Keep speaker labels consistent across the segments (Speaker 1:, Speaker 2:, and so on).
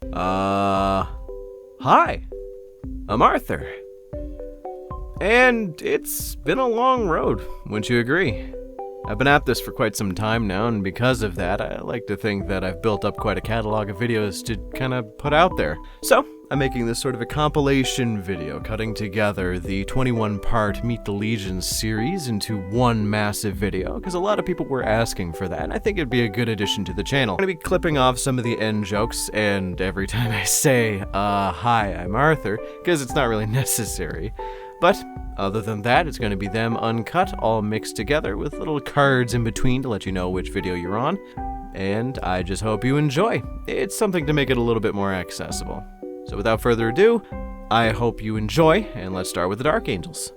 Speaker 1: Hi, I'm Arthur. And it's been a long road, wouldn't you agree? I've been at this for quite some time now, and because of that, I like to think that I've built up quite a catalog of videos to kind of put out there. So, I'm making this sort of a compilation video, cutting together the 21-part Meet the Legions series into one massive video, because a lot of people were asking for that, and I think it'd be a good addition to the channel. I'm going to be clipping off some of the end jokes, and every time I say, hi, I'm Arthur, because it's not really necessary. But other than that, it's going to be them uncut, all mixed together with little cards in between to let you know which video you're on. And I just hope you enjoy. It's something to make it a little bit more accessible. So without further ado, I hope you enjoy, and let's start with the Dark Angels.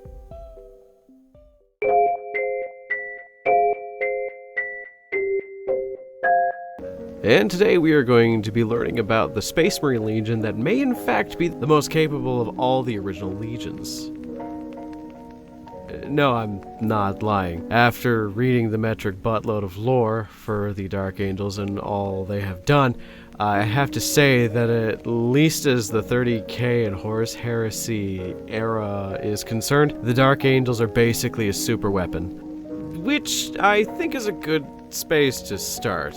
Speaker 1: And today we are going to be learning about the Space Marine Legion that may in fact be the most capable of all the original legions. No, I'm not lying. After reading the metric buttload of lore for the Dark Angels and all they have done, I have to say that at least as the 30k and Horus Heresy era is concerned, the Dark Angels are basically a super weapon. Which I think is a good space to start.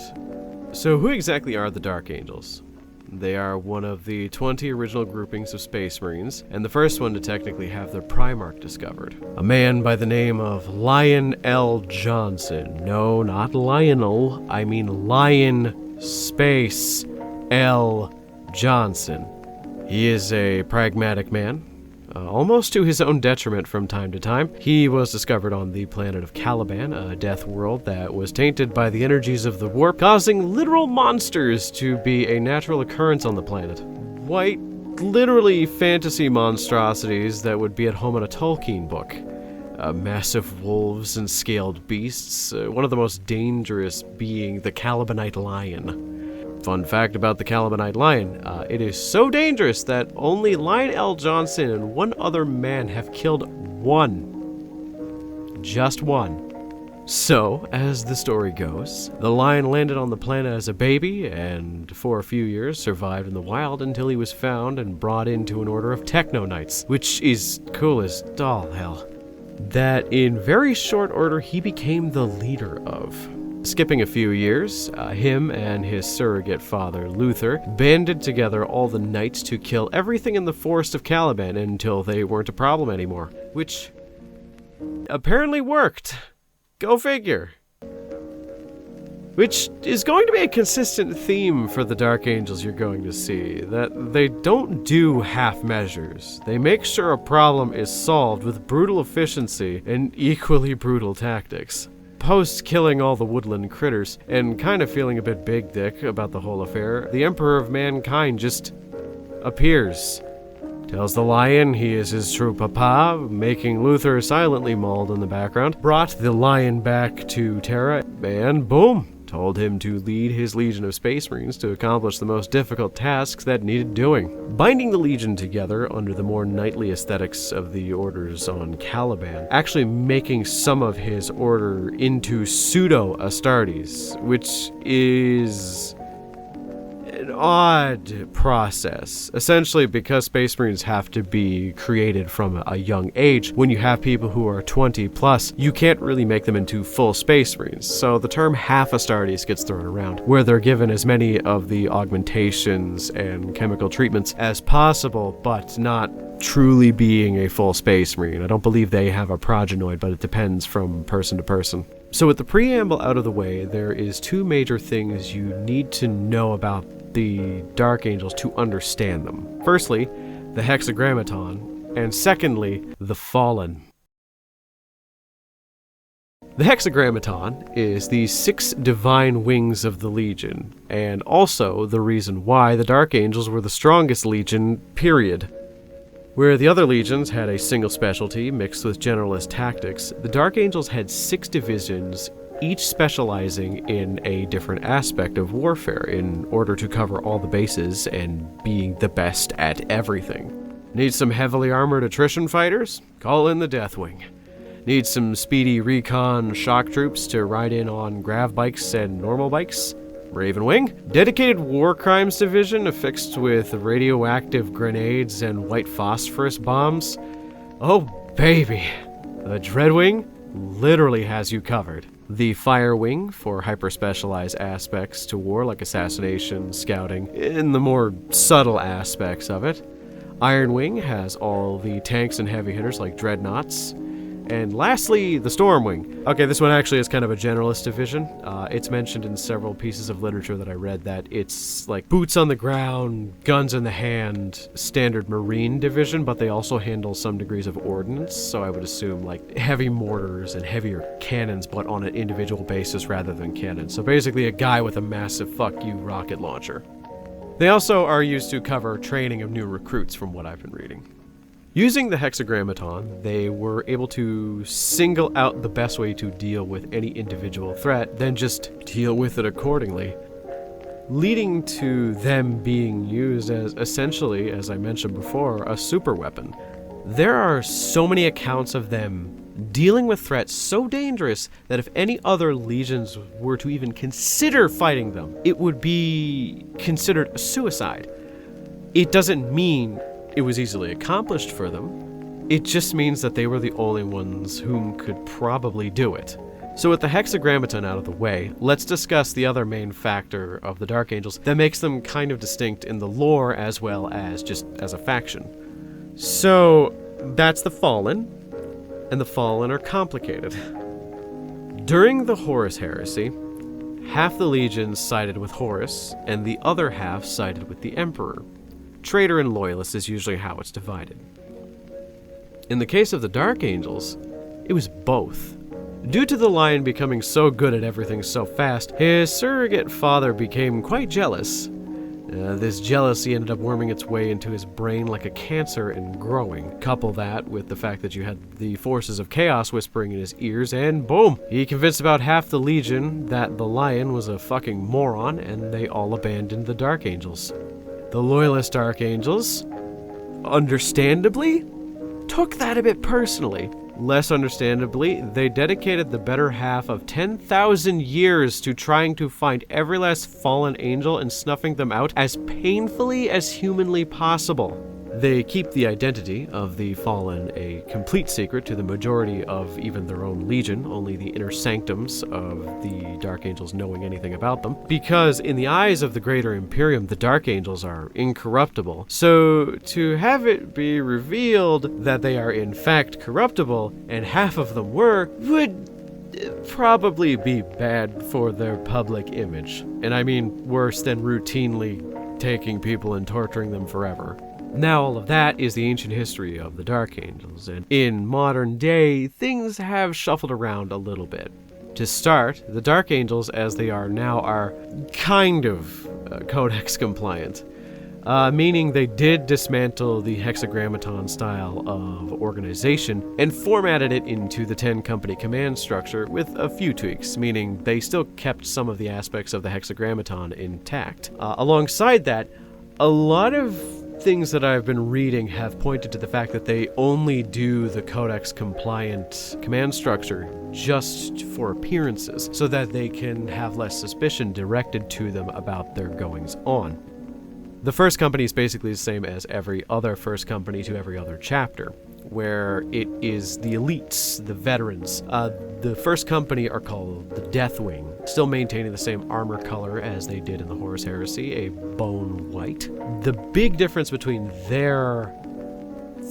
Speaker 1: So who exactly are the Dark Angels? They are one of the 20 original groupings of Space Marines, and the first one to technically have their Primarch discovered. A man by the name of Lion L. Johnson. No, not Lionel, I mean Lion Space L. Johnson. He is a pragmatic man, almost to his own detriment from time to time. He was discovered on the planet of Caliban, a death world that was tainted by the energies of the warp, causing literal monsters to be a natural occurrence on the planet. Quite literally fantasy monstrosities that would be at home in a Tolkien book. Massive wolves and scaled beasts, one of the most dangerous being the Calibanite lion. Fun fact about the Calibanite lion, it is so dangerous that only Lion L. Johnson and one other man have killed one. Just one. So, as the story goes, the lion landed on the planet as a baby and for a few years survived in the wild until he was found and brought into an order of Techno Knights, which is cool as all hell. That in very short order he became the leader of. Skipping a few years, him and his surrogate father, Luther, banded together all the knights to kill everything in the forest of Caliban until they weren't a problem anymore. Which apparently worked. Go figure. Which is going to be a consistent theme for the Dark Angels you're going to see, that they don't do half measures. They make sure a problem is solved with brutal efficiency and equally brutal tactics. Post killing all the woodland critters, and kind of feeling a bit big dick about the whole affair, the Emperor of Mankind just appears. Tells the lion he is his true papa, making Luther silently mauled in the background, brought the lion back to Terra, and boom! Told him to lead his legion of Space Marines to accomplish the most difficult tasks that needed doing. Binding the legion together under the more knightly aesthetics of the orders on Caliban, actually making some of his order into pseudo-Astartes, which is an odd process. Essentially, because Space Marines have to be created from a young age, when you have people who are 20 plus, you can't really make them into full Space Marines. So the term half Astartes gets thrown around, where they're given as many of the augmentations and chemical treatments as possible, but not truly being a full Space Marine. I don't believe they have a progenoid, but it depends from person to person. So with the preamble out of the way, there is two major things you need to know about the Dark Angels to understand them. Firstly, the Hexagrammaton, and secondly, the Fallen. The Hexagrammaton is the 6 divine wings of the Legion, and also the reason why the Dark Angels were the strongest Legion, period. Where the other legions had a single specialty mixed with generalist tactics, the Dark Angels had 6 divisions, each specializing in a different aspect of warfare in order to cover all the bases and being the best at everything. Need some heavily armored attrition fighters? Call in the Deathwing. Need some speedy recon shock troops to ride in on grav bikes and normal bikes? Raven Wing, dedicated war crimes division affixed with radioactive grenades and white phosphorus bombs. Oh baby, the Dreadwing literally has you covered. The Fire Wing for hyper-specialized aspects to war like assassination, scouting, and the more subtle aspects of it. Iron Wing has all the tanks and heavy hitters like dreadnoughts. And lastly, the Storm Wing. Okay, this one actually is kind of a generalist division. It's mentioned in several pieces of literature that I read that it's like boots on the ground, guns in the hand, standard Marine division, but they also handle some degrees of ordnance, so I would assume like heavy mortars and heavier cannons, but on an individual basis rather than cannons. So basically a guy with a massive fuck you rocket launcher. They also are used to cover training of new recruits from what I've been reading. Using the hexagrammaton, they were able to single out the best way to deal with any individual threat, then just deal with it accordingly, leading to them being used as essentially, as I mentioned before, a super weapon. There are so many accounts of them dealing with threats so dangerous that if any other legions were to even consider fighting them, it would be considered a suicide. It doesn't mean it was easily accomplished for them. It just means that they were the only ones whom could probably do it. So with the hexagrammaton out of the way, let's discuss the other main factor of the Dark Angels that makes them kind of distinct in the lore as well as just as a faction. So that's the Fallen, and the Fallen are complicated. During the Horus Heresy, half the legions sided with Horus, and the other half sided with the Emperor. Traitor and Loyalist is usually how it's divided. In the case of the Dark Angels, it was both. Due to the Lion becoming so good at everything so fast, his surrogate father became quite jealous. This jealousy ended up worming its way into his brain like a cancer and growing. Couple that with the fact that you had the forces of chaos whispering in his ears, and boom! He convinced about half the Legion that the Lion was a fucking moron, and they all abandoned the Dark Angels. The Loyalist Dark Angels, understandably, took that a bit personally. Less understandably, they dedicated the better half of 10,000 years to trying to find every last fallen angel and snuffing them out as painfully as humanly possible. They keep the identity of the Fallen a complete secret to the majority of even their own legion, only the inner sanctums of the Dark Angels knowing anything about them, because in the eyes of the Greater Imperium, the Dark Angels are incorruptible. So to have it be revealed that they are in fact corruptible, and half of them were, would probably be bad for their public image. And I mean worse than routinely taking people and torturing them forever. Now all of that is the ancient history of the Dark Angels, and in modern day, things have shuffled around a little bit. To start, the Dark Angels, as they are now, are kind of Codex compliant, meaning they did dismantle the hexagrammaton style of organization and formatted it into the 10-company command structure with a few tweaks, meaning they still kept some of the aspects of the hexagrammaton intact. Alongside that, a lot of things that I've been reading have pointed to the fact that they only do the Codex compliant command structure just for appearances, so that they can have less suspicion directed to them about their goings on. The First Company is basically the same as every other First Company to every other chapter, where it is the elites, the veterans. The First Company are called the Death Wing, still maintaining the same armor color as they did in the Horus Heresy, a bone white. The big difference between their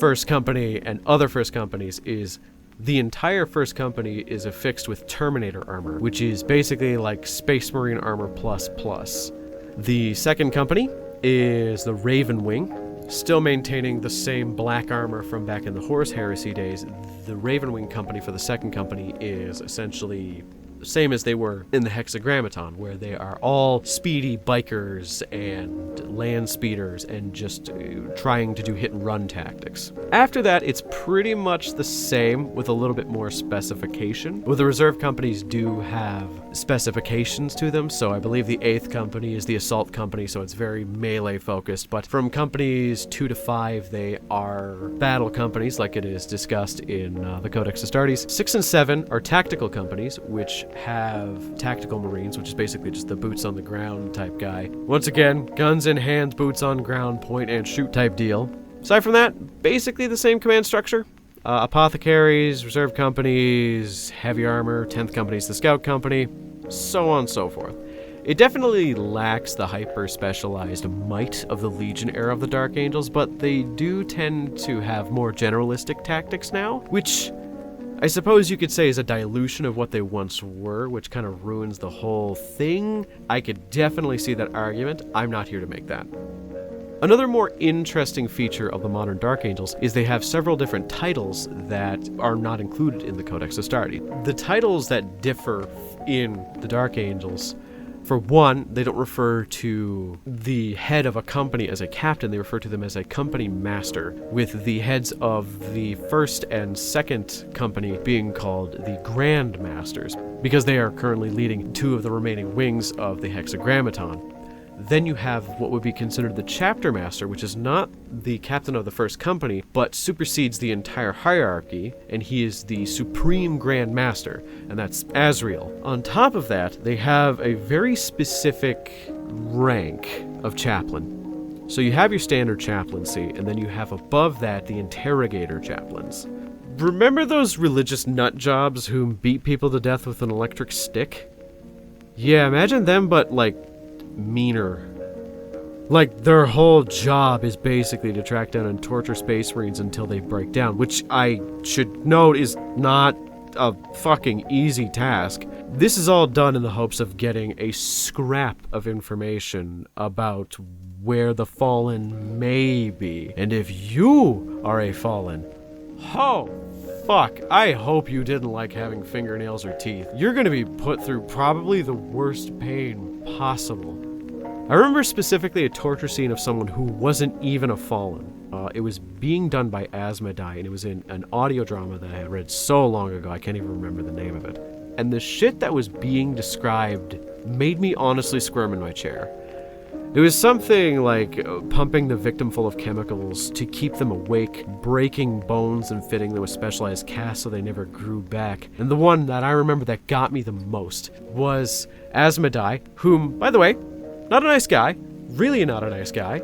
Speaker 1: First Company and other First Companies is the entire First Company is affixed with Terminator armor, which is basically like Space Marine armor plus plus. The Second Company is the Raven Wing, still maintaining the same black armor from back in the Horus Heresy days. The Raven Wing Company for the Second Company is essentially the same as they were in the Hexagrammaton, where they are all speedy bikers and land speeders and just trying to do hit and run tactics. After that, it's pretty much the same with a little bit more specification. Well, the reserve companies do have specifications to them, so I believe the 8th company is the assault company, so it's very melee focused, but from companies 2 to 5, they are battle companies, like it is discussed in the Codex Astartes. 6 and 7 are tactical companies, which have tactical marines, which is basically just the boots on the ground type guy. Once again, guns in hand, boots on ground, point and shoot type deal. Aside from that, basically the same command structure. Apothecaries, reserve companies, heavy armor, 10th company is the scout company, so on and so forth. It definitely lacks the hyper-specialized might of the Legion era of the Dark Angels, but they do tend to have more generalistic tactics now, which I suppose you could say is a dilution of what they once were, which kind of ruins the whole thing. I could definitely see that argument. I'm not here to make that. Another more interesting feature of the modern Dark Angels is they have several different titles that are not included in the Codex Astartes. The titles that differ in the Dark Angels, for one, they don't refer to the head of a company as a captain, they refer to them as a company master, with the heads of the 1st and 2nd company being called the Grand Masters, because they are currently leading 2 of the remaining wings of the Hexagrammaton. Then you have what would be considered the chapter master, which is not the captain of the 1st company, but supersedes the entire hierarchy, and he is the supreme grand master, and that's Azrael. On top of that, they have a very specific rank of chaplain. So you have your standard chaplaincy, and then you have above that the interrogator chaplains. Remember those religious nut jobs who beat people to death with an electric stick? Yeah, imagine them, but like meaner. Like, their whole job is basically to track down and torture Space Marines until they break down, which I should note is not a fucking easy task. This is all done in the hopes of getting a scrap of information about where the Fallen may be. And if you are a Fallen, oh fuck, I hope you didn't like having fingernails or teeth. You're gonna be put through probably the worst pain possible. I remember specifically a torture scene of someone who wasn't even a Fallen. It was being done by Asmodai, and it was in an audio drama that I had read so long ago, I can't even remember the name of it. And the shit that was being described made me honestly squirm in my chair. It was something like pumping the victim full of chemicals to keep them awake, breaking bones and fitting them with specialized casts so they never grew back. And the one that I remember that got me the most was Asmodai, whom, by the way, not a nice guy, really not a nice guy.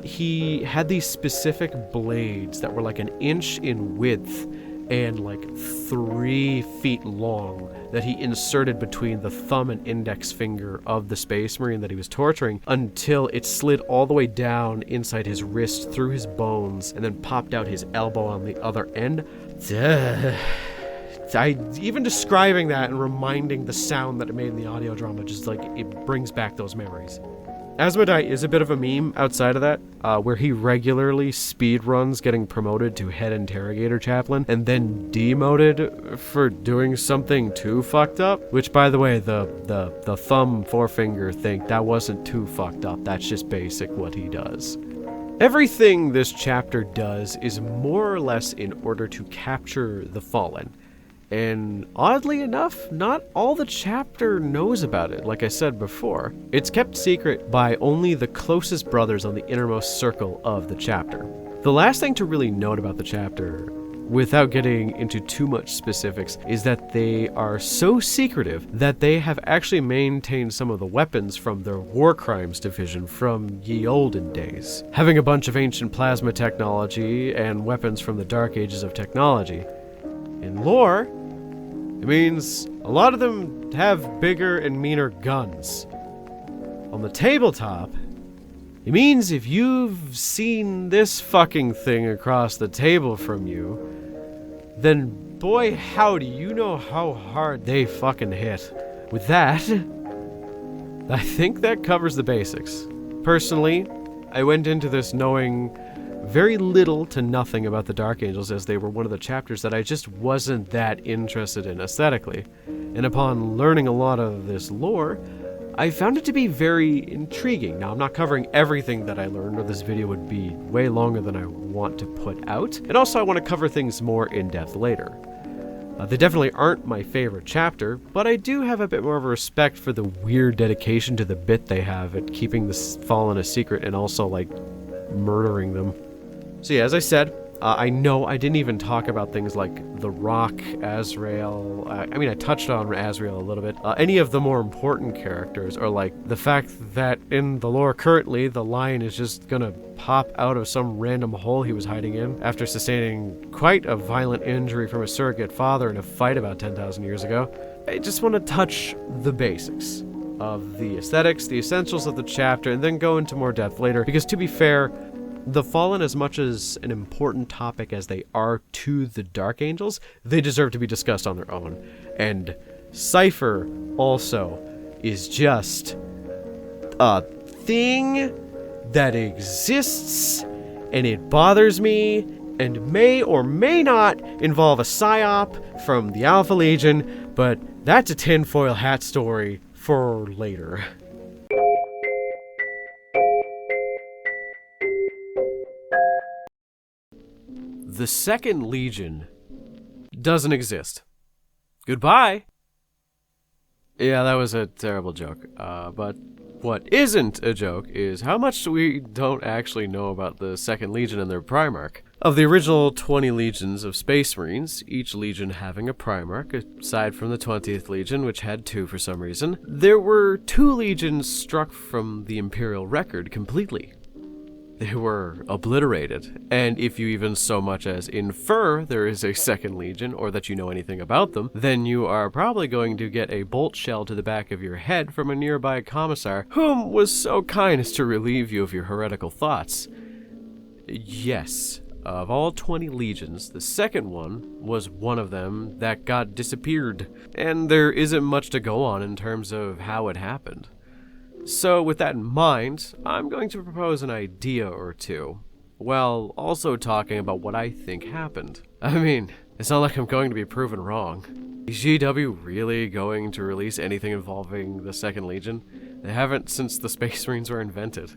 Speaker 1: He had these specific blades that were like 1 inch in width and like 3 feet long that he inserted between the thumb and index finger of the Space Marine that he was torturing until it slid all the way down inside his wrist through his bones and then popped out his elbow on the other end. Even describing that and reminding the sound that it made in the audio drama, just like, it brings back those memories. Asmodai is a bit of a meme outside of that, where he regularly speedruns getting promoted to head interrogator chaplain and then demoted for doing something too fucked up. Which, by the way, the thumb forefinger thing, that wasn't too fucked up. That's just basic what he does. Everything this chapter does is more or less in order to capture the Fallen. And oddly enough, not all the chapter knows about it, like I said before. It's kept secret by only the closest brothers on the innermost circle of the chapter. The last thing to really note about the chapter, without getting into too much specifics, is that they are so secretive that they have actually maintained some of the weapons from their war crimes division from ye olden days, having a bunch of ancient plasma technology and weapons from the Dark Ages of technology. In lore, it means a lot of them have bigger and meaner guns. On the tabletop, it means if you've seen this fucking thing across the table from you, then boy howdy, you know how hard they fucking hit. With that, I think that covers the basics. Personally, I went into this knowing very little to nothing about the Dark Angels, as they were one of the chapters that I just wasn't that interested in aesthetically. And upon learning a lot of this lore, I found it to be very intriguing. Now, I'm not covering everything that I learned, or this video would be way longer than I want to put out. And also, I want to cover things more in depth later. They definitely aren't my favorite chapter, but I do have a bit more of a respect for the weird dedication to the bit they have at keeping this Fallen a secret and also, like, murdering them. So yeah, as I said, I know I didn't even talk about things like The Rock, Azrael. I mean, I touched on Azrael a little bit. Any of the more important characters, or like the fact that in the lore currently, the lion is just gonna pop out of some random hole he was hiding in after sustaining quite a violent injury from a surrogate father in a fight about 10,000 years ago. I just want to touch the basics of the aesthetics, the essentials of the chapter, and then go into more depth later, because to be fair, the Fallen, as much as an important topic as they are to the Dark Angels, they deserve to be discussed on their own. And Cypher also is just a thing that exists, and it bothers me, and may or may not involve a psyop from the Alpha Legion, but that's a tinfoil hat story for later. The Second Legion doesn't exist. Goodbye. Yeah, that was a terrible joke. But what isn't a joke is how much we don't actually know about the Second Legion and their Primarch. Of the original 20 legions of Space Marines, each legion having a Primarch, aside from the 20th Legion, which had 2 for some reason, there were 2 legions struck from the Imperial record completely. They were obliterated, and if you even so much as infer there is a Second Legion, or that you know anything about them, then you are probably going to get a bolt shell to the back of your head from a nearby commissar, whom was so kind as to relieve you of your heretical thoughts. Yes, of all 20 legions, the second one was one of them that got disappeared, and there isn't much to go on in terms of how it happened. So with that in mind, I'm going to propose an idea or two, while also talking about what I think happened. I mean, it's not like I'm going to be proven wrong. Is GW really going to release anything involving the Second Legion? They haven't since the Space Marines were invented.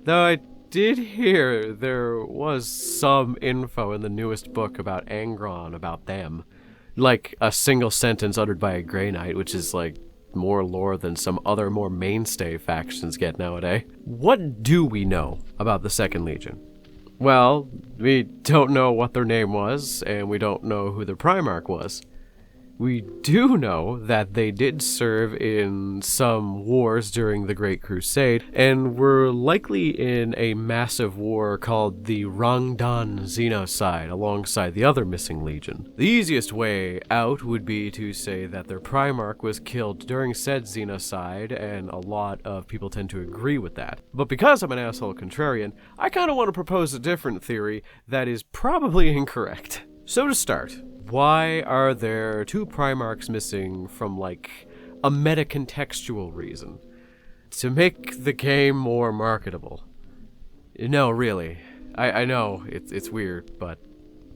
Speaker 1: Though I did hear there was some info in the newest book about Angron, about them. Like a single sentence uttered by a Grey Knight, which is like more lore than some other more mainstay factions get nowadays. What do we know about the Second Legion? Well, we don't know what their name was, and we don't know who their Primarch was. We do know that they did serve in some wars during the Great Crusade, and were likely in a massive war called the Rangdan Xenocide alongside the other missing legion. The easiest way out would be to say that their Primarch was killed during said Xenocide, and a lot of people tend to agree with that. But because I'm an asshole contrarian, I kind of want to propose a different theory that is probably incorrect. So to start, why are there 2 Primarchs missing from, like, a meta-contextual reason? To make the game more marketable. No, really. I know, it's weird, but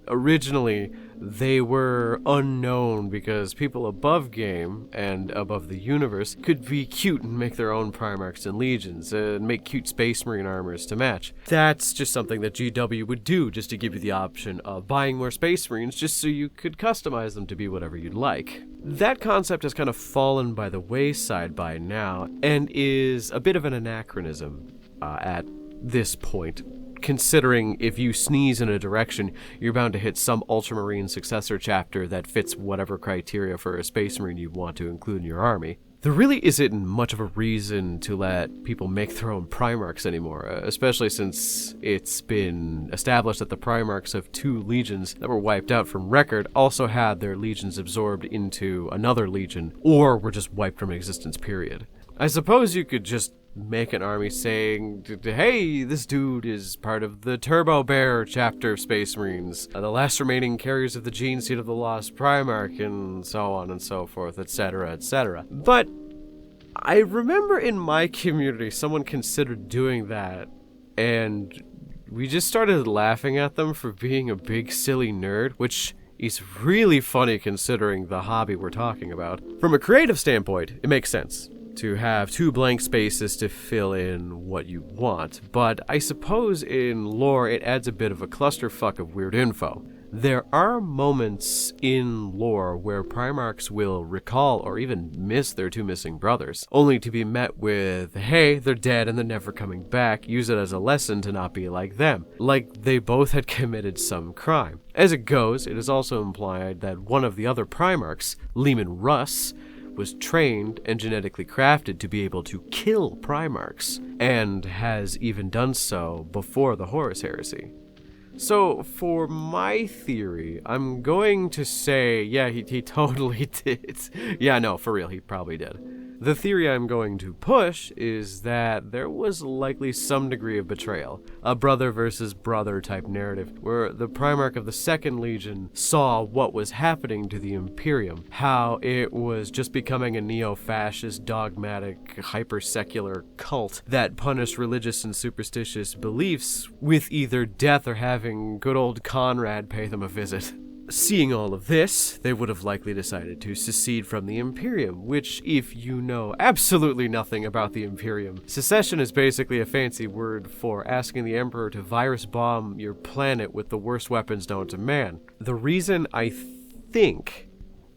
Speaker 1: originally they were unknown because people above game and above the universe could be cute and make their own Primarchs and legions and make cute Space Marine armors to match. That's just something that GW would do just to give you the option of buying more Space Marines just so you could customize them to be whatever you'd like. That concept has kind of fallen by the wayside by now and is a bit of an anachronism at this point. Considering if you sneeze in a direction, you're bound to hit some Ultramarine successor chapter that fits whatever criteria for a Space Marine you want to include in your army. There really isn't much of a reason to let people make their own Primarchs anymore, especially since it's been established that the Primarchs of 2 legions that were wiped out from record also had their legions absorbed into another legion, or were just wiped from existence, period. I suppose you could just make an army saying, hey, this dude is part of the Turbo Bear chapter of Space Marines, the last remaining carriers of the gene seed of the Lost Primarch, and so on and so forth, etc., etc. But I remember in my community someone considered doing that, and we just started laughing at them for being a big silly nerd, which is really funny considering the hobby we're talking about. From a creative standpoint, it makes sense. to have 2 blank spaces to fill in what you want, but I suppose in lore it adds a bit of a clusterfuck of weird info. There are moments in lore where Primarchs will recall or even miss their 2 missing brothers, only to be met with, hey, they're dead and they're never coming back, use it as a lesson to not be like them, like they both had committed some crime. As it goes, it is also implied that one of the other Primarchs, Leman Russ, was trained and genetically crafted to be able to kill Primarchs, and has even done so before the Horus Heresy. So, for my theory, I'm going to say, yeah, he totally did. Yeah, no, for real, he probably did. The theory I'm going to push is that there was likely some degree of betrayal, a brother versus brother type narrative, where the Primarch of the Second Legion saw what was happening to the Imperium, how it was just becoming a neo-fascist, dogmatic, hyper-secular cult that punished religious and superstitious beliefs with either death or having good old Conrad pay them a visit. Seeing all of this, they would have likely decided to secede from the Imperium, which, if you know absolutely nothing about the Imperium, secession is basically a fancy word for asking the Emperor to virus bomb your planet with the worst weapons known to man. The reason I think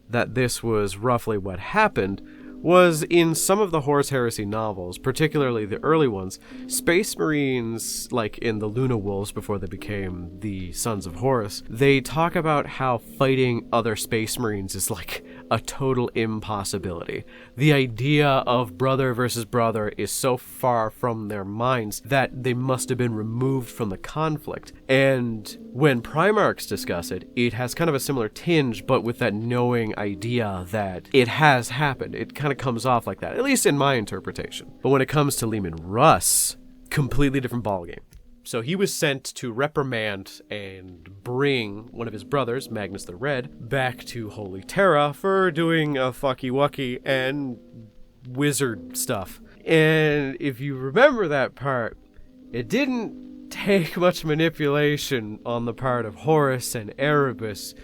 Speaker 1: that this was roughly what happened was in some of the Horus Heresy novels, particularly the early ones, Space Marines, like in the Luna Wolves before they became the Sons of Horus, they talk about how fighting other Space Marines is like a total impossibility. The idea of brother versus brother is so far from their minds that they must have been removed from the conflict. And when Primarchs discuss it, it has kind of a similar tinge, but with that knowing idea that it has happened. It kind of comes off like that, at least in my interpretation. But when it comes to Leman Russ, completely different ballgame. So he was sent to reprimand and bring one of his brothers, Magnus the Red, back to Holy Terra for doing a fucky-wucky and wizard stuff. And if you remember that part, it didn't take much manipulation on the part of Horus and Erebus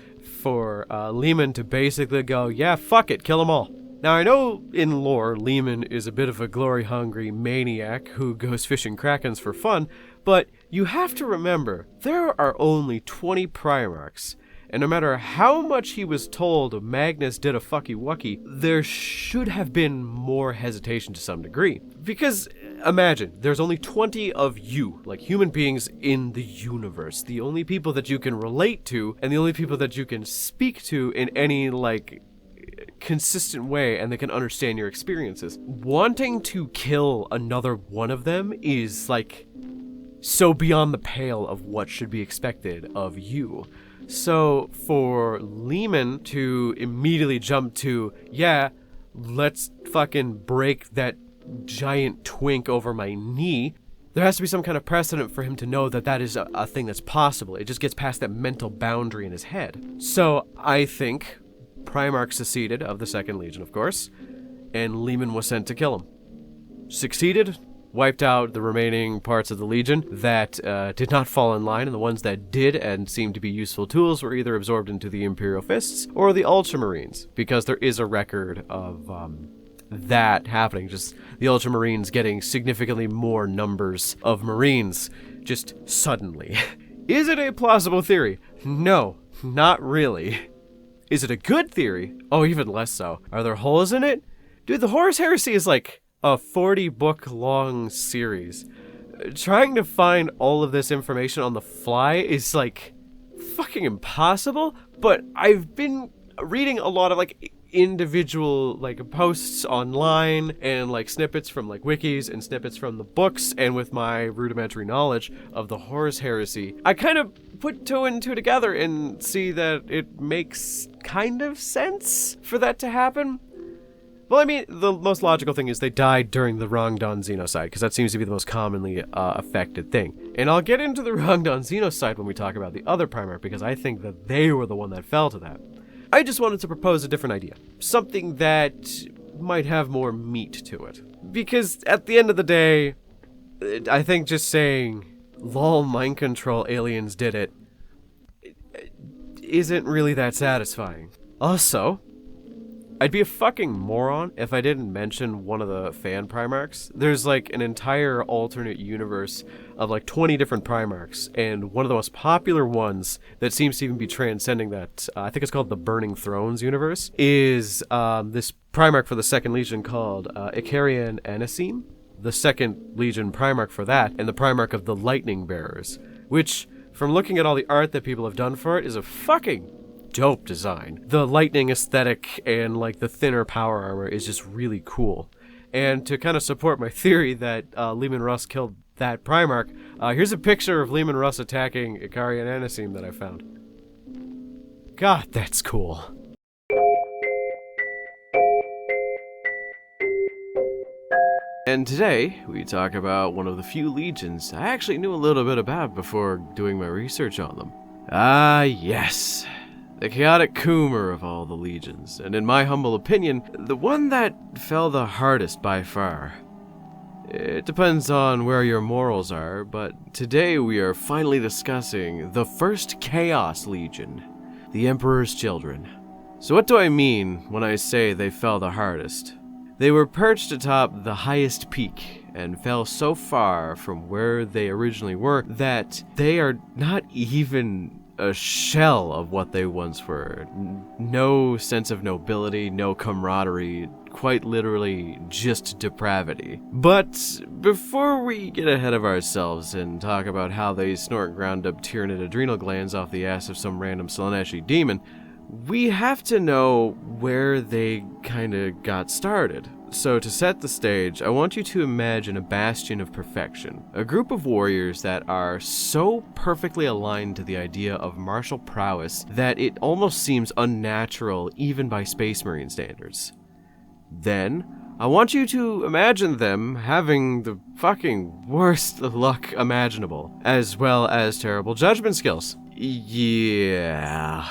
Speaker 1: for Leman to basically go, yeah, fuck it, kill them all. Now, I know in lore, Leman is a bit of a glory-hungry maniac who goes fishing krakens for fun, but you have to remember, there are only 20 Primarchs, and no matter how much he was told Magnus did a fucky-wucky, there should have been more hesitation to some degree. Because, imagine, there's only 20 of you, like human beings in the universe, the only people that you can relate to, and the only people that you can speak to in any, like, consistent way, and they can understand your experiences. Wanting to kill another one of them is, like, so beyond the pale of what should be expected of you. So for Leman to immediately jump to, yeah, let's fucking break that giant twink over my knee, there has to be some kind of precedent for him to know that that is a thing that's possible. It just gets past that mental boundary in his head. So I think Primarch seceded of the Second Legion, of course, and Leman was sent to kill him. Succeeded, wiped out the remaining parts of the Legion that did not fall in line, and the ones that did and seemed to be useful tools were either absorbed into the Imperial Fists or the Ultramarines, because there is a record of that happening, just the Ultramarines getting significantly more numbers of Marines just suddenly. Is it a plausible theory? No, not really. Is it a good theory? Oh, even less so. Are there holes in it? Dude, the Horus Heresy is like a 40-book long series. Trying to find all of this information on the fly is like fucking impossible, but I've been reading a lot of like individual like posts online and like snippets from like wikis and snippets from the books, and with my rudimentary knowledge of the Horus Heresy, I kind of put 2 and 2 together and see that it makes kind of sense for that to happen. Well, I mean, the most logical thing is they died during the Rangdan Xenocide, because that seems to be the most commonly affected thing. And I'll get into the Rangdan Xenocide when we talk about the other Primarch, because I think that they were the one that fell to that. I just wanted to propose a different idea. Something that might have more meat to it. Because at the end of the day, I think just saying, lol, mind control, aliens did it, isn't really that satisfying. Also, I'd be a fucking moron if I didn't mention one of the fan Primarchs. There's like an entire alternate universe of like 20 different Primarchs, and one of the most popular ones that seems to even be transcending that, I think it's called the Burning Thrones universe, is this Primarch for the 2nd Legion called Caretaker A1-A6, the 2nd Legion Primarch for that, and the Primarch of the Lightning Bearers, which, from looking at all the art that people have done for it, is a fucking dope design. The lightning aesthetic and like the thinner power armor is just really cool. And to kind of support my theory that Leman Russ killed that Primarch, here's a picture of Leman Russ attacking Caretaker A1-A6 that I found. God, that's cool. And today, we talk about one of the few legions I actually knew a little bit about before doing my research on them. Ah, yes. The chaotic Coomer of all the legions, and in my humble opinion, the one that fell the hardest by far. It depends on where your morals are, but today we are finally discussing the first Chaos Legion, the Emperor's Children. So what do I mean when I say they fell the hardest? They were perched atop the highest peak and fell so far from where they originally were that they are not even a shell of what they once were. No sense of nobility, no camaraderie, quite literally just depravity. But before we get ahead of ourselves and talk about how they snort ground-up Tyranid adrenal glands off the ass of some random Slaaneshi demon, we have to know where they kinda got started. So to set the stage, I want you to imagine a bastion of perfection, a group of warriors that are so perfectly aligned to the idea of martial prowess that it almost seems unnatural even by Space Marine standards. Then, I want you to imagine them having the fucking worst luck imaginable, as well as terrible judgment skills. Yeah,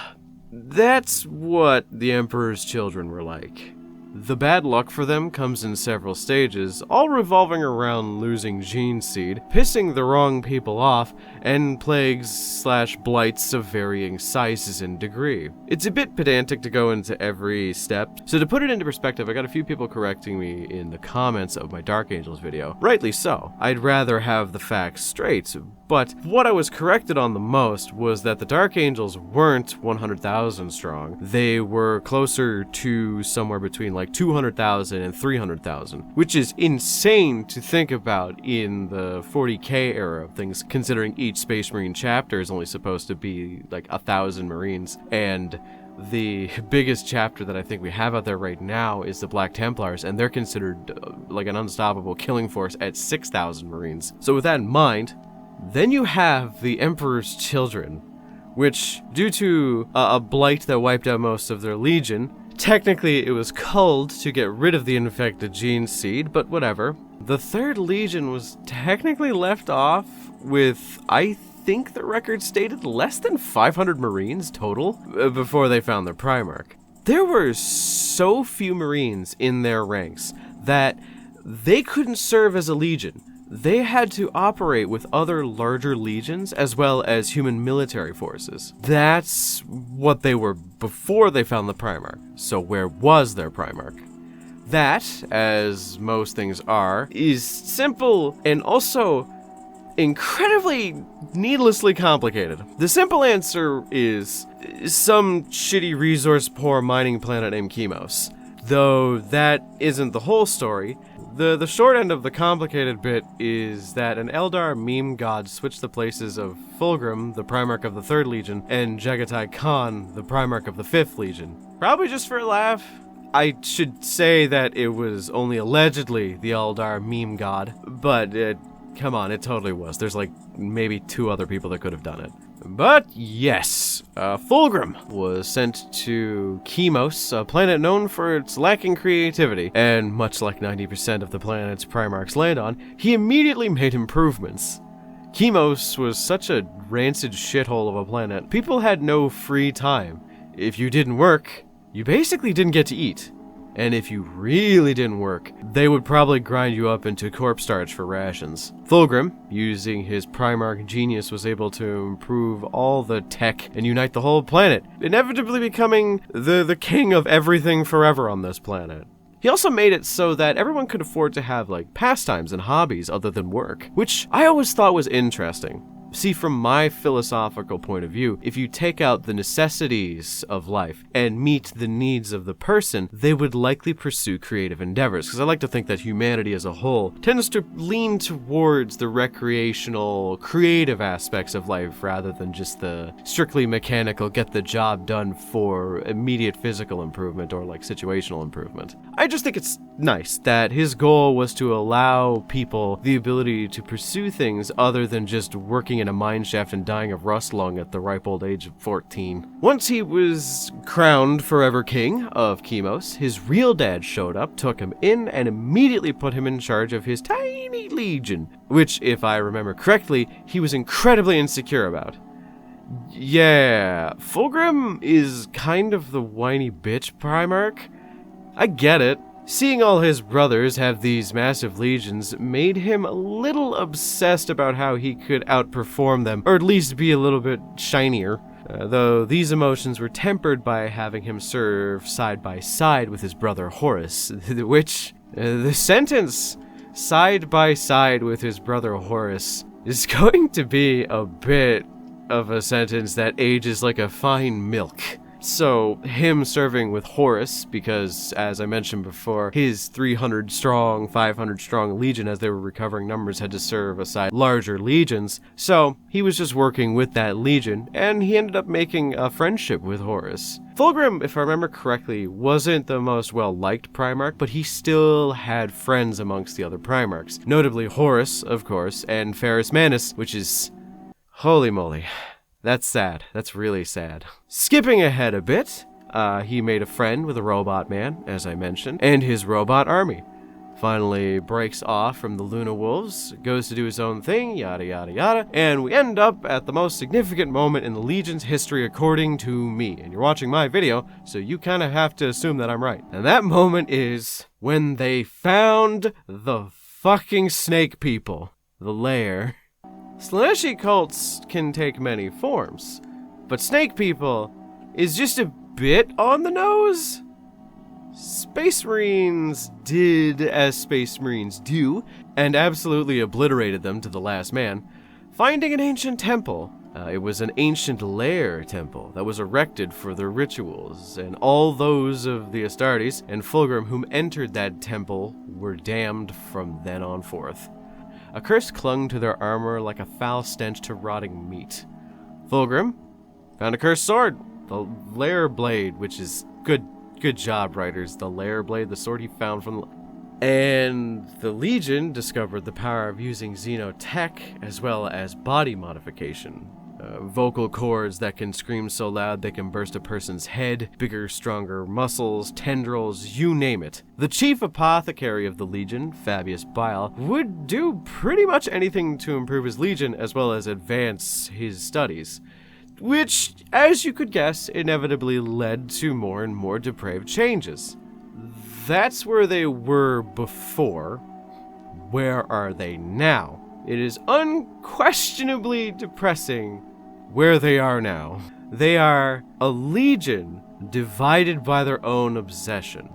Speaker 1: that's what the Emperor's Children were like. The bad luck for them comes in several stages, all revolving around losing gene seed, pissing the wrong people off, and plagues/blights of varying sizes and degree. It's a bit pedantic to go into every step, so to put it into perspective, I got a few people correcting me in the comments of my Dark Angels video. Rightly so. I'd rather have the facts straight, but what I was corrected on the most was that the Dark Angels weren't 100,000 strong. They were closer to somewhere between like 200,000 and 300,000, which is insane to think about in the 40k era of things, considering each Space Marine chapter is only supposed to be like 1,000 Marines, and the biggest chapter that I think we have out there right now is the Black Templars, and they're considered like an unstoppable killing force at 6,000 Marines. So with that in mind, then you have the Emperor's Children, which, due to a blight that wiped out most of their legion, technically it was culled to get rid of the infected gene seed, but whatever. The 3rd Legion was technically left off with, I think the record stated, less than 500 Marines total before they found their Primarch. There were so few Marines in their ranks that they couldn't serve as a legion. They had to operate with other larger legions as well as human military forces. That's what they were before they found the Primarch. So where was their Primarch? That, as most things are, is simple and also incredibly needlessly complicated. The simple answer is some shitty resource-poor mining planet named Chemos. Though that isn't the whole story. The short end of the complicated bit is that an Eldar meme god switched the places of Fulgrim, the Primarch of the 3rd Legion, and Jagatai Khan, the Primarch of the 5th Legion. Probably just for a laugh. I should say that it was only allegedly the Eldar meme god, but come on, it totally was. There's like maybe 2 other people that could have done it. But yes, Fulgrim was sent to Chemos, a planet known for its lacking creativity, and much like 90% of the planet's Primarchs land on, he immediately made improvements. Chemos was such a rancid shithole of a planet, people had no free time. If you didn't work, you basically didn't get to eat. And if you really didn't work, they would probably grind you up into corpse starch for rations. Fulgrim, using his Primarch genius, was able to improve all the tech and unite the whole planet, inevitably becoming the king of everything forever on this planet. He also made it so that everyone could afford to have, pastimes and hobbies other than work, which I always thought was interesting. See, from my philosophical point of view, if you take out the necessities of life and meet the needs of the person, they would likely pursue creative endeavors. Because I like to think that humanity as a whole tends to lean towards the recreational, creative aspects of life rather than just the strictly mechanical, get the job done for immediate physical improvement or situational improvement. I just think it's nice that his goal was to allow people the ability to pursue things other than just working in a mineshaft and dying of rust lung at the ripe old age of 14. Once he was crowned forever king of Chemos, his real dad showed up, took him in, and immediately put him in charge of his tiny legion, which, if I remember correctly, he was incredibly insecure about. Yeah, Fulgrim is kind of the whiny bitch Primarch. I get it. Seeing all his brothers have these massive legions made him a little obsessed about how he could outperform them, or at least be a little bit shinier. Though these emotions were tempered by having him serve side by side with his brother Horus, which, the sentence, side by side with his brother Horus, is going to be a bit of a sentence that ages like a fine milk. So, him serving with Horus, because, as I mentioned before, his 300-strong, 500-strong legion, as they were recovering numbers, had to serve aside larger legions. So, he was just working with that legion, and he ended up making a friendship with Horus. Fulgrim, if I remember correctly, wasn't the most well-liked Primarch, but he still had friends amongst the other Primarchs. Notably Horus, of course, and Ferrus Manus, which is... holy moly. That's sad. That's really sad. Skipping ahead a bit, he made a friend with a robot man, as I mentioned, and his robot army. Finally breaks off from the Luna Wolves, goes to do his own thing, yada yada yada, and we end up at the most significant moment in the Legion's history according to me. And you're watching my video, so you kind of have to assume that I'm right. And that moment is when they found the fucking snake people, the lair. Slaneshi cults can take many forms, but snake people is just a bit on the nose. Space Marines did as Space Marines do, and absolutely obliterated them to the last man, finding an ancient temple. It was an ancient lair temple that was erected for their rituals, and all those of the Astartes and Fulgrim whom entered that temple were damned from then on forth. A curse clung to their armor like a foul stench to rotting meat. Fulgrim found a cursed sword, the Lair Blade, which is good job, writers. The Lair Blade, the sword he found from... And the Legion discovered the power of using xenotech as well as body modification. Vocal cords that can scream so loud they can burst a person's head, bigger, stronger muscles, tendrils, you name it. The chief apothecary of the Legion, Fabius Bile, would do pretty much anything to improve his Legion as well as advance his studies, which, as you could guess, inevitably led to more and more depraved changes. That's where they were before. Where are they now? It is unquestionably depressing where they are now. They are a legion divided by their own obsession.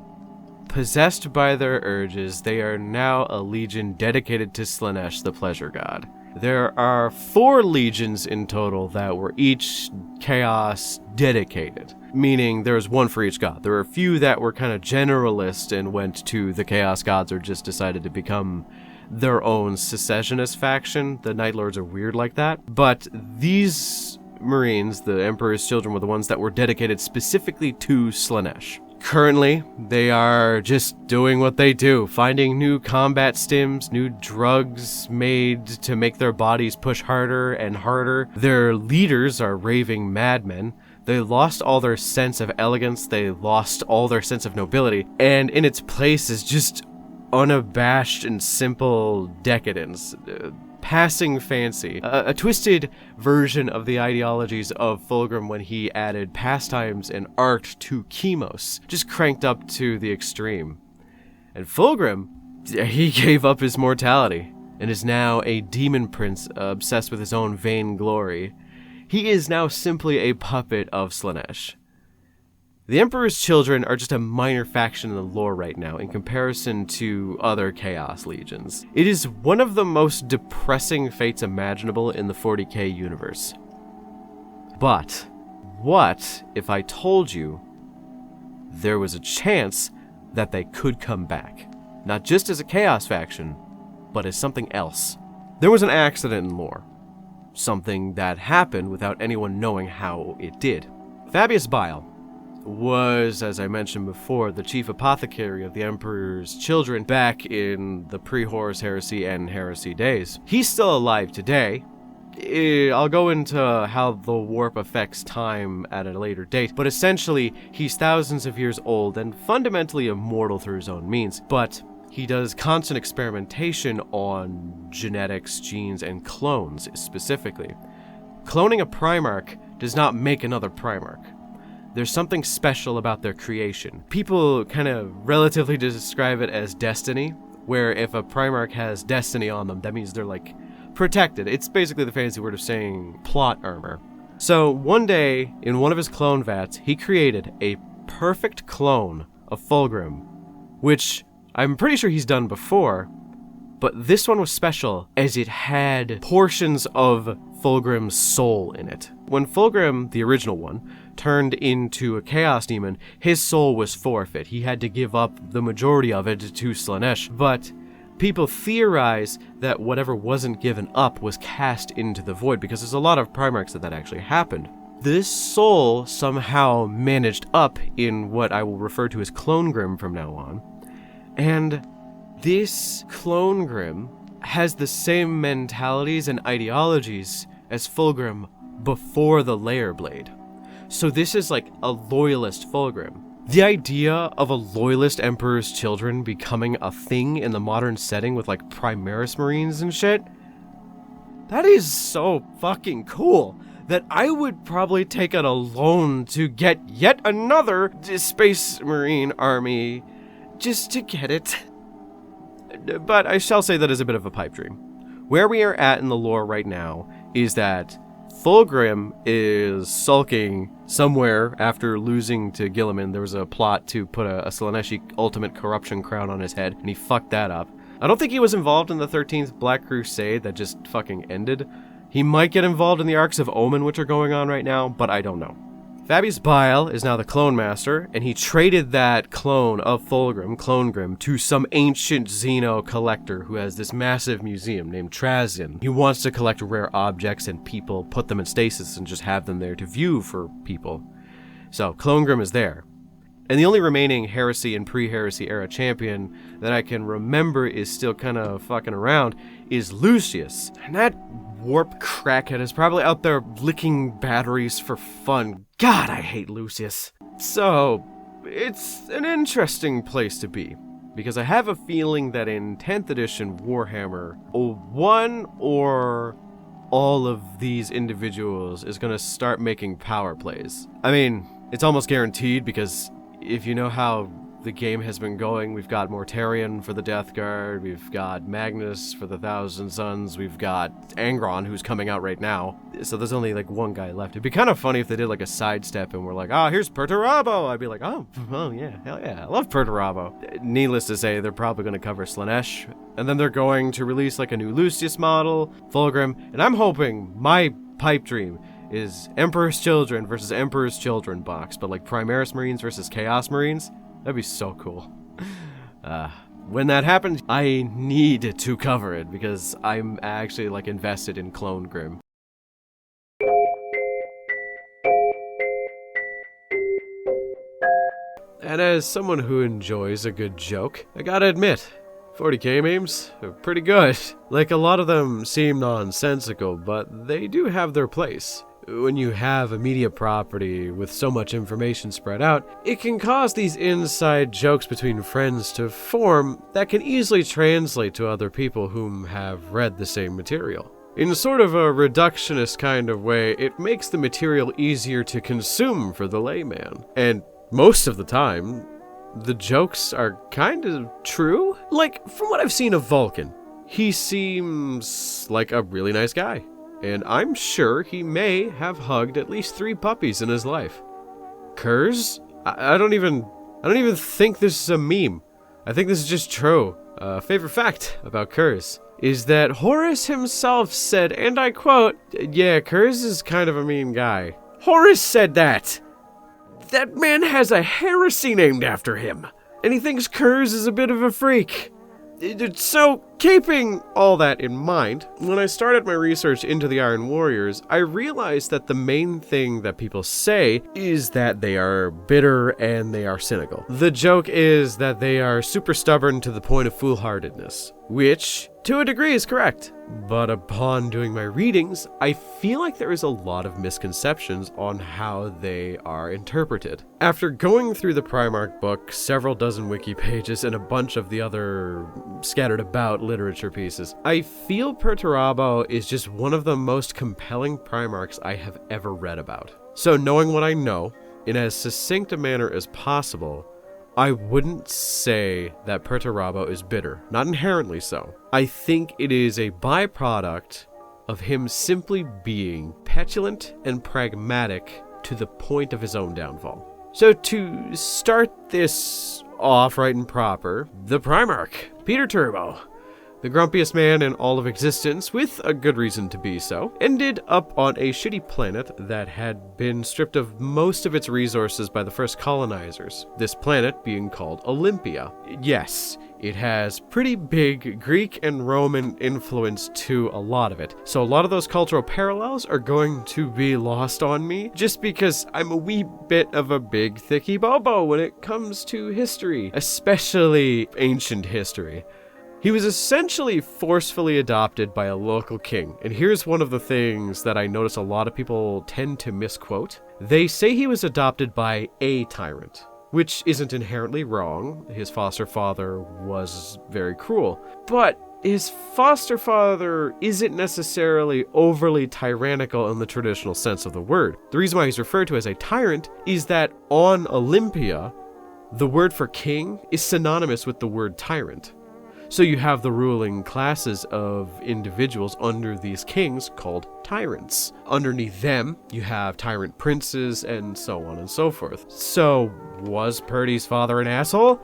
Speaker 1: Possessed by their urges, they are now a legion dedicated to Slanesh, the pleasure god. There are 4 legions in total that were each chaos dedicated, meaning there was one for each god. There were a few that were kind of generalist and went to the chaos gods or just decided to become their own secessionist faction. The Night Lords are weird like that. But these Marines, the Emperor's Children, were the ones that were dedicated specifically to Slanesh. Currently, they are just doing what they do, finding new combat stims, new drugs made to make their bodies push harder and harder. Their leaders are raving madmen. They lost all their sense of elegance, they lost all their sense of nobility, and in its place is just unabashed and simple decadence. passing fancy. A twisted version of the ideologies of Fulgrim when he added pastimes and art to Chemos, just cranked up to the extreme. And Fulgrim, he gave up his mortality and is now a demon prince obsessed with his own vainglory. He is now simply a puppet of Slaanesh. The Emperor's Children are just a minor faction in the lore right now in comparison to other Chaos Legions. It is one of the most depressing fates imaginable in the 40k universe. But what if I told you there was a chance that they could come back? Not just as a Chaos faction, but as something else. There was an accident in lore. Something that happened without anyone knowing how it did. Fabius Bile was, as I mentioned before, the chief apothecary of the Emperor's Children back in the pre-Horus Heresy and Heresy days. He's still alive today. I'll go into how the warp affects time at a later date, but essentially, he's thousands of years old and fundamentally immortal through his own means, but he does constant experimentation on genetics, genes, and clones specifically. Cloning a Primarch does not make another Primarch. There's something special about their creation. People kind of relatively describe it as destiny, where if a Primarch has destiny on them, that means they're like protected. It's basically the fancy word of saying plot armor. So one day, in one of his clone vats, he created a perfect clone of Fulgrim, which I'm pretty sure he's done before, but this one was special as it had portions of Fulgrim's soul in it. When Fulgrim, the original one, turned into a Chaos Demon, his soul was forfeit. He had to give up the majority of it to Slaanesh, but people theorize that whatever wasn't given up was cast into the void, because there's a lot of Primarchs that actually happened. This soul somehow managed up in what I will refer to as Clone Grim from now on, and this Clone Grim has the same mentalities and ideologies as Fulgrim before the Layer Blade. So this is like a loyalist Fulgrim. The idea of a loyalist Emperor's Children becoming a thing in the modern setting with like Primaris Marines and shit, that is so fucking cool that I would probably take out a loan to get yet another Space Marine army just to get it. But I shall say that is a bit of a pipe dream. Where we are at in the lore right now is that Fulgrim is sulking somewhere after losing to Guilliman. There was a plot to put a Slaaneshi ultimate corruption crown on his head, and he fucked that up. I don't think he was involved in the 13th Black Crusade that just fucking ended. He might get involved in the Arcs of Omen, which are going on right now, but I don't know. Fabius Bile is now the Clone Master, and he traded that clone of Fulgrim, Clone Grim, to some ancient Xeno collector who has this massive museum named Trazian. He wants to collect rare objects and people, put them in stasis, and just have them there to view for people. So, Clone Grim is there. And the only remaining Heresy and pre-Heresy era champion that I can remember is still kind of fucking around is Lucius. And that warp crackhead is probably out there licking batteries for fun. God, I hate Lucius. So, it's an interesting place to be, because I have a feeling that in 10th edition Warhammer, one or all of these individuals is going to start making power plays. I mean, it's almost guaranteed, because if you know how the game has been going, we've got Mortarion for the Death Guard, we've got Magnus for the Thousand Suns, we've got Angron, who's coming out right now. So there's only like one guy left. It'd be kind of funny if they did like a sidestep and we're like, here's Perturabo. I'd be like, oh yeah, hell yeah, I love Perturabo. Needless to say, they're probably going to cover Slaanesh, and then they're going to release like a new Lucius model, Fulgrim, and I'm hoping my pipe dream is Emperor's Children versus Emperor's Children box, but like Primaris Marines versus Chaos Marines. That'd be so cool. When that happens, I need to cover it because I'm actually like invested in Clone Grim. And as someone who enjoys a good joke, I gotta admit, 40k memes are pretty good. Like, a lot of them seem nonsensical, but they do have their place. when you have a media property with so much information spread out, it can cause these inside jokes between friends to form that can easily translate to other people whom have read the same material. In sort of a reductionist kind of way, it makes the material easier to consume for the layman. And most of the time, the jokes are kind of true. Like, from what I've seen of Vulcan, he seems like a really nice guy. And I'm sure he may have hugged at least 3 puppies in his life. Kurz? I don't even think this is a meme. I think this is just true. Favorite fact about Kurz is that Horace himself said, and I quote, "Yeah, Kurz is kind of a mean guy." Horace said that! That man has a heresy named after him, and he thinks Kurz is a bit of a freak. So, keeping all that in mind, when I started my research into the Iron Warriors, I realized that the main thing that people say is that they are bitter and they are cynical. The joke is that they are super stubborn to the point of foolhardiness, which, to a degree, is correct. But upon doing my readings, I feel like there is a lot of misconceptions on how they are interpreted. After going through the Primarch book, several dozen wiki pages, and a bunch of the other scattered about literature pieces, I feel Perturabo is just one of the most compelling Primarchs I have ever read about. So knowing what I know, in as succinct a manner as possible, I wouldn't say that Perturabo is bitter, not inherently so. I think it is a byproduct of him simply being petulant and pragmatic to the point of his own downfall. So to start this off right and proper, the Primarch, Peter Turbo, the grumpiest man in all of existence, with a good reason to be so, ended up on a shitty planet that had been stripped of most of its resources by the first colonizers, this planet being called Olympia. Yes, it has pretty big Greek and Roman influence to a lot of it, so a lot of those cultural parallels are going to be lost on me, just because I'm a wee bit of a big thicky bobo when it comes to history, especially ancient history. He was essentially forcefully adopted by a local king, and here's one of the things that I notice a lot of people tend to misquote. They say he was adopted by a tyrant, which isn't inherently wrong. His foster father was very cruel, but his foster father isn't necessarily overly tyrannical in the traditional sense of the word. The reason why he's referred to as a tyrant is that on Olympia, the word for king is synonymous with the word tyrant. So you have the ruling classes of individuals under these kings called tyrants. Underneath them, you have tyrant princes and so on and so forth. So, was Purdy's father an asshole?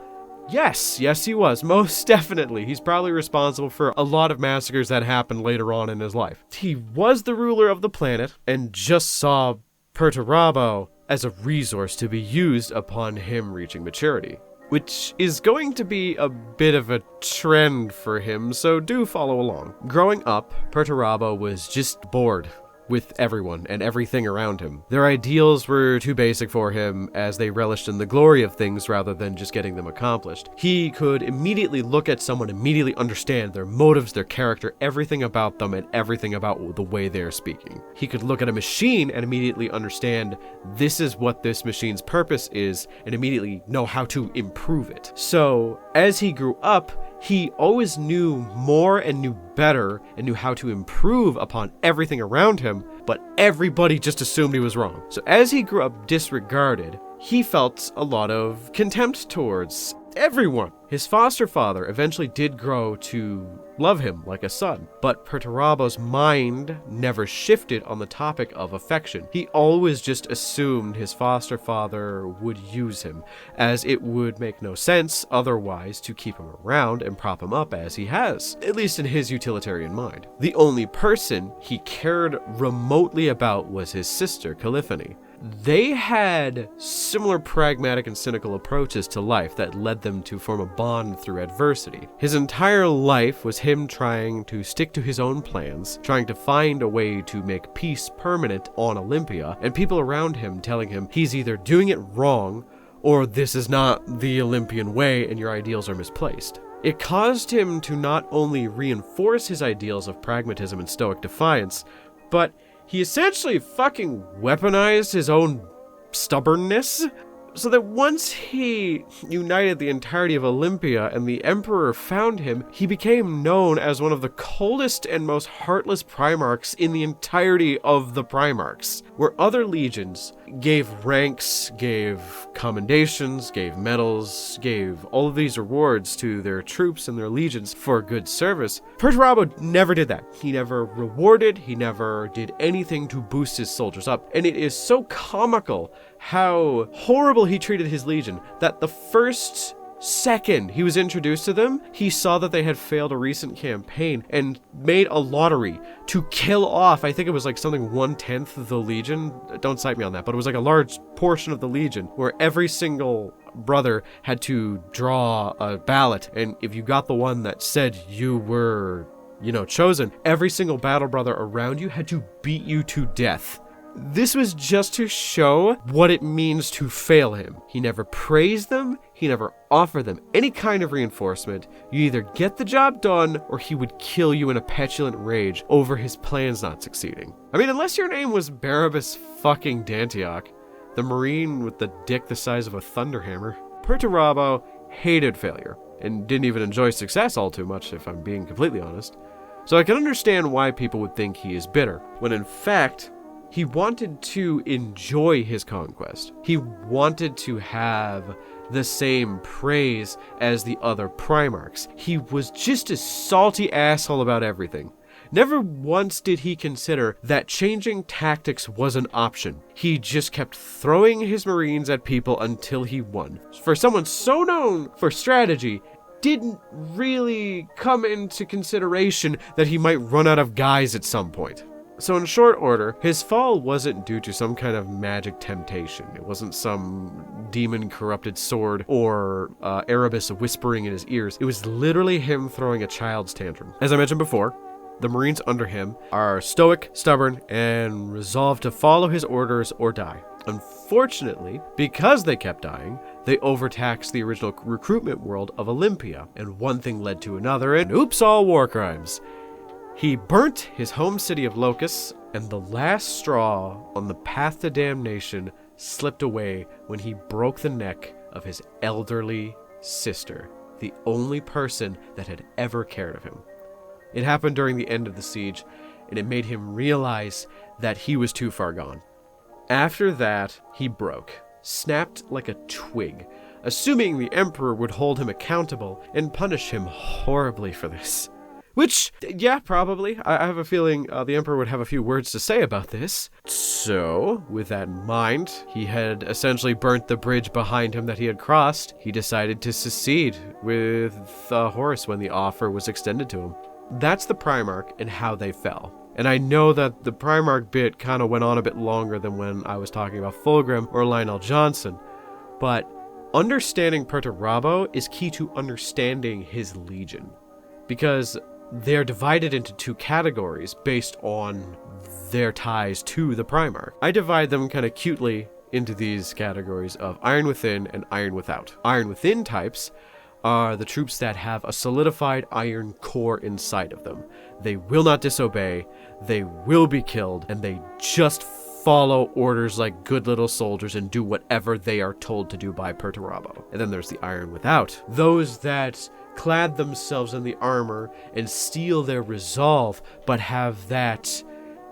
Speaker 1: Yes, he was, most definitely. He's probably responsible for a lot of massacres that happened later on in his life. He was the ruler of the planet and just saw Perturabo as a resource to be used upon him reaching maturity, which is going to be a bit of a trend for him, so do follow along. Growing up, Perturabo was just bored with everyone and everything around him. Their ideals were too basic for him, as they relished in the glory of things rather than just getting them accomplished. He could immediately look at someone, immediately understand their motives, their character, everything about them, and everything about the way they're speaking. He could look at a machine and immediately understand this is what this machine's purpose is, and immediately know how to improve it. So, as he grew up, he always knew more and knew better and knew how to improve upon everything around him, but everybody just assumed he was wrong. So as he grew up disregarded, he felt a lot of contempt towards everyone. His foster father eventually did grow to love him like a son, but Perturabo's mind never shifted on the topic of affection. He always just assumed his foster father would use him, as it would make no sense otherwise to keep him around and prop him up as he has, at least in his utilitarian mind. The only person he cared remotely about was his sister, Caliphany. They had similar pragmatic and cynical approaches to life that led them to form a bond through adversity. His entire life was him trying to stick to his own plans, trying to find a way to make peace permanent on Olympia, and people around him telling him he's either doing it wrong or this is not the Olympian way and your ideals are misplaced. It caused him to not only reinforce his ideals of pragmatism and stoic defiance, but he essentially fucking weaponized his own stubbornness, so that once he united the entirety of Olympia and the Emperor found him, he became known as one of the coldest and most heartless Primarchs in the entirety of the Primarchs, where other legions gave ranks, gave commendations, gave medals, gave all of these rewards to their troops and their legions for good service. Perturabo never did that. He never rewarded, he never did anything to boost his soldiers up, and it is so comical how horrible he treated his legion that the first second he was introduced to them, he saw that they had failed a recent campaign and made a lottery to kill off, I think it was like something 1/10 of the legion. Don't cite me on that, but it was like a large portion of the legion where every single brother had to draw a ballot, and if you got the one that said you were, chosen, every single battle brother around you had to beat you to death. This was just to show what it means to fail him. He never praised them, he never offered them any kind of reinforcement. You either get the job done, or he would kill you in a petulant rage over his plans not succeeding. I mean, unless your name was Barabbas fucking Dantioch, the Marine with the dick the size of a thunderhammer. Perturabo hated failure, and didn't even enjoy success all too much, if I'm being completely honest. So I can understand why people would think he is bitter, when in fact, he wanted to enjoy his conquest. He wanted to have the same praise as the other Primarchs. He was just a salty asshole about everything. Never once did he consider that changing tactics was an option. He just kept throwing his Marines at people until he won. For someone so known for strategy, didn't really come into consideration that he might run out of guys at some point. So in short order, his fall wasn't due to some kind of magic temptation. It wasn't some demon-corrupted sword or Erebus whispering in his ears. It was literally him throwing a child's tantrum. As I mentioned before, the Marines under him are stoic, stubborn, and resolved to follow his orders or die. Unfortunately, because they kept dying, they overtaxed the original recruitment world of Olympia, and one thing led to another, and oops, all war crimes. He burnt his home city of Locus, and the last straw on the path to damnation slipped away when he broke the neck of his elderly sister, the only person that had ever cared of him. It happened during the end of the siege, and it made him realize that he was too far gone. After that, he broke, snapped like a twig, assuming the Emperor would hold him accountable and punish him horribly for this. Which, yeah, probably. I have a feeling the Emperor would have a few words to say about this. So, with that in mind, he had essentially burnt the bridge behind him that he had crossed. He decided to secede with Horus when the offer was extended to him. That's the Primarch and how they fell. And I know that the Primarch bit kind of went on a bit longer than when I was talking about Fulgrim or Lionel Johnson, but understanding Perturabo is key to understanding his legion, because they're divided into two categories based on their ties to the Primarch. I divide them kind of cutely into these categories of Iron Within and Iron Without. Iron Within types are the troops that have a solidified iron core inside of them. They will not disobey, they will be killed, and they just follow orders like good little soldiers and do whatever they are told to do by Perturabo. And then there's the Iron Without. Those that clad themselves in the armor and steel their resolve, but have that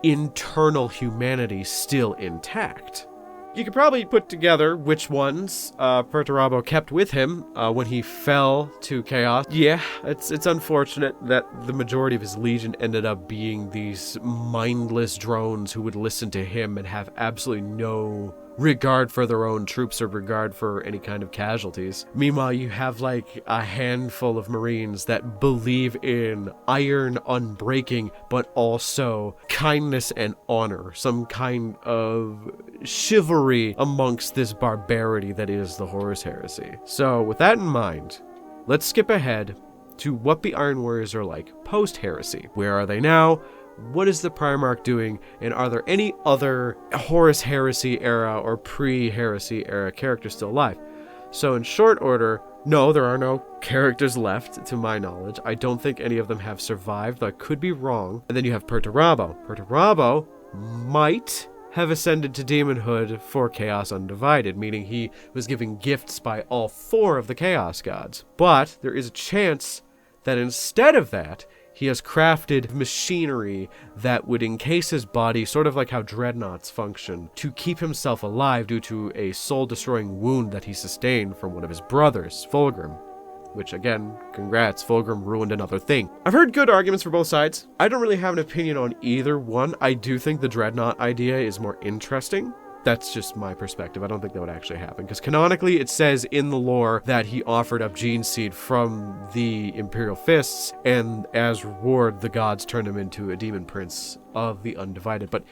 Speaker 1: internal humanity still intact. You could probably put together which ones Perturabo kept with him when he fell to chaos. Yeah, it's unfortunate that the majority of his legion ended up being these mindless drones who would listen to him and have absolutely no regard for their own troops or regard for any kind of casualties. Meanwhile, you have like a handful of Marines that believe in iron unbreaking, but also kindness and honor, some kind of chivalry amongst this barbarity that is the Horus Heresy. So with that in mind, let's skip ahead to what the Iron Warriors are like post-Heresy. Where are they now? What is the Primarch doing? And are there any other Horus Heresy era or pre-Heresy era characters still alive? So in short order, no, there are no characters left, to my knowledge. I don't think any of them have survived, though I could be wrong. And then you have Perturabo. Perturabo might have ascended to demonhood for Chaos Undivided, meaning he was given gifts by all 4 of the Chaos Gods. But there is a chance that instead of that, he has crafted machinery that would encase his body, sort of like how dreadnoughts function, to keep himself alive due to a soul-destroying wound that he sustained from one of his brothers, Fulgrim. Which, again, congrats, Fulgrim ruined another thing. I've heard good arguments for both sides. I don't really have an opinion on either one. I do think the dreadnought idea is more interesting. That's just my perspective. I don't think that would actually happen, because canonically it says in the lore that he offered up Gene Seed from the Imperial Fists, and as reward, the gods turned him into a demon prince of the Undivided. But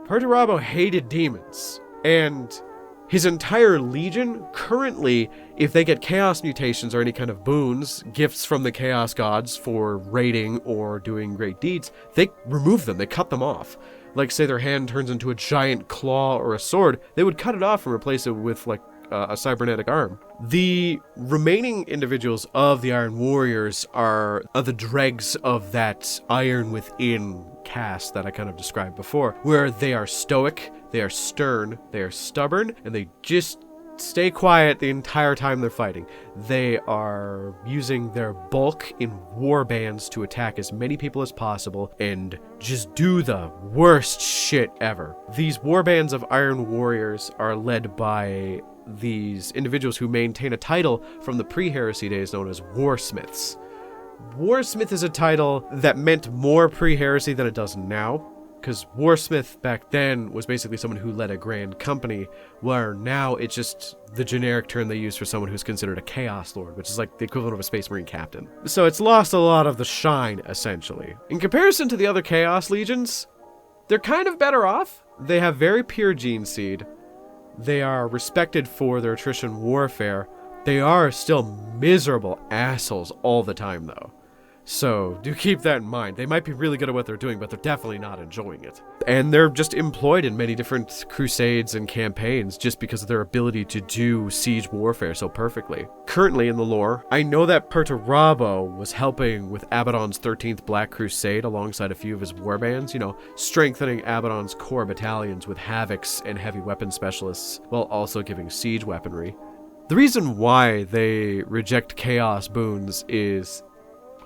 Speaker 1: Perturabo hated demons, and his entire legion, currently, if they get chaos mutations or any kind of boons, gifts from the chaos gods for raiding or doing great deeds, they remove them, they cut them off. Like, say their hand turns into a giant claw or a sword, they would cut it off and replace it with, like, a cybernetic arm. The remaining individuals of the Iron Warriors are the dregs of that Iron Within caste that I kind of described before, where they are stoic, they are stern, they are stubborn, and they just stay quiet the entire time they're fighting. They are using their bulk in war bands to attack as many people as possible and just do the worst shit ever. These war bands of Iron Warriors are led by these individuals who maintain a title from the pre-heresy days known as Warsmiths. Warsmith is a title that meant more pre-heresy than it does now, because Warsmith back then was basically someone who led a grand company, where now it's just the generic term they use for someone who's considered a Chaos Lord, which is like the equivalent of a Space Marine captain. So it's lost a lot of the shine, essentially. In comparison to the other Chaos Legions, they're kind of better off. They have very pure gene seed. They are respected for their attrition warfare. They are still miserable assholes all the time, though. So, do keep that in mind. They might be really good at what they're doing, but they're definitely not enjoying it. And they're just employed in many different crusades and campaigns just because of their ability to do siege warfare so perfectly. Currently in the lore, I know that Perturabo was helping with Abaddon's 13th Black Crusade alongside a few of his warbands, you know, strengthening Abaddon's core battalions with Havocs and heavy weapon specialists, while also giving siege weaponry. The reason why they reject Chaos boons is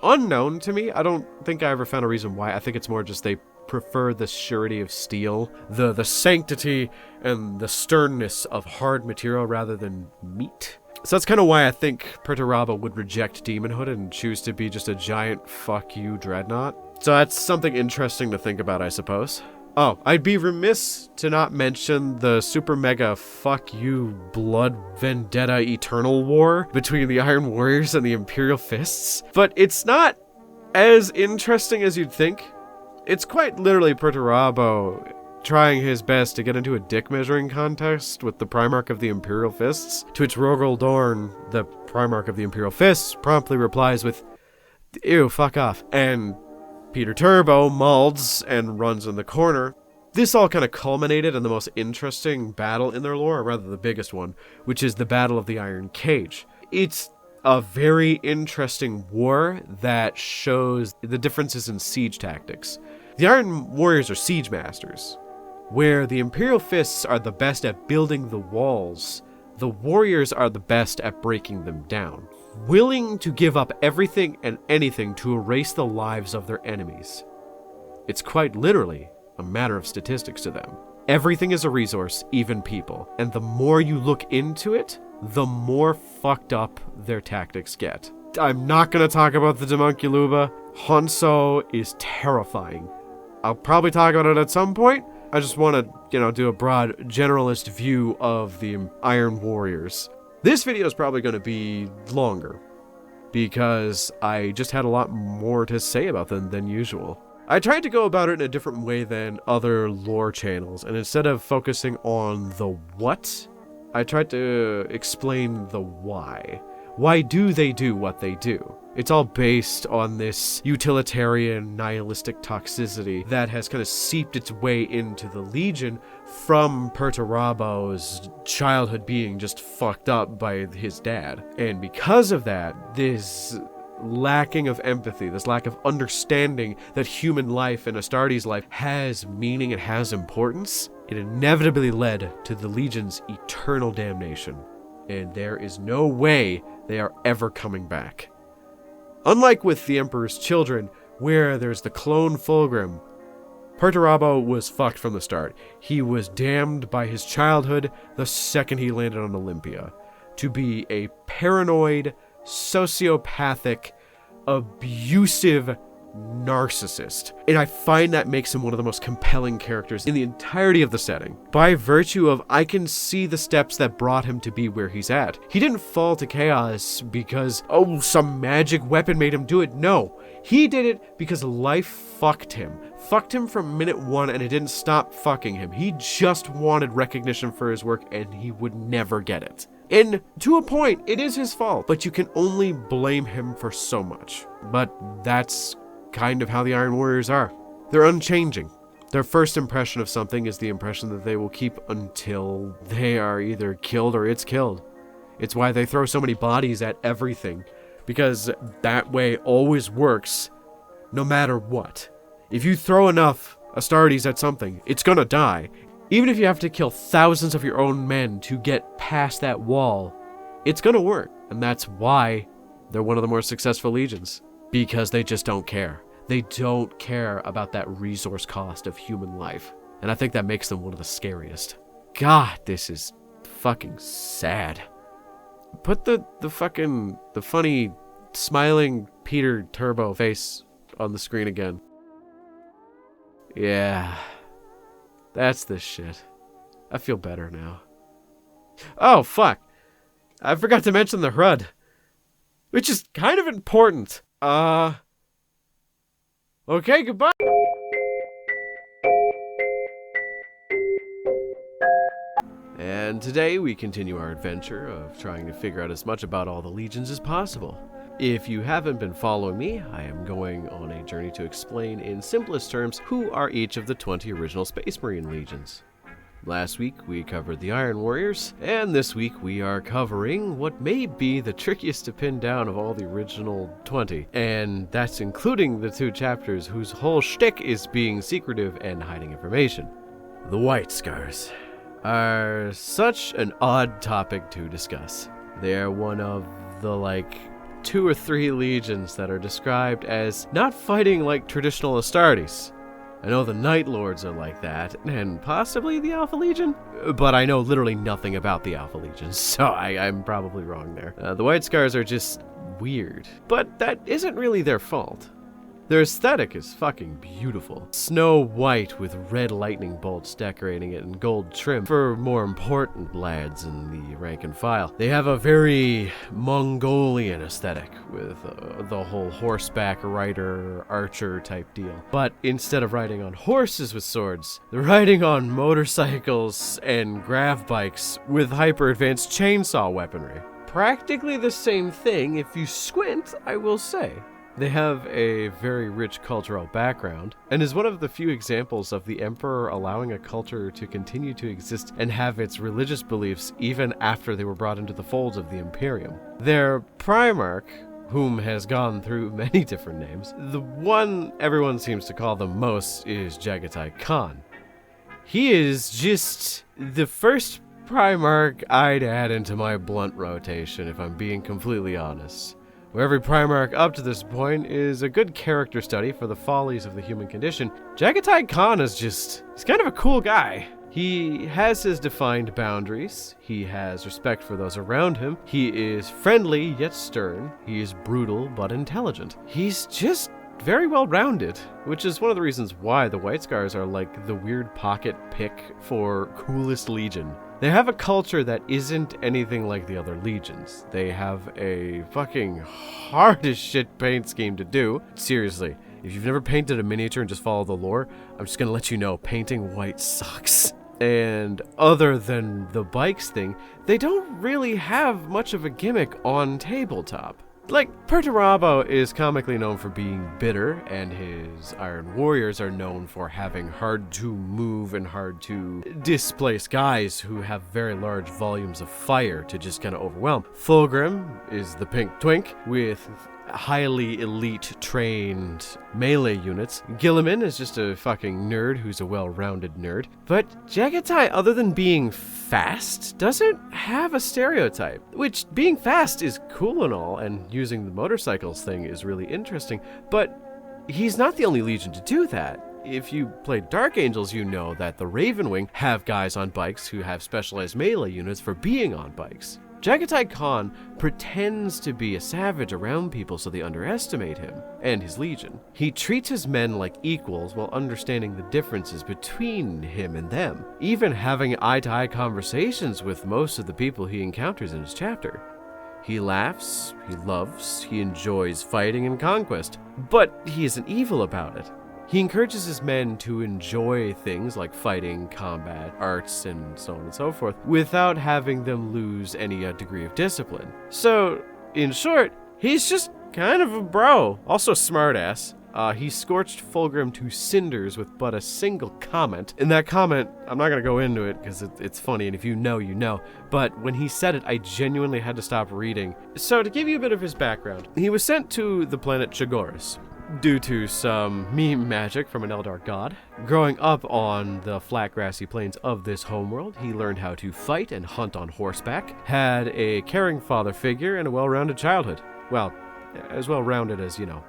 Speaker 1: unknown to me. I don't think I ever found a reason why. I think it's more just they prefer the surety of steel, the sanctity and the sternness of hard material rather than meat. So that's kind of why I think Perturabo would reject demonhood and choose to be just a giant fuck you dreadnought. So that's something interesting to think about, I suppose. Oh, I'd be remiss to not mention the super mega fuck you blood vendetta eternal war between the Iron Warriors and the Imperial Fists. But it's not as interesting as you'd think. It's quite literally Perturabo trying his best to get into a dick measuring contest with the Primarch of the Imperial Fists, to which Rogel Dorn, the Primarch of the Imperial Fists, promptly replies with, "Ew, fuck off," and Peter Turbo molds and runs in the corner. This all kind of culminated in the most interesting battle in their lore, or rather the biggest one, which is the Battle of the Iron Cage. It's a very interesting war that shows the differences in siege tactics. The Iron Warriors are siege masters, where the Imperial Fists are the best at building the walls. The Warriors are the best at breaking them down, willing to give up everything and anything to erase the lives of their enemies. It's quite literally a matter of statistics to them. Everything is a resource, even people, and the more you look into it, the more fucked up their tactics get. I'm not going to talk about the Homunculuba. Hanso is terrifying. I'll probably talk about it at some point. I just want to, do a broad generalist view of the Iron Warriors. This video is probably going to be longer, because I just had a lot more to say about them than usual. I tried to go about it in a different way than other lore channels, and instead of focusing on the what, I tried to explain the why. Why do they do what they do? It's all based on this utilitarian, nihilistic toxicity that has kind of seeped its way into the Legion from Perturabo's childhood being just fucked up by his dad. And because of that, this lacking of empathy, this lack of understanding that human life and Astartes' life has meaning and has importance, it inevitably led to the Legion's eternal damnation. And there is no way they are ever coming back. Unlike with the Emperor's Children, where there's the clone Fulgrim, Perturabo was fucked from the start. He was damned by his childhood the second he landed on Olympia to be a paranoid, sociopathic, abusive narcissist. And I find that makes him one of the most compelling characters in the entirety of the setting. By virtue of, I can see the steps that brought him to be where he's at. He didn't fall to chaos because, oh, some magic weapon made him do it. No. He did it because life fucked him. Fucked him from minute one, and it didn't stop fucking him. He just wanted recognition for his work, and he would never get it. And to a point, it is his fault, but you can only blame him for so much. But that's kind of how the Iron Warriors are. They're unchanging. Their first impression of something is the impression that they will keep until they are either killed or it's killed. It's why they throw so many bodies at everything, because that way always works no matter what. If you throw enough Astartes at something, it's gonna die. Even if you have to kill thousands of your own men to get past that wall, it's gonna work. And that's why they're one of the more successful legions. Because they just don't care. They don't care about that resource cost of human life. And I think that makes them one of the scariest. God, this is fucking sad. Put the funny, smiling Peter Turbo face on the screen again. Yeah. That's the shit. I feel better now. Oh, fuck. I forgot to mention the HUD. Which is kind of important. Okay, goodbye. And today we continue our adventure of trying to figure out as much about all the legions as possible. If you haven't been following me, I am going on a journey to explain in simplest terms who are each of the 20 original Space Marine legions. Last week we covered the Iron Warriors, and this week we are covering what may be the trickiest to pin down of all the original 20, and that's including the 2 chapters whose whole shtick is being secretive and hiding information. The White Scars are such an odd topic to discuss. They are one of the 2 or 3 legions that are described as not fighting like traditional Astartes. I know the Night Lords are like that, and possibly the Alpha Legion, but I know literally nothing about the Alpha Legion, so I'm probably wrong there. The White Scars are just weird, but that isn't really their fault. Their aesthetic is fucking beautiful. Snow white with red lightning bolts decorating it and gold trim for more important lads in the rank and file. They have a very Mongolian aesthetic with the whole horseback rider, archer type deal. But instead of riding on horses with swords, they're riding on motorcycles and grav bikes with hyper advanced chainsaw weaponry. Practically the same thing if you squint, I will say. They have a very rich cultural background, and is one of the few examples of the Emperor allowing a culture to continue to exist and have its religious beliefs even after they were brought into the folds of the Imperium. Their Primarch, whom has gone through many different names, the one everyone seems to call them most is Jagatai Khan. He is just the first Primarch I'd add into my blunt rotation, if I'm being completely honest. Where every Primarch up to this point is a good character study for the follies of the human condition, Jagatai Khan is he's kind of a cool guy. He has his defined boundaries, he has respect for those around him, he is friendly yet stern, he is brutal but intelligent. He's just very well-rounded, which is one of the reasons why the White Scars are like the weird pocket pick for coolest legion. They have a culture that isn't anything like the other legions. They have a fucking hard as shit paint scheme to do. Seriously, if you've never painted a miniature and just follow the lore, I'm just gonna let you know, painting white sucks. And other than the bikes thing, they don't really have much of a gimmick on tabletop. Like, Perturabo is comically known for being bitter, and his Iron Warriors are known for having hard-to-move and hard-to-displace guys who have very large volumes of fire to just kind of overwhelm. Fulgrim is the pink twink with highly elite trained melee units. Gilliman is just a fucking nerd who's a well-rounded nerd. But Jagatai, other than being fast, doesn't have a stereotype. Which, being fast is cool and all, and using the motorcycles thing is really interesting, but he's not the only Legion to do that. If you played Dark Angels, you know that the Ravenwing have guys on bikes who have specialized melee units for being on bikes. Jagatai Khan pretends to be a savage around people so they underestimate him and his Legion. He treats his men like equals while understanding the differences between him and them, even having eye-to-eye conversations with most of the people he encounters in his chapter. He laughs, he loves, he enjoys fighting and conquest, but he isn't evil about it. He encourages his men to enjoy things like fighting, combat, arts, and so on and so forth, without having them lose any degree of discipline. So, in short, he's just kind of a bro. Also smartass. He scorched Fulgrim to cinders with but a single comment. In that comment, I'm not going to go into it because it's funny, and if you know, you know. But when he said it, I genuinely had to stop reading. So to give you a bit of his background, he was sent to the planet Chagoris due to some meme magic from an Eldar god. Growing up on the flat grassy plains of this homeworld, he learned how to fight and hunt on horseback, had a caring father figure, and a well-rounded childhood. Well, as well-rounded as, you know,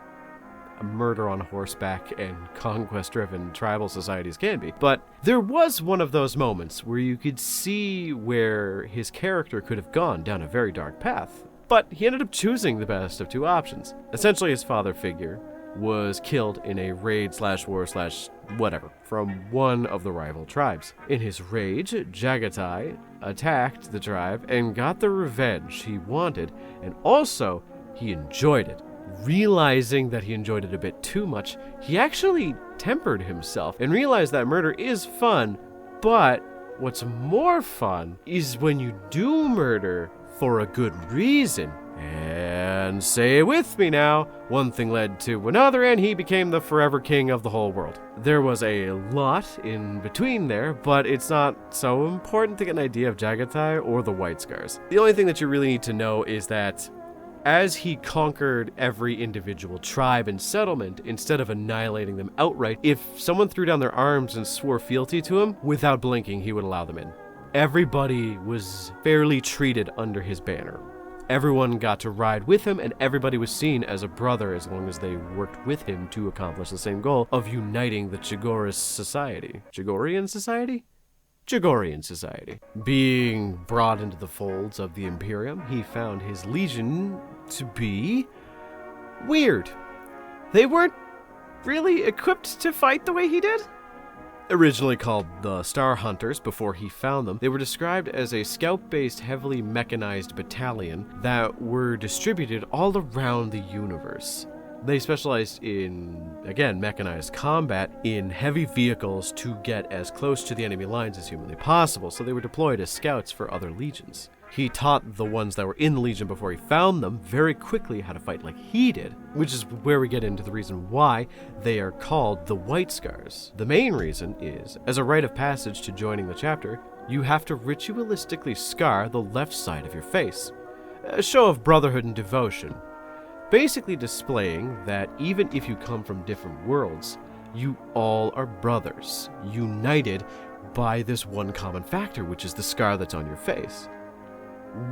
Speaker 1: a murder on horseback and conquest-driven tribal societies can be. But there was one of those moments where you could see where his character could have gone down a very dark path. But he ended up choosing the best of two options. Essentially, his father figure was killed in a raid/war/whatever from one of the rival tribes. In his rage, Jagatai attacked the tribe and got the revenge he wanted, and also he enjoyed it. Realizing that he enjoyed it a bit too much, he actually tempered himself and realized that murder is fun, but what's more fun is when you do murder for a good reason. And say it with me now, one thing led to another and he became the forever king of the whole world. There was a lot in between there, but it's not so important to get an idea of Jagatai or the White Scars. The only thing that you really need to know is that as he conquered every individual tribe and settlement, instead of annihilating them outright, if someone threw down their arms and swore fealty to him, without blinking, he would allow them in. Everybody was fairly treated under his banner. Everyone got to ride with him, and everybody was seen as a brother as long as they worked with him to accomplish the same goal of uniting the Chagoris society. Chagorian society? Chagorian society. Being brought into the folds of the Imperium, he found his Legion to be weird. They weren't really equipped to fight the way he did. Originally called the Star Hunters before he found them, they were described as a scout-based, heavily mechanized battalion that were distributed all around the universe. They specialized in, again, mechanized combat in heavy vehicles to get as close to the enemy lines as humanly possible, so they were deployed as scouts for other legions. He taught the ones that were in the Legion before he found them very quickly how to fight like he did, which is where we get into the reason why they are called the White Scars. The main reason is, as a rite of passage to joining the chapter, you have to ritualistically scar the left side of your face. A show of brotherhood and devotion, basically displaying that even if you come from different worlds, you all are brothers, united by this one common factor, which is the scar that's on your face.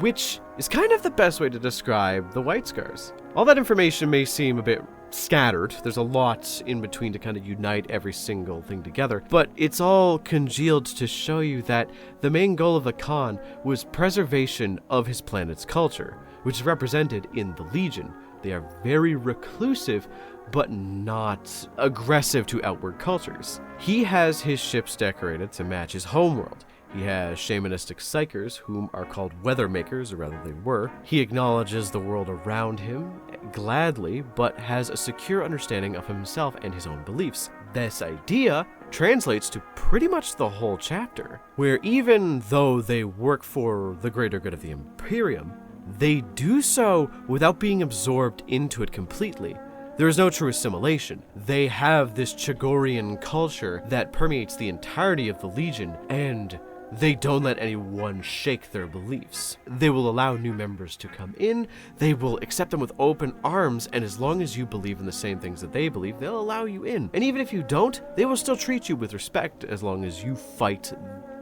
Speaker 1: Which is kind of the best way to describe the White Scars. All that information may seem a bit scattered. There's a lot in between to kind of unite every single thing together, but it's all congealed to show you that the main goal of the Khan was preservation of his planet's culture, which is represented in the Legion. They are very reclusive, but not aggressive to outward cultures. He has his ships decorated to match his homeworld. He has shamanistic psychers, whom are called weather makers, or rather they were. He acknowledges the world around him gladly, but has a secure understanding of himself and his own beliefs. This idea translates to pretty much the whole chapter, where even though they work for the greater good of the Imperium, they do so without being absorbed into it completely. There is no true assimilation. They have this Chagorian culture that permeates the entirety of the Legion, and They don't let anyone shake their beliefs. They will allow new members to come in, they will accept them with open arms, and as long as you believe in the same things that they believe, they'll allow you in. And even if you don't, they will still treat you with respect as long as you fight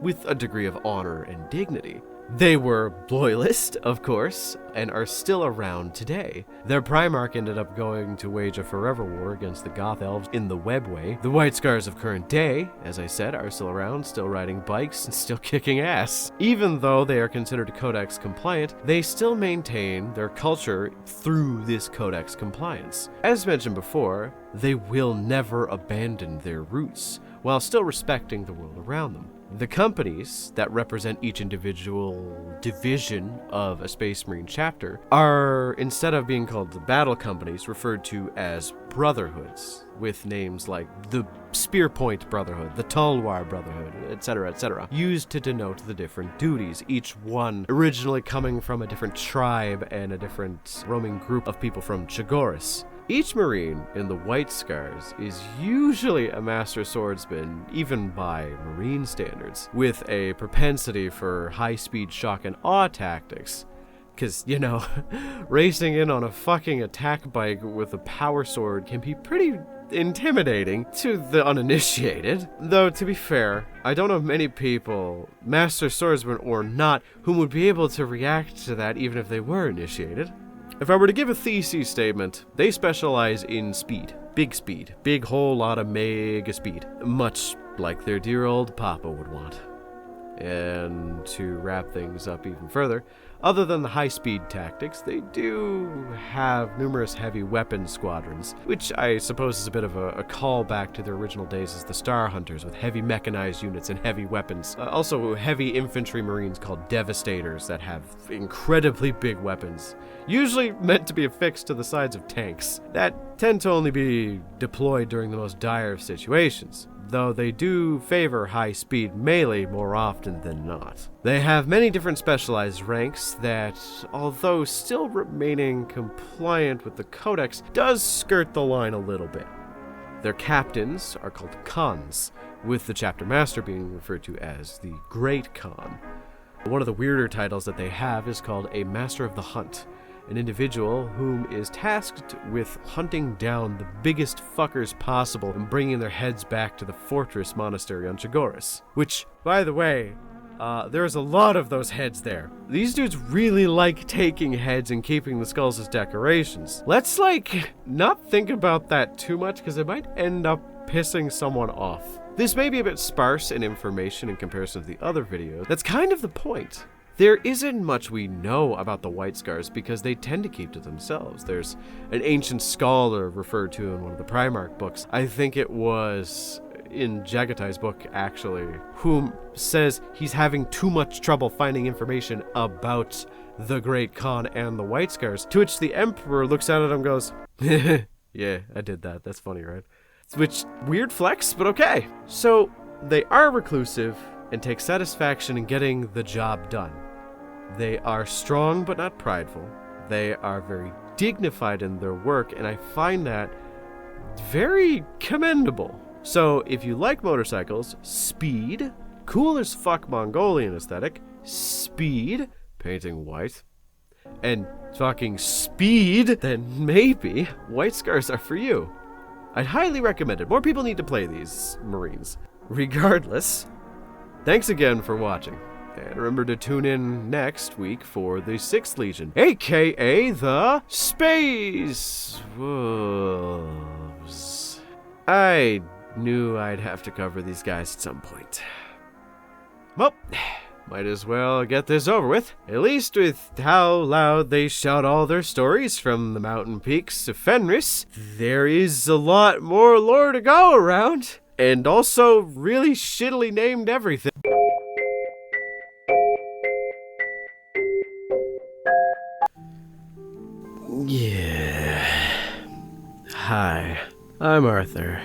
Speaker 1: with a degree of honor and dignity. They were loyalist, of course, and are still around today. Their Primarch ended up going to wage a forever war against the Goth Elves in the Webway. The White Scars of current day, as I said, are still around, still riding bikes, and still kicking ass. Even though they are considered Codex compliant, they still maintain their culture through this Codex compliance. As mentioned before, they will never abandon their roots, while still respecting the world around them. The companies that represent each individual division of a Space Marine chapter are, instead of being called the battle companies, referred to as brotherhoods, with names like the Spearpoint Brotherhood, the Talwar Brotherhood, etc., used to denote the different duties, each one originally coming from a different tribe and a different roaming group of people from Chagoris. Each Marine in the White Scars is usually a master swordsman, even by Marine standards, with a propensity for high-speed shock and awe tactics. Because, you know, racing in on a fucking attack bike with a power sword can be pretty intimidating to the uninitiated. Though, to be fair, I don't know many people, master swordsmen or not, who would be able to react to that even if they were initiated. If I were to give a thesis statement, they specialize in speed. Big whole lot of mega speed. Much like their dear old papa would want. And to wrap things up even further, other than the high-speed tactics, they do have numerous heavy weapon squadrons, which I suppose is a bit of a callback to their original days as the Star Hunters, with heavy mechanized units and heavy weapons. Also, heavy infantry marines called Devastators that have incredibly big weapons, usually meant to be affixed to the sides of tanks, that tend to only be deployed during the most dire of situations, though they do favor high-speed melee more often than not. They have many different specialized ranks that, although still remaining compliant with the Codex, does skirt the line a little bit. Their captains are called Khans, with the chapter master being referred to as the Great Khan. One of the weirder titles that they have is called a Master of the Hunt, an individual whom is tasked with hunting down the biggest fuckers possible and bringing their heads back to the fortress monastery on Chagoris. Which, by the way, there's a lot of those heads there. These dudes really like taking heads and keeping the skulls as decorations. Let's, not think about that too much, because it might end up pissing someone off. This may be a bit sparse in information in comparison to the other videos. That's kind of the point. There isn't much we know about the White Scars because they tend to keep to themselves. There's an ancient scholar referred to in one of the Primarch books. I think it was in Jagatai's book, actually, whom says he's having too much trouble finding information about the Great Khan and the White Scars, to which the Emperor looks at it and goes, yeah, I did that. That's funny, right? Which, weird flex, but okay. So, they are reclusive and take satisfaction in getting the job done. They are strong but not prideful. They are very dignified in their work, and I find that very commendable. So if you like motorcycles, speed, cool as fuck Mongolian aesthetic, speed, painting white, and fucking speed, then maybe White Scars are for you. I'd highly recommend it. More people need to play these Marines. Regardless, thanks again for watching. And remember to tune in next week for the 6th Legion, aka the Space Wolves. I knew I'd have to cover these guys at some point. Well, might as well get this over with. At least with how loud they shout all their stories from the mountain peaks of Fenris, there is a lot more lore to go around. And also really shittily named everything. Yeah. Hi, I'm Arthur,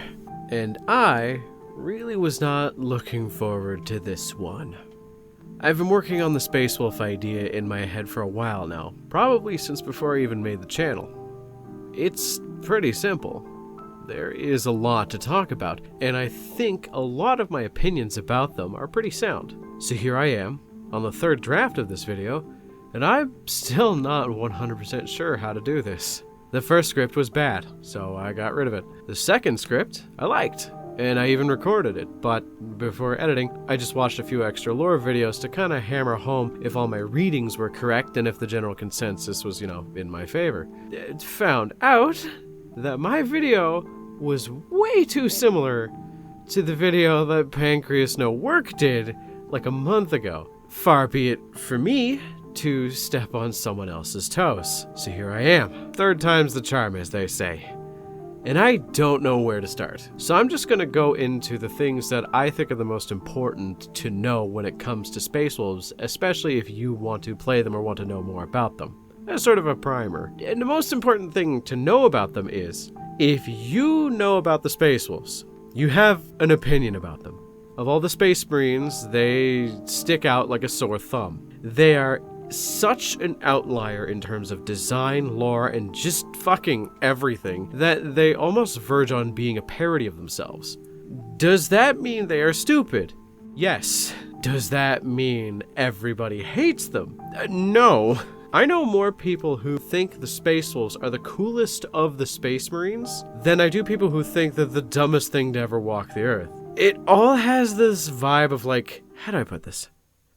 Speaker 1: and I really was not looking forward to this one. I've been working on the Space Wolf idea in my head for a while now, probably since before I even made the channel. It's pretty simple. there is a lot to talk about, and I think a lot of my opinions about them are pretty sound. So here I am, on the third draft of this video, and I'm still not 100% sure how to do this. The first script was bad, so I got rid of it. The second script, I liked, and I even recorded it, but before editing, I just watched a few extra lore videos to kind of hammer home if all my readings were correct and if the general consensus was, in my favor. It found out that my video was way too similar to the video that Pancreas No Work did like a month ago. Far be it for me to step on someone else's toes. So here I am. Third time's the charm, as they say. And I don't know where to start. So I'm just gonna go into the things that I think are the most important to know when it comes to Space Wolves, especially if you want to play them or want to know more about them. As sort of a primer. And the most important thing to know about them is, if you know about the Space Wolves, you have an opinion about them. Of all the Space Marines, they stick out like a sore thumb. They are such an outlier in terms of design, lore, and just fucking everything that they almost verge on being a parody of themselves. Does that mean they are stupid? Yes. Does that mean everybody hates them? No. I know more people who think the Space Wolves are the coolest of the Space Marines than I do people who think they're the dumbest thing to ever walk the Earth. It all has this vibe of like, how do I put this?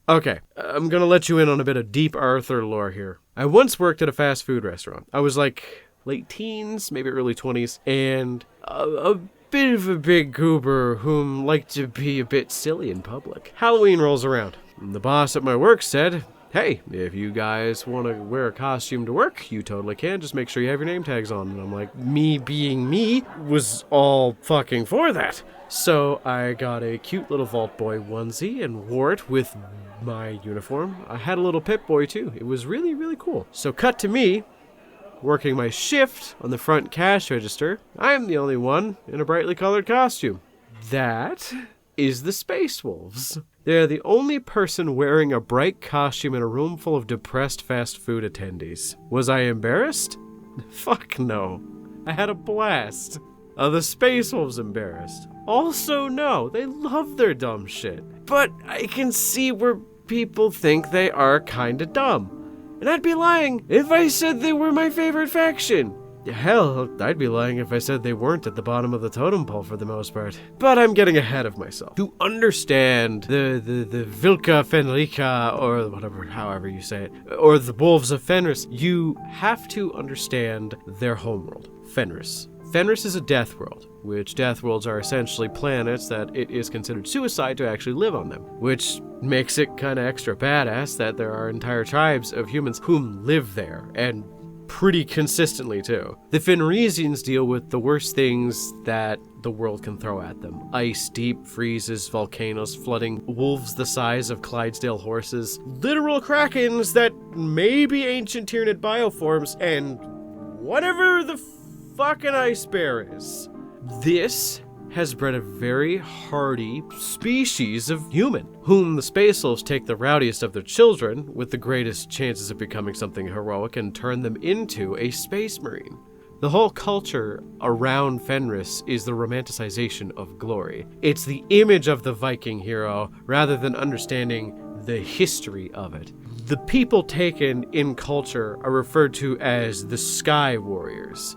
Speaker 1: Okay, I'm gonna let you in on a bit of deep Arthur lore here. I once worked at a fast food restaurant. I was like late teens, maybe early 20s, and a bit of a big goober whom liked to be a bit silly in public. Halloween rolls around. And the boss at my work said, hey, if you guys want to wear a costume to work, you totally can. Just make sure you have your name tags on. And I'm like, me being me was all fucking for that. So I got a cute little Vault Boy onesie and wore it with my uniform. I had a little Pip-Boy too. It was really, really cool. So cut to me, working my shift on the front cash register. I am the only one in a brightly colored costume. That is the Space Wolves. They're the only person wearing a bright costume in a room full of depressed fast food attendees. Was I embarrassed? Fuck no. I had a blast. Are the Space Wolves embarrassed? Also no, they love their dumb shit. But I can see where people think they are kinda dumb. And I'd be lying if I said they were my favorite faction. Hell, I'd be lying if I said they weren't at the bottom of the totem pole for the most part. But I'm getting ahead of myself. To understand the Vilka Fenrica, or whatever, however you say it, or the Wolves of Fenris, you have to understand their homeworld, Fenris. Fenris is a death world, which death worlds are essentially planets that it is considered suicide to actually live on them, which makes it kinda extra badass that there are entire tribes of humans whom live there, and pretty consistently too. The Fenrisians deal with the worst things that the world can throw at them. Ice, deep freezes, volcanoes, flooding, wolves the size of Clydesdale horses, literal krakens that may be ancient Tyranid bioforms, and whatever the fucking ice bear is. This has bred a very hardy species of human, whom the Space Wolves take the rowdiest of their children, with the greatest chances of becoming something heroic, and turn them into a Space Marine. The whole culture around Fenris is the romanticization of glory. It's the image of the Viking hero, rather than understanding the history of it. The people taken in culture are referred to as the Sky Warriors.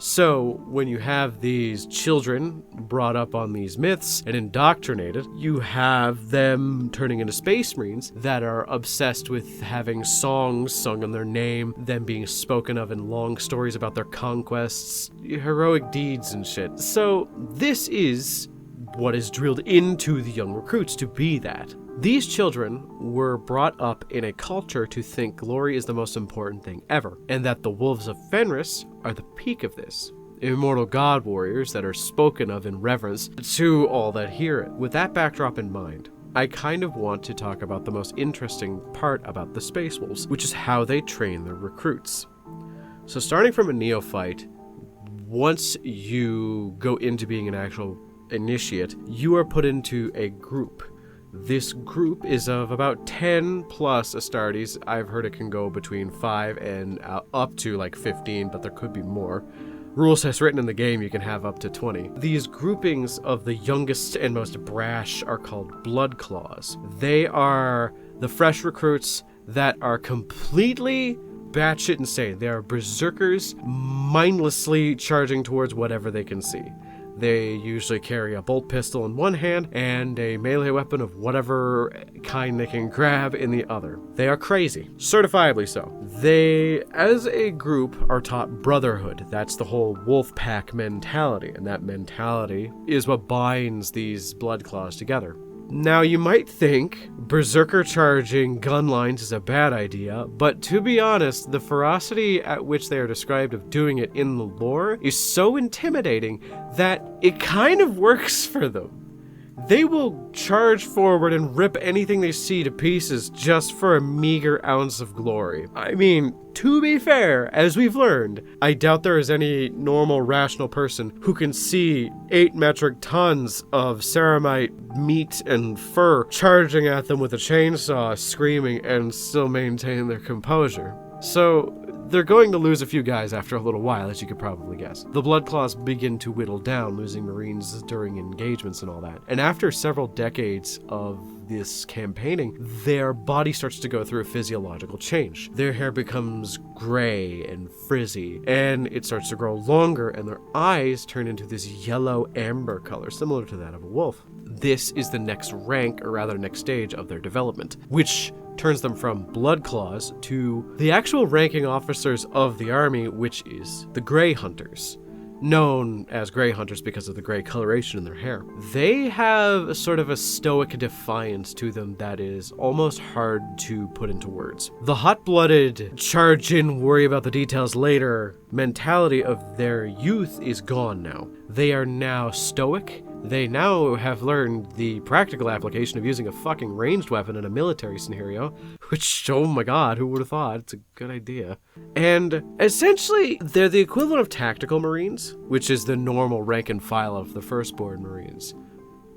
Speaker 1: So, when you have these children brought up on these myths and indoctrinated, you have them turning into Space Marines that are obsessed with having songs sung in their name, them being spoken of in long stories about their conquests, heroic deeds and shit. So, this is what is drilled into the young recruits to be that. These children were brought up in a culture to think glory is the most important thing ever, and that the Wolves of Fenris are the peak of this. Immortal god warriors that are spoken of in reverence to all that hear it. With that backdrop in mind, I kind of want to talk about the most interesting part about the Space Wolves, which is how they train their recruits. So starting from a neophyte, once you go into being an actual initiate, you are put into a group. This group is of about 10 plus Astartes. I've heard it can go between 5 and up to like 15, but there could be more. rule sets written in the game, you can have up to 20. These groupings of the youngest and most brash are called Blood Claws. They are the fresh recruits that are completely batshit insane. They are berserkers, mindlessly charging towards whatever they can see. They usually carry a bolt pistol in one hand and a melee weapon of whatever kind they can grab in the other. They are crazy, certifiably so. They, as a group, are taught brotherhood. That's the whole wolf pack mentality, and that mentality is what binds these blood claws together. Now, you might think berserker charging gun lines is a bad idea, but to be honest, the ferocity at which they are described of doing it in the lore is so intimidating that it kind of works for them. They will charge forward and rip anything they see to pieces just for a meager ounce of glory. I mean, to be fair, as we've learned, I doubt there is any normal, rational person who can see 8 metric tons of ceramite meat and fur charging at them with a chainsaw, screaming, and still maintain their composure. So, they're going to lose a few guys after a little while, as you could probably guess. The blood claws begin to whittle down, losing Marines during engagements and all that. And after several decades of this campaigning, their body starts to go through a physiological change. Their hair becomes gray and frizzy, and it starts to grow longer, and their eyes turn into this yellow amber color, similar to that of a wolf. This is the next rank, or rather next stage of their development, which turns them from blood claws to the actual ranking officers of the army, which is the Grey Hunters, known as Grey Hunters because of the gray coloration in their hair. They have a sort of a stoic defiance to them that is almost hard to put into words. The hot-blooded, charge in, worry about the details later mentality of their youth is gone now. They are now stoic. They now have learned the practical application of using a fucking ranged weapon in a military scenario, which, oh my god, who would have thought? It's a good idea. And essentially, they're the equivalent of tactical Marines, which is the normal rank and file of the firstborn Marines.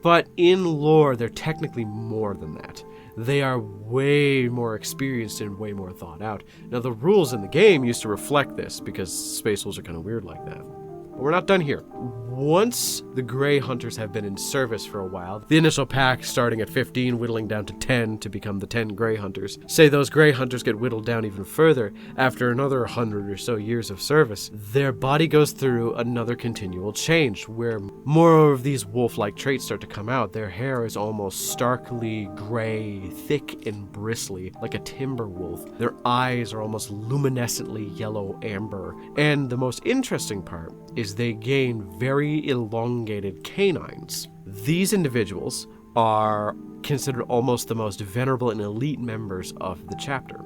Speaker 1: But in lore, they're technically more than that. They are way more experienced and way more thought out. Now, the rules in the game used to reflect this, because space rules are kind of weird like that. But we're not done here. Once the Grey Hunters have been in service for a while, the initial pack starting at 15, whittling down to 10 to become the 10 Grey Hunters. Say those Grey Hunters get whittled down even further after another 100 or so years of service. Their body goes through another continual change, where more of these wolf-like traits start to come out. Their hair is almost starkly gray, thick and bristly, like a timber wolf. Their eyes are almost luminescently yellow amber. And the most interesting part is they gain very elongated canines. These individuals are considered almost the most venerable and elite members of the chapter.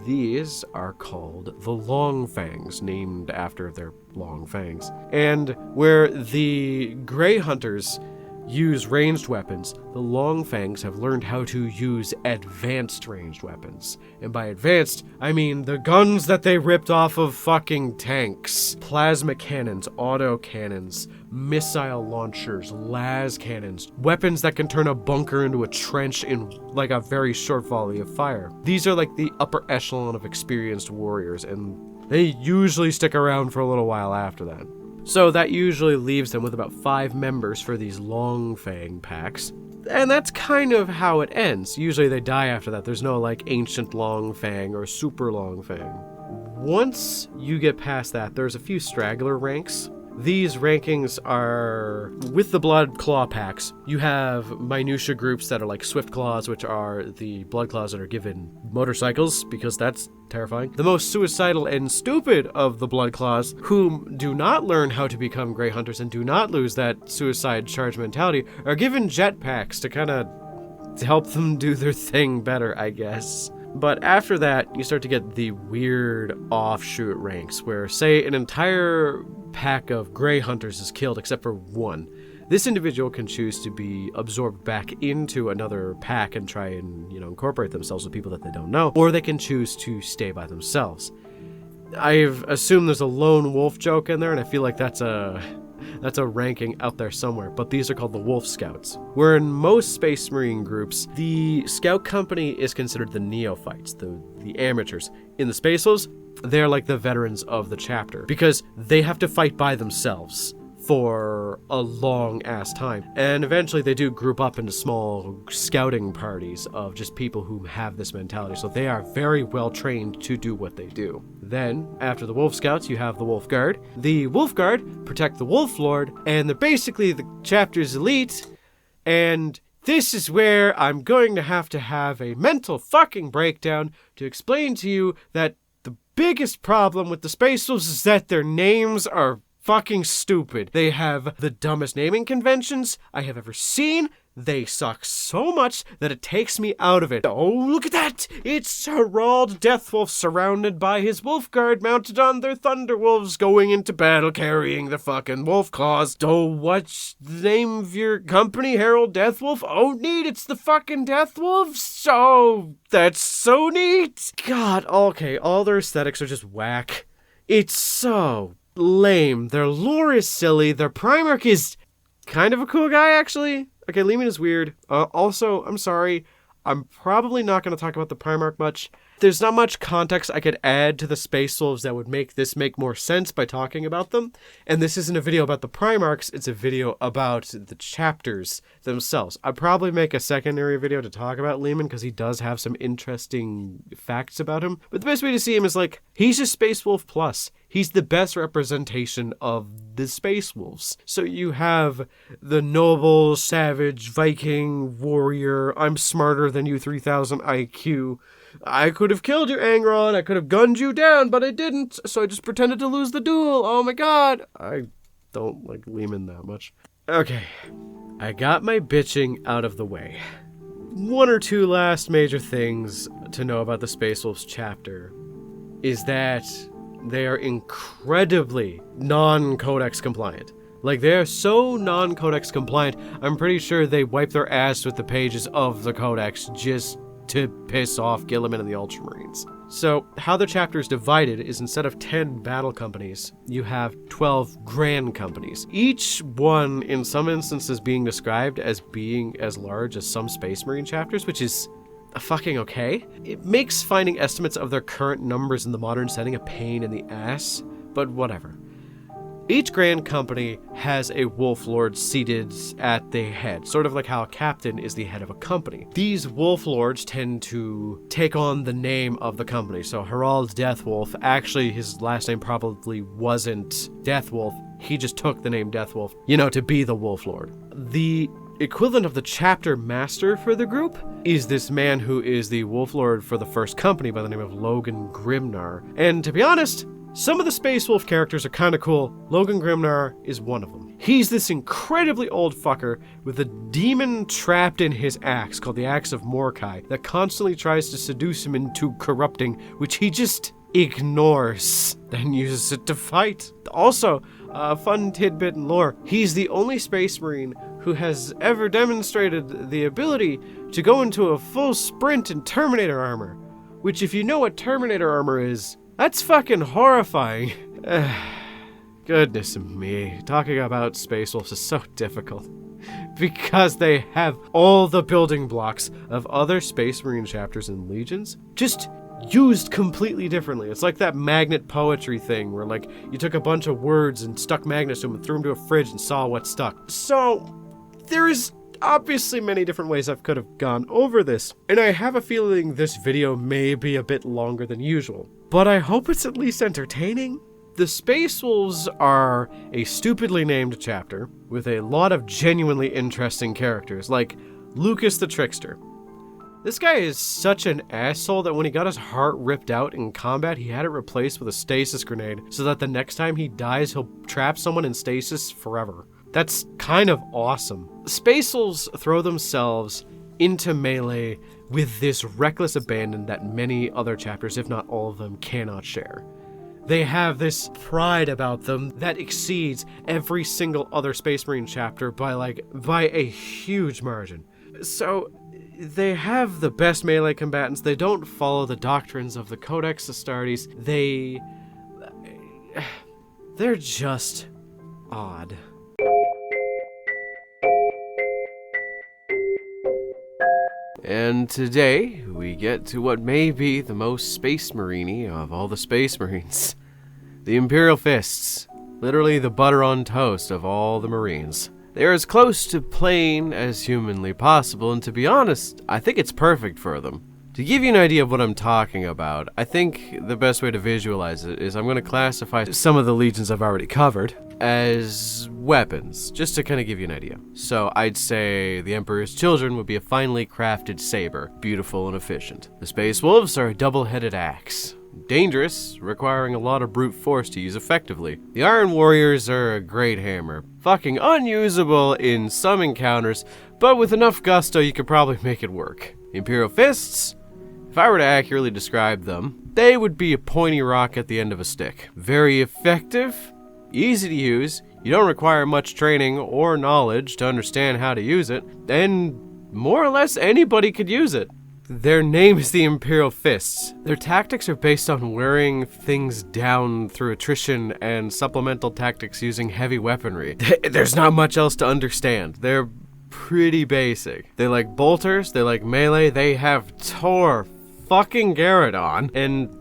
Speaker 1: These are called the Long Fangs, named after their long fangs. And where the Grey Hunters use ranged weapons, the Long Fangs have learned how to use advanced ranged weapons. And by advanced, I mean the guns that they ripped off of fucking tanks. Plasma cannons, auto cannons, missile launchers, las cannons, weapons that can turn a bunker into a trench in like a very short volley of fire. These are like the upper echelon of experienced warriors, and they usually stick around for a little while after that. So that usually leaves them with about 5 members for these Long Fang packs. And that's kind of how it ends. Usually they die after that. There's no like ancient Long Fang or super Long Fang. Once you get past that, there's a few straggler ranks. These rankings are, with the Blood Claw packs, you have minutia groups that are like Swift Claws, which are the Blood Claws that are given motorcycles, because that's terrifying. The most suicidal and stupid of the Blood Claws, whom do not learn how to become Grey Hunters and do not lose that suicide charge mentality, are given jetpacks to kind of help them do their thing better, I guess. But after that, you start to get the weird offshoot ranks, where, say, an entire pack of Grey Hunters is killed except for one. This individual can choose to be absorbed back into another pack and try and, incorporate themselves with people that they don't know, or they can choose to stay by themselves. I've assumed there's a lone wolf joke in there, and I feel like that's a ranking out there somewhere, but these are called the Wolf Scouts. Where in most Space Marine groups, the Scout Company is considered the neophytes, the amateurs. In the Space Wolves, they're like the veterans of the chapter because they have to fight by themselves for a long ass time. And eventually they do group up into small scouting parties of just people who have this mentality. So they are very well trained to do what they do. Then, after the Wolf Scouts, you have the Wolf Guard. The Wolf Guard protect the Wolf Lord, and they're basically the chapter's elite. And this is where I'm going to have a mental fucking breakdown to explain to you that the biggest problem with the Space Wolves is that their names are fucking stupid. They have the dumbest naming conventions I have ever seen. They suck so much that it takes me out of it. Oh, look at that! It's Harald Deathwolf surrounded by his wolf guard mounted on their thunderwolves going into battle carrying the fucking wolf claws. Oh, what's the name of your company, Harald Deathwolf? Oh, neat, it's the fucking Deathwolves? Oh, that's so neat! God, okay, all their aesthetics are just whack. It's so lame. Their lore is silly. Their Primarch is kind of a cool guy, actually. Okay, Lehman is weird. Also, I'm sorry. I'm probably not going to talk about the Primarch much. There's not much context I could add to the Space Wolves that would make this make more sense by talking about them. And this isn't a video about the Primarchs, it's a video about the chapters themselves. I'd probably make a secondary video to talk about Lehman because he does have some interesting facts about him. But the best way to see him is like, he's just Space Wolf Plus. He's the best representation of the Space Wolves. So you have the noble, savage, Viking, warrior, I'm smarter than you 3000 IQ. I could have killed you, Angron. I could have gunned you down, but I didn't. So I just pretended to lose the duel. Oh my god. I don't like Lehman that much. Okay. I got my bitching out of the way. One or two last major things to know about the Space Wolves chapter is that they are incredibly non-codex compliant. Like, they are so non-codex compliant, I'm pretty sure they wipe their ass with the pages of the codex just to piss off Gilliman and the Ultramarines. So, how the chapter is divided is instead of 10 battle companies, you have 12 grand companies. Each one, in some instances, being described as being as large as some Space Marine chapters, which is fucking okay. It makes finding estimates of their current numbers in the modern setting a pain in the ass, but whatever. Each grand company has a wolf lord seated at the head, sort of like how a captain is the head of a company. These wolf lords tend to take on the name of the company. So Harald Deathwolf, actually his last name probably wasn't Deathwolf. He just took the name Deathwolf, to be the wolf lord. The equivalent of the chapter master for the group is this man who is the wolf lord for the first company by the name of Logan Grimnar. And to be honest, some of the Space Wolf characters are kind of cool. Logan Grimnar is one of them. He's this incredibly old fucker with a demon trapped in his axe called the Axe of Mordecai that constantly tries to seduce him into corrupting, which he just ignores, then uses it to fight. Also, a fun tidbit in lore, he's the only Space Marine who has ever demonstrated the ability to go into a full sprint in Terminator armor, which if you know what Terminator armor is, that's fucking horrifying. Goodness me, talking about Space Wolves is so difficult. Because they have all the building blocks of other Space Marine chapters and legions, just used completely differently. It's like that magnet poetry thing where like you took a bunch of words and stuck magnets to them and threw them to a fridge and saw what stuck. So there is obviously many different ways I could have gone over this, and I have a feeling this video may be a bit longer than usual, but I hope it's at least entertaining. The Space Wolves are a stupidly named chapter with a lot of genuinely interesting characters, like Lucas the Trickster. This guy is such an asshole that when he got his heart ripped out in combat, he had it replaced with a stasis grenade so that the next time he dies, he'll trap someone in stasis forever. That's kind of awesome. Space Wolves throw themselves into melee with this reckless abandon that many other chapters, if not all of them, cannot share. They have this pride about them that exceeds every single other Space Marine chapter by a huge margin. So they have the best melee combatants. They don't follow the doctrines of the Codex Astartes. They're just odd. And today, we get to what may be the most space marine-y of all the space marines. The Imperial Fists. Literally the butter on toast of all the marines. They are as close to plain as humanly possible, and to be honest, I think it's perfect for them. To give you an idea of what I'm talking about, I think the best way to visualize it is I'm going to classify some of the legions I've already covered as weapons, just to kind of give you an idea. So I'd say the Emperor's Children would be a finely crafted saber, beautiful and efficient. The Space Wolves are a double-headed axe. Dangerous, requiring a lot of brute force to use effectively. The Iron Warriors are a great hammer. Fucking unusable in some encounters, but with enough gusto you could probably make it work. The Imperial Fists, if I were to accurately describe them, they would be a pointy rock at the end of a stick. Very effective, easy to use, you don't require much training or knowledge to understand how to use it, and more or less anybody could use it. Their name is the Imperial Fists. Their tactics are based on wearing things down through attrition and supplemental tactics using heavy weaponry. There's not much else to understand. They're pretty basic. They like bolters, they like melee, they have Tor fucking Garradon, and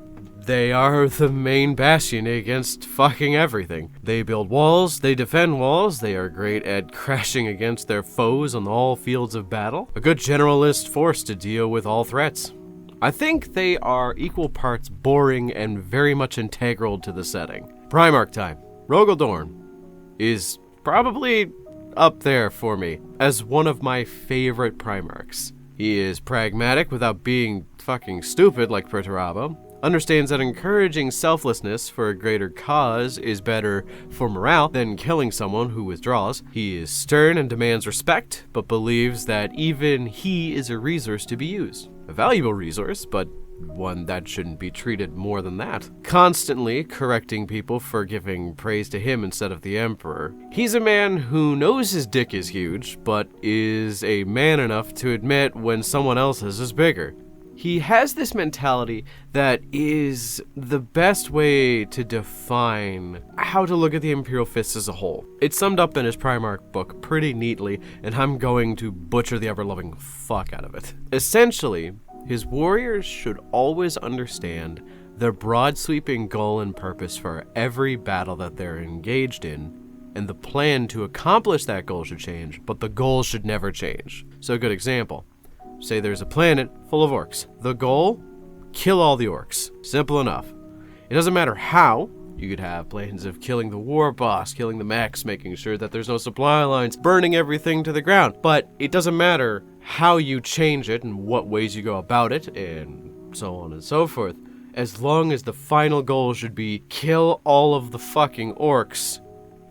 Speaker 1: they are the main bastion against fucking everything. They build walls, they defend walls, they are great at crashing against their foes on all fields of battle. A good generalist force to deal with all threats. I think they are equal parts boring and very much integral to the setting. Primarch time. Rogel Dorn is probably up there for me as one of my favorite Primarchs. He is pragmatic without being fucking stupid like Perturabo. Understands that encouraging selflessness for a greater cause is better for morale than killing someone who withdraws. He is stern and demands respect, but believes that even he is a resource to be used. A valuable resource, but one that shouldn't be treated more than that. Constantly correcting people for giving praise to him instead of the Emperor. He's a man who knows his dick is huge, but is a man enough to admit when someone else's is bigger. He has this mentality that is the best way to define how to look at the Imperial Fists as a whole. It's summed up in his Primarch book pretty neatly, and I'm going to butcher the ever-loving fuck out of it. Essentially, his warriors should always understand the broad sweeping goal and purpose for every battle that they're engaged in, and the plan to accomplish that goal should change, but the goal should never change. So a good example. Say there's a planet full of orcs. The goal? Kill all the orcs. Simple enough. It doesn't matter how. You could have plans of killing the war boss, killing the mechs, making sure that there's no supply lines, burning everything to the ground. But it doesn't matter how you change it and what ways you go about it, and so on and so forth. As long as the final goal should be kill all of the fucking orcs,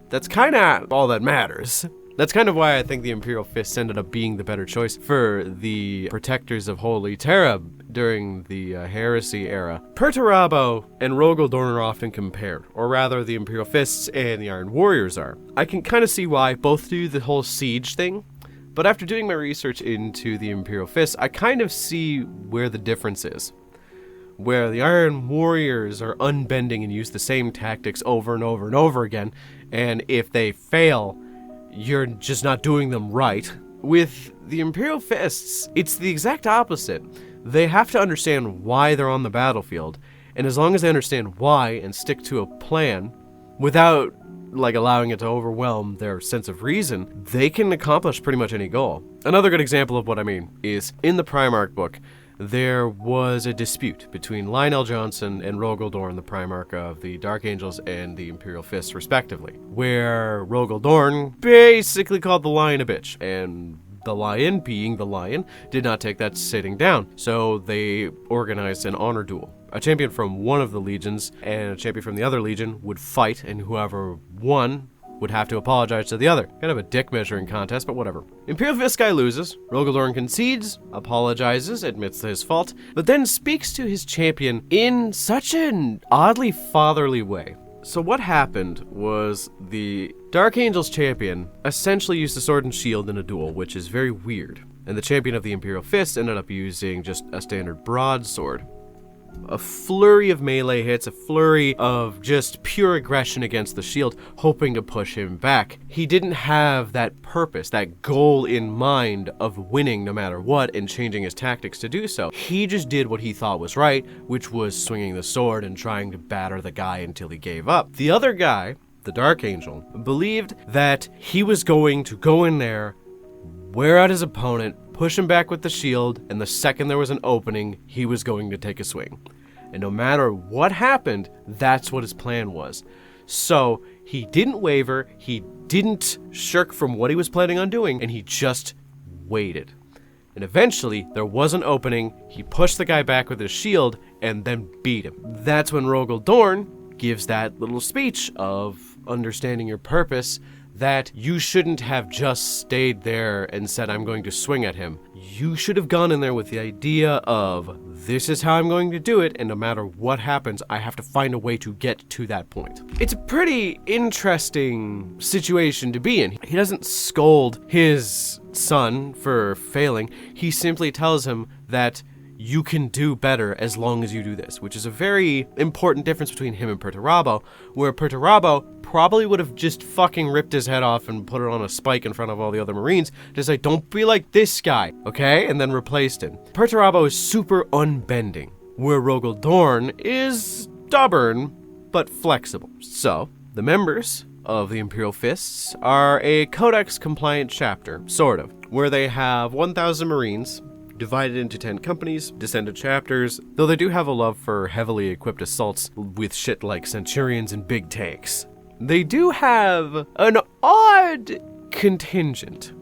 Speaker 1: that's kinda all that matters. That's kind of why I think the Imperial Fists ended up being the better choice for the protectors of Holy Terra during the Heresy era. Perturabo and Rogel Dorn are often compared, or rather the Imperial Fists and the Iron Warriors are. I can kind of see why both do the whole siege thing, but after doing my research into the Imperial Fists, I kind of see where the difference is. Where the Iron Warriors are unbending and use the same tactics over and over and over again, and if they fail, you're just not doing them right. With the Imperial Fists, it's the exact opposite. They have to understand why they're on the battlefield, and as long as they understand why and stick to a plan, without allowing it to overwhelm their sense of reason, they can accomplish pretty much any goal. Another good example of what I mean is, in the Primarch book, there was a dispute between Lionel Johnson and Rogel Dorn, the Primarch of the Dark Angels and the Imperial Fists, respectively, where Rogel Dorn basically called the Lion a bitch, and the Lion, being the Lion, did not take that sitting down, so they organized an honor duel. A champion from one of the legions and a champion from the other legion would fight, and whoever won would have to apologize to the other. Kind of a dick measuring contest, but whatever. Imperial Fist guy loses, Rogel Dorn concedes, apologizes, admits to his fault, but then speaks to his champion in such an oddly fatherly way. So what happened was the Dark Angel's champion essentially used a sword and shield in a duel, which is very weird, and the champion of the Imperial Fist ended up using just a standard broadsword. a flurry of melee hits, a flurry of just pure aggression against the shield, hoping to push him back. He didn't have that purpose, that goal in mind of winning no matter what and changing his tactics to do so. He just did what he thought was right, which was swinging the sword and trying to batter the guy until he gave up. The other guy, the Dark Angel, believed that he was going to go in there, wear out his opponent, push him back with the shield, and the second there was an opening, he was going to take a swing. And no matter what happened, that's what his plan was. So he didn't waver, he didn't shirk from what he was planning on doing, and he just waited. And eventually, there was an opening, he pushed the guy back with his shield, and then beat him. That's when Rogel Dorn gives that little speech of understanding your purpose, that you shouldn't have just stayed there and said, I'm going to swing at him. You should have gone in there with the idea of, this is how I'm going to do it, and no matter what happens, I have to find a way to get to that point. It's a pretty interesting situation to be in. He doesn't scold his son for failing. He simply tells him that you can do better as long as you do this, which is a very important difference between him and Perturabo, where Perturabo probably would have just fucking ripped his head off and put it on a spike in front of all the other Marines to say, don't be like this guy, okay? And then replaced him. Perturabo is super unbending, where Rogel Dorn is stubborn, but flexible. So, the members of the Imperial Fists are a Codex-compliant chapter, sort of, where they have 1,000 Marines, divided into 10 companies, descended chapters, though they do have a love for heavily equipped assaults with shit like Centurions and big tanks. They do have an odd contingent.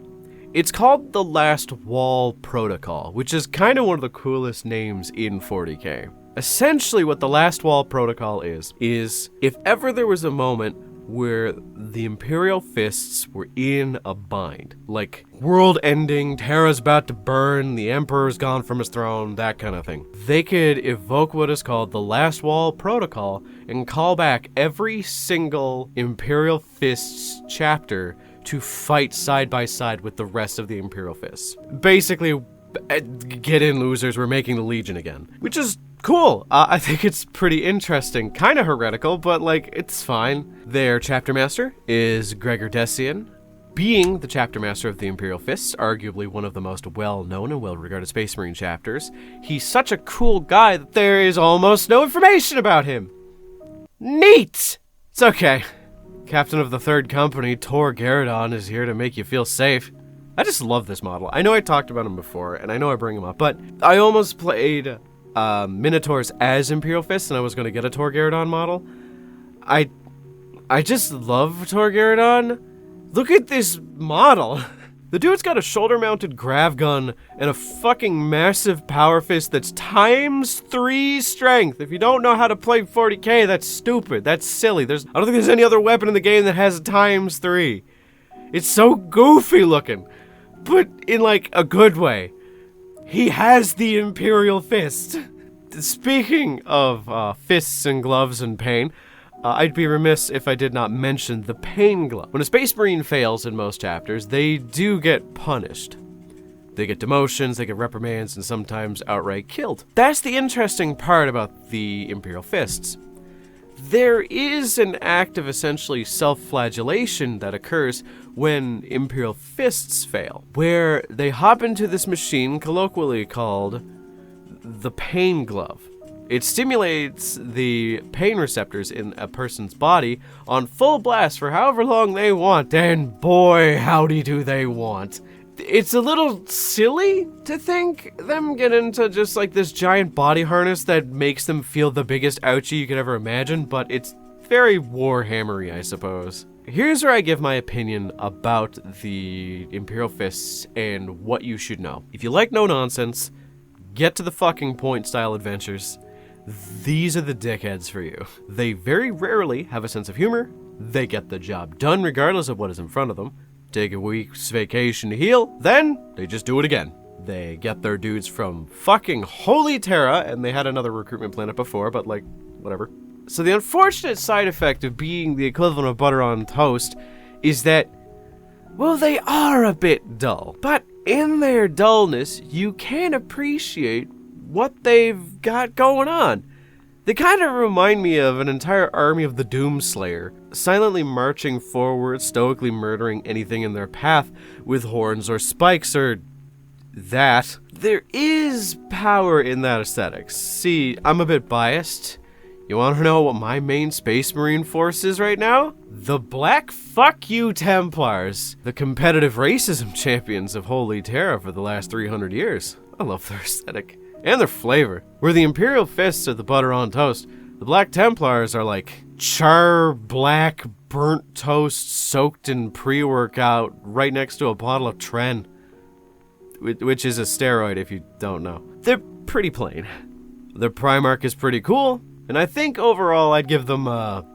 Speaker 1: It's called the Last Wall Protocol, which is kind of one of the coolest names in 40k. Essentially what the Last Wall Protocol is if ever there was a moment where the Imperial Fists were in a bind. Like, world ending, Terra's about to burn, the Emperor's gone from his throne, that kind of thing. They could evoke what is called the Last Wall Protocol and call back every single Imperial Fists chapter to fight side by side with the rest of the Imperial Fists. Basically, get in, losers, we're making the Legion again. Which is cool. I think it's pretty interesting. Kind of heretical, but, like, it's fine. Their chapter master is Gregor Decian. Being the chapter master of the Imperial Fists, arguably one of the most well-known and well-regarded Space Marine chapters, he's such a cool guy that there is almost no information about him. Neat! It's okay. Captain of the 3rd Company, Tor Garadon, is here to make you feel safe. I just love this model. I know I talked about him before, and I know I bring him up, but I almost played Minotaurs as Imperial Fists, and I was going to get a Tor Garadon model. I just love Tor Garadon. Look at this model. The dude's got a shoulder-mounted grav gun and a fucking massive power fist that's ×3 strength. If you don't know how to play 40k, that's stupid. That's silly. I don't think there's any other weapon in the game that has a ×3. It's so goofy looking, but in, like, a good way. He has the Imperial Fist. Speaking of fists and gloves and pain, I'd be remiss if I did not mention the Pain Glove. When a Space Marine fails in most chapters, they do get punished. They get demotions, they get reprimands, and sometimes outright killed. That's the interesting part about the Imperial Fists. There is an act of essentially self-flagellation that occurs when Imperial Fists fail, where they hop into this machine colloquially called the Pain Glove. It stimulates the pain receptors in a person's body on full blast for however long they want, and boy, howdy do they want. It's a little silly to think them get into just like this giant body harness that makes them feel the biggest ouchie you could ever imagine, but it's very Warhammery, I suppose. Here's where I give my opinion about the Imperial Fists and what you should know. If you like no nonsense, get to the fucking point style adventures, these are the dickheads for you. They very rarely have a sense of humor, they get the job done regardless of what is in front of them, take a week's vacation to heal, then they just do it again. They get their dudes from fucking Holy Terra, and they had another recruitment planet before, but like, whatever. So the unfortunate side effect of being the equivalent of butter on toast is that, well, they are a bit dull. But in their dullness, you can appreciate what they've got going on. They kind of remind me of an entire army of the Doomslayer, silently marching forward, stoically murdering anything in their path with horns or spikes or that. There is power in that aesthetic. See, I'm a bit biased. You want to know what my main Space Marine force is right now? The Black Fuck You Templars, the competitive racism champions of Holy Terra for the last 300 years. I love their aesthetic. And their flavor. Where the Imperial Fists are the butter on toast, the Black Templars are like char black burnt toast soaked in pre-workout right next to a bottle of Tren. Which is a steroid if you don't know. They're pretty plain. Their Primarch is pretty cool, and I think overall I'd give them a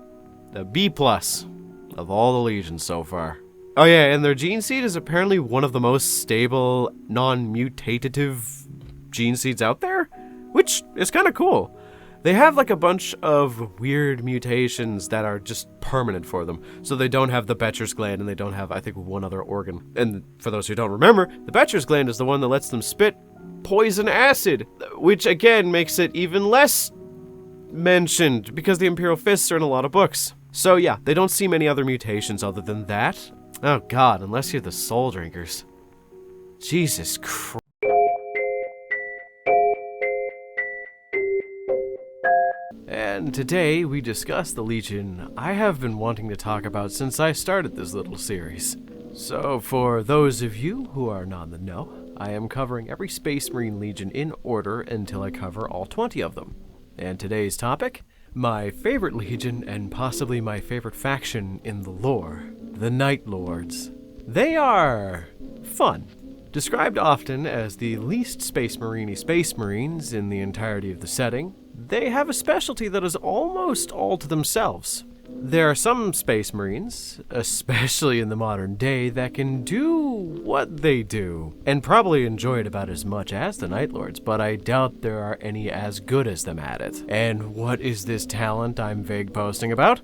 Speaker 1: B+ of all the legions so far. Oh yeah, and their gene seed is apparently one of the most stable, non-mutative gene seeds out there, which is kind of cool. They have like a bunch of weird mutations that are just permanent for them. So they don't have the Betcher's gland, and they don't have, I think, one other organ. And for those who don't remember, the Betcher's gland is the one that lets them spit poison acid, which again makes it even less mentioned because the Imperial Fists are in a lot of books. So yeah, they don't see many other mutations other than that. Oh god, unless you're the Soul Drinkers. Jesus Christ. And today we discuss the Legion I have been wanting to talk about since I started this little series. So for those of you who are not in the know, I am covering every Space Marine Legion in order until I cover all 20 of them. And today's topic, my favorite Legion and possibly my favorite faction in the lore, the Night Lords. They are fun. Described often as the least Space Marine-y Space Marines in the entirety of the setting, they have a specialty that is almost all to themselves. There are some Space Marines, especially in the modern day, that can do what they do, and probably enjoy it about as much as the Night Lords, but I doubt there are any as good as them at it. And what is this talent I'm vague posting about?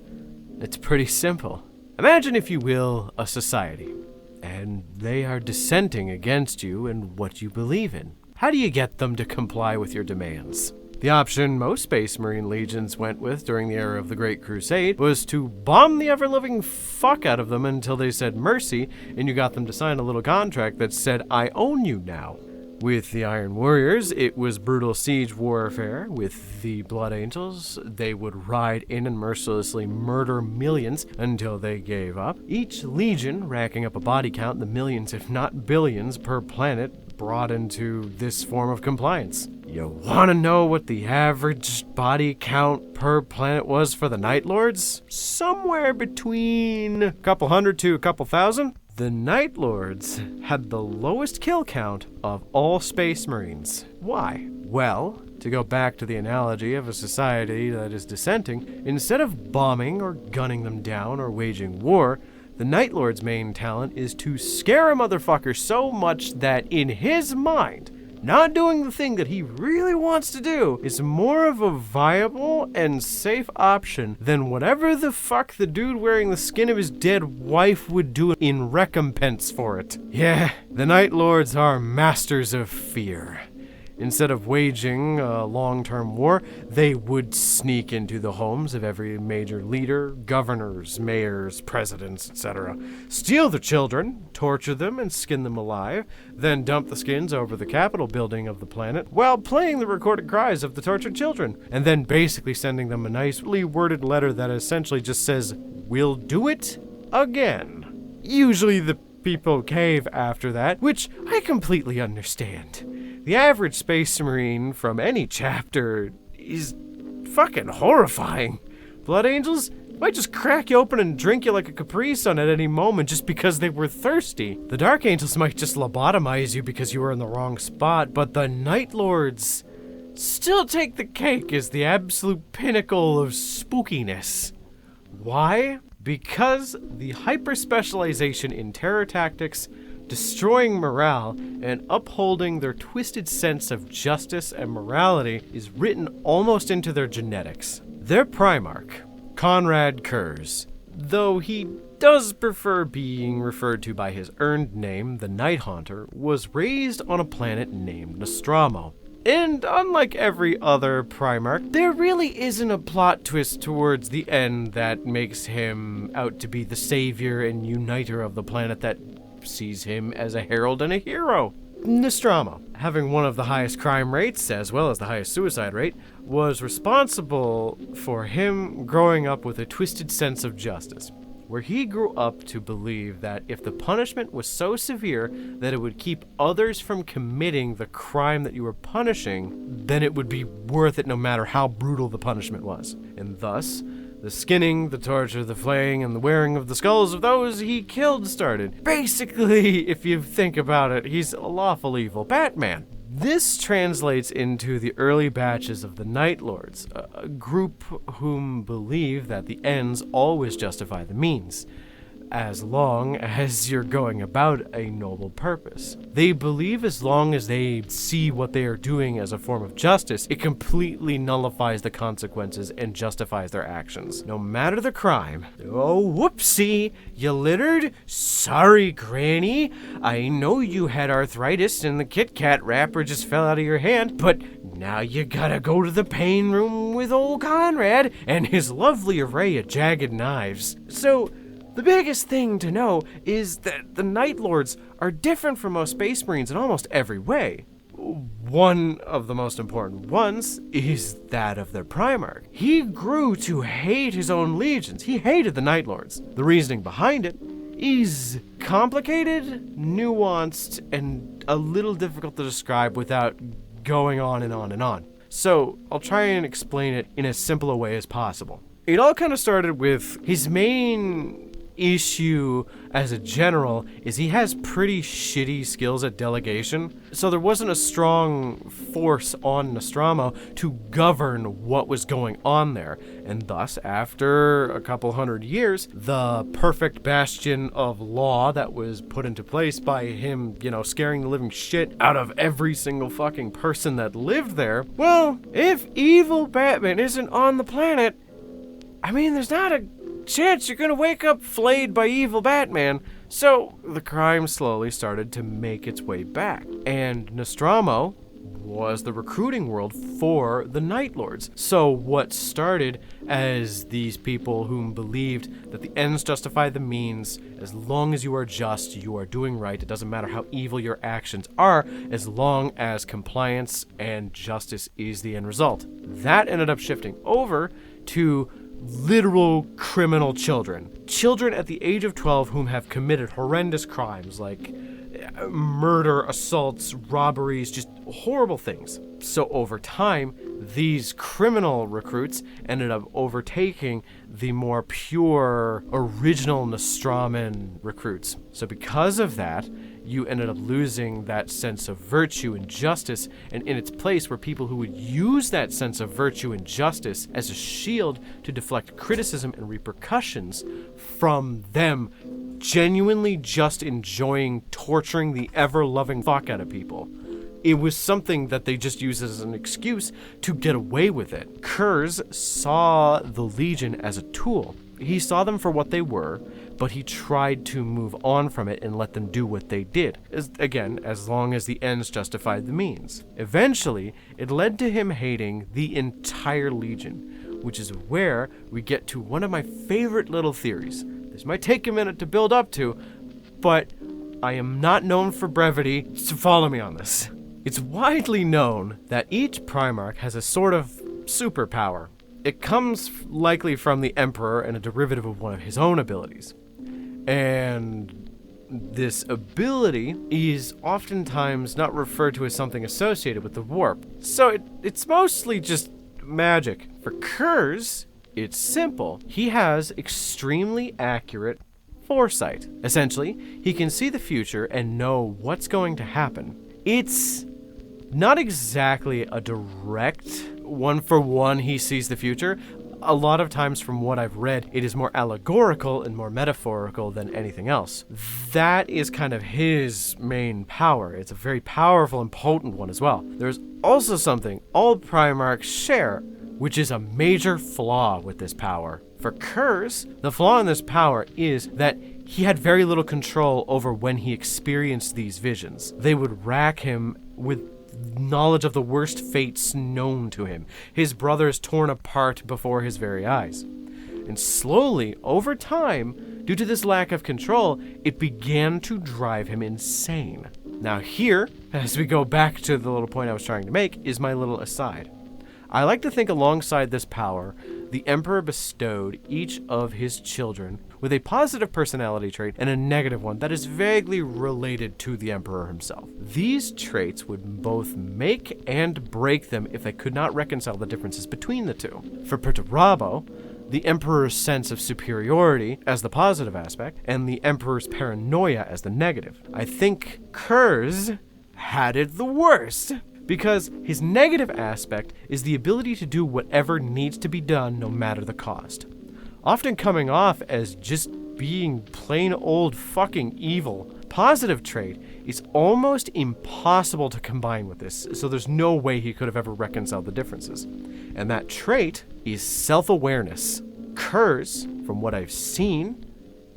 Speaker 1: It's pretty simple. Imagine, if you will, a society, and they are dissenting against you and what you believe in. How do you get them to comply with your demands? The option most Space Marine legions went with during the era of the Great Crusade was to bomb the ever-living fuck out of them until they said mercy, and you got them to sign a little contract that said, I own you now. With the Iron Warriors, it was brutal siege warfare. With the Blood Angels, they would ride in and mercilessly murder millions until they gave up. Each legion racking up a body count in the millions, if not billions, per planet, brought into this form of compliance. You wanna know what the average body count per planet was for the Night Lords? Somewhere between a couple hundred to a couple thousand. The Night Lords had the lowest kill count of all Space Marines. Why? Well, to go back to the analogy of a society that is dissenting, instead of bombing or gunning them down or waging war, the Night Lord's main talent is to scare a motherfucker so much that in his mind, not doing the thing that he really wants to do is more of a viable and safe option than whatever the fuck the dude wearing the skin of his dead wife would do in recompense for it. Yeah, the Night Lords are masters of fear. Instead of waging a long-term war, they would sneak into the homes of every major leader, governors, mayors, presidents, etc., steal their children, torture them, and skin them alive, then dump the skins over the Capitol building of the planet while playing the recorded cries of the tortured children, and then basically sending them a nicely worded letter that essentially just says, "We'll do it again." Usually the people cave after that, which I completely understand. The average Space Marine from any chapter is fucking horrifying. Blood Angels might just crack you open and drink you like a Capri Sun at any moment just because they were thirsty. The Dark Angels might just lobotomize you because you were in the wrong spot, but the Night Lords still take the cake as the absolute pinnacle of spookiness. Why? Because the hyper-specialization in terror tactics, destroying morale, and upholding their twisted sense of justice and morality is written almost into their genetics. Their Primarch, Conrad Kurz, though he does prefer being referred to by his earned name, the Night Haunter, was raised on a planet named Nostromo. And unlike every other Primarch, there really isn't a plot twist towards the end that makes him out to be the savior and uniter of the planet that sees him as a herald and a hero. Nostromo, having one of the highest crime rates as well as the highest suicide rate, was responsible for him growing up with a twisted sense of justice, where he grew up to believe that if the punishment was so severe that it would keep others from committing the crime that you were punishing, then it would be worth it no matter how brutal the punishment was. And thus, the skinning, the torture, the flaying, and the wearing of the skulls of those he killed started. Basically, if you think about it, he's a lawful evil Batman. This translates into the early batches of the Night Lords, a group whom believe that the ends always justify the means, as long as you're going about a noble purpose. They believe as long as they see what they are doing as a form of justice, it completely nullifies the consequences and justifies their actions, no matter the crime. Oh, whoopsie, you littered? Sorry, Granny. I know you had arthritis and the Kit Kat wrapper just fell out of your hand, but now you gotta go to the pain room with old Conrad and his lovely array of jagged knives. So, the biggest thing to know is that the Night Lords are different from most Space Marines in almost every way. One of the most important ones is that of their Primarch. He grew to hate his own legions. He hated the Night Lords. The reasoning behind it is complicated, nuanced, and a little difficult to describe without going on and on and on. So I'll try and explain it in as simple a way as possible. It all kind of started with his main issue as a general is he has pretty shitty skills at delegation, so there wasn't a strong force on Nostromo to govern what was going on there, and thus, after a couple hundred years, the perfect bastion of law that was put into place by him, scaring the living shit out of every single fucking person that lived there, well, if evil Batman isn't on the planet, there's not a chance you're gonna wake up flayed by evil Batman. So the crime slowly started to make its way back, and Nostromo was the recruiting world for the Night Lords. So what started as these people whom believed that the ends justify the means, as long as you are just, you are doing right, it doesn't matter how evil your actions are, as long as compliance and justice is the end result. That ended up shifting over to literal criminal children. Children at the age of 12 whom have committed horrendous crimes like murder, assaults, robberies, just horrible things. So over time, these criminal recruits ended up overtaking the more pure, original Nostroman recruits. So because of that, you ended up losing that sense of virtue and justice, and in its place were people who would use that sense of virtue and justice as a shield to deflect criticism and repercussions from them genuinely just enjoying torturing the ever-loving fuck out of people. It was something that they just used as an excuse to get away with it. Kurz saw the Legion as a tool. He saw them for what they were, but he tried to move on from it and let them do what they did. As long as the ends justified the means. Eventually, it led to him hating the entire Legion, which is where we get to one of my favorite little theories. This might take a minute to build up to, but I am not known for brevity, so follow me on this. It's widely known that each Primarch has a sort of superpower. It comes likely from the Emperor and a derivative of one of his own abilities. And this ability is oftentimes not referred to as something associated with the warp. So it's mostly just magic. For Kurz, it's simple. He has extremely accurate foresight. Essentially, he can see the future and know what's going to happen. It's not exactly a direct one-for-one he sees the future. A lot of times from what I've read, it is more allegorical and more metaphorical than anything else. That is kind of his main power. It's a very powerful and potent one as well. There's also something all Primarchs share, which is a major flaw with this power. For Kurz, the flaw in this power is that he had very little control over when he experienced these visions. They would rack him with knowledge of the worst fates known to him, his brothers torn apart before his very eyes. And slowly, over time, due to this lack of control, it began to drive him insane. Now here, as we go back to the little point I was trying to make, is my little aside. I like to think alongside this power, the Emperor bestowed each of his children with a positive personality trait and a negative one that is vaguely related to the Emperor himself. These traits would both make and break them if they could not reconcile the differences between the two. For Perturabo, the Emperor's sense of superiority as the positive aspect, and the Emperor's paranoia as the negative. I think Kurz had it the worst, because his negative aspect is the ability to do whatever needs to be done no matter the cost, often coming off as just being plain old fucking evil. Positive trait is almost impossible to combine with this, so there's no way he could have ever reconciled the differences. And that trait is self-awareness. Kurz, from what I've seen,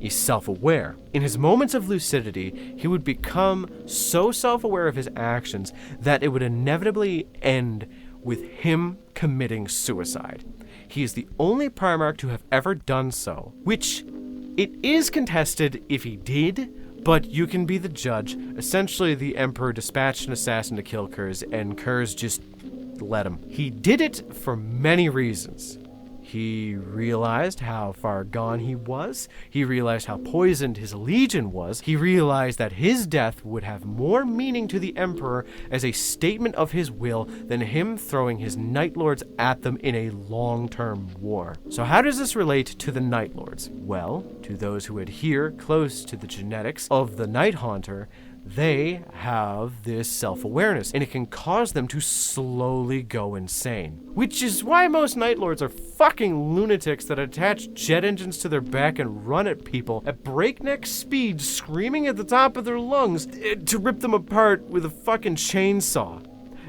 Speaker 1: is self-aware. In his moments of lucidity, he would become so self-aware of his actions that it would inevitably end with him committing suicide. He is the only Primarch to have ever done so, which it is contested if he did, but you can be the judge. Essentially, the Emperor dispatched an assassin to kill Kurz, and Kurz just let him. He did it for many reasons. He realized how far gone he was. He realized how poisoned his legion was. He realized that his death would have more meaning to the Emperor as a statement of his will than him throwing his Night Lords at them in a long-term war. So how does this relate to the Night Lords? Well, to those who adhere close to the genetics of the Night Haunter, they have this self-awareness, and it can cause them to slowly go insane. Which is why most Night Lords are fucking lunatics that attach jet engines to their back and run at people at breakneck speed, screaming at the top of their lungs to rip them apart with a fucking chainsaw.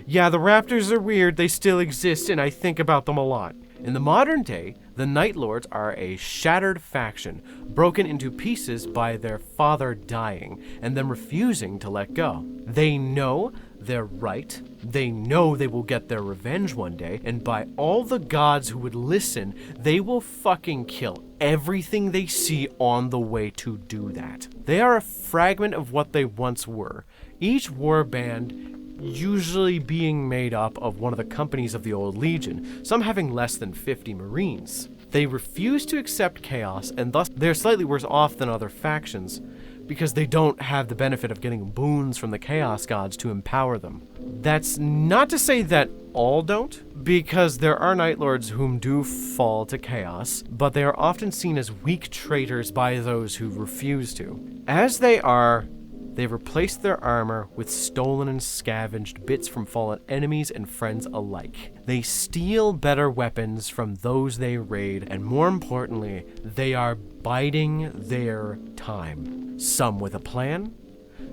Speaker 1: Yeah, the Raptors are weird, they still exist, and I think about them a lot. In the modern day, the Night Lords are a shattered faction, broken into pieces by their father dying, and them refusing to let go. They know they're right, they know they will get their revenge one day, and by all the gods who would listen, they will fucking kill everything they see on the way to do that. They are a fragment of what they once were. Each warband usually being made up of one of the companies of the old Legion, some having less than 50 Marines. They refuse to accept chaos, and thus they're slightly worse off than other factions, because they don't have the benefit of getting boons from the Chaos Gods to empower them. That's not to say that all don't, because there are Night Lords whom do fall to chaos, but they are often seen as weak traitors by those who refuse to. As they are, they've replaced their armor with stolen and scavenged bits from fallen enemies and friends alike. They steal better weapons from those they raid, and more importantly, they are biding their time. Some with a plan,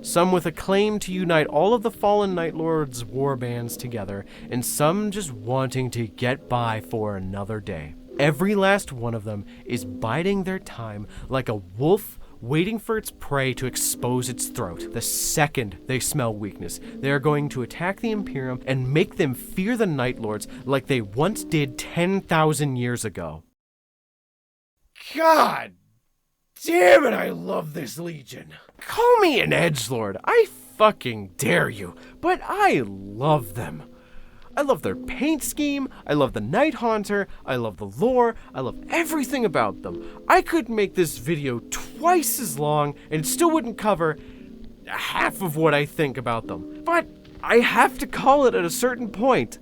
Speaker 1: some with a claim to unite all of the fallen Night Lords' warbands together, and some just wanting to get by for another day. Every last one of them is biding their time like a wolf waiting for its prey to expose its throat. The second they smell weakness, they are going to attack the Imperium and make them fear the Night Lords like they once did 10,000 years ago. God damn it, I love this Legion. Call me an edgelord, I fucking dare you, but I love them. I love their paint scheme, I love the Night Haunter, I love the lore, I love everything about them. I could make this video twice as long and it still wouldn't cover half of what I think about them. But I have to call it at a certain point.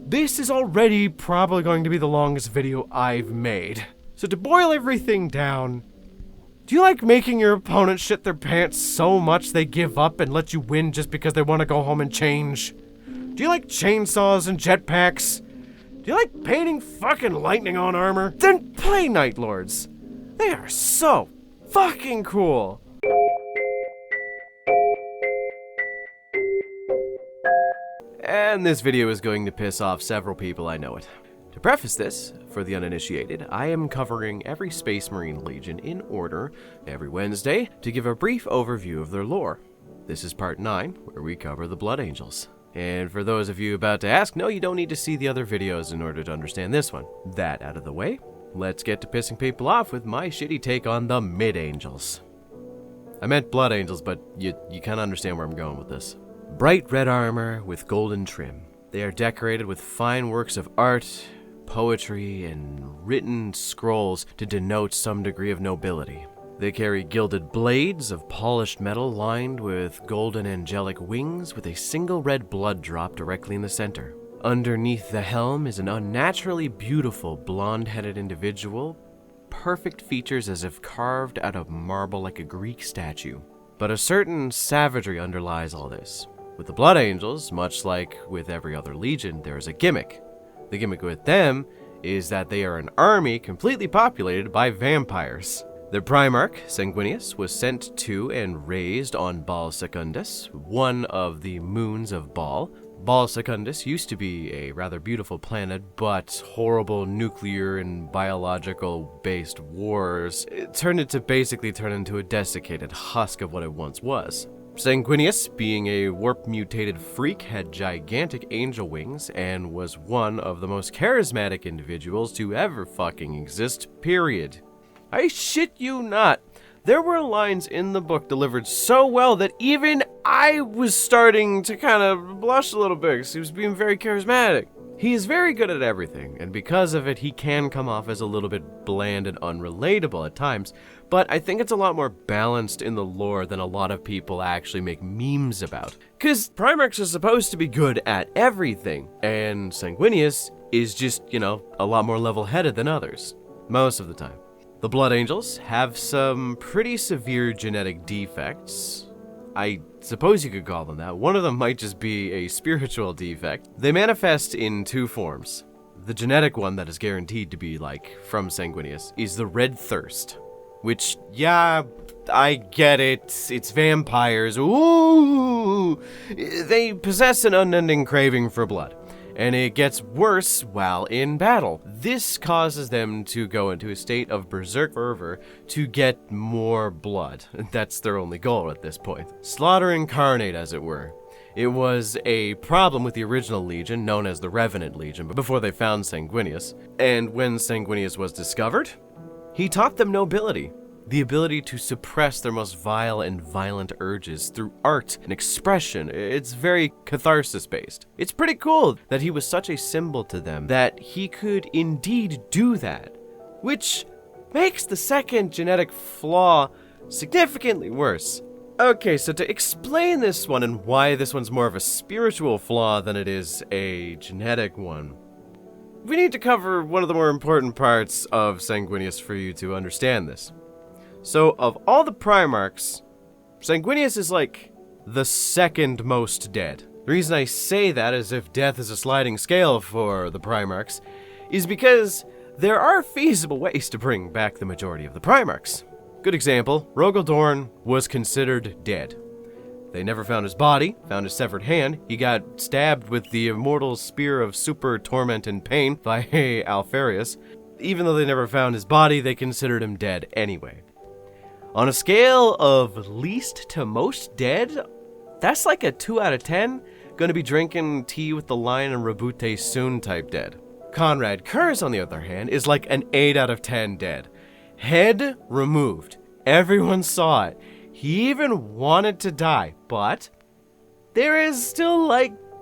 Speaker 1: This is already probably going to be the longest video I've made. So to boil everything down, do you like making your opponent shit their pants so much they give up and let you win just because they want to go home and change? Do you like chainsaws and jetpacks? Do you like painting fucking lightning on armor? Then play Night Lords. They are so fucking cool. And this video is going to piss off several people, I know it. To preface this, for the uninitiated, I am covering every Space Marine Legion in order every Wednesday to give a brief overview of their lore. This is part 9, where we cover the Blood Angels. And for those of you about to ask, no, you don't need to see the other videos in order to understand this one. That out of the way, let's get to pissing people off with my shitty take on the mid-angels. I meant blood angels, but you kind of understand where I'm going with this. Bright red armor with golden trim. They are decorated with fine works of art, poetry, and written scrolls to denote some degree of nobility. They carry gilded blades of polished metal lined with golden angelic wings with a single red blood drop directly in the center. Underneath the helm is an unnaturally beautiful blonde-headed individual, perfect features as if carved out of marble like a Greek statue. But a certain savagery underlies all this. With the Blood Angels, much like with every other legion, there is a gimmick. The gimmick with them is that they are an army completely populated by vampires. Their Primarch, Sanguinius, was sent to and raised on Baal Secundus, one of the moons of Baal. Baal Secundus used to be a rather beautiful planet, but horrible nuclear and biological-based wars turned it to basically turn into a desiccated husk of what it once was. Sanguinius, being a warp-mutated freak, had gigantic angel wings and was one of the most charismatic individuals to ever fucking exist, period. I shit you not. There were lines in the book delivered so well that even I was starting to kind of blush a little bit because he was being very charismatic. He is very good at everything, and because of it, he can come off as a little bit bland and unrelatable at times, but I think it's a lot more balanced in the lore than a lot of people actually make memes about. Because Primarchs are supposed to be good at everything, and Sanguinius is just, a lot more level-headed than others, most of the time. The Blood Angels have some pretty severe genetic defects. I suppose you could call them that. One of them might just be a spiritual defect. They manifest in two forms. The genetic one that is guaranteed to be, from Sanguinius, is the Red Thirst. Which, yeah, I get it. It's vampires. Ooh! They possess an unending craving for blood. And it gets worse while in battle. This causes them to go into a state of berserk fervor to get more blood. That's their only goal at this point. Slaughter incarnate, as it were. It was a problem with the original Legion, known as the Revenant Legion, before they found Sanguinius. And when Sanguinius was discovered, he taught them nobility. The ability to suppress their most vile and violent urges through art and expression. It's very catharsis-based. It's pretty cool that he was such a symbol to them that he could indeed do that, which makes the second genetic flaw significantly worse. Okay, so to explain this one and why this one's more of a spiritual flaw than it is a genetic one, we need to cover one of the more important parts of Sanguinius for you to understand this. So, of all the Primarchs, Sanguinius is the second most dead. The reason I say that, as if death is a sliding scale for the Primarchs, is because there are feasible ways to bring back the majority of the Primarchs. Good example, Rogal Dorn was considered dead. They never found his body, found his severed hand. He got stabbed with the immortal spear of super torment and pain by Alfarius. Even though they never found his body, they considered him dead anyway. On a scale of least to most dead, that's like a 2 out of 10. Gonna be drinking tea with the lion and Rabute soon type dead. Conrad Kurz, on the other hand, is like an 8 out of 10 dead. Head removed. Everyone saw it. He even wanted to die, but there is still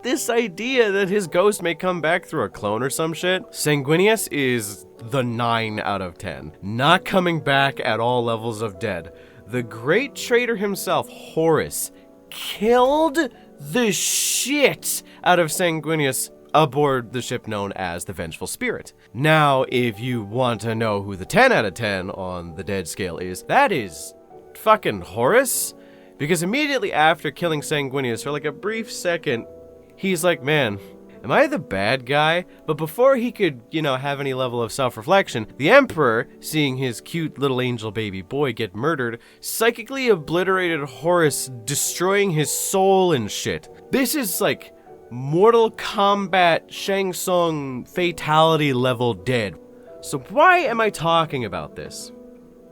Speaker 1: this idea that his ghost may come back through a clone or some shit. Sanguinius is the 9 out of 10. Not coming back at all levels of dead. The great traitor himself, Horus, killed the shit out of Sanguinius aboard the ship known as the Vengeful Spirit. Now, if you want to know who the 10 out of 10 on the dead scale is, that is fucking Horus. Because immediately after killing Sanguinius, for a brief second, he's like, man, am I the bad guy? But before he could, have any level of self-reflection, the Emperor, seeing his cute little angel baby boy get murdered, psychically obliterated Horus, destroying his soul and shit. This is Mortal Kombat Shang Tsung fatality level dead. So why am I talking about this?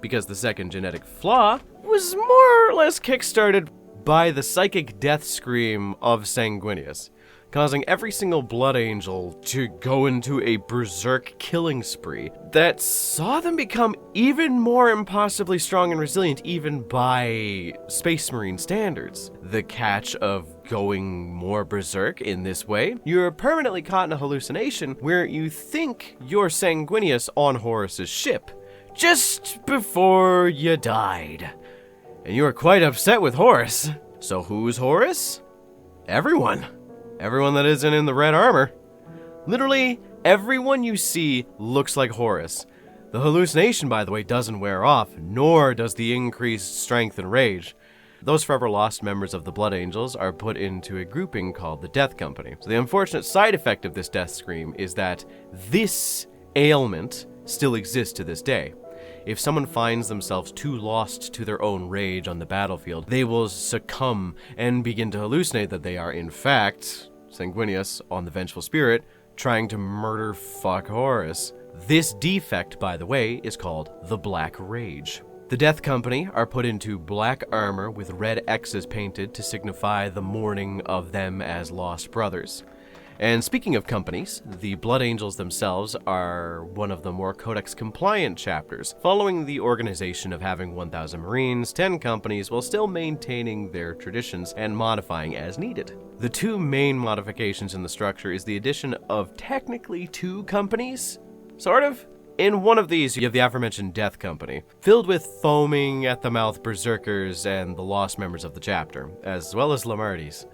Speaker 1: Because the second genetic flaw was more or less kickstarted by the psychic death scream of Sanguinius. causing every single Blood Angel to go into a berserk killing spree that saw them become even more impossibly strong and resilient even by Space Marine standards. The catch of going more berserk in this way, you're permanently caught in a hallucination where you think you're Sanguinius on Horus's ship, just before you died. And you are quite upset with Horus. So who's Horus? Everyone. Everyone that isn't in the red armor. Literally, everyone you see looks like Horus. The hallucination, by the way, doesn't wear off, nor does the increased strength and rage. Those forever lost members of the Blood Angels are put into a grouping called the Death Company. So the unfortunate side effect of this death scream is that this ailment still exists to this day. If someone finds themselves too lost to their own rage on the battlefield, they will succumb and begin to hallucinate that they are, in fact, Sanguinius on the Vengeful Spirit, trying to murder fuck Horus. This defect, by the way, is called the Black Rage. The Death Company are put into black armor with red X's painted to signify the mourning of them as lost brothers. And speaking of companies, the Blood Angels themselves are one of the more Codex-compliant chapters, following the organization of having 1,000 Marines, 10 companies, while still maintaining their traditions and modifying as needed. The two main modifications in the structure is the addition of technically 2 companies, sort of. In one of these, you have the aforementioned Death Company, filled with foaming at the mouth berserkers and the lost members of the chapter, as well as Lamartes.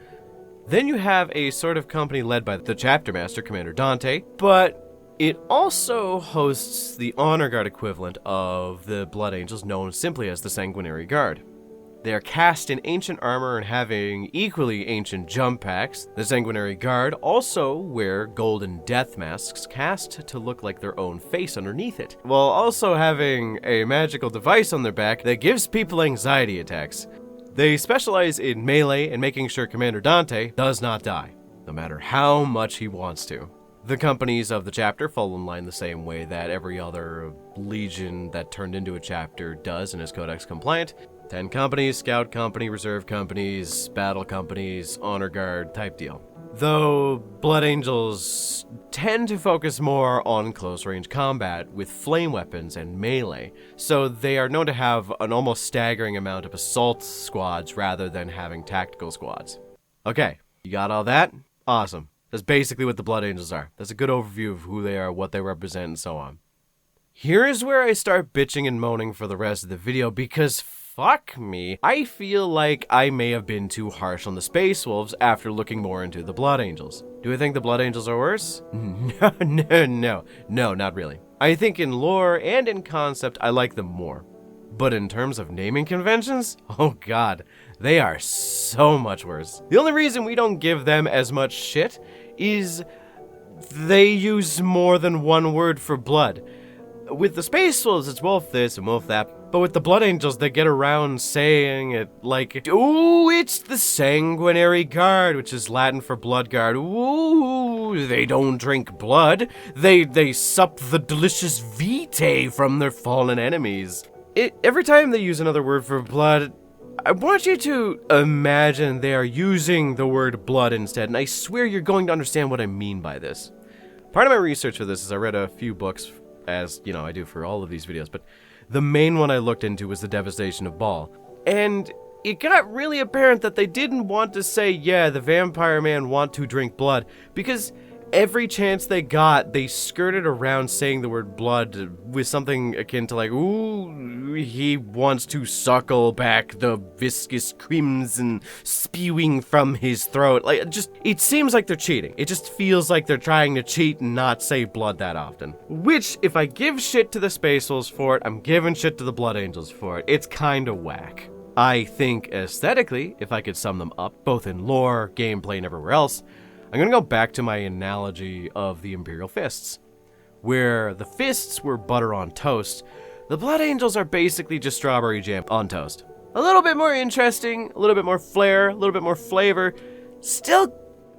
Speaker 1: Then you have a sort of company led by the chapter master, Commander Dante, but it also hosts the honor guard equivalent of the Blood Angels, known simply as the Sanguinary Guard. They are cast in ancient armor and having equally ancient jump packs. The Sanguinary Guard also wear golden death masks cast to look like their own face underneath it, while also having a magical device on their back that gives people anxiety attacks. They specialize in melee and making sure Commander Dante does not die, no matter how much he wants to. The companies of the chapter fall in line the same way that every other legion that turned into a chapter does and is Codex compliant. 10 companies, Scout Company, Reserve Companies, Battle Companies, Honor Guard type deal. Though Blood Angels tend to focus more on close-range combat with flame weapons and melee, so they are known to have an almost staggering amount of assault squads rather than having tactical squads. Okay, you got all that? Awesome. That's basically what the Blood Angels are. That's a good overview of who they are, what they represent, and so on. Here's where I start bitching and moaning for the rest of the video because fuck me, I feel like I may have been too harsh on the Space Wolves after looking more into the Blood Angels. Do I think the Blood Angels are worse? No, not really. I think in lore and in concept, I like them more. But in terms of naming conventions, oh god, they are so much worse. The only reason we don't give them as much shit is they use more than one word for blood. With the Space Wolves, it's wolf this and wolf that. But with the Blood Angels, they get around saying it like, ooh, it's the Sanguinary Guard, which is Latin for blood guard. Ooh, they don't drink blood. They sup the delicious vitae from their fallen enemies. Every time they use another word for blood, I want you to imagine they are using the word blood instead, and I swear you're going to understand what I mean by this. Part of my research for this is I read a few books, as, you know, I do for all of these videos, but the main one I looked into was The Devastation of Baal. And it got really apparent that they didn't want to say, yeah, the vampire man want to drink blood, because every chance they got, they skirted around saying the word blood with something akin to like, ooh, he wants to suckle back the viscous crimson spewing from his throat. Like, it seems like they're cheating. It just feels like they're trying to cheat and not say blood that often. Which, if I give shit to the Space Wolves for it, I'm giving shit to the Blood Angels for it. It's kinda whack. I think aesthetically, if I could sum them up, both in lore, gameplay, and everywhere else, I'm gonna go back to my analogy of the Imperial Fists. Where the fists were butter on toast, the Blood Angels are basically just strawberry jam on toast. A little bit more interesting, a little bit more flair, a little bit more flavor, still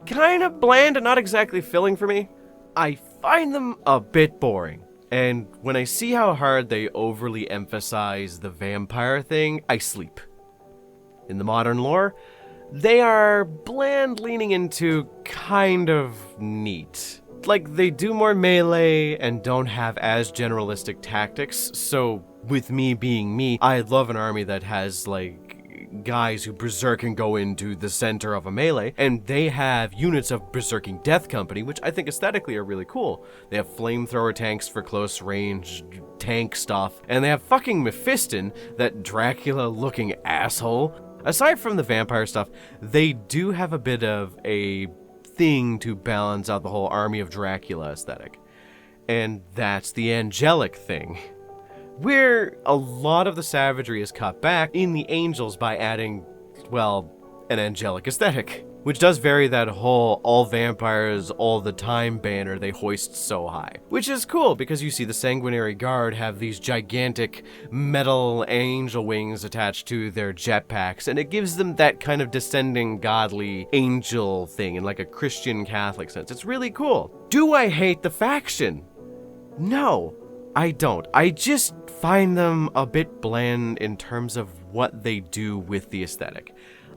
Speaker 1: kind of bland and not exactly filling for me. I find them a bit boring, and when I see how hard they overly emphasize the vampire thing, I sleep. In the modern lore, They are bland leaning into kind of neat. Like, they do more melee and don't have as generalistic tactics, so with me being me, I love an army that has, like, guys who berserk and go into the center of a melee, and they have units of berserking death company, which I think aesthetically are really cool. They have flamethrower tanks for close range tank stuff, and they have fucking Mephiston, that Dracula-looking asshole. Aside from the vampire stuff, they do have a bit of a thing to balance out the whole army of Dracula aesthetic. And that's the angelic thing, where a lot of the savagery is cut back in the angels by adding, well, an angelic aesthetic, which does vary that whole all vampires all the time banner they hoist so high. Which is cool, because you see the Sanguinary Guard have these gigantic metal angel wings attached to their jetpacks, and it gives them that kind of descending godly angel thing in like a Christian Catholic sense. It's really cool. Do I hate the faction? No, I don't. I just find them a bit bland in terms of what they do with the aesthetic.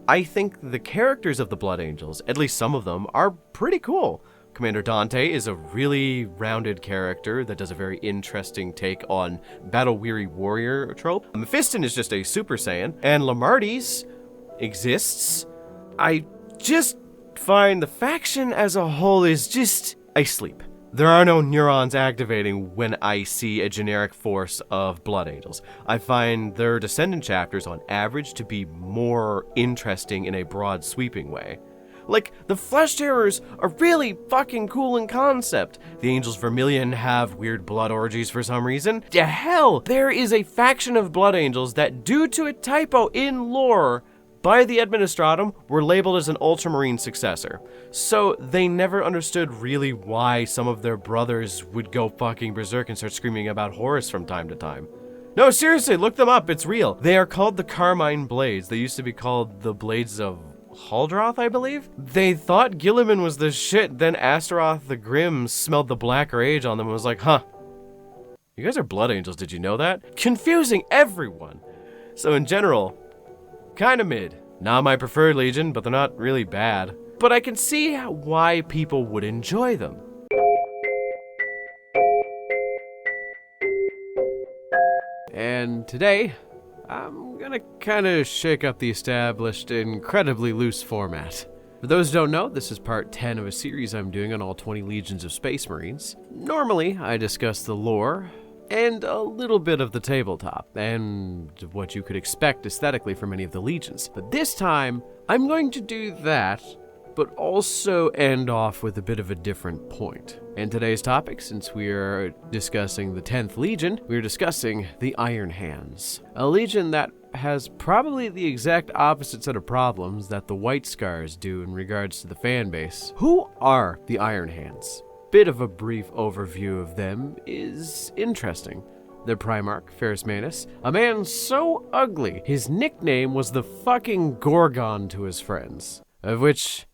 Speaker 1: I think the characters of the Blood Angels, at least some of them, are pretty cool. Commander Dante is a really rounded character that does a very interesting take on battle-weary warrior trope. Mephiston is just a Super Saiyan, and Lamartis exists. I just find the faction as a whole is just... I sleep. There are no neurons activating when I see a generic force of Blood Angels. I find their Descendant chapters on average to be more interesting in a broad sweeping way. Like, the Flesh Terrors are really fucking cool in concept. The Angels Vermilion have weird blood orgies for some reason. Hell, there is a faction of Blood Angels that, due to a typo in lore by the Administratum, were labeled as an Ultramarine successor. So they never understood really why some of their brothers would go fucking berserk and start screaming about Horus from time to time. No, seriously, look them up, it's real. They are called the Carmine Blades. They used to be called the Blades of Haldroth, I believe? They thought Gilliman was the shit, then Astaroth the Grim smelled the Black Rage on them and was like, huh, you guys are Blood Angels, did you know that? Confusing everyone. So in general, kinda mid. Not my preferred legion, but they're not really bad. But I can see why people would enjoy them. And today, I'm gonna kinda shake up the established, incredibly loose format. For those who don't know, this is part 10 of a series I'm doing on all 20 legions of Space Marines. Normally, I discuss the lore, and a little bit of the tabletop, and what you could expect aesthetically from any of the legions. But this time, I'm going to do that, but also end off with a bit of a different point. In today's topic, since we are discussing the 10th Legion, we're discussing the Iron Hands. A legion that has probably the exact opposite set of problems that the White Scars do in regards to the fan base. Who are the Iron Hands? Bit of a brief overview of them is interesting. Their Primarch, Ferrus Manus, a man so ugly, his nickname was the fucking Gorgon to his friends, of which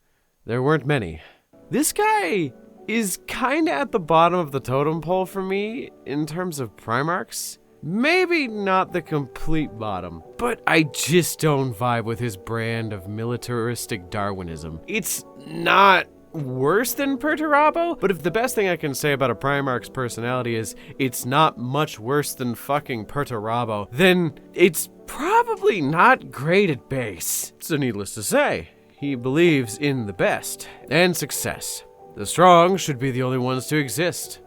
Speaker 1: there weren't many. This guy is kinda at the bottom of the totem pole for me in terms of Primarchs. Maybe not the complete bottom, but I just don't vibe with his brand of militaristic Darwinism. It's not worse than Perturabo, but if the best thing I can say about a Primarch's personality is it's not much worse than fucking Perturabo, then it's probably not great at base. So needless to say, he believes in the best and success. The strong should be the only ones to exist.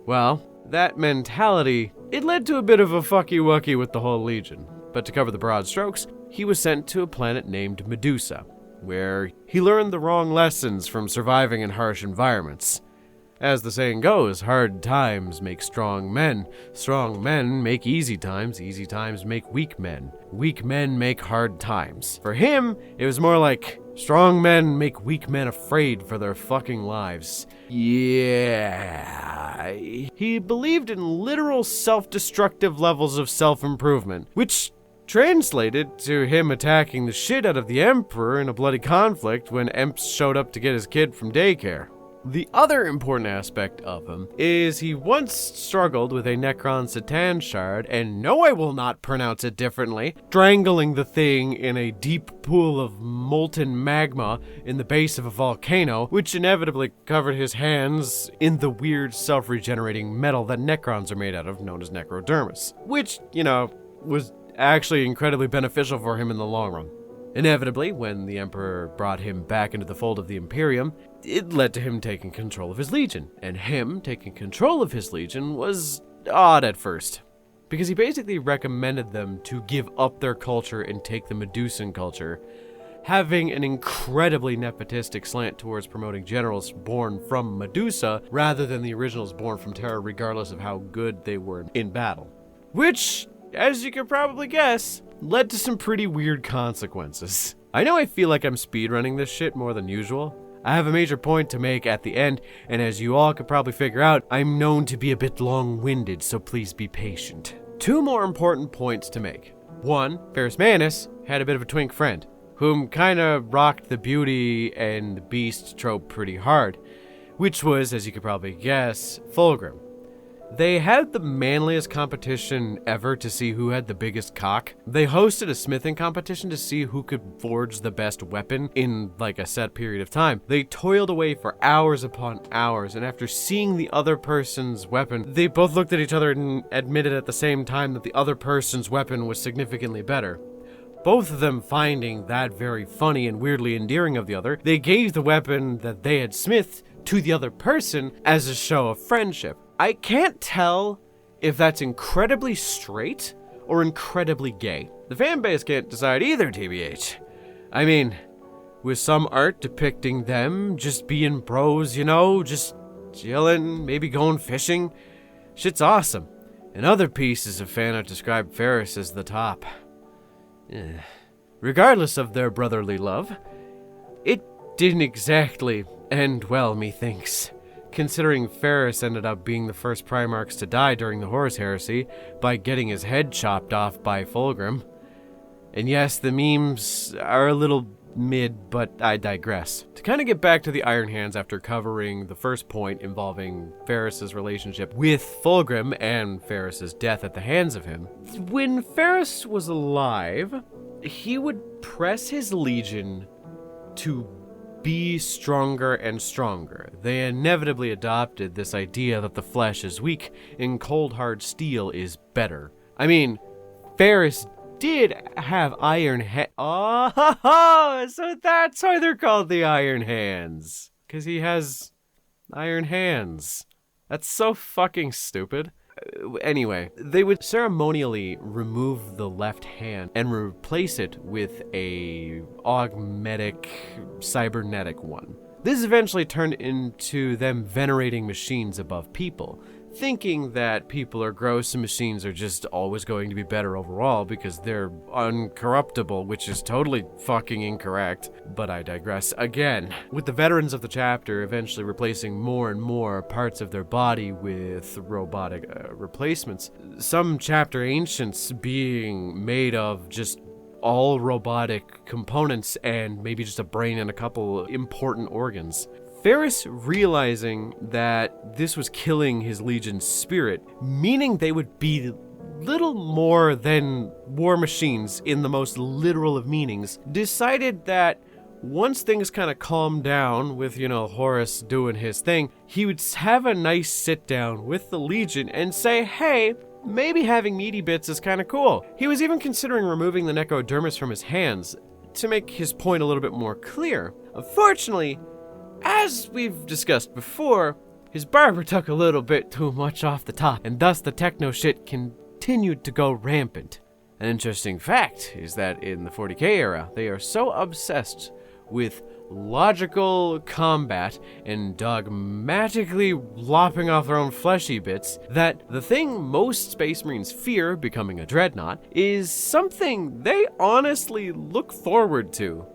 Speaker 1: Well, that mentality, it led to a bit of a fucky-wucky with the whole Legion. But to cover the broad strokes, he was sent to a planet named Medusa, where he learned the wrong lessons from surviving in harsh environments. As the saying goes, hard times make strong men make easy times make weak men make hard times. For him, it was more like, strong men make weak men afraid for their fucking lives. Yeah. He believed in literal self-destructive levels of self-improvement, which translated to him attacking the shit out of the Emperor in a bloody conflict when Emps showed up to get his kid from daycare. The other important aspect of him is he once struggled with a Necron Satan shard, and no, I will not pronounce it differently, strangling the thing in a deep pool of molten magma in the base of a volcano, which inevitably covered his hands in the weird self-regenerating metal that Necrons are made out of, known as necrodermis, which, was actually incredibly beneficial for him in the long run. Inevitably, when the Emperor brought him back into the fold of the Imperium, it led to him taking control of his legion, and him taking control of his legion was odd at first, because he basically recommended them to give up their culture and take the Medusan culture, having an incredibly nepotistic slant towards promoting generals born from Medusa rather than the originals born from Terra, regardless of how good they were in battle. Which, as you can probably guess, led to some pretty weird consequences. I know I feel like I'm speedrunning this shit more than usual. I have a major point to make at the end, and as you all could probably figure out, I'm known to be a bit long-winded, so please be patient. 2 more important points to make. 1, Ferrus Manus had a bit of a twink friend, whom kinda rocked the Beauty and the Beast trope pretty hard, which was, as you could probably guess, Fulgrim. They had the manliest competition ever to see who had the biggest cock. They hosted a smithing competition to see who could forge the best weapon in like a set period of time. They toiled away for hours upon hours, and after seeing the other person's weapon, they both looked at each other and admitted at the same time that the other person's weapon was significantly better. Both of them finding that very funny and weirdly endearing of the other, they gave the weapon that they had smithed to the other person as a show of friendship. I can't tell if that's incredibly straight or incredibly gay. The fanbase can't decide either, TBH. I mean, with some art depicting them just being bros, just chilling, maybe going fishing, shit's awesome. And other pieces of fan art describe Ferrus as the top. Regardless of their brotherly love, it didn't exactly end well, methinks. Considering Ferrus ended up being the first Primarchs to die during the Horus Heresy by getting his head chopped off by Fulgrim. And yes, the memes are a little mid, but I digress. To kind of get back to the Iron Hands after covering the first point involving Ferrus's relationship with Fulgrim and Ferrus's death at the hands of him, when Ferrus was alive, he would press his legion to be stronger and stronger. They inevitably adopted this idea that the flesh is weak and cold hard steel is better. I mean, Ferrus did have iron so that's why they're called the Iron Hands. 'Cause he has iron hands. That's so fucking stupid. Anyway, they would ceremonially remove the left hand and replace it with a augmetic, cybernetic one. This eventually turned into them venerating machines above people, thinking that people are gross and machines are just always going to be better overall because they're uncorruptible, which is totally fucking incorrect, but I digress again. With the veterans of the chapter eventually replacing more and more parts of their body with robotic replacements, some chapter ancients being made of just all robotic components and maybe just a brain and a couple important organs. Ferrus, realizing that this was killing his legion's spirit, meaning they would be little more than war machines in the most literal of meanings, decided that once things kind of calmed down with, Horus doing his thing, he would have a nice sit down with the legion and say, hey, maybe having meaty bits is kind of cool. He was even considering removing the necrodermis from his hands to make his point a little bit more clear. Unfortunately, as we've discussed before, his barber took a little bit too much off the top, and thus the techno shit continued to go rampant. An interesting fact is that in the 40k era, they are so obsessed with logical combat and dogmatically lopping off their own fleshy bits that the thing most Space Marines fear, becoming a dreadnought, is something they honestly look forward to.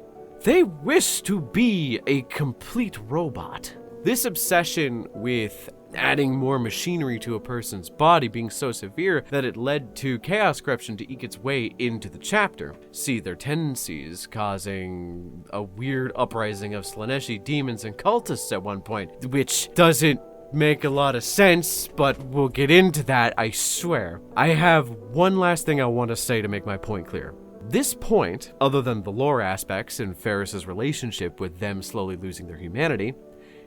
Speaker 1: They wish to be a complete robot. This obsession with adding more machinery to a person's body being so severe that it led to chaos corruption to eke its way into the chapter. See their tendencies, causing a weird uprising of Slaneshi demons and cultists at one point, which doesn't make a lot of sense, but we'll get into that, I swear. I have one last thing I want to say to make my point clear. This point, other than the lore aspects and Ferris's relationship with them slowly losing their humanity,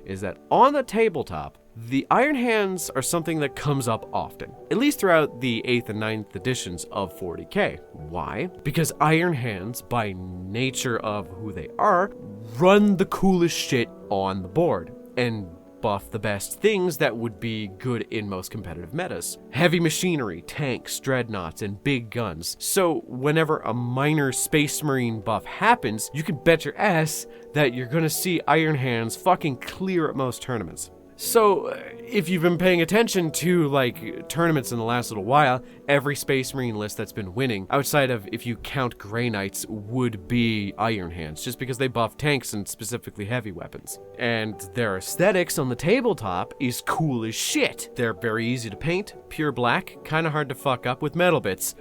Speaker 1: is that on the tabletop, the Iron Hands are something that comes up often, at least throughout the 8th and 9th editions of 40k. Why? Because Iron Hands, by nature of who they are, run the coolest shit on the board, and buff the best things that would be good in most competitive metas. Heavy machinery, tanks, dreadnoughts, and big guns. So whenever a minor Space Marine buff happens, you can bet your ass that you're gonna see Iron Hands fucking clear at most tournaments. So, if you've been paying attention to, like, tournaments in the last little while, every Space Marine list that's been winning, outside of if you count Grey Knights, would be Iron Hands, just because they buff tanks and specifically heavy weapons. And their aesthetics on the tabletop is cool as shit. They're very easy to paint, pure black, kinda hard to fuck up with metal bits.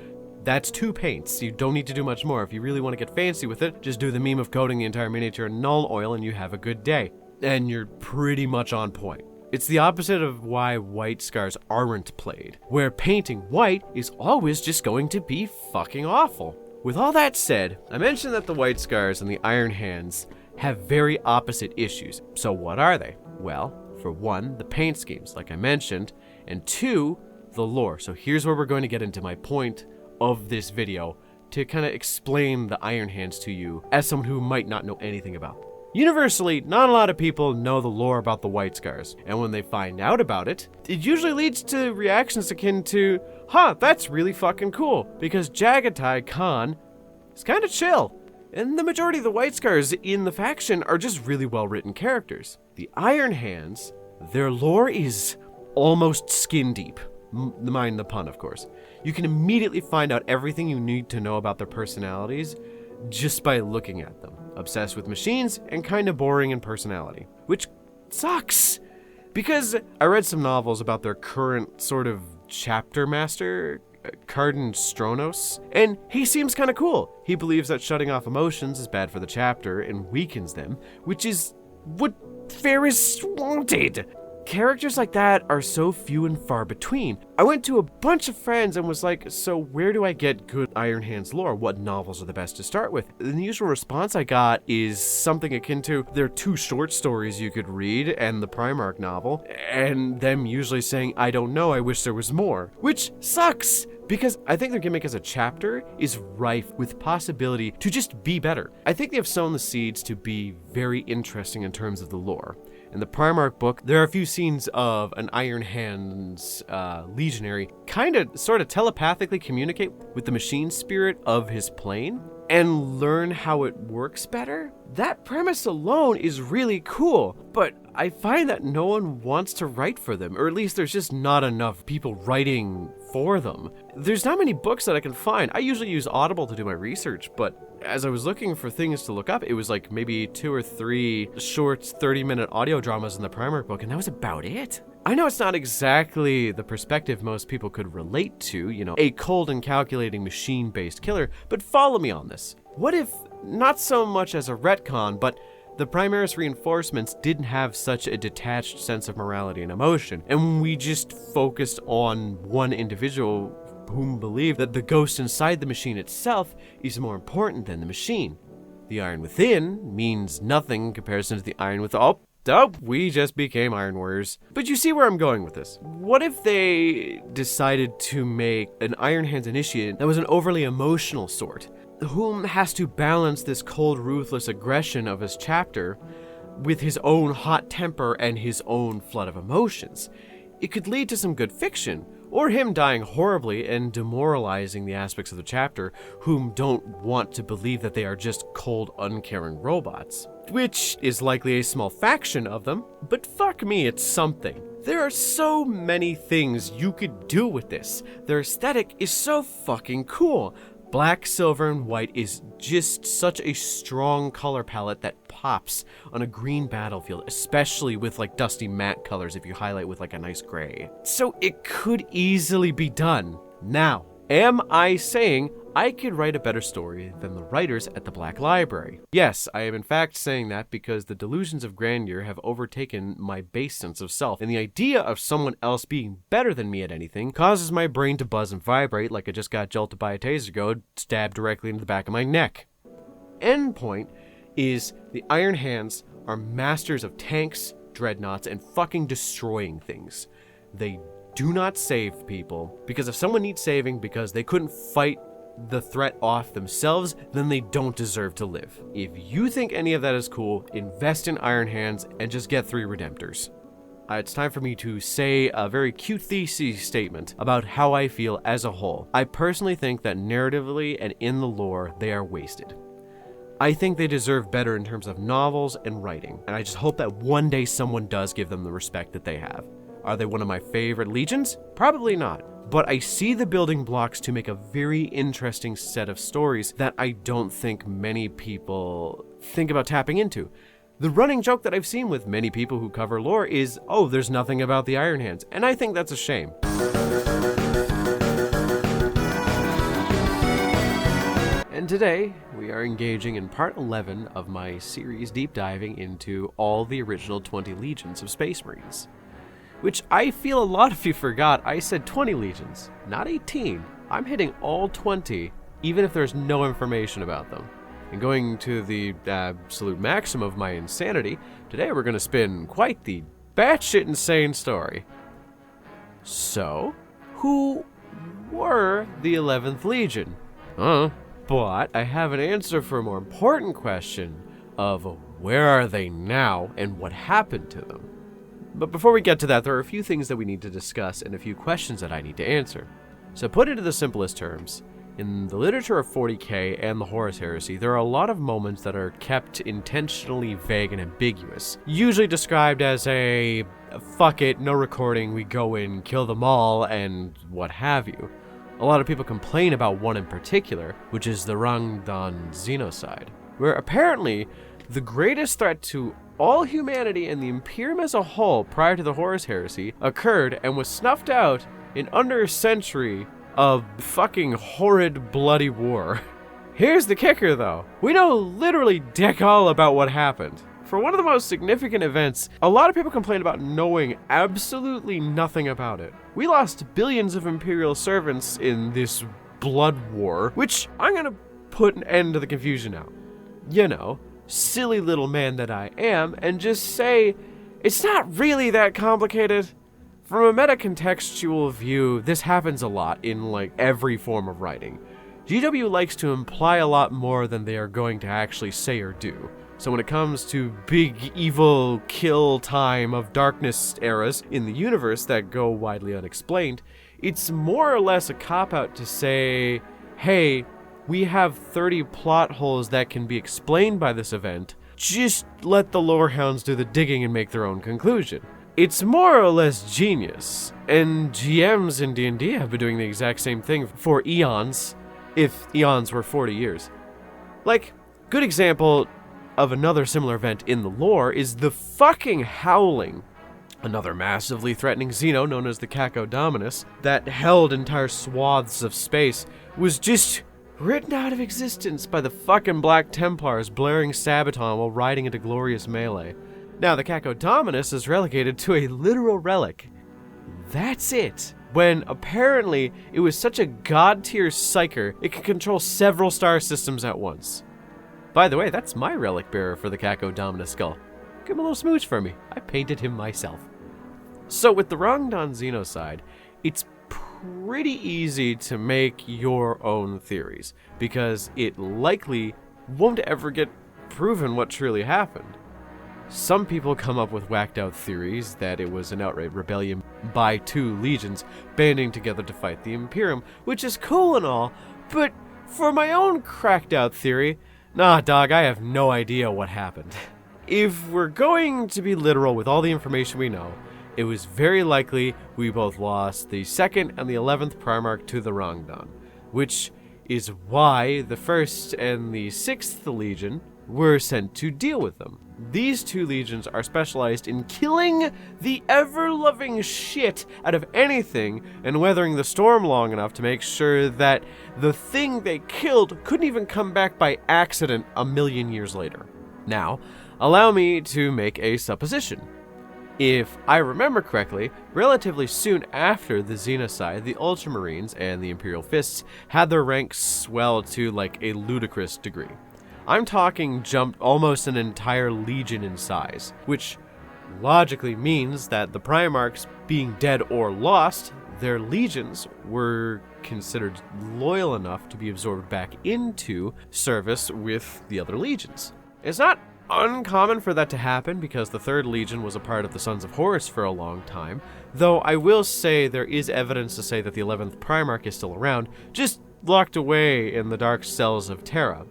Speaker 1: That's 2 paints. You don't need to do much more. If you really want to get fancy with it, just do the meme of coating the entire miniature in null oil and you have a good day. And you're pretty much on point. It's the opposite of why white scars aren't played, where painting white is always just going to be fucking awful. With all that said, I mentioned that the white scars and the Iron Hands have very opposite issues. So what are they? Well, for one, the paint schemes, like I mentioned, and 2, the lore. So here's where we're going to get into my point of this video to kind of explain the Iron Hands to you as someone who might not know anything about them. Universally, not a lot of people know the lore about the White Scars, and when they find out about it, it usually leads to reactions akin to, huh, that's really fucking cool, because Jagatai Khan is kind of chill, and the majority of the White Scars in the faction are just really well-written characters. The Iron Hands, their lore is almost skin deep. Mind the pun, of course. You can immediately find out everything you need to know about their personalities just by looking at them. Obsessed with machines and kind of boring in personality, which sucks because I read some novels about their current sort of chapter master, Carden Stronos, and he seems kind of cool. He believes that shutting off emotions is bad for the chapter and weakens them, which is what Ferris wanted. Characters like that are so few and far between. I went to a bunch of friends and was like, so where do I get good Iron Hands lore? What novels are the best to start with? And the usual response I got is something akin to, there are 2 short stories you could read and the Primarch novel, and them usually saying, I don't know, I wish there was more. Which sucks! Because I think their gimmick as a chapter is rife with possibility to just be better. I think they have sown the seeds to be very interesting in terms of the lore. In the Primarch book, there are a few scenes of an Iron Hands legionary sort of telepathically communicate with the machine spirit of his plane and learn how it works better. That premise alone is really cool, but I find that no one wants to write for them, or at least there's just not enough people writing for them. There's not many books that I can find. I usually use Audible to do my research, but as I was looking for things to look up, it was like maybe 2 or 3 short 30-minute audio dramas in the Primarch book, and that was about it. I know it's not exactly the perspective most people could relate to, you know, a cold and calculating machine-based killer, but follow me on this. What if, not so much as a retcon, but the Primaris reinforcements didn't have such a detached sense of morality and emotion, and we just focused on one individual whom believed that the ghost inside the machine itself is more important than the machine. The iron within means nothing in comparison to the iron with we just became Iron Warriors. But you see where I'm going with this. What if they decided to make an Iron Hands initiate that was an overly emotional sort, whom has to balance this cold, ruthless aggression of his chapter with his own hot temper and his own flood of emotions? It could lead to some good fiction, or him dying horribly and demoralizing the aspects of the chapter whom don't want to believe that they are just cold, uncaring robots. Which is likely a small faction of them, but fuck me, it's something. There are so many things you could do with this. Their aesthetic is so fucking cool. Black, silver, and white is just such a strong color palette that pops on a green battlefield, especially with like dusty matte colors if you highlight with like a nice gray. So it could easily be done. Now, am I saying I could write a better story than the writers at the Black Library? Yes, I am in fact saying that because the delusions of grandeur have overtaken my base sense of self, and the idea of someone else being better than me at anything causes my brain to buzz and vibrate like I just got jolted by a taser gun stabbed directly into the back of my neck. Endpoint is the Iron Hands are masters of tanks, dreadnoughts, and fucking destroying things. They do not save people, because if someone needs saving because they couldn't fight the threat off themselves, then they don't deserve to live. If you think any of that is cool, invest in Iron Hands and just get 3 Redemptors. It's time for me to say a very cute thesis statement about how I feel as a whole. I personally think that narratively and in the lore, they are wasted. I think they deserve better in terms of novels and writing, and I just hope that one day someone does give them the respect that they have. Are they one of my favorite legions? Probably not. But I see the building blocks to make a very interesting set of stories that I don't think many people think about tapping into. The running joke that I've seen with many people who cover lore is, oh, there's nothing about the Iron Hands, and I think that's a shame. And today, we are engaging in part 11 of my series deep diving into all the original 20 legions of Space Marines. Which I feel a lot of you forgot. I said 20 legions, not 18. I'm hitting all 20, even if there's no information about them. And going to the absolute maximum of my insanity, today we're going to spin quite the batshit insane story. So, who were the 11th Legion? But I have an answer for a more important question of where are they now and what happened to them? But before we get to that, there are a few things that we need to discuss and a few questions that I need to answer. So put into the simplest terms, in the literature of 40K and the Horus Heresy, there are a lot of moments that are kept intentionally vague and ambiguous, usually described as a fuck it, no recording, we go in, kill them all, and what have you. A lot of people complain about one in particular, which is the Rangdan Xenocide, where apparently the greatest threat to all humanity and the Imperium as a whole prior to the Horus Heresy occurred and was snuffed out in under a century of fucking horrid bloody war. Here's the kicker though. We know literally dick all about what happened. For one of the most significant events, a lot of people complain about knowing absolutely nothing about it. We lost billions of Imperial servants in this blood war, which I'm gonna put an end to the confusion now. You know, silly little man that I am, and just say, it's not really that complicated. From a meta-contextual view, this happens a lot in like every form of writing. GW likes to imply a lot more than they are going to actually say or do. So when it comes to big evil kill time of darkness eras in the universe that go widely unexplained, it's more or less a cop-out to say, hey, we have 30 plot holes that can be explained by this event. Just let the lorehounds do the digging and make their own conclusion. It's more or less genius, and GMs in D&D have been doing the exact same thing for eons, if eons were 40 years. Like, good example of another similar event in the lore is the fucking Howling, another massively threatening Xeno known as the Caco Dominus that held entire swaths of space, was just written out of existence by the fucking Black Templars blaring Sabaton while riding into glorious melee. Now, the Caco Dominus is relegated to a literal relic. That's it. When apparently it was such a god-tier psyker, it could control several star systems at once. By the way, that's my relic bearer for the Caco Dominus skull. Give him a little smooch for me. I painted him myself. So with the Rangdan Xenocide, it's pretty easy to make your own theories, because it likely won't ever get proven what truly happened. Some people come up with whacked out theories that it was an outright rebellion by 2 legions banding together to fight the Imperium, which is cool and all, but for my own cracked out theory, nah dog, I have no idea what happened. If we're going to be literal with all the information we know, it was very likely we both lost the 2nd and the 11th Primarch to the Rangdan, which is why the 1st and the 6th Legion were sent to deal with them. These 2 legions are specialized in killing the ever-loving shit out of anything and weathering the storm long enough to make sure that the thing they killed couldn't even come back by accident a million years later. Now, allow me to make a supposition. If I remember correctly, relatively soon after the Xenocide, the Ultramarines and the Imperial Fists had their ranks swell to like a ludicrous degree. I'm talking jumped almost an entire legion in size, which logically means that the Primarchs being dead or lost, their legions were considered loyal enough to be absorbed back into service with the other legions. It's not uncommon for that to happen because the 3rd Legion was a part of the Sons of Horus for a long time, though I will say there is evidence to say that the 11th Primarch is still around, just locked away in the dark cells of Terra,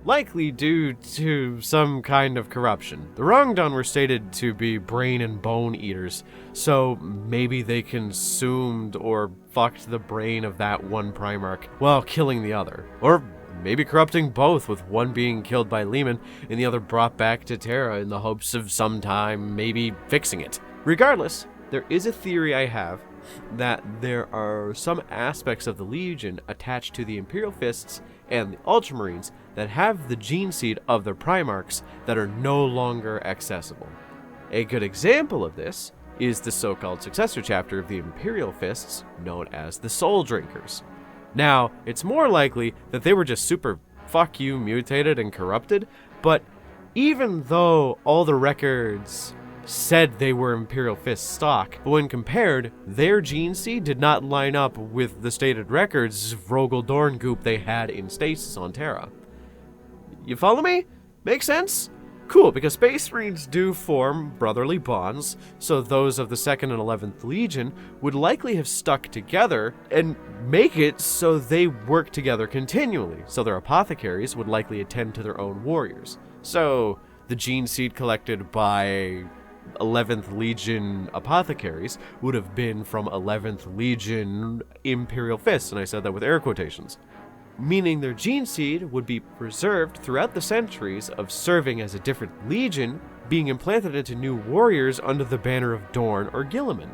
Speaker 1: likely due to some kind of corruption. The Rangdan were stated to be brain and bone eaters, so maybe they consumed or fucked the brain of that one Primarch while killing the other, or maybe corrupting both, with one being killed by Lehman and the other brought back to Terra in the hopes of sometime maybe fixing it. Regardless, there is a theory I have that there are some aspects of the Legion attached to the Imperial Fists and the Ultramarines that have the gene seed of their Primarchs that are no longer accessible. A good example of this is the so-called successor chapter of the Imperial Fists, known as the Soul Drinkers. Now, it's more likely that they were just super fuck you mutated and corrupted, but even though all the records said they were Imperial Fist stock, but when compared, their gene seed did not line up with the stated records of Rogel Dorn goop they had in stasis on Terra. You follow me? Make sense? Cool, because Space Marines do form brotherly bonds, so those of the 2nd and 11th Legion would likely have stuck together and make it so they work together continually, so their apothecaries would likely attend to their own warriors. So the gene seed collected by 11th Legion apothecaries would have been from 11th Legion Imperial Fists, and I said that with air quotations, meaning their gene seed would be preserved throughout the centuries of serving as a different legion, being implanted into new warriors under the banner of Dorn or Guilliman.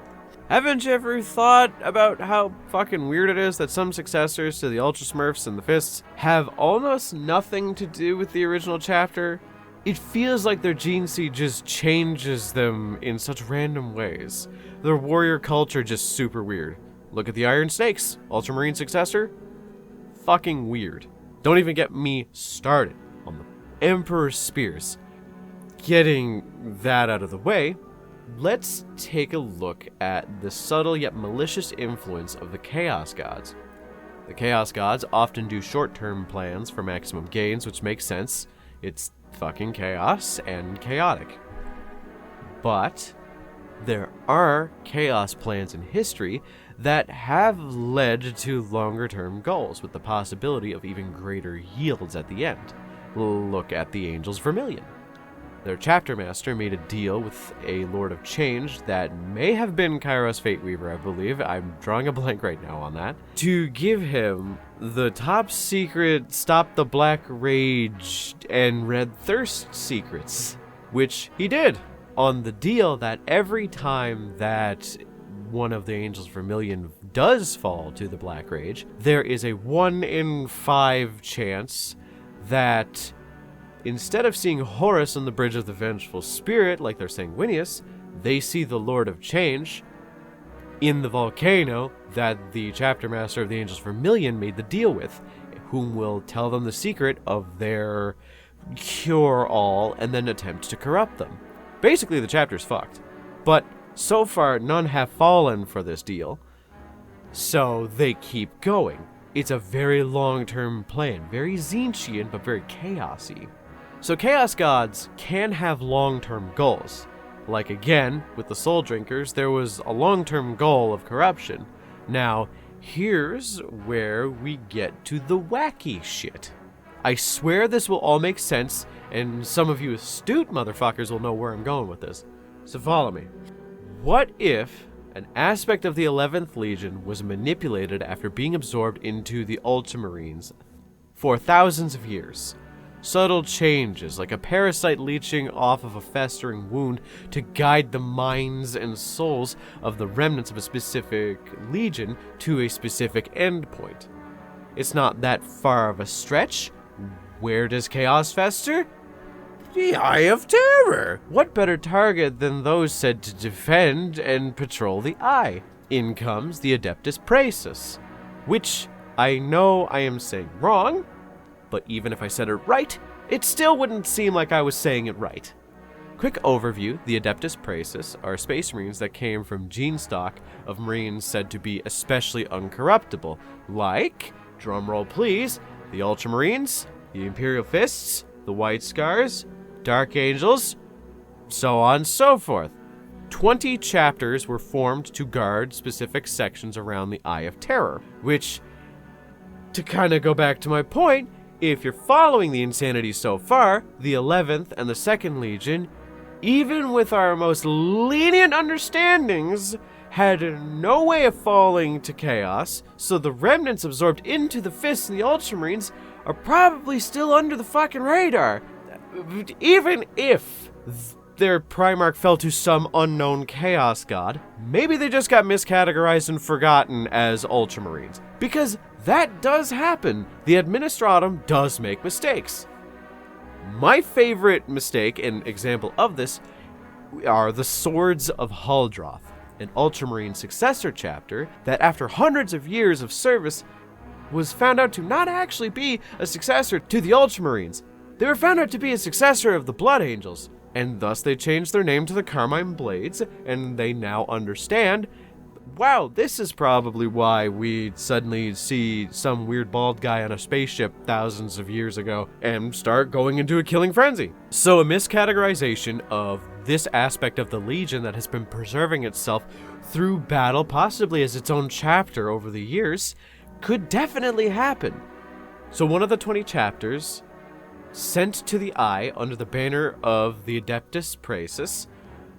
Speaker 1: Haven't you ever thought about how fucking weird it is that some successors to the Ultra Smurfs and the Fists have almost nothing to do with the original chapter? It feels like their gene seed just changes them in such random ways. Their warrior culture just super weird. Look at the Iron Snakes, Ultramarine successor. Fucking weird. Don't even get me started on the Emperor Spears. Getting that out of the way, let's take a look at the subtle yet malicious influence of the Chaos Gods. The Chaos Gods often do short-term plans for maximum gains, which makes sense. It's fucking chaos and chaotic. But there are chaos plans in history that have led to longer-term goals, with the possibility of even greater yields at the end. Look at the Angels Vermilion. Their chapter master made a deal with a Lord of Change that may have been Kairos Fateweaver, I believe. I'm drawing a blank right now on that. To give him the top secret Stop the Black Rage and Red Thirst secrets, which he did, on the deal that every time that one of the Angels Vermilion does fall to the Black Rage, there is a 1 in 5 chance that instead of seeing Horus on the Bridge of the Vengeful Spirit like their Sanguinius, they see the Lord of Change in the volcano that the chapter master of the Angels Vermilion made the deal with, whom will tell them the secret of their cure-all and then attempt to corrupt them. Basically, the chapter's fucked. But so far, none have fallen for this deal, so they keep going. It's a very long-term plan, very Zinchian, but very chaosy. So Chaos Gods can have long-term goals. Like again, with the Soul Drinkers, there was a long-term goal of corruption. Now, here's where we get to the wacky shit. I swear this will all make sense, and some of you astute motherfuckers will know where I'm going with this. So follow me. What if An aspect of the 11th Legion was manipulated after being absorbed into the Ultramarines for thousands of years. Subtle changes, like a parasite leeching off of a festering wound to guide the minds and souls of the remnants of a specific legion to a specific endpoint. It's not that far of a stretch. Where does chaos fester? The Eye of Terror! What better target than those said to defend and patrol the Eye? In comes the Adeptus Praesus, which I know I am saying wrong, but even if I said it right, it still wouldn't seem like I was saying it right. Quick overview, the Adeptus Praesus are space marines that came from gene stock of marines said to be especially uncorruptible, like, drumroll please, the Ultramarines, the Imperial Fists, the White Scars, Dark Angels, so on and so forth. 20 chapters were formed to guard specific sections around the Eye of Terror, which, to kind of go back to my point, if you're following the insanity so far, the 11th and the 2nd Legion, even with our most lenient understandings, had no way of falling to chaos, so the remnants absorbed into the Fists and the Ultramarines are probably still under the fucking radar. Even if their Primarch fell to some unknown chaos god, maybe they just got miscategorized and forgotten as Ultramarines. Because that does happen. The Administratum does make mistakes. My favorite mistake and example of this are the Swords of Huldroth, an Ultramarine successor chapter that after hundreds of years of service was found out to not actually be a successor to the Ultramarines. They were found out to be a successor of the Blood Angels, and thus they changed their name to the Carmine Blades, and they now understand, wow, this is probably why we suddenly see some weird bald guy on a spaceship thousands of years ago and start going into a killing frenzy. So a miscategorization of this aspect of the Legion that has been preserving itself through battle, possibly as its own chapter over the years, could definitely happen. So one of the 20 chapters sent to the Eye under the banner of the Adeptus Praesus,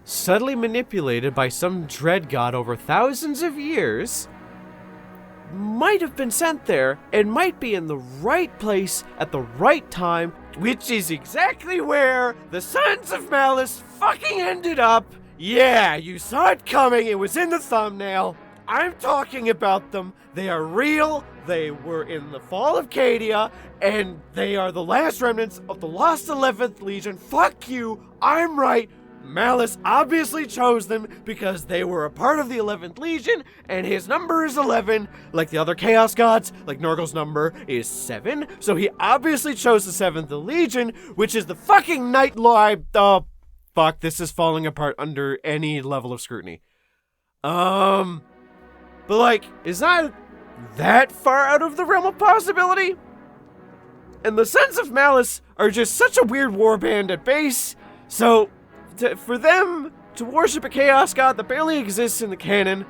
Speaker 1: subtly manipulated by some dread god over thousands of years, might have been sent there and might be in the right place at the right time, which is exactly where the Sons of Malice fucking ended up. Yeah, you saw it coming, it was in the thumbnail. I'm talking about them. They are real. They were in the fall of Cadia, and they are the last remnants of the lost 11th Legion. Fuck you. I'm right. Malice obviously chose them because they were a part of the 11th Legion, and his number is 11, like the other Chaos Gods, like Nurgle's number is 7, so he obviously chose the 7th Legion, which is the fucking Night Lord. Oh, fuck, this is falling apart under any level of scrutiny. But like, is not that far out of the realm of possibility? And the Sons of Malice are just such a weird warband at base, so for them to worship a chaos god that barely exists in the canon,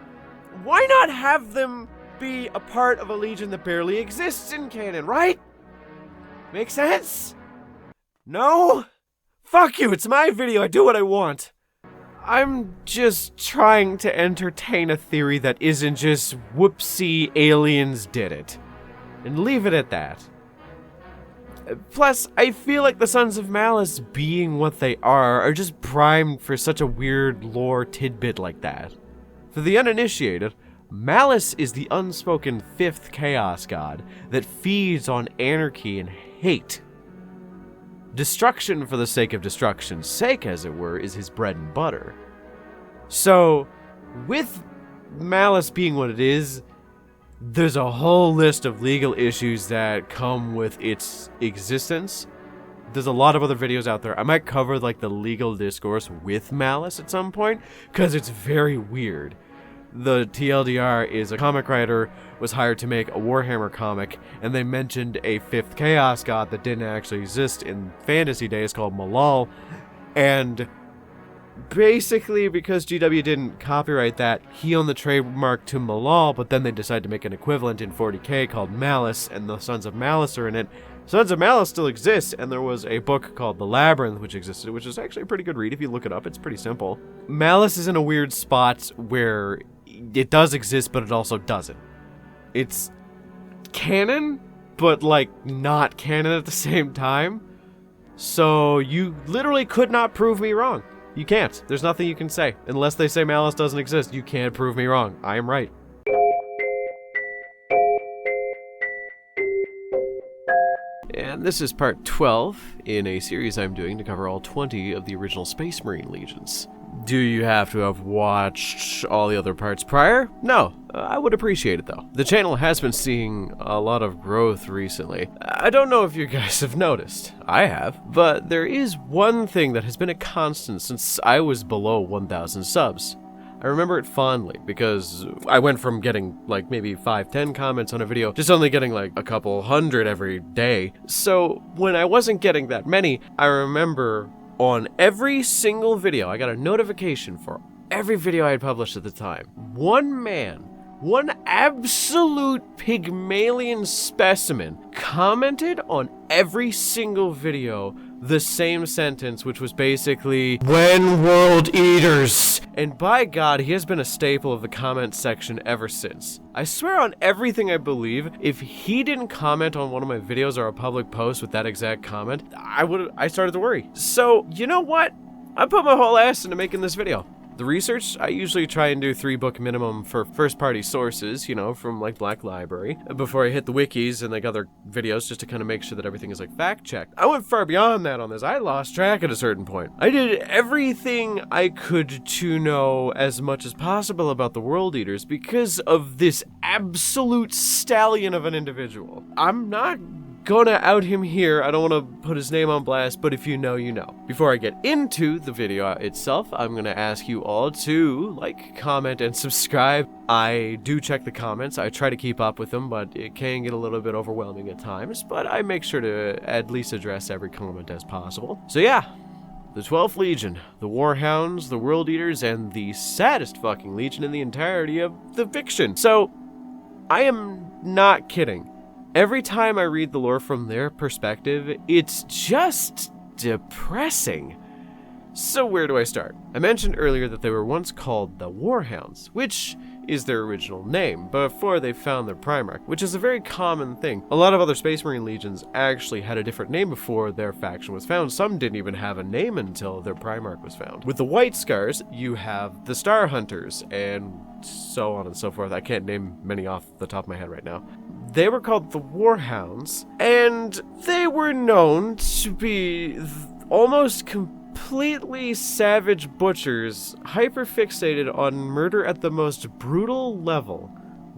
Speaker 1: why not have them be a part of a legion that barely exists in canon, right? Make sense? No? Fuck you, it's my video, I do what I want. I'm just trying to entertain a theory that isn't just whoopsie aliens did it. And leave it at that. Plus, I feel like the Sons of Malice, being what they are just primed for such a weird lore tidbit like that. For the uninitiated, Malice is the unspoken 5th Chaos God that feeds on anarchy and hate. Destruction for the sake of destruction's sake, as it were, is his bread and butter. So, with Malice being what it is, there's a whole list of legal issues that come with its existence. There's a lot of other videos out there. I might cover like the legal discourse with Malice at some point, because it's very weird. The TLDR is a comic writer was hired to make a Warhammer comic, and they mentioned a 5th Chaos God that didn't actually exist in fantasy days called Malal, and basically because GW didn't copyright that, he owned the trademark to Malal, but then they decided to make an equivalent in 40k called Malice, and the Sons of Malice are in it. Sons of Malice still exists, and there was a book called The Labyrinth which existed, which is actually a pretty good read if you look it up. It's pretty simple. Malice is in a weird spot where it does exist, but it also doesn't. It's canon, but like not canon at the same time. So you literally could not prove me wrong. You can't. There's nothing you can say. Unless they say malice doesn't exist, you can't prove me wrong. I am right. And this is part 12 in a series I'm doing to cover all 20 of the original Space Marine Legions. Do you have to have watched all the other parts prior? No, I would appreciate it though. The channel has been seeing a lot of growth recently. I don't know if you guys have noticed. I have. But there is one thing that has been a constant since I was below 1,000 subs. I remember it fondly because I went from getting like maybe 5-10 comments on a video just only getting like a couple hundred every day. So when I wasn't getting that many, I remember on every single video, I got a notification for every video I had published at the time. One man, one absolute Pygmalion specimen, commented on every single video the same sentence, which was basically, "When World Eaters?" And by God, he has been a staple of the comment section ever since. I swear on everything I believe, if he didn't comment on one of my videos or a public post with that exact comment, I started to worry. So, you know what? I put my whole ass into making this video. The research, I usually try and do 3-book minimum for first-party sources, you know, from like Black Library, before I hit the wikis and like other videos just to kind of make sure that everything is like fact-checked. I went far beyond that on this. I lost track at a certain point. I did everything I could to know as much as possible about the World Eaters because of this absolute stallion of an individual. I'm not gonna out him here. I don't want to put his name on blast, but if you know, you know. Before I get into the video itself, I'm gonna ask you all to like, comment, and subscribe. I do check the comments. I try to keep up with them, but it can get a little bit overwhelming at times, but I make sure to at least address every comment as possible. So yeah, the 12th Legion, the Warhounds, the World Eaters, and the saddest fucking Legion in the entirety of the fiction. So, I am not kidding. Every time I read the lore from their perspective, it's just depressing. So where do I start? I mentioned earlier that they were once called the Warhounds, which is their original name, before they found their Primarch, which is a very common thing. A lot of other Space Marine Legions actually had a different name before their faction was found. Some didn't even have a name until their Primarch was found. With the White Scars, you have the Star Hunters, and so on and so forth. I can't name many off the top of my head right now. They were called the Warhounds, and they were known to be almost completely savage butchers, hyper-fixated on murder at the most brutal level,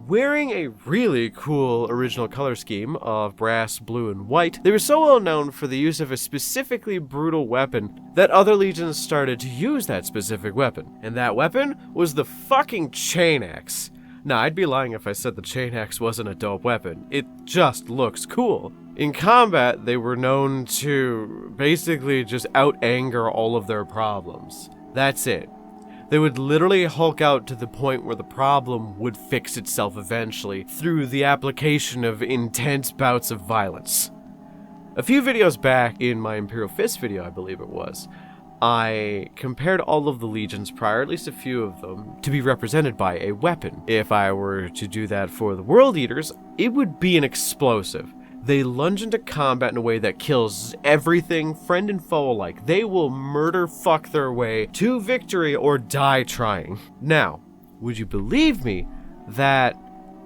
Speaker 1: wearing a really cool original color scheme of brass, blue, and white. They were so well known for the use of a specifically brutal weapon that other legions started to use that specific weapon. And that weapon was the fucking chain axe. Now, I'd be lying if I said the chain axe wasn't a dope weapon. It just looks cool. In combat, they were known to basically just out-anger all of their problems. That's it. They would literally Hulk out to the point where the problem would fix itself eventually through the application of intense bouts of violence. A few videos back, in my Imperial Fist video, I believe it was, I compared all of the legions prior, at least a few of them, to be represented by a weapon. If I were to do that for the World Eaters, it would be an explosive. They lunge into combat in a way that kills everything, friend and foe alike. They will murder fuck their way to victory or die trying. Now, would you believe me that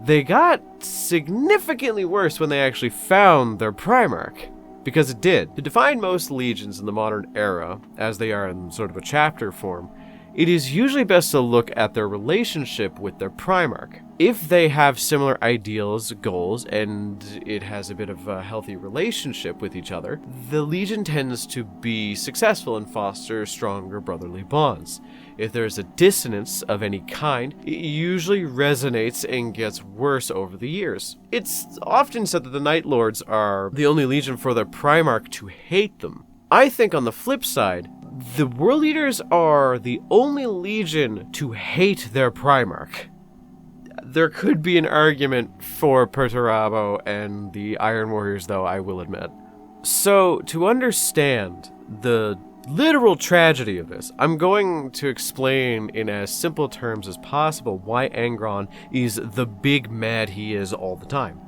Speaker 1: they got significantly worse when they actually found their Primarch? Because it did. To define most legions in the modern era, as they are in sort of a chapter form, it is usually best to look at their relationship with their Primarch. If they have similar ideals, goals, and it has a bit of a healthy relationship with each other, the legion tends to be successful and foster stronger brotherly bonds. If there's a dissonance of any kind, it usually resonates and gets worse over the years. It's often said that the Night Lords are the only legion for their Primarch to hate them. I think on the flip side, the World Eaters are the only legion to hate their Primarch. There could be an argument for Perturabo and the Iron Warriors, though, I will admit. So, to understand the literal tragedy of this, I'm going to explain in as simple terms as possible why Angron is the big mad he is all the time.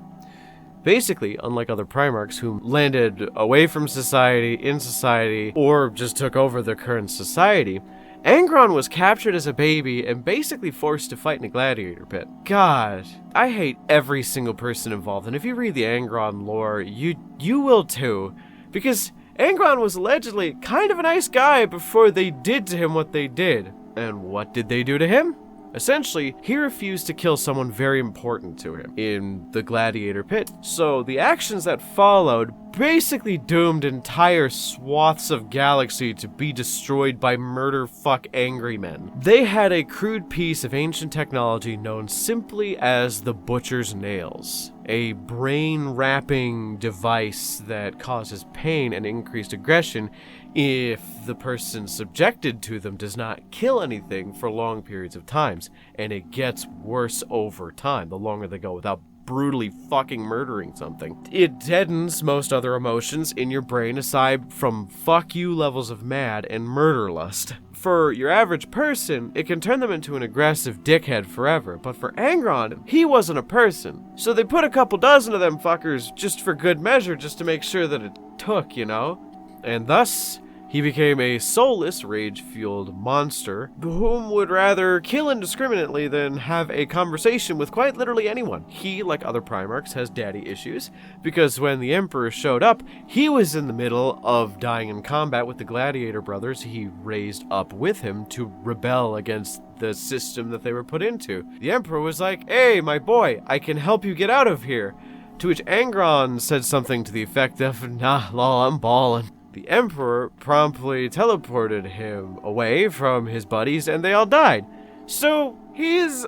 Speaker 1: Basically, unlike other Primarchs who landed away from society, in society, or just took over the current society, Angron was captured as a baby and basically forced to fight in a gladiator pit. God, I hate every single person involved, and if you read the Angron lore, you will too, because Angron was allegedly kind of a nice guy before they did to him what they did. And what did they do to him? Essentially, he refused to kill someone very important to him in the gladiator pit. So the actions that followed basically doomed entire swaths of galaxy to be destroyed by murder-fuck angry men. They had a crude piece of ancient technology known simply as the Butcher's Nails, a brain-wrapping device that causes pain and increased aggression if the person subjected to them does not kill anything for long periods of times, and it gets worse over time the longer they go without brutally fucking murdering something. It deadens most other emotions in your brain aside from fuck you levels of mad and murder lust. For your average person, it can turn them into an aggressive dickhead forever, but for Angron, he wasn't a person. So they put a couple dozen of them fuckers just for good measure, just to make sure that it took, you know? And thus, he became a soulless, rage-fueled monster whom would rather kill indiscriminately than have a conversation with quite literally anyone. He, like other Primarchs, has daddy issues, because when the Emperor showed up, he was in the middle of dying in combat with the Gladiator brothers he raised up with him to rebel against the system that they were put into. The Emperor was like, "Hey, my boy, I can help you get out of here." To which Angron said something to the effect of, "Nah, lol, I'm ballin'." The Emperor promptly teleported him away from his buddies and they all died. So he's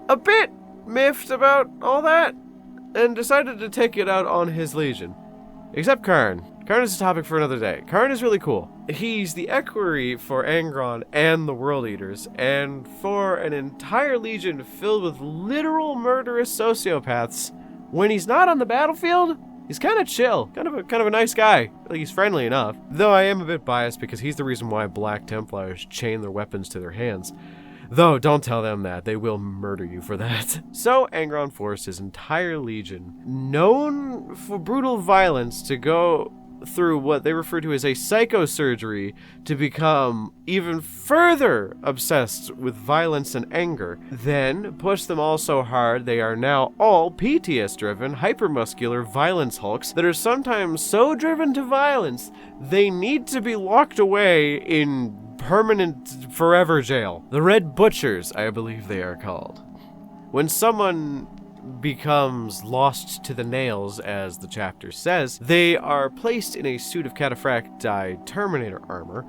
Speaker 1: a bit miffed about all that and decided to take it out on his legion. Except Karn. Karn is a topic for another day. Karn is really cool. He's the equerry for Angron and the World Eaters, and for an entire legion filled with literal murderous sociopaths, when he's not on the battlefield, he's kind of chill, kind of a nice guy. Like, he's friendly enough. Though I am a bit biased because he's the reason why Black Templars chain their weapons to their hands. Though, don't tell them that. They will murder you for that. So, Angron forced his entire legion, known for brutal violence, to go through what they refer to as a psychosurgery to become even further obsessed with violence and anger. Then push them all so hard they are now all PTS-driven, hypermuscular violence hulks that are sometimes so driven to violence they need to be locked away in permanent forever jail. The Red Butchers, I believe they are called. When someone becomes lost to the nails, as the chapter says, they are placed in a suit of cataphracti Terminator armor,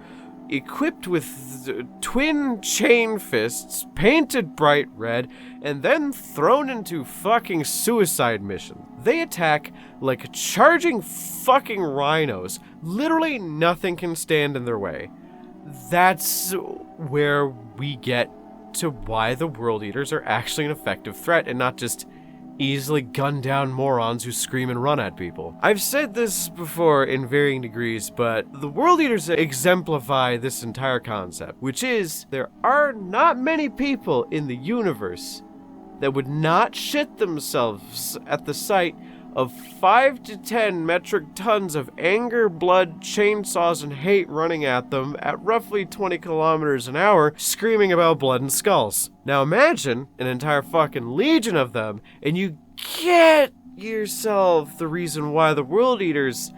Speaker 1: equipped with twin chain fists, painted bright red, and then thrown into fucking suicide mission. They attack like charging fucking rhinos. Literally nothing can stand in their way. That's where we get to why the World Eaters are actually an effective threat and not just easily gun down morons who scream and run at people. I've said this before in varying degrees, but the World Eaters exemplify this entire concept, which is there are not many people in the universe that would not shit themselves at the sight of 5 to 10 metric tons of anger, blood, chainsaws, and hate running at them at roughly 20 kilometers an hour, screaming about blood and skulls. Now imagine an entire fucking legion of them, and you get yourself the reason why the World Eaters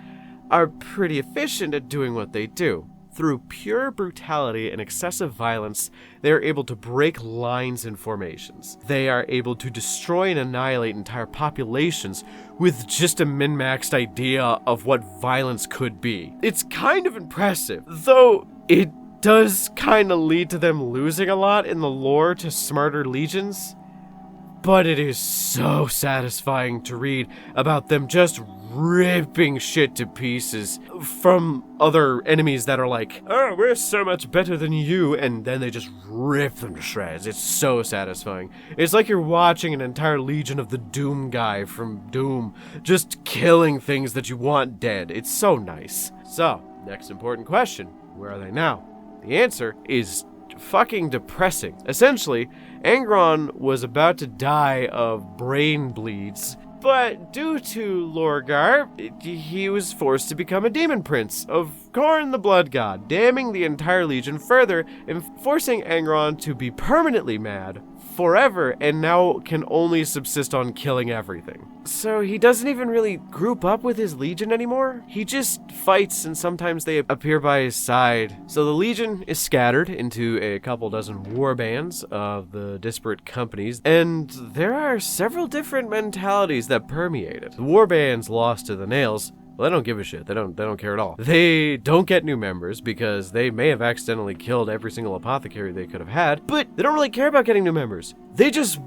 Speaker 1: are pretty efficient at doing what they do. Through pure brutality and excessive violence, they are able to break lines and formations. They are able to destroy and annihilate entire populations with just a min-maxed idea of what violence could be. It's kind of impressive, though it does kind of lead to them losing a lot in the lore to smarter legions. But it is so satisfying to read about them just ripping shit to pieces from other enemies that are like, "Oh, we're so much better than you," and then they just rip them to shreds. It's so satisfying. It's like you're watching an entire legion of the Doom guy from Doom just killing things that you want dead. It's so nice. So, next important question. Where are they now? The answer is fucking depressing. Essentially, Angron was about to die of brain bleeds, but due to Lorgar, he was forced to become a demon prince of Khorne the Blood God, damning the entire Legion further and forcing Angron to be permanently mad forever and now can only subsist on killing everything. So he doesn't even really group up with his Legion anymore. He just fights and sometimes they appear by his side. So the Legion is scattered into a couple dozen war bands of the disparate companies, and there are several different mentalities that permeate it. The war bands lost to the nails. Well, they don't give a shit. They don't care at all. They don't get new members because they may have accidentally killed every single apothecary they could have had, but they don't really care about getting new members. They just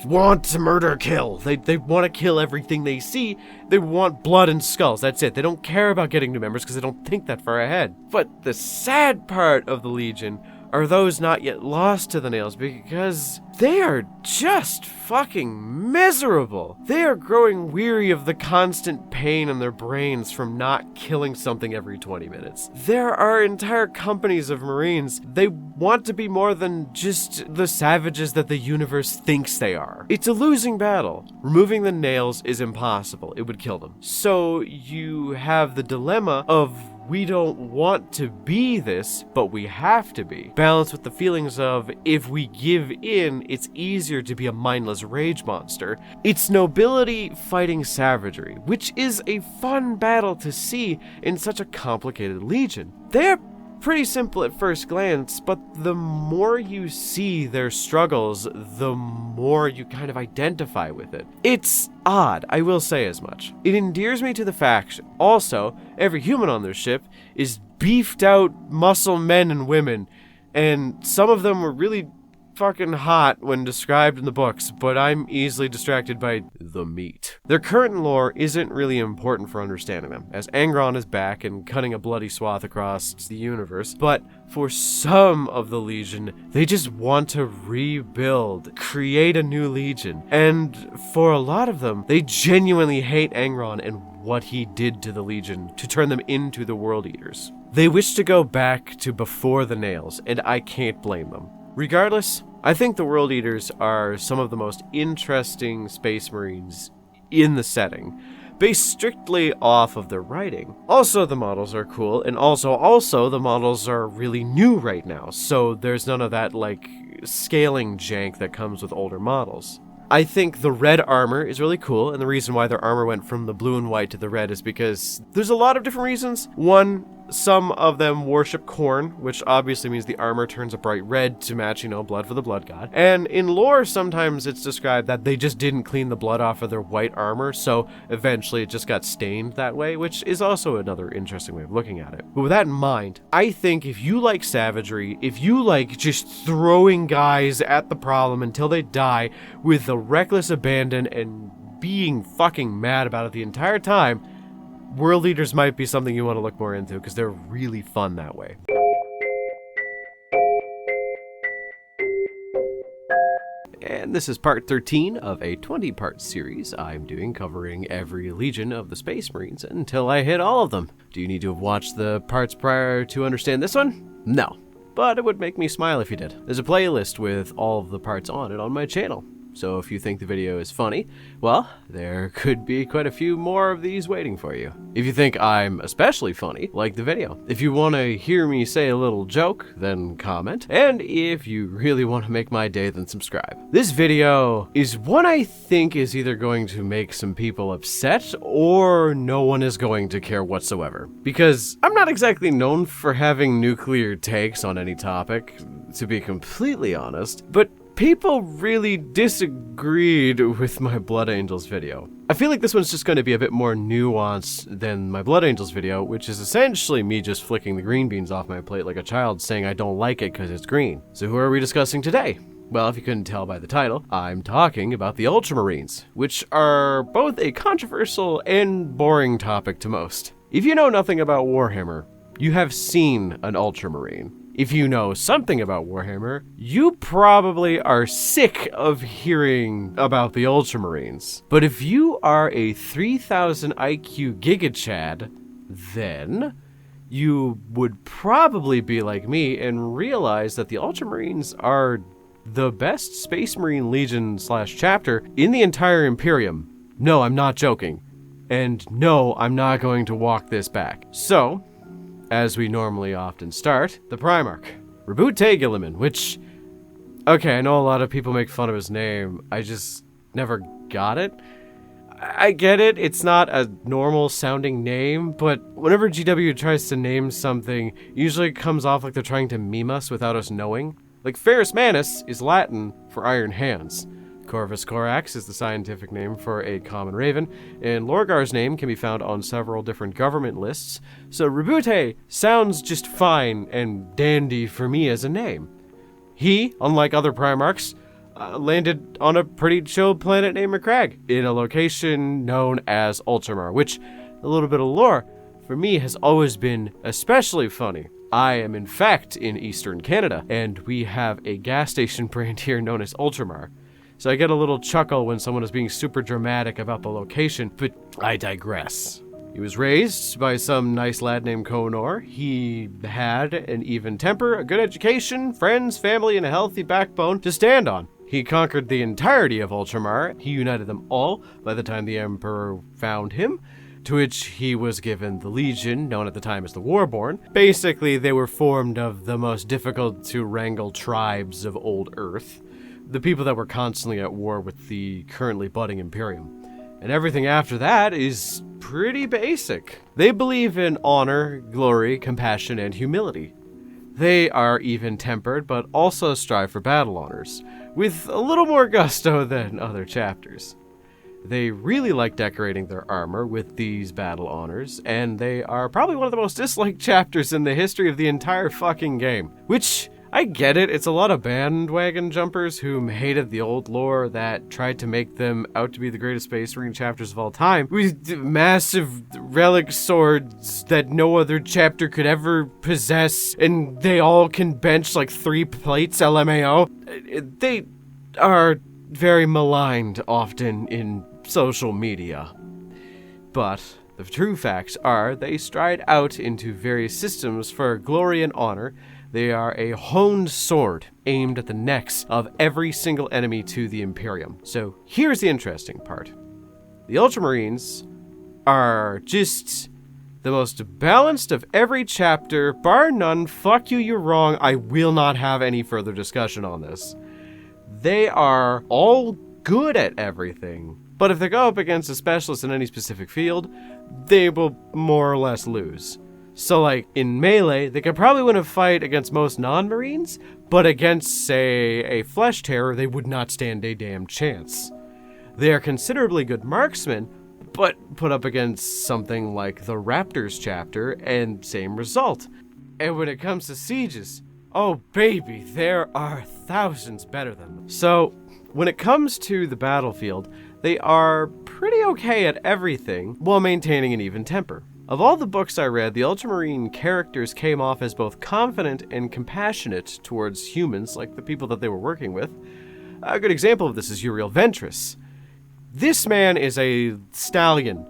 Speaker 1: want to murder, kill. They want to kill everything they see. They want blood and skulls. That's it. They don't care about getting new members because they don't think that far ahead. But the sad part of the Legion are those not yet lost to the nails because they are just fucking miserable. They are growing weary of the constant pain in their brains from not killing something every 20 minutes. There are entire companies of Marines. They want to be more than just the savages that the universe thinks they are. It's a losing battle. Removing the nails is impossible. It would kill them. So you have the dilemma of we don't want to be this, but we have to be. Balanced with the feelings of, if we give in, it's easier to be a mindless rage monster. It's nobility fighting savagery, which is a fun battle to see in such a complicated Legion. They're pretty simple at first glance, but the more you see their struggles, the more you kind of identify with it. It's odd, I will say as much. It endears me to the faction. Also, every human on their ship is beefed out muscle men and women, and some of them were really fucking hot when described in the books, but I'm easily distracted by the meat. Their current lore isn't really important for understanding them, as Angron is back and cutting a bloody swath across the universe, but for some of the Legion, they just want to rebuild, create a new Legion, and for a lot of them, they genuinely hate Angron and what he did to the Legion to turn them into the World Eaters. They wish to go back to before the nails, and I can't blame them. Regardless, I think the World Eaters are some of the most interesting Space Marines in the setting, based strictly off of their writing. Also, the models are cool, and also the models are really new right now, so there's none of that, scaling jank that comes with older models. I think the red armor is really cool, and the reason why their armor went from the blue and white to the red is because there's a lot of different reasons. One, some of them worship Khorne, which obviously means the armor turns a bright red to match, blood for the blood god. And in lore, sometimes it's described that they just didn't clean the blood off of their white armor, so eventually it just got stained that way, which is also another interesting way of looking at it. But with that in mind, I think if you like savagery, if you like just throwing guys at the problem until they die with a reckless abandon and being fucking mad about it the entire time, World Eaters might be something you want to look more into because they're really fun that way. And this is part 13 of a 20-part series I'm doing covering every Legion of the Space Marines until I hit all of them. Do you need to have watched the parts prior to understand this one? No, but it would make me smile if you did. There's a playlist with all of the parts on it on my channel. So if you think the video is funny, well, there could be quite a few more of these waiting for you. If you think I'm especially funny, like the video. If you want to hear me say a little joke, then comment. And if you really want to make my day, then subscribe. This video is one I think is either going to make some people upset or no one is going to care whatsoever. Because I'm not exactly known for having nuclear takes on any topic, to be completely honest, but people really disagreed with my Blood Angels video. I feel like this one's just going to be a bit more nuanced than my Blood Angels video, which is essentially me just flicking the green beans off my plate like a child saying I don't like it because it's green. So who are we discussing today? Well, if you couldn't tell by the title, I'm talking about the Ultramarines, which are both a controversial and boring topic to most. If you know nothing about Warhammer, you have seen an Ultramarine. If you know something about Warhammer, you probably are sick of hearing about the Ultramarines. But if you are a 3000 IQ Giga Chad, then you would probably be like me and realize that the Ultramarines are the best Space Marine Legion / chapter in the entire Imperium. No, I'm not joking. And no, I'm not going to walk this back. So, as we normally often start, the Primarch, Rabute Gilliman, which, okay, I know a lot of people make fun of his name. I just never got it. I get it, it's not a normal sounding name, but whenever GW tries to name something, usually it comes off like they're trying to meme us without us knowing. Like Ferrus Manus is Latin for iron hands. Corvus Corax is the scientific name for a common raven, and Lorgar's name can be found on several different government lists, so Rabute sounds just fine and dandy for me as a name. He, unlike other Primarchs, landed on a pretty chill planet named Macragge, in a location known as Ultramar, which, a little bit of lore, for me has always been especially funny. I am in fact in Eastern Canada, and we have a gas station brand here known as Ultramar. So I get a little chuckle when someone is being super dramatic about the location, but I digress. He was raised by some nice lad named Konor. He had an even temper, a good education, friends, family, and a healthy backbone to stand on. He conquered the entirety of Ultramar. He united them all by the time the Emperor found him, to which he was given the Legion, known at the time as the Warborn. Basically, they were formed of the most difficult to wrangle tribes of old Earth, the people that were constantly at war with the currently budding Imperium. And everything after that is pretty basic. They believe in honor, glory, compassion, and humility. They are even-tempered, but also strive for battle honors, with a little more gusto than other chapters. They really like decorating their armor with these battle honors, and they are probably one of the most disliked chapters in the history of the entire fucking game. Which, I get it, it's a lot of bandwagon jumpers who hated the old lore that tried to make them out to be the greatest Space Marine chapters of all time, with massive relic swords that no other chapter could ever possess, and they all can bench like 3 plates LMAO. They are very maligned often in social media. But the true facts are they stride out into various systems for glory and honor. They are a honed sword aimed at the necks of every single enemy to the Imperium. So here's the interesting part. The Ultramarines are just the most balanced of every chapter, bar none. Fuck you, you're wrong. I will not have any further discussion on this. They are all good at everything, but if they go up against a specialist in any specific field, they will more or less lose. So like, in melee, they could probably win a fight against most non-Marines, but against, say, a Flesh Terror, they would not stand a damn chance. They are considerably good marksmen, but put up against something like the Raptors chapter, and same result. And when it comes to sieges, oh baby, there are thousands better than them. So, when it comes to the battlefield, they are pretty okay at everything while maintaining an even temper. Of all the books I read, the Ultramarine characters came off as both confident and compassionate towards humans, like the people that they were working with. A good example of this is Uriel Ventress. This man is a stallion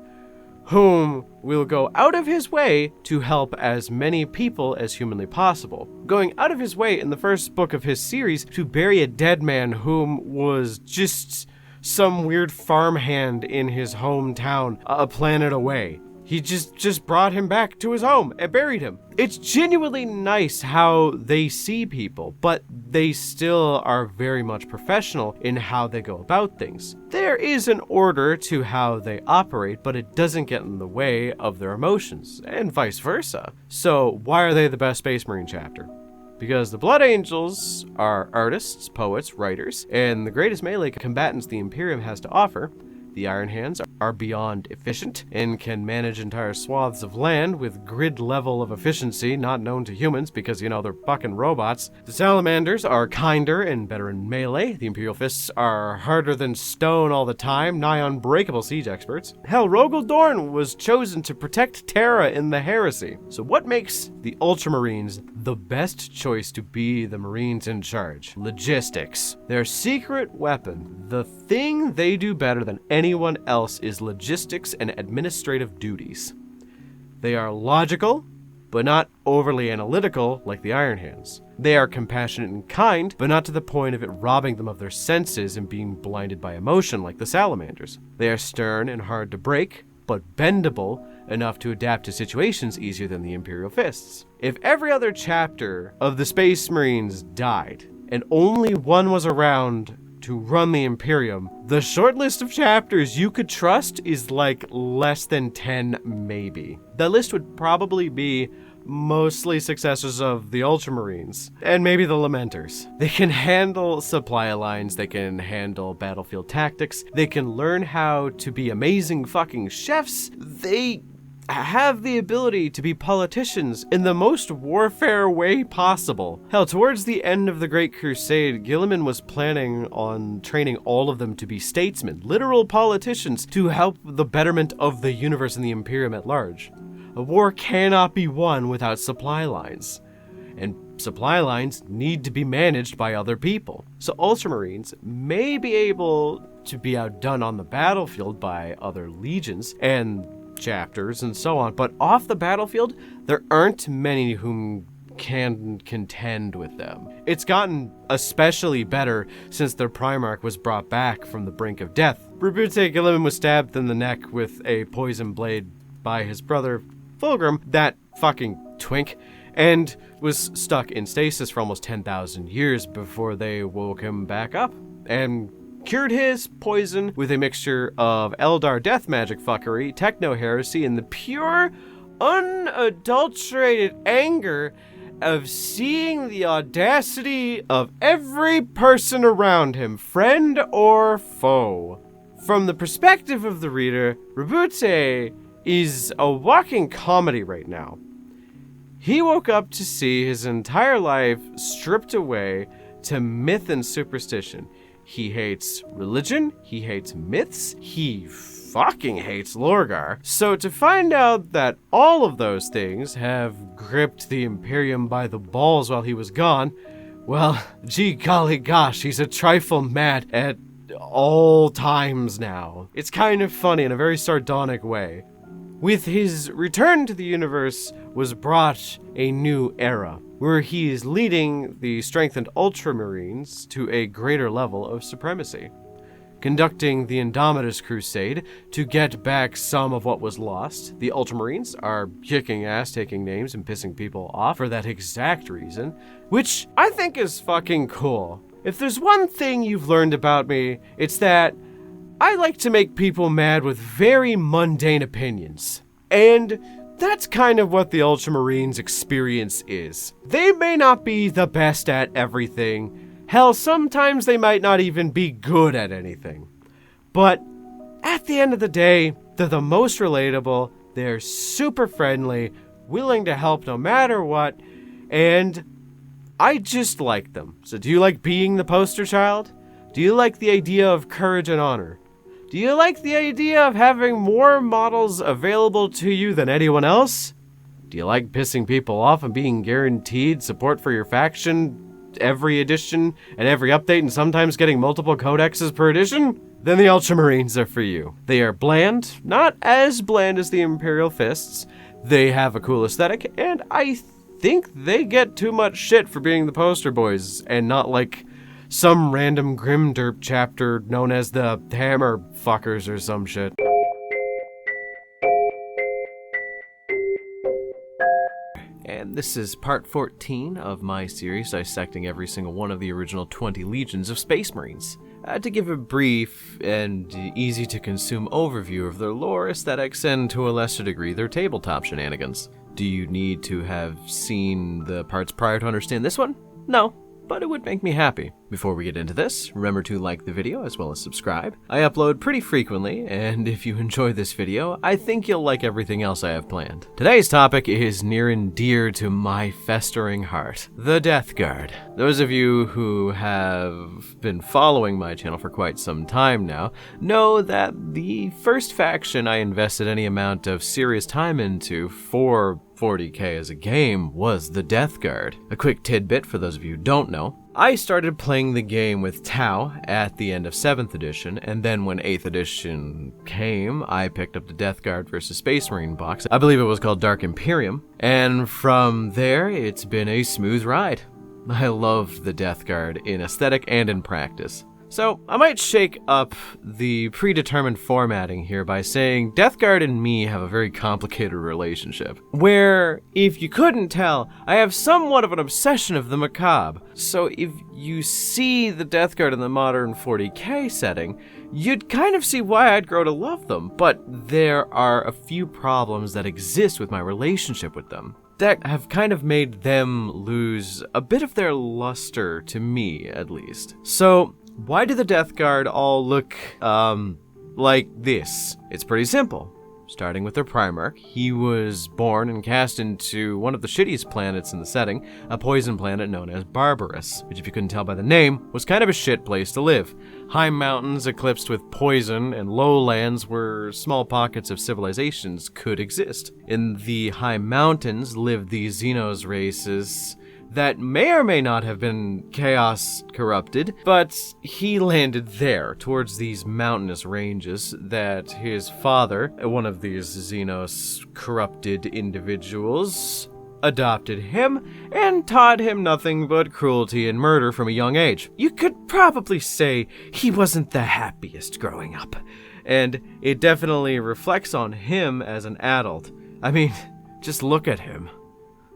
Speaker 1: whom will go out of his way to help as many people as humanly possible. Going out of his way in the first book of his series to bury a dead man whom was just some weird farmhand in his hometown a planet away. He just brought him back to his home and buried him. It's genuinely nice how they see people, but they still are very much professional in how they go about things. There is an order to how they operate, but it doesn't get in the way of their emotions, and vice versa. So why are they the best Space Marine chapter? Because the Blood Angels are artists, poets, writers, and the greatest melee combatants the Imperium has to offer. The Iron Hands are beyond efficient and can manage entire swaths of land with grid level of efficiency not known to humans because, you know, they're fucking robots. The Salamanders are kinder and better in melee. The Imperial Fists are harder than stone all the time, nigh unbreakable siege experts. Hell, Rogel Dorn was chosen to protect Terra in the Heresy. So what makes the Ultramarines the best choice to be the Marines in charge? Logistics. Their secret weapon, the thing they do better than anyone else, is logistics and administrative duties. They are logical, but not overly analytical like the Iron Hands. They are compassionate and kind, but not to the point of it robbing them of their senses and being blinded by emotion like the Salamanders. They are stern and hard to break, but bendable enough to adapt to situations easier than the Imperial Fists. If every other chapter of the Space Marines died, and only one was around to run the Imperium, the short list of chapters you could trust is like less than 10 maybe. The list would probably be mostly successors of the Ultramarines, and maybe the Lamenters. They can handle supply lines, they can handle battlefield tactics, they can learn how to be amazing fucking chefs, they have the ability to be politicians in the most warfare way possible. Hell, towards the end of the Great Crusade, Guilliman was planning on training all of them to be statesmen, literal politicians, to help the betterment of the universe and the Imperium at large. A war cannot be won without supply lines, and supply lines need to be managed by other people. So Ultramarines may be able to be outdone on the battlefield by other legions and chapters and so on, but off the battlefield, there aren't many whom can contend with them. It's gotten especially better since their Primarch was brought back from the brink of death. Roboute Guilliman was stabbed in the neck with a poison blade by his brother Fulgrim, that fucking twink, and was stuck in stasis for almost 10,000 years before they woke him back up and cured his poison with a mixture of Eldar death magic fuckery, techno-heresy, and the pure, unadulterated anger of seeing the audacity of every person around him, friend or foe. From the perspective of the reader, Roboute is a walking comedy right now. He woke up to see his entire life stripped away to myth and superstition. He hates religion, he hates myths, he fucking hates Lorgar. So to find out that all of those things have gripped the Imperium by the balls while he was gone, well, gee golly gosh, he's a trifle mad at all times now. It's kind of funny in a very sardonic way. With his return to the universe was brought a new era, where he is leading the strengthened Ultramarines to a greater level of supremacy, conducting the Indomitus Crusade to get back some of what was lost. The Ultramarines are kicking ass, taking names, and pissing people off for that exact reason, which I think is fucking cool. If there's one thing you've learned about me, it's that I like to make people mad with very mundane opinions. And that's kind of what the Ultramarines experience is. They may not be the best at everything. Hell, sometimes they might not even be good at anything. But at the end of the day, they're the most relatable, they're super friendly, willing to help no matter what, and I just like them. So do you like being the poster child? Do you like the idea of courage and honor? Do you like the idea of having more models available to you than anyone else? Do you like pissing people off and being guaranteed support for your faction every edition and every update and sometimes getting multiple codexes per edition? Then the Ultramarines are for you. They are bland, not as bland as the Imperial Fists. They have a cool aesthetic, and I think they get too much shit for being the poster boys and not like some random Grimderp chapter known as the Hammer Fuckers or some shit. And this is part 14 of my series dissecting every single one of the original 20 legions of Space Marines. To give a brief and easy to consume overview of their lore, aesthetics, and to a lesser degree their tabletop shenanigans. Do you need to have seen the parts prior to understand this one? No, but it would make me happy. Before we get into this, remember to like the video as well as subscribe. I upload pretty frequently, and if you enjoy this video, I think you'll like everything else I have planned. Today's topic is near and dear to my festering heart, the Death Guard. Those of you who have been following my channel for quite some time now know that the first faction I invested any amount of serious time into for 40K as a game was the Death Guard. A quick tidbit for those of you who don't know. I started playing the game with Tau at the end of 7th edition, and then when 8th edition came, I picked up the Death Guard vs. Space Marine box. I believe it was called Dark Imperium, and from there, it's been a smooth ride. I love the Death Guard in aesthetic and in practice. So, I might shake up the predetermined formatting here by saying Death Guard and me have a very complicated relationship, where, if you couldn't tell, I have somewhat of an obsession of the macabre. So if you see the Death Guard in the modern 40K setting, you'd kind of see why I'd grow to love them, but there are a few problems that exist with my relationship with them that have kind of made them lose a bit of their luster, to me at least. So, why do the Death Guard all look, like this? It's pretty simple. Starting with their Primarch, he was born and cast into one of the shittiest planets in the setting, a poison planet known as Barbarous, which if you couldn't tell by the name, was kind of a shit place to live. High mountains eclipsed with poison, and lowlands where small pockets of civilizations could exist. In the high mountains lived the Xenos races that may or may not have been chaos corrupted, but he landed there, towards these mountainous ranges that his father, one of these Xenos corrupted individuals, adopted him and taught him nothing but cruelty and murder from a young age. You could probably say he wasn't the happiest growing up, and it definitely reflects on him as an adult. I mean, just look at him.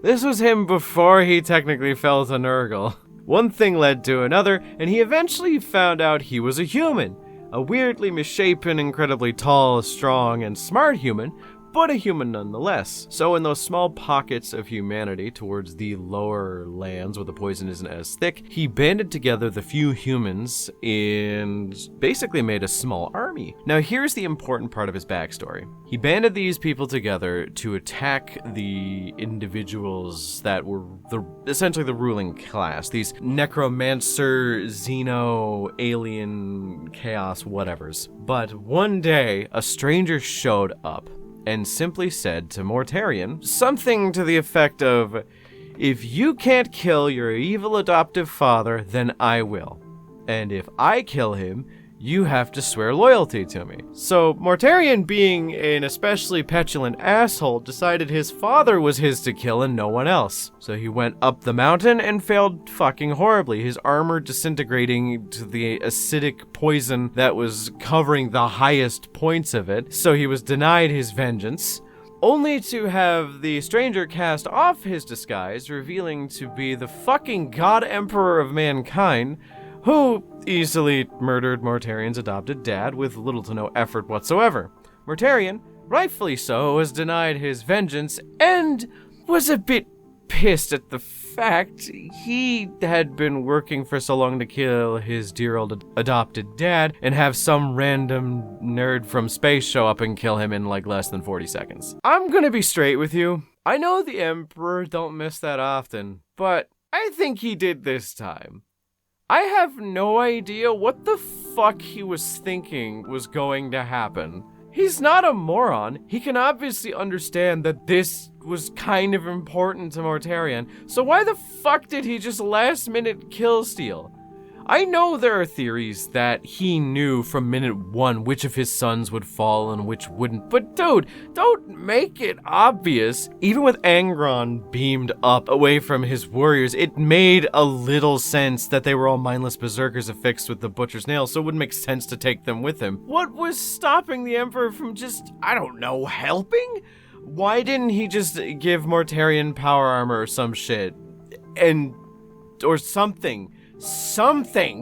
Speaker 1: This was him before he technically fell to Nurgle. One thing led to another, and he eventually found out he was a human. A weirdly misshapen, incredibly tall, strong, and smart human, but a human nonetheless. So in those small pockets of humanity towards the lower lands where the poison isn't as thick, he banded together the few humans and basically made a small army. Now here's the important part of his backstory. He banded these people together to attack the individuals that were essentially the ruling class. These necromancer, xeno, alien, chaos, whatevers. But one day, a stranger showed up and simply said to Mortarion something to the effect of, "If you can't kill your evil adoptive father, then I will. And if I kill him, you have to swear loyalty to me." So Mortarion, being an especially petulant asshole, decided his father was his to kill and no one else. So he went up the mountain and failed fucking horribly, his armor disintegrating to the acidic poison that was covering the highest points of it. So he was denied his vengeance, only to have the stranger cast off his disguise, revealing to be the fucking God Emperor of mankind, who easily murdered Mortarion's adopted dad with little to no effort whatsoever. Mortarion, rightfully so, was denied his vengeance and was a bit pissed at the fact he had been working for so long to kill his dear old adopted dad and have some random nerd from space show up and kill him in like less than 40 seconds. I'm gonna be straight with you. I know the Emperor don't miss that often, but I think he did this time. I have no idea what the fuck he was thinking was going to happen. He's not a moron. He can obviously understand that this was kind of important to Mortarion, so why the fuck did he just last minute kill steal? I know there are theories that he knew from minute one which of his sons would fall and which wouldn't, but dude, don't make it obvious. Even with Angron beamed up away from his warriors, it made a little sense that they were all mindless berserkers affixed with the butcher's nail, so it would make sense to take them with him. What was stopping the Emperor from just, I don't know, helping? Why didn't he just give Mortarion power armor or some shit? Or something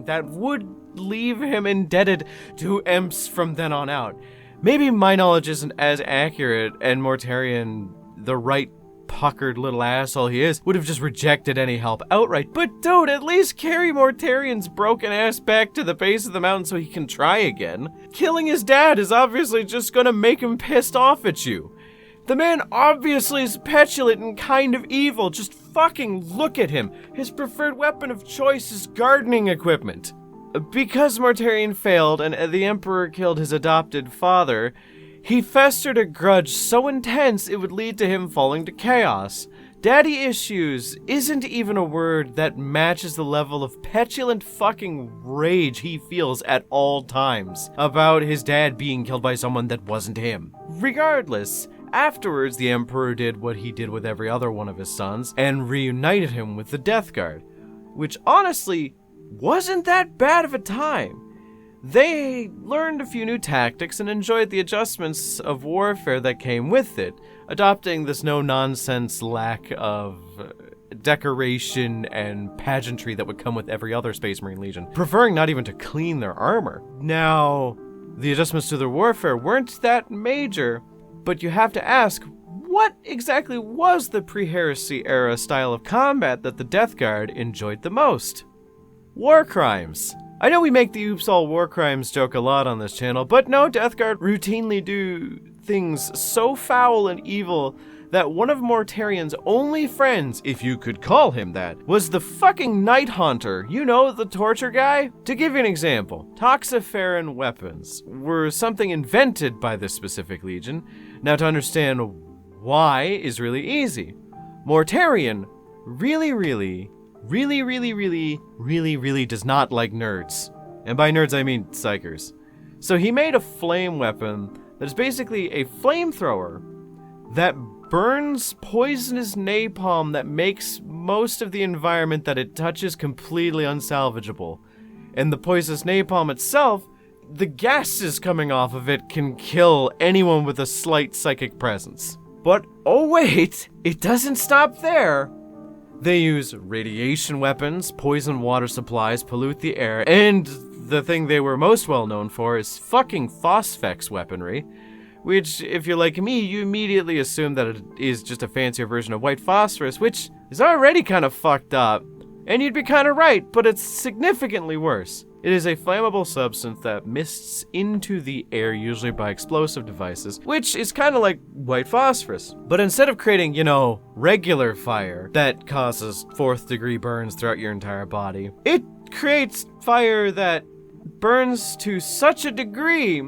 Speaker 1: that would leave him indebted to Emps from then on out. Maybe my knowledge isn't as accurate, and Mortarion, the right puckered little asshole he is, would have just rejected any help outright. But dude, at least carry Mortarion's broken ass back to the base of the mountain so he can try again. Killing his dad is obviously just gonna make him pissed off at you. The man obviously is petulant and kind of evil. Just fucking look at him. His preferred weapon of choice is gardening equipment. Because Mortarion failed and the Emperor killed his adopted father, He festered a grudge so intense it would lead to him falling to chaos. Daddy issues isn't even a word that matches the level of petulant fucking rage he feels at all times about his dad being killed by someone that wasn't him. Regardless, afterwards the Emperor did what he did with every other one of his sons and reunited him with the Death Guard, which honestly wasn't that bad of a time. They learned a few new tactics and enjoyed the adjustments of warfare that came with it, adopting this no-nonsense lack of decoration and pageantry that would come with every other Space Marine Legion, preferring not even to clean their armor. Now, the adjustments to their warfare weren't that major, but you have to ask, what exactly was the pre-heresy era style of combat that the Death Guard enjoyed the most? War crimes. I know we make the oops all war crimes joke a lot on this channel, but no, Death Guard routinely do things so foul and evil that one of Mortarian's only friends, if you could call him that, was the fucking Night Haunter. You know, the torture guy? To give you an example, Toxiferan weapons were something invented by this specific legion. Now to understand why is really easy. Mortarian really does not like nerds. And by nerds I mean psychers. So he made a flame weapon that is basically a flamethrower that burns poisonous napalm that makes most of the environment that it touches completely unsalvageable. And the poisonous napalm itself, the gases coming off of it can kill anyone with a slight psychic presence. But oh wait, it doesn't stop there. They use radiation weapons, poison water supplies, pollute the air, and the thing they were most well known for is fucking phosphex weaponry, which, if you're like me, you immediately assume that it is just a fancier version of white phosphorus, which is already kind of fucked up. And you'd be kind of right, but it's significantly worse. It is a flammable substance that mists into the air, usually by explosive devices, which is kind of like white phosphorus. But instead of creating, regular fire that causes 4th degree burns throughout your entire body, it creates fire that burns to such a degree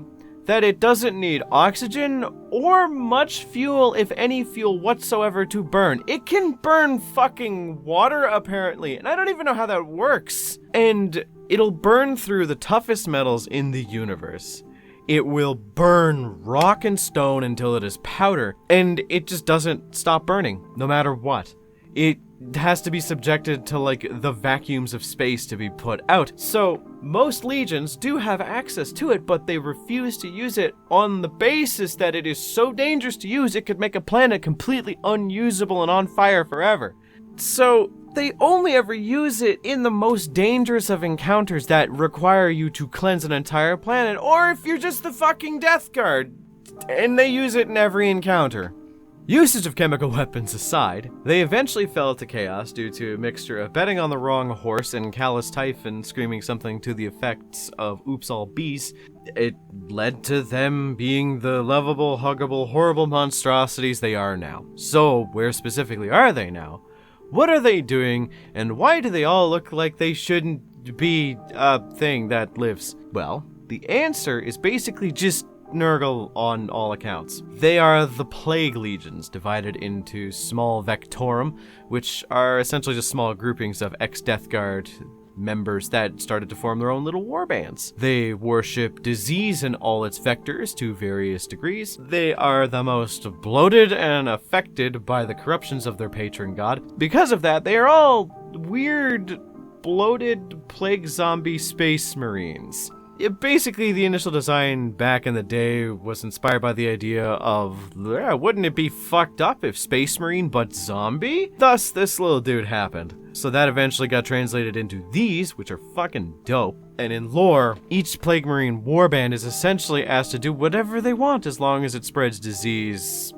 Speaker 1: that it doesn't need oxygen or much fuel, if any fuel whatsoever, to burn. It can burn fucking water, apparently, and I don't even know how that works. And it'll burn through the toughest metals in the universe. It will burn rock and stone until it is powder, and it just doesn't stop burning, no matter what. It has to be subjected to, the vacuums of space to be put out. So, most legions do have access to it, but they refuse to use it on the basis that it is so dangerous to use, it could make a planet completely unusable and on fire forever. So, they only ever use it in the most dangerous of encounters that require you to cleanse an entire planet, or if you're just the fucking Death Guard, and they use it in every encounter. Usage of chemical weapons aside, they eventually fell to chaos due to a mixture of betting on the wrong horse and Callous Typhon screaming something to the effects of oops all bees. It led to them being the lovable, huggable, horrible monstrosities they are now. So, where specifically are they now? What are they doing, and why do they all look like they shouldn't be a thing that lives? Well, the answer is basically just Nurgle on all accounts. They are the Plague Legions, divided into small Vectorum, which are essentially just small groupings of ex-Death Guard members that started to form their own little warbands. They worship disease in all its vectors to various degrees. They are the most bloated and affected by the corruptions of their patron god. Because of that, they are all weird, bloated, plague zombie space marines. Basically, the initial design back in the day was inspired by the idea of, wouldn't it be fucked up if Space Marine but zombie? Thus, this little dude happened. So that eventually got translated into these, which are fucking dope. And in lore, each Plague Marine warband is essentially asked to do whatever they want as long as it spreads disease.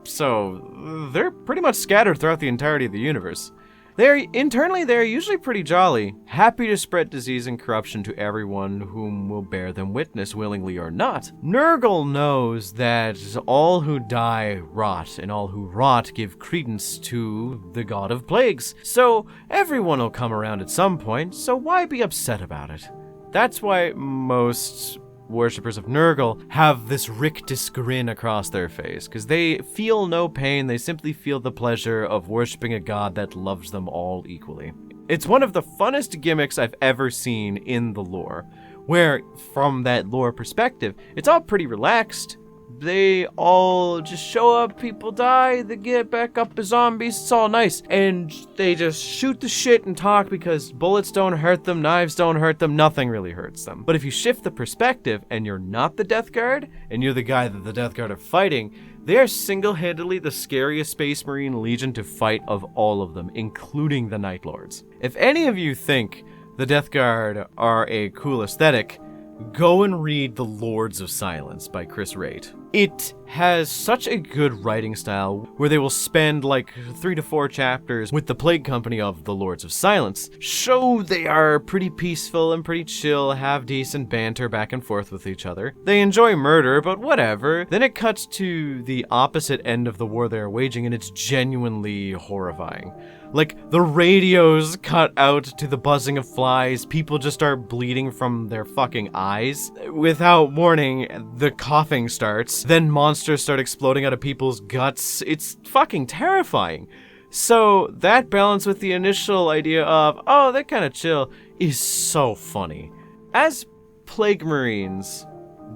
Speaker 1: So, they're pretty much scattered throughout the entirety of the universe. Internally, they're usually pretty jolly, happy to spread disease and corruption to everyone whom will bear them witness, willingly or not. Nurgle knows that all who die rot, and all who rot give credence to the god of plagues. So everyone will come around at some point, so why be upset about it? That's why most worshippers of Nurgle have this rictus grin across their face, because they feel no pain, they simply feel the pleasure of worshipping a god that loves them all equally. It's one of the funnest gimmicks I've ever seen in the lore, where, from that lore perspective, it's all pretty relaxed. They all just show up, people die, they get back up as zombies, it's all nice. And they just shoot the shit and talk because bullets don't hurt them, knives don't hurt them, nothing really hurts them. But if you shift the perspective and you're not the Death Guard, and you're the guy that the Death Guard are fighting, they are single-handedly the scariest Space Marine Legion to fight of all of them, including the Night Lords. If any of you think the Death Guard are a cool aesthetic, go and read The Lords of Silence by Chris Raitt. It has such a good writing style where they will spend like 3 to 4 chapters with the Plague Company of the Lords of Silence, show they are pretty peaceful and pretty chill, have decent banter back and forth with each other. They enjoy murder, but whatever. Then it cuts to the opposite end of the war they are waging, and it's genuinely horrifying. Like, the radios cut out to the buzzing of flies, people just start bleeding from their fucking eyes. Without warning, the coughing starts, then monsters start exploding out of people's guts. It's fucking terrifying. So, that balance with the initial idea of, oh, they're kinda chill, is so funny. As Plague Marines,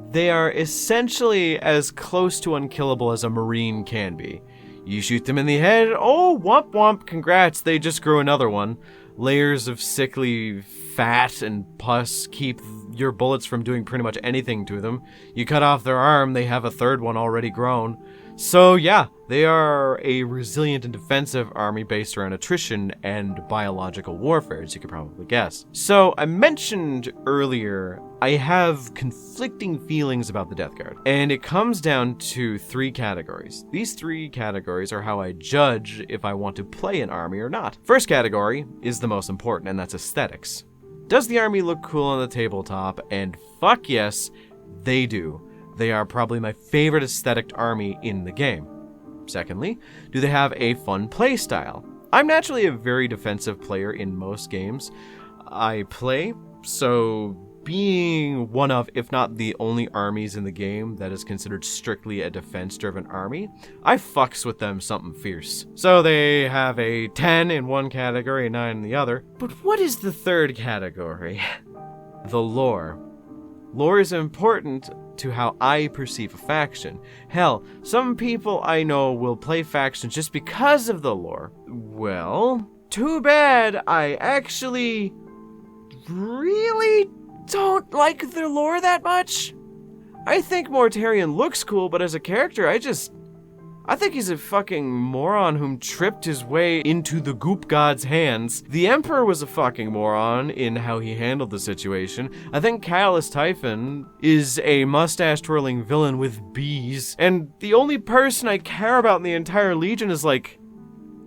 Speaker 1: they are essentially as close to unkillable as a Marine can be. You shoot them in the head, oh, womp womp, congrats, they just grew another one. Layers of sickly fat and pus keep your bullets from doing pretty much anything to them. You cut off their arm, they have a third one already grown. So yeah, they are a resilient and defensive army based around attrition and biological warfare, as you could probably guess. So I mentioned earlier, I have conflicting feelings about the Death Guard, and it comes down to 3 categories. These 3 categories are how I judge if I want to play an army or not. First category is the most important, and that's aesthetics. Does the army look cool on the tabletop? And fuck yes, they do. They are probably my favorite aesthetic army in the game. Secondly, do they have a fun playstyle? I'm naturally a very defensive player in most games I play, so being one of, if not the only armies in the game that is considered strictly a defense-driven army, I fucks with them something fierce. So they have a 10 in one category, a 9 in the other. But what is the third category? The lore. Lore is important to how I perceive a faction. Hell, some people I know will play factions just because of the lore. Well, too bad. I actually really don't like the lore that much. I think Mortarion looks cool, but as a character, I think he's a fucking moron whom tripped his way into the goop god's hands. The Emperor was a fucking moron in how he handled the situation. I think Callus Typhon is a mustache-twirling villain with bees. And the only person I care about in the entire Legion is, like,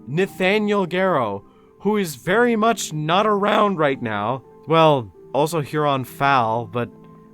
Speaker 1: Nathaniel Garrow, who is very much not around right now. Well, also Huron Fowl, but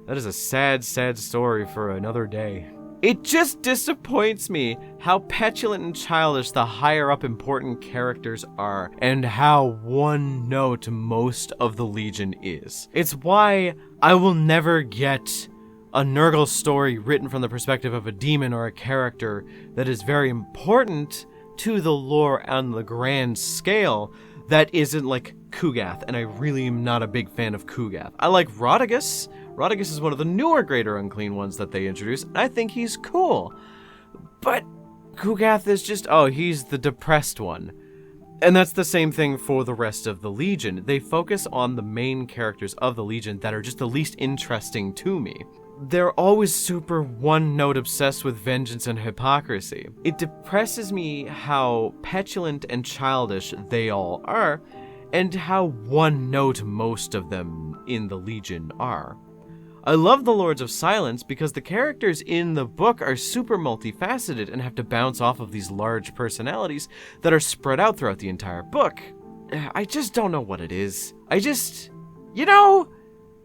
Speaker 1: that is a sad, sad story for another day. It just disappoints me how petulant and childish the higher up important characters are, and how one note most of the Legion is. It's why I will never get a Nurgle story written from the perspective of a demon or a character that is very important to the lore on the grand scale that isn't like Kugath, and I really am not a big fan of Kugath. I like Rotigus. Rotigus is one of the newer Greater Unclean ones that they introduced, and I think he's cool. But Kugath is just, oh, he's the depressed one. And that's the same thing for the rest of the Legion. They focus on the main characters of the Legion that are just the least interesting to me. They're always super one-note obsessed with vengeance and hypocrisy. It depresses me how petulant and childish they all are, and how one-note most of them in the Legion are. I love the Lords of Silence because the characters in the book are super multifaceted and have to bounce off of these large personalities that are spread out throughout the entire book. I just don't know what it is.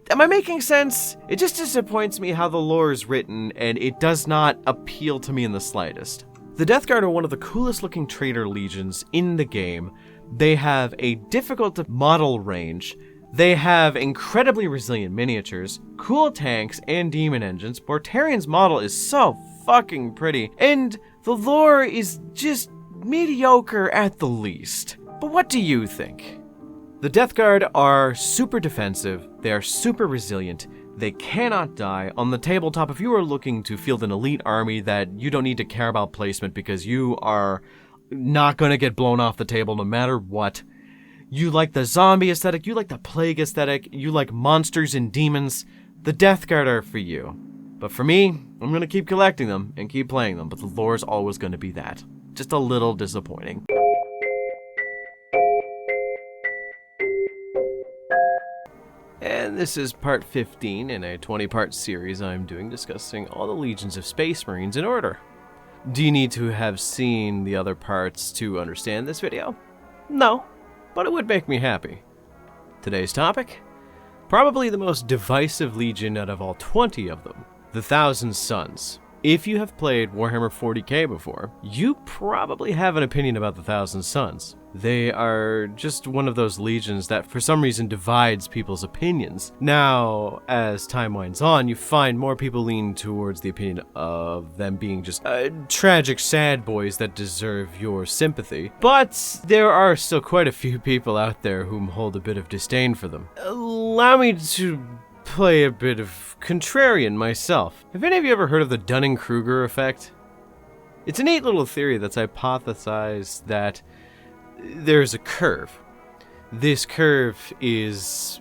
Speaker 1: Am I making sense? It just disappoints me how the lore is written, and it does not appeal to me in the slightest. The Death Guard are one of the coolest looking traitor legions in the game. They have a difficult to model range They have incredibly resilient miniatures, cool tanks, and demon engines. Mortarion's model is so fucking pretty, and the lore is just mediocre at the least. But what do you think? The Death Guard are super defensive, they are super resilient, they cannot die. On the tabletop, if you are looking to field an elite army that you don't need to care about placement because you are not going to get blown off the table no matter what, you like the zombie aesthetic, you like the plague aesthetic, you like monsters and demons, the Death Guard are for you. But for me, I'm going to keep collecting them and keep playing them, but the lore is always going to be that. Just a little disappointing. And this is part 15 in a 20-part series I'm doing discussing all the legions of Space Marines in order. Do you need to have seen the other parts to understand this video? No, but it would make me happy. Today's topic? Probably the most divisive legion out of all 20 of them, the Thousand Sons. If you have played Warhammer 40k before, you probably have an opinion about the Thousand Sons. They are just one of those legions that for some reason divides people's opinions. Now, as time winds on, you find more people lean towards the opinion of them being just tragic sad boys that deserve your sympathy. But there are still quite a few people out there whom hold a bit of disdain for them. Allow me to play a bit of contrarian myself. Have any of you ever heard of the Dunning-Kruger effect? It's a neat little theory that's hypothesized that there's a curve. This curve is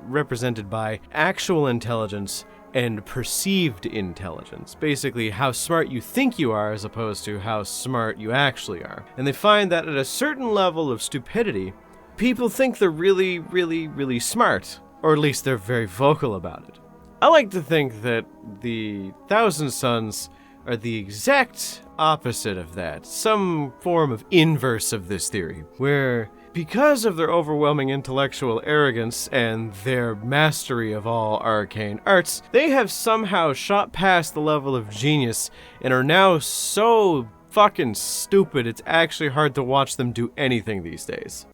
Speaker 1: represented by actual intelligence and perceived intelligence. Basically, how smart you think you are as opposed to how smart you actually are. And they find that at a certain level of stupidity, people think they're really, really, really smart. Or at least they're very vocal about it. I like to think that the Thousand Sons are the exact opposite of that. Some form of inverse of this theory, where because of their overwhelming intellectual arrogance and their mastery of all arcane arts, they have somehow shot past the level of genius and are now so fucking stupid it's actually hard to watch them do anything these days.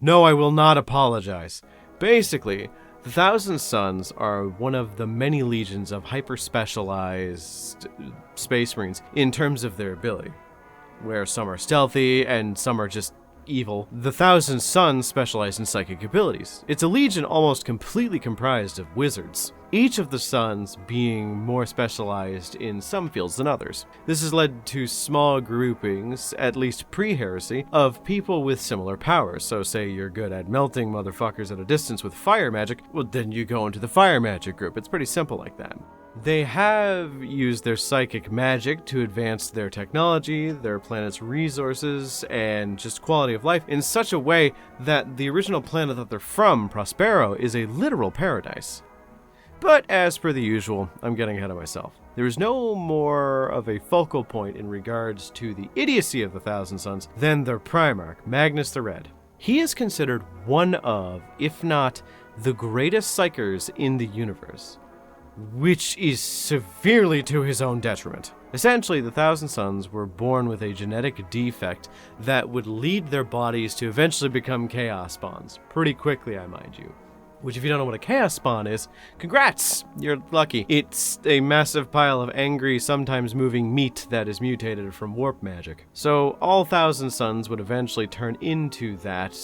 Speaker 1: No, I will not apologize. Basically, the Thousand Sons are one of the many legions of hyper-specialized Space Marines in terms of their ability, where some are stealthy and some are just evil. The Thousand Sons specialize in psychic abilities. It's a legion almost completely comprised of wizards, each of the sons being more specialized in some fields than others. This has led to small groupings, at least pre-heresy, of people with similar powers. So say you're good at melting motherfuckers at a distance with fire magic, well then you go into the fire magic group. It's pretty simple like that. They have used their psychic magic to advance their technology, their planet's resources, and just quality of life in such a way that the original planet that they're from, Prospero, is a literal paradise. But as per the usual, I'm getting ahead of myself. There is no more of a focal point in regards to the idiocy of the Thousand Sons than their Primarch, Magnus the Red. He is considered one of, if not the greatest psychers in the universe, which is severely to his own detriment. Essentially, the Thousand Sons were born with a genetic defect that would lead their bodies to eventually become chaos spawns. Pretty quickly, I mind you. Which, if you don't know what a chaos spawn is, congrats! You're lucky. It's a massive pile of angry, sometimes moving meat that is mutated from warp magic. So all Thousand Sons would eventually turn into that,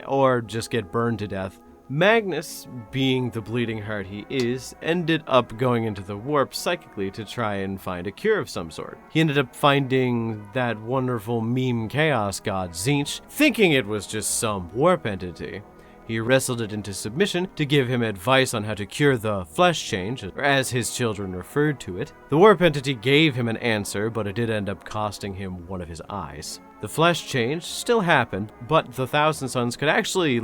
Speaker 1: or just get burned to death. Magnus, being the bleeding heart he is, ended up going into the warp psychically to try and find a cure of some sort. He ended up finding that wonderful meme chaos god Tzeentch, thinking it was just some warp entity. He wrestled it into submission to give him advice on how to cure the flesh change, or as his children referred to it. The warp entity gave him an answer, but it did end up costing him one of his eyes. The flesh change still happened, but the Thousand Sons could actually,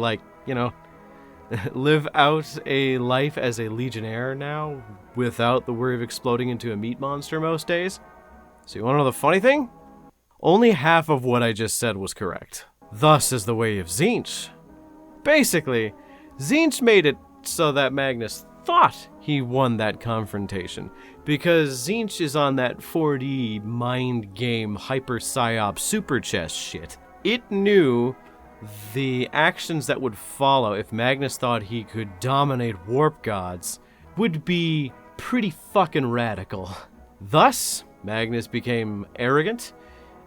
Speaker 1: live out a life as a legionnaire now, without the worry of exploding into a meat monster most days. So you wanna know the funny thing? Only half of what I just said was correct. Thus is the way of Tzeentch. Basically, Tzeentch made it so that Magnus thought he won that confrontation, because Tzeentch is on that 4D mind game hyper psyop super chess shit. It knew the actions that would follow if Magnus thought he could dominate warp gods would be pretty fucking radical. Thus, Magnus became arrogant,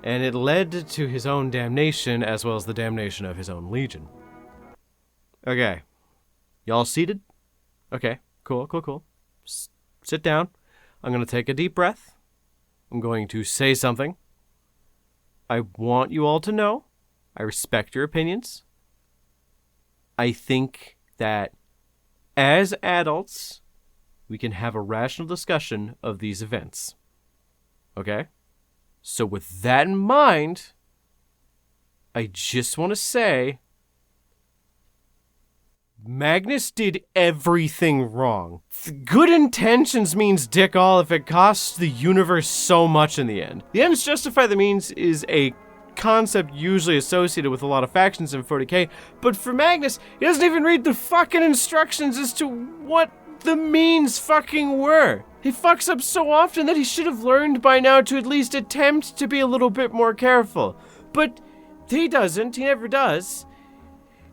Speaker 1: and it led to his own damnation as well as the damnation of his own legion. Okay. Y'all seated? Okay, cool. Sit down. I'm going to take a deep breath. I'm going to say something. I want you all to know I respect your opinions. I think that as adults, we can have a rational discussion of these events. Okay? So with that in mind, I just want to say Magnus did everything wrong. Good intentions means dick all if it costs the universe so much in the end. The ends justify the means is a concept usually associated with a lot of factions in 40k, but for Magnus, he doesn't even read the fucking instructions as to what the means fucking were. He fucks up so often that he should have learned by now to at least attempt to be a little bit more careful. But he doesn't, he never does.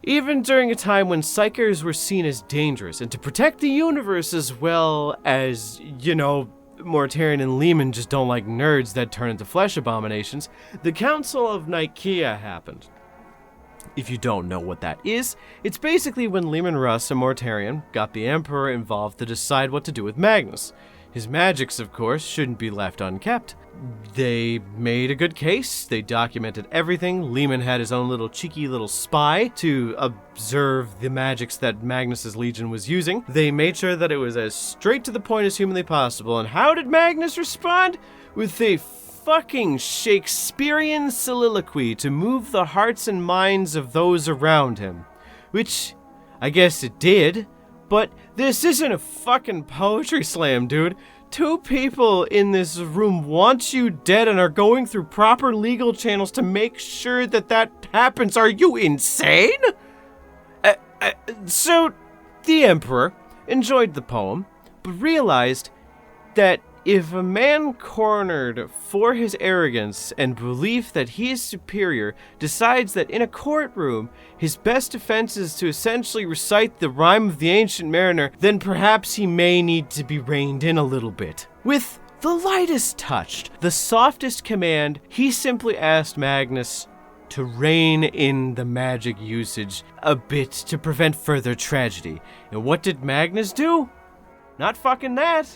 Speaker 1: Even during a time when psychers were seen as dangerous, and to protect the universe as well as, Mortarion and Lehman just don't like nerds that turn into flesh abominations, the Council of Nicaea happened. If you don't know what that is, it's basically when Lehman Russ and Mortarion got the Emperor involved to decide what to do with Magnus. His magics, of course, shouldn't be left unkept. They made a good case. They documented everything. Lehman had his own little cheeky little spy to observe the magics that Magnus's legion was using. They made sure that it was as straight to the point as humanly possible. And how did Magnus respond? With a fucking Shakespearean soliloquy to move the hearts and minds of those around him. Which, I guess it did. But this isn't a fucking poetry slam, dude. 2 people in this room want you dead and are going through proper legal channels to make sure that happens. Are you insane? So, the Emperor enjoyed the poem, but realized that if a man cornered for his arrogance and belief that he is superior decides that in a courtroom his best defense is to essentially recite the rhyme of the ancient mariner, then perhaps he may need to be reined in a little bit. With the lightest touch, the softest command, he simply asked Magnus to rein in the magic usage a bit to prevent further tragedy. And what did Magnus do? Not fucking that.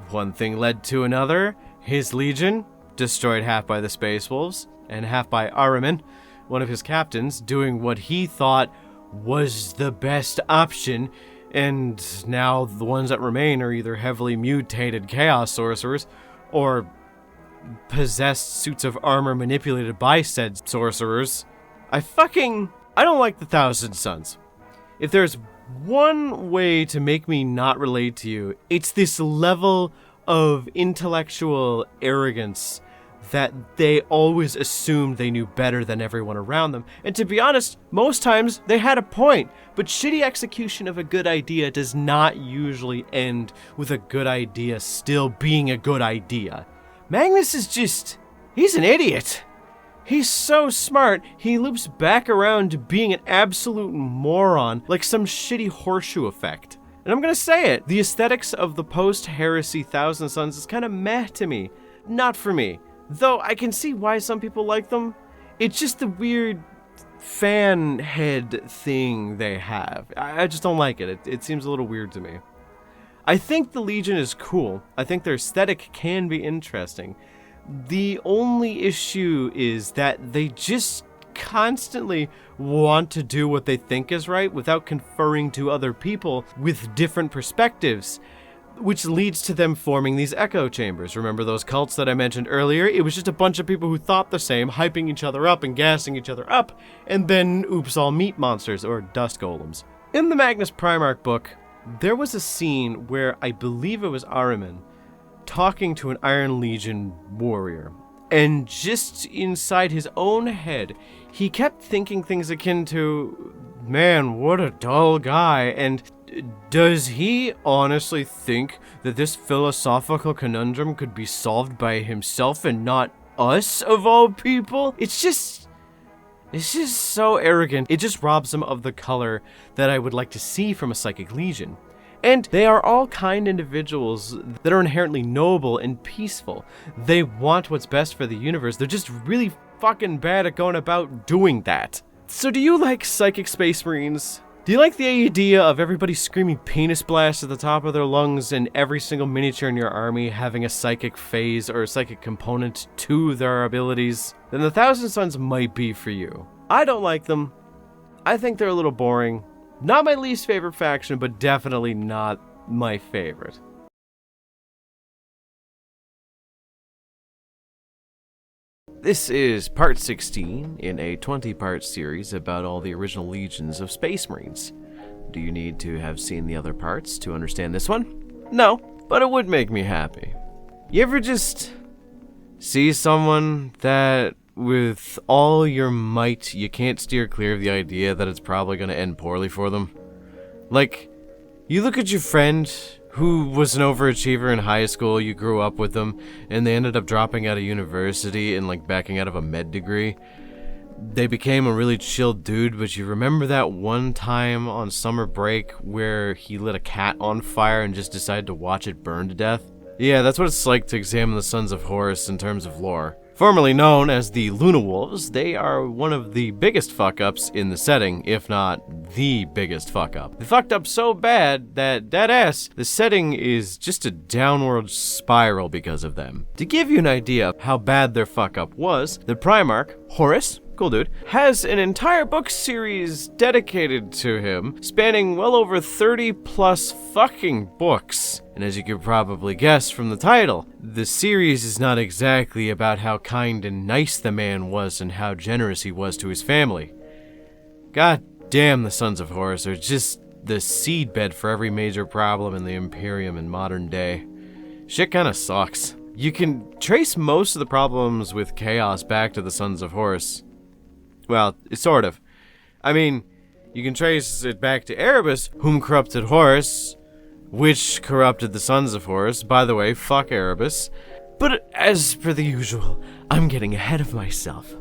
Speaker 1: One thing led to another. His legion, destroyed half by the Space Wolves, and half by Ahriman, one of his captains, doing what he thought was the best option, and now the ones that remain are either heavily mutated chaos sorcerers, or possessed suits of armor manipulated by said sorcerers. I don't like the Thousand Sons. If there's one way to make me not relate to you, it's this level of intellectual arrogance that they always assumed they knew better than everyone around them. And to be honest, most times they had a point, but shitty execution of a good idea does not usually end with a good idea still being a good idea. Magnus is he's an idiot. He's so smart, he loops back around to being an absolute moron, like some shitty horseshoe effect. And I'm gonna say it, the aesthetics of the post-heresy Thousand Sons is kinda meh to me. Not for me. Though I can see why some people like them. It's just the weird fan head thing they have. I just don't like it. It seems a little weird to me. I think the Legion is cool. I think their aesthetic can be interesting. The only issue is that they just constantly want to do what they think is right without conferring to other people with different perspectives, which leads to them forming these echo chambers. Remember those cults that I mentioned earlier? It was just a bunch of people who thought the same, hyping each other up and gassing each other up, and then oops, all meat monsters or dust golems. In the Magnus Primarch book, there was a scene where I believe it was Ahriman talking to an Iron Legion warrior, and just inside his own head, he kept thinking things akin to, man, what a dull guy, and does he honestly think that this philosophical conundrum could be solved by himself and not us, of all people? It's just, It's just so arrogant. It just robs them of the color that I would like to see from a psychic legion. And they are all kind individuals that are inherently noble and peaceful. They want what's best for the universe. They're just really fucking bad at going about doing that. So do you like psychic space marines? Do you like the idea of everybody screaming penis blast at the top of their lungs and every single miniature in your army having a psychic phase or a psychic component to their abilities? Then the Thousand Suns might be for you. I don't like them. I think they're a little boring. Not my least favorite faction, but definitely not my favorite. This is part 16 in a 20-part series about all the original legions of Space Marines. Do you need to have seen the other parts to understand this one? No, but it would make me happy. You ever just see someone that with all your might you can't steer clear of the idea that it's probably going to end poorly for them? Like, you look at your friend who was an overachiever in high school, you grew up with them, and they ended up dropping out of university and like backing out of a med degree. They became a really chill dude, but you remember that one time on summer break where he lit a cat on fire and just decided to watch it burn to death? Yeah, that's what it's like to examine the Sons of Horus in terms of lore. Formerly known as the Luna Wolves, they are one of the biggest fuck-ups in the setting, if not the biggest fuck-up. They fucked up so bad that, deadass, the setting is just a downward spiral because of them. To give you an idea of how bad their fuck-up was, the Primarch, Horus, cool dude, has an entire book series dedicated to him, spanning well over 30 plus fucking books. And as you could probably guess from the title, the series is not exactly about how kind and nice the man was and how generous he was to his family. God damn, the Sons of Horus are just the seedbed for every major problem in the Imperium in modern day. Shit kinda sucks. You can trace most of the problems with Chaos back to the Sons of Horus. Well, sort of. I mean, you can trace it back to Erebus, whom corrupted Horus, which corrupted the Sons of Horus. By the way, fuck Erebus. But as per the usual, I'm getting ahead of myself.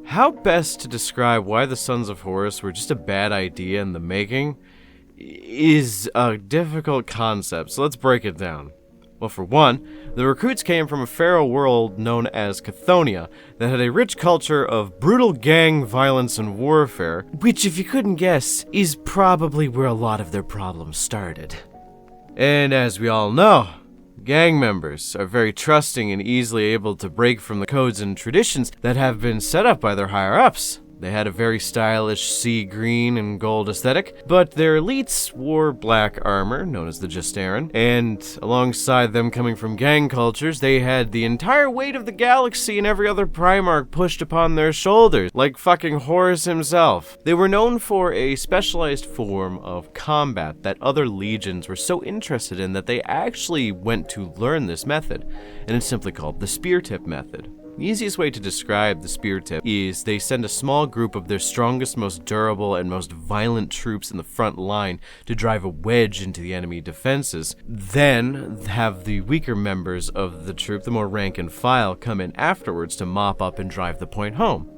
Speaker 1: How best to describe why the Sons of Horus were just a bad idea in the making is a difficult concept, so let's break it down. Well, for one, the recruits came from a pharaoh world known as Chthoniya that had a rich culture of brutal gang violence and warfare, which, if you couldn't guess, is probably where a lot of their problems started. And as we all know, gang members are very trusting and easily able to break from the codes and traditions that have been set up by their higher-ups. They had a very stylish sea green and gold aesthetic, but their elites wore black armor, known as the Justaran, and alongside them coming from gang cultures, they had the entire weight of the galaxy and every other Primarch pushed upon their shoulders, like fucking Horus himself. They were known for a specialized form of combat that other legions were so interested in that they actually went to learn this method, and it's simply called the spear tip method. The easiest way to describe the spear tip is they send a small group of their strongest, most durable, and most violent troops in the front line to drive a wedge into the enemy defenses, then have the weaker members of the troop, the more rank and file, come in afterwards to mop up and drive the point home,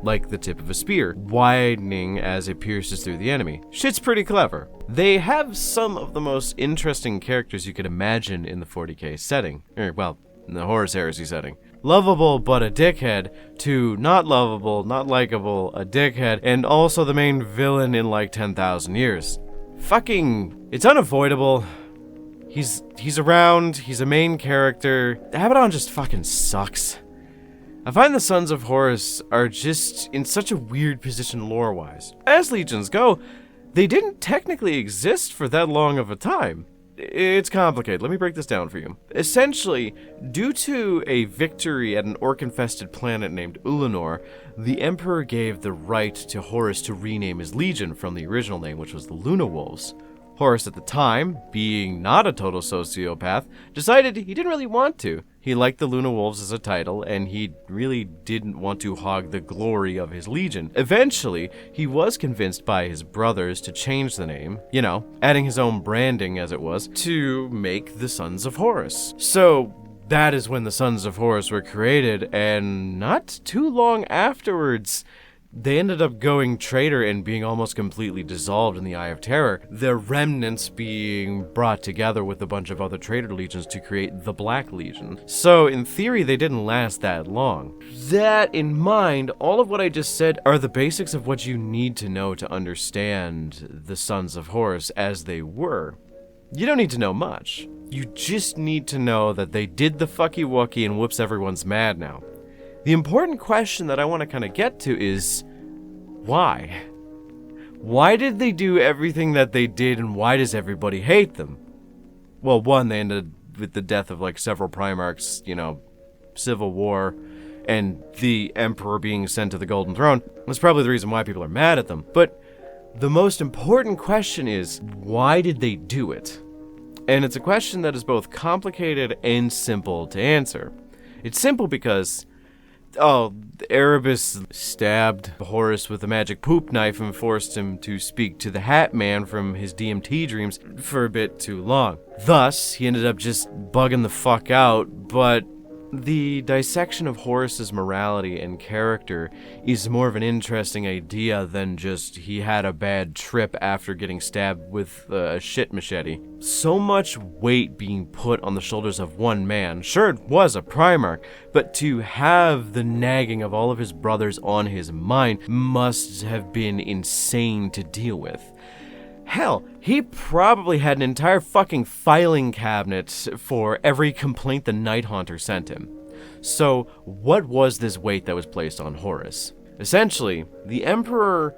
Speaker 1: like the tip of a spear, widening as it pierces through the enemy. Shit's pretty clever. They have some of the most interesting characters you could imagine in the 40k setting, well, in the Horus Heresy setting. Lovable but a dickhead, to not lovable, not likable, a dickhead, and also the main villain in like 10,000 years. Fucking, it's unavoidable. He's around, he's a main character. Abaddon just fucking sucks. I find the Sons of Horus are just in such a weird position lore-wise. As legions go, they didn't technically exist for that long of a time. It's complicated. Let me break this down for you. Essentially, due to a victory at an orc-infested planet named Ulanor, the Emperor gave the right to Horus to rename his legion from the original name, which was the Luna Wolves. Horus at the time, being not a total sociopath, decided he didn't really want to. He liked the Luna Wolves as a title, and he really didn't want to hog the glory of his legion. Eventually, he was convinced by his brothers to change the name, adding his own branding as it was, to make the Sons of Horus. So that is when the Sons of Horus were created, and not too long afterwards, they ended up going traitor and being almost completely dissolved in the Eye of Terror, their remnants being brought together with a bunch of other traitor legions to create the Black Legion. So in theory, they didn't last that long. That in mind, all of what I just said are the basics of what you need to know to understand the Sons of Horus as they were. You don't need to know much. You just need to know that they did the fucky wucky and whoops, everyone's mad now. The important question that I want to kind of get to is, why? Why did they do everything that they did, and why does everybody hate them? Well, one, they ended with the death of like several Primarchs, civil war, and the Emperor being sent to the Golden Throne. That's probably the reason why people are mad at them. But the most important question is, why did they do it? And it's a question that is both complicated and simple to answer. It's simple because Erebus stabbed Horus with a magic poop knife and forced him to speak to the Hat Man from his DMT dreams for a bit too long. Thus, he ended up just bugging the fuck out, but the dissection of Horus's morality and character is more of an interesting idea than just he had a bad trip after getting stabbed with a shit machete. So much weight being put on the shoulders of one man. Sure, it was a Primarch, but to have the nagging of all of his brothers on his mind must have been insane to deal with. Hell, he probably had an entire fucking filing cabinet for every complaint the Night Haunter sent him. So, what was this weight that was placed on Horus? Essentially, the Emperor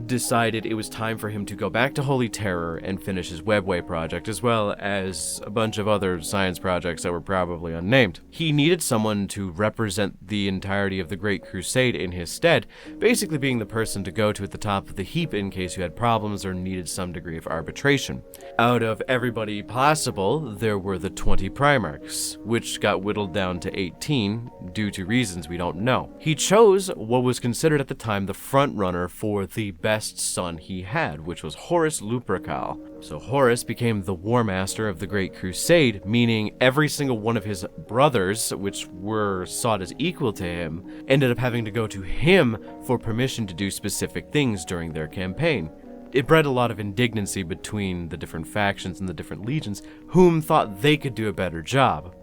Speaker 1: decided it was time for him to go back to Holy Terror and finish his Webway project, as well as a bunch of other science projects that were probably unnamed. He needed someone to represent the entirety of the Great Crusade in his stead, basically being the person to go to at the top of the heap in case you had problems or needed some degree of arbitration. Out of everybody possible, there were the 20 Primarchs, which got whittled down to 18 due to reasons we don't know. He chose what was considered at the time the front runner for the best son he had, which was Horus Lupercal. So Horus became the War Master of the Great Crusade, meaning every single one of his brothers, which were sought as equal to him, ended up having to go to him for permission to do specific things during their campaign. It bred a lot of indignancy between the different factions and the different legions, whom thought they could do a better job.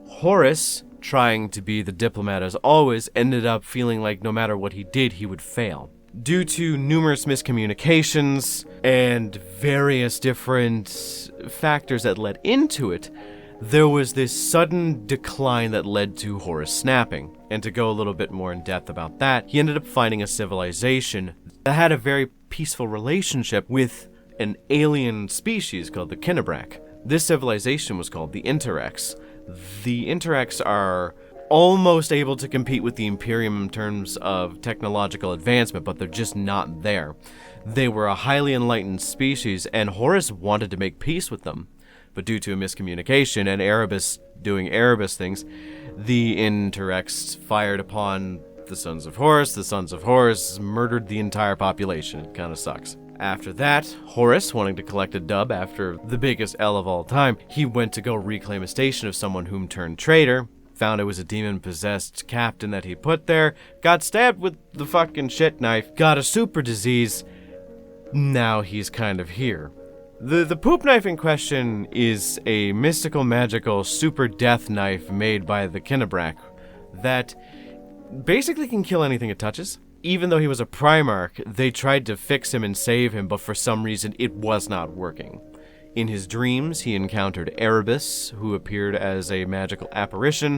Speaker 1: Horus, trying to be the diplomat as always, ended up feeling like no matter what he did, he would fail. Due to numerous miscommunications and various different factors that led into it, there was this sudden decline that led to Horus snapping. And to go a little bit more in depth about that, he ended up finding a civilization that had a very peaceful relationship with an alien species called the Kinnebrak. This civilization was called the Interrex. The Interrex are almost able to compete with the Imperium in terms of technological advancement, but they're just not there. They were a highly enlightened species, and Horus wanted to make peace with them. But due to a miscommunication and Erebus doing Erebus things, the Interrex fired upon the Sons of Horus. The Sons of Horus murdered the entire population. It kind of sucks. After that, Horus, wanting to collect a dub after the biggest L of all time, he went to go reclaim a station of someone whom turned traitor, found it was a demon-possessed captain that he put there, got stabbed with the fucking shit knife, got a super disease. Now he's kind of here. The poop knife in question is a mystical, magical super death knife made by the Kinnebrak that basically can kill anything it touches. Even though he was a Primarch, they tried to fix him and save him, but for some reason it was not working. In his dreams, he encountered Erebus, who appeared as a magical apparition.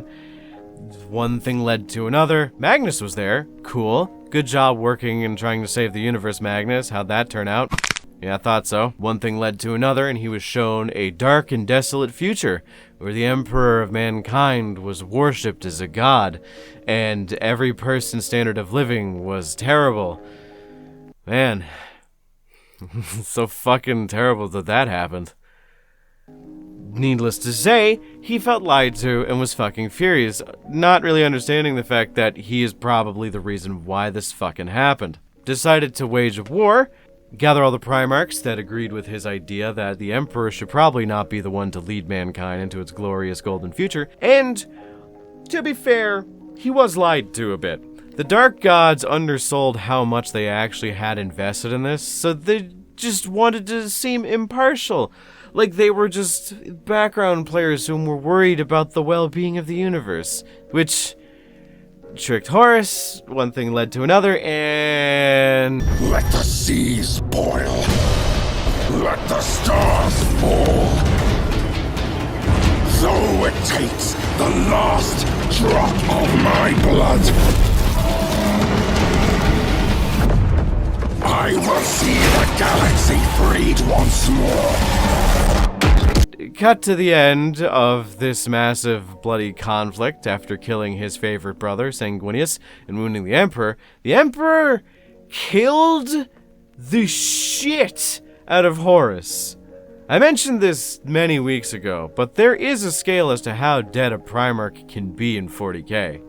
Speaker 1: One thing led to another. Magnus was there. Cool. Good job working and trying to save the universe, Magnus. How'd that turn out? Yeah, I thought so. One thing led to another, and he was shown a dark and desolate future, where the Emperor of Mankind was worshipped as a god, and every person's standard of living was terrible. Man, so fucking terrible that happened. Needless to say, he felt lied to and was fucking furious, not really understanding the fact that he is probably the reason why this fucking happened. Decided to wage a war, gather all the Primarchs that agreed with his idea that the Emperor should probably not be the one to lead mankind into its glorious golden future, and, to be fair, he was lied to a bit. The Dark Gods undersold how much they actually had invested in this, so they just wanted to seem impartial. Like they were just background players who were worried about the well-being of the universe, which tricked Horus. One thing led to another, and
Speaker 2: let the seas boil. Let the stars fall. Though it takes the last drop of my blood, I will see the galaxy freed once more.
Speaker 1: Cut to the end of this massive bloody conflict after killing his favorite brother, Sanguinius, and wounding the Emperor. The Emperor killed the shit out of Horus. I mentioned this many weeks ago, but there is a scale as to how dead a Primarch can be in 40k.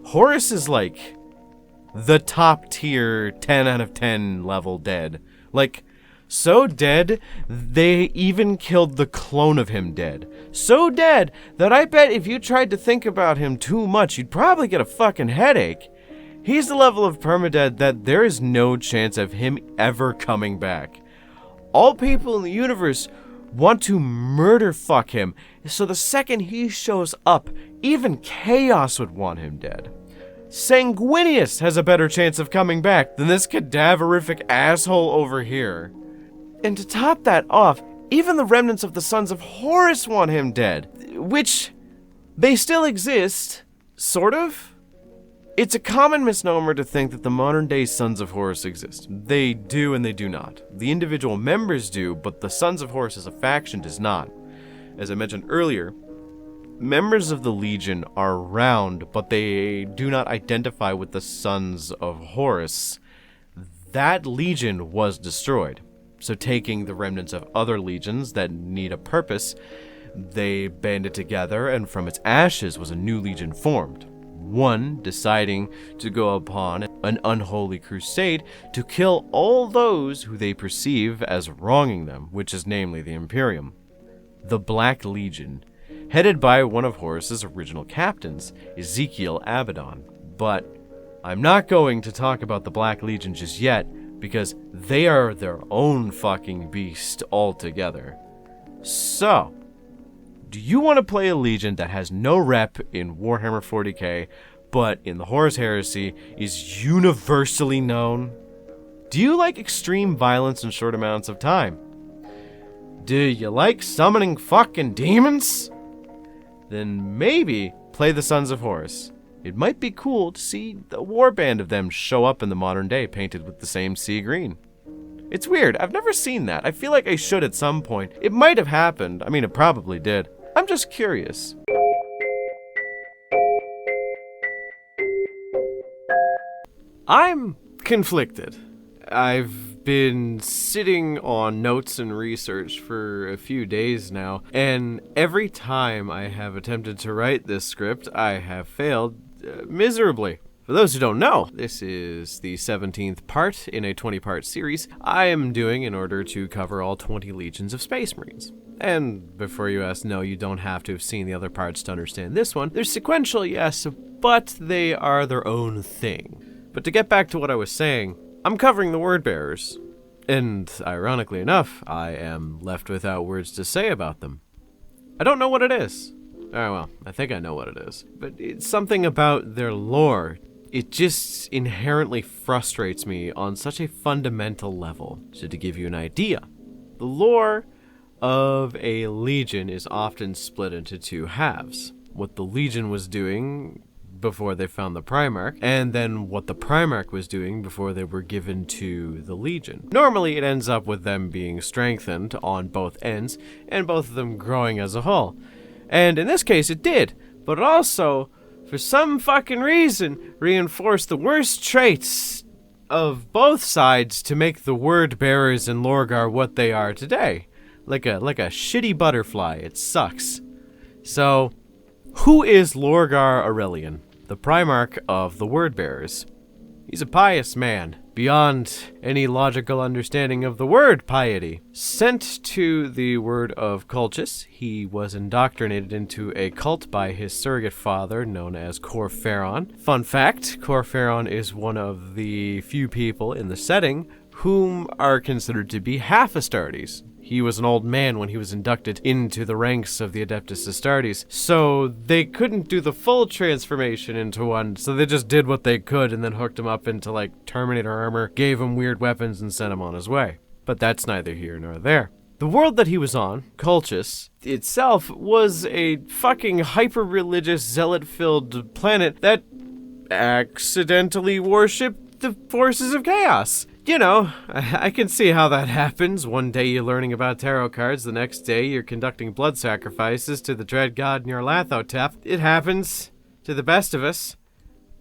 Speaker 1: Horus is like the top tier 10 out of 10 level dead. Like, so dead, they even killed the clone of him dead. So dead that I bet if you tried to think about him too much, you'd probably get a fucking headache. He's the level of permadead that there is no chance of him ever coming back. All people in the universe want to murder fuck him, so the second he shows up, even Chaos would want him dead. Sanguinius has a better chance of coming back than this cadaverific asshole over here. And to top that off, even the remnants of the Sons of Horus want him dead. Which, they still exist, sort of. It's a common misnomer to think that the modern-day Sons of Horus exist. They do and they do not. The individual members do, but the Sons of Horus as a faction does not. As I mentioned earlier, members of the Legion are around, but they do not identify with the Sons of Horus. That Legion was destroyed. So taking the remnants of other legions that need a purpose, they banded together, and from its ashes was a new legion formed. One deciding to go upon an unholy crusade to kill all those who they perceive as wronging them, which is namely the Imperium. The Black Legion, headed by one of Horus's original captains, Ezekiel Abaddon. But I'm not going to talk about the Black Legion just yet, because they are their own fucking beast altogether. So, do you want to play a Legion that has no rep in Warhammer 40k, but in the Horus Heresy is universally known? Do you like extreme violence in short amounts of time? Do you like summoning fucking demons? Then maybe play the Sons of Horus. It might be cool to see the warband of them show up in the modern day painted with the same sea green. It's weird, I've never seen that. I feel like I should at some point. It might have happened, I mean it probably did. I'm just curious. I'm conflicted. I've been sitting on notes and research for a few days now, and every time I have attempted to write this script, I have failed miserably. For those who don't know, this is the 17th part in a 20-part series I am doing in order to cover all 20 legions of Space Marines. And before you ask, no, you don't have to have seen the other parts to understand this one. They're sequential, yes, but they are their own thing. But to get back to what I was saying, I'm covering the word bearers. And ironically enough, I am left without words to say about them. I don't know what it is. Oh, well, I think I know what it is. But it's something about their lore. It just inherently frustrates me on such a fundamental level. So to give you an idea, the lore of a legion is often split into two halves. What the legion was doing before they found the Primarch, and then what the Primarch was doing before they were given to the Legion. Normally it ends up with them being strengthened on both ends, and both of them growing as a whole. And in this case it did, but it also, for some fucking reason, reinforced the worst traits of both sides to make the word bearers in Lorgar what they are today. Like a shitty butterfly, it sucks. So, who is Lorgar Aurelian, the Primarch of the Word Bearers? He's a pious man, beyond any logical understanding of the word piety. Sent to the word of Colchis, he was indoctrinated into a cult by his surrogate father, known as Corferon. Fun fact, Corferon is one of the few people in the setting whom are considered to be half Astartes. He was an old man when he was inducted into the ranks of the Adeptus Astartes, so they couldn't do the full transformation into one, so they just did what they could and then hooked him up into, like, Terminator armor, gave him weird weapons, and sent him on his way. But that's neither here nor there. The world that he was on, Colchis, itself was a fucking hyper-religious, zealot-filled planet that accidentally worshipped the forces of chaos. You know, I can see how that happens. One day you're learning about tarot cards, the next day you're conducting blood sacrifices to the dread god Nyarlathotep. It happens to the best of us.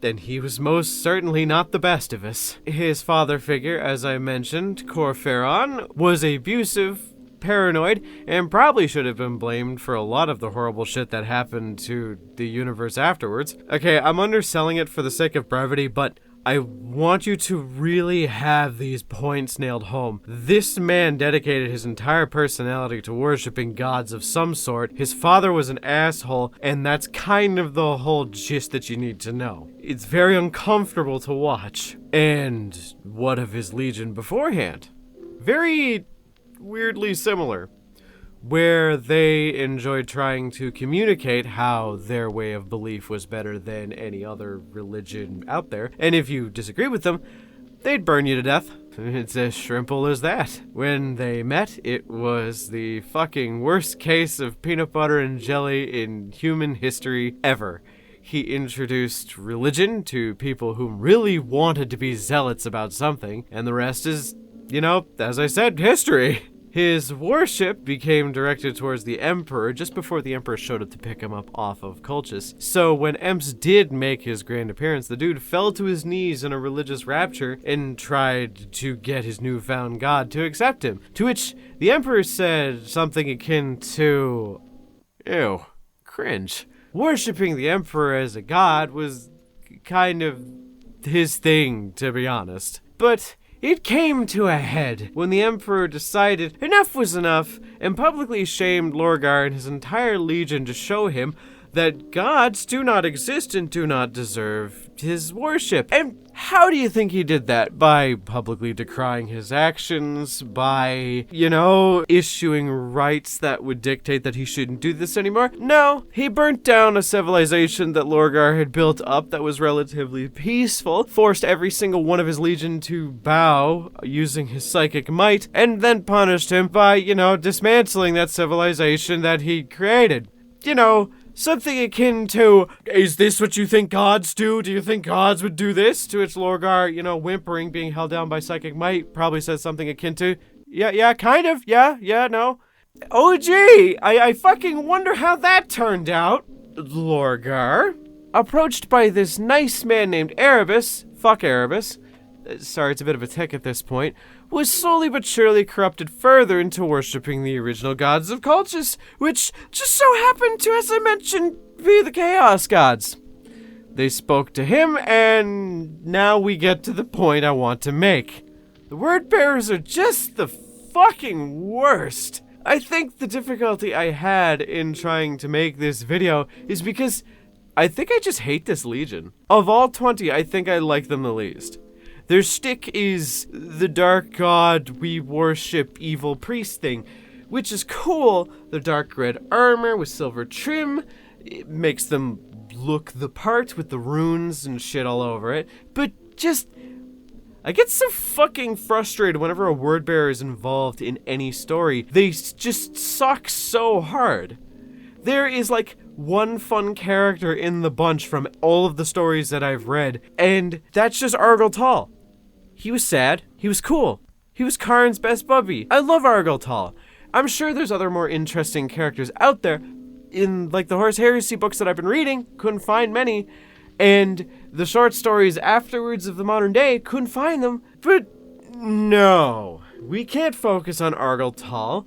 Speaker 1: And he was most certainly not the best of us. His father figure, as I mentioned, Corferon, was abusive, paranoid, and probably should have been blamed for a lot of the horrible shit that happened to the universe afterwards. Okay, I'm underselling it for the sake of brevity, but I want you to really have these points nailed home. This man dedicated his entire personality to worshiping gods of some sort. His father was an asshole, and that's kind of the whole gist that you need to know. It's very uncomfortable to watch. And what of his legion beforehand? Very weirdly similar, where they enjoyed trying to communicate how their way of belief was better than any other religion out there. And if you disagree with them, they'd burn you to death. It's as simple as that. When they met, it was the fucking worst case of peanut butter and jelly in human history ever. He introduced religion to people who really wanted to be zealots about something, and the rest is, you know, as I said, history. His worship became directed towards the Emperor just before the Emperor showed up to pick him up off of Colchis. So when Emps did make his grand appearance, the dude fell to his knees in a religious rapture and tried to get his newfound god to accept him. To which the Emperor said something akin to, ew, cringe. Worshipping the Emperor as a god was kind of his thing, to be honest. But it came to a head when the Emperor decided enough was enough and publicly shamed Lorgar and his entire legion to show him that gods do not exist and do not deserve his worship. And how do you think he did that? By publicly decrying his actions, by, issuing rights that would dictate that he shouldn't do this anymore? No, he burnt down a civilization that Lorgar had built up that was relatively peaceful, forced every single one of his legion to bow using his psychic might, and then punished him by, dismantling that civilization that he created. Something akin to, is this what you think gods do? Do you think gods would do this? To which Lorgar, whimpering, being held down by psychic might, probably says something akin to, yeah, kind of, no. Oh, gee, I fucking wonder how that turned out. Lorgar, approached by this nice man named Erebus, fuck Erebus, sorry, it's a bit of a tick at this point, was slowly but surely corrupted further into worshipping the original gods of Colchis, which just so happened to, as I mentioned, be the Chaos Gods. They spoke to him, and now we get to the point I want to make. The word bearers are just the fucking worst. I think the difficulty I had in trying to make this video is because I think I just hate this legion. Of all 20, I think I like them the least. Their shtick is the dark god we worship evil priest thing, which is cool. The dark red armor with silver trim, it makes them look the part with the runes and shit all over it. But I get so fucking frustrated whenever a word bearer is involved in any story. They just suck so hard. There is like one fun character in the bunch from all of the stories that I've read, and that's just Argyle Tall. He was sad. He was cool. He was Karn's best bubby. I love Argyle Tall. I'm sure there's other more interesting characters out there. In, the Horus Heresy books that I've been reading, couldn't find many. And the short stories afterwards of the modern day, couldn't find them. But no, we can't focus on Argyle Tall.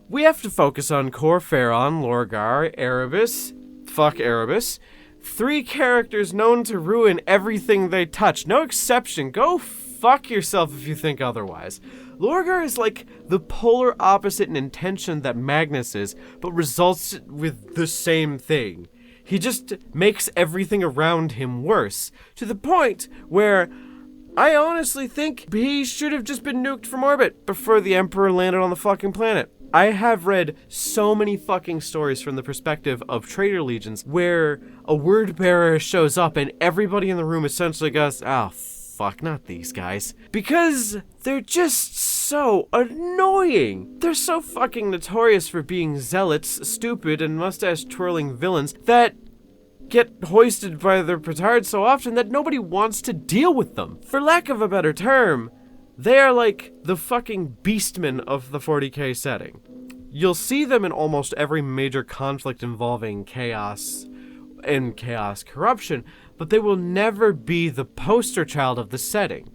Speaker 1: We have to focus on Corferon, Lorgar, Erebus, fuck Erebus, 3 characters known to ruin everything they touch. No exception. Go fuck yourself if you think otherwise. Lorgar is like the polar opposite in intention that Magnus is, but results with the same thing. He just makes everything around him worse, to the point where I honestly think he should have just been nuked from orbit before the Emperor landed on the fucking planet. I have read so many fucking stories from the perspective of traitor legions where a word bearer shows up and everybody in the room essentially goes, oh, fuck, not these guys. Because they're just so annoying. They're so fucking notorious for being zealots, stupid, and mustache-twirling villains that get hoisted by their petard so often that nobody wants to deal with them. For lack of a better term, they are like the fucking beastmen of the 40k setting. You'll see them in almost every major conflict involving chaos and chaos corruption, but they will never be the poster child of the setting.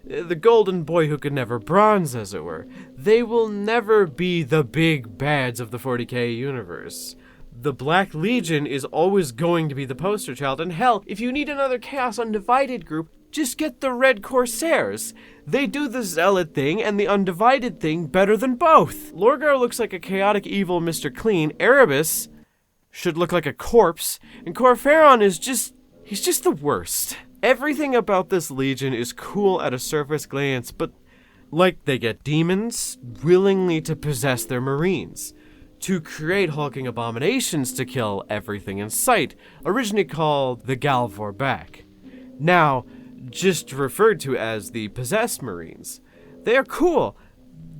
Speaker 1: The golden boy who could never bronze, as it were. They will never be the big bads of the 40k universe. The Black Legion is always going to be the poster child, and hell, if you need another Chaos Undivided group, just get the Red Corsairs. They do the Zealot thing and the Undivided thing better than both. Lorgar looks like a chaotic evil Mr. Clean, Erebus should look like a corpse, and Corferon is he's just the worst. Everything about this legion is cool at a surface glance, but like they get demons willingly to possess their marines, to create hulking abominations to kill everything in sight, originally called the Galvor Back, now just referred to as the Possessed Marines. They are cool.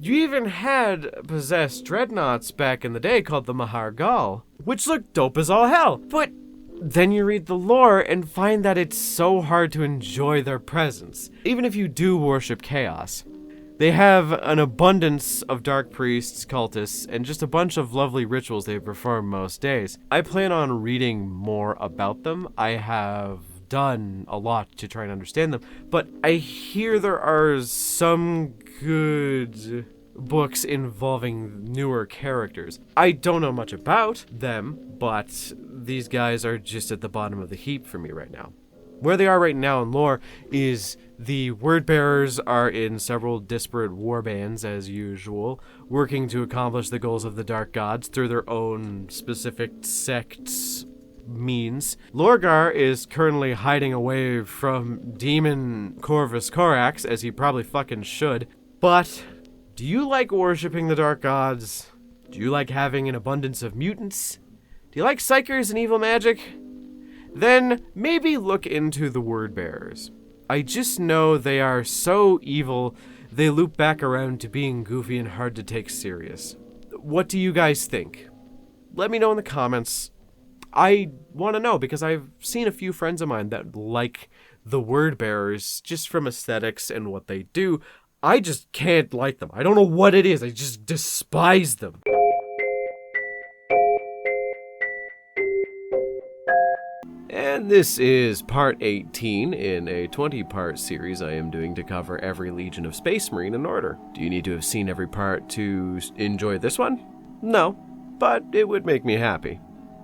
Speaker 1: You even had possessed dreadnoughts back in the day called the Mahar Gal, which looked dope as all hell, but then you read the lore and find that it's so hard to enjoy their presence, even if you do worship chaos. They have an abundance of dark priests, cultists, and just a bunch of lovely rituals they perform most days. I plan on reading more about them. I have done a lot to try and understand them, but I hear there are some good books involving newer characters. I don't know much about them, but these guys are just at the bottom of the heap for me right now. Where they are right now in lore is the word bearers are in several disparate war bands as usual, working to accomplish the goals of the dark gods through their own specific sects means. Lorgar is currently hiding away from demon Corvus Corax, as he probably fucking should. But do you like worshipping the dark gods? Do you like having an abundance of mutants? Do you like psychers and evil magic? Then maybe look into the word bearers. I just know they are so evil, they loop back around to being goofy and hard to take serious. What do you guys think? Let me know in the comments. I want to know because I've seen a few friends of mine that like the word bearers just from aesthetics and what they do. I just can't like them. I don't know what it is. I just despise them. And this is part 18 in a 20-part series I am doing to cover every Legion of Space Marine in order. Do you need to have seen every part to enjoy this one? No, but it would make me happy.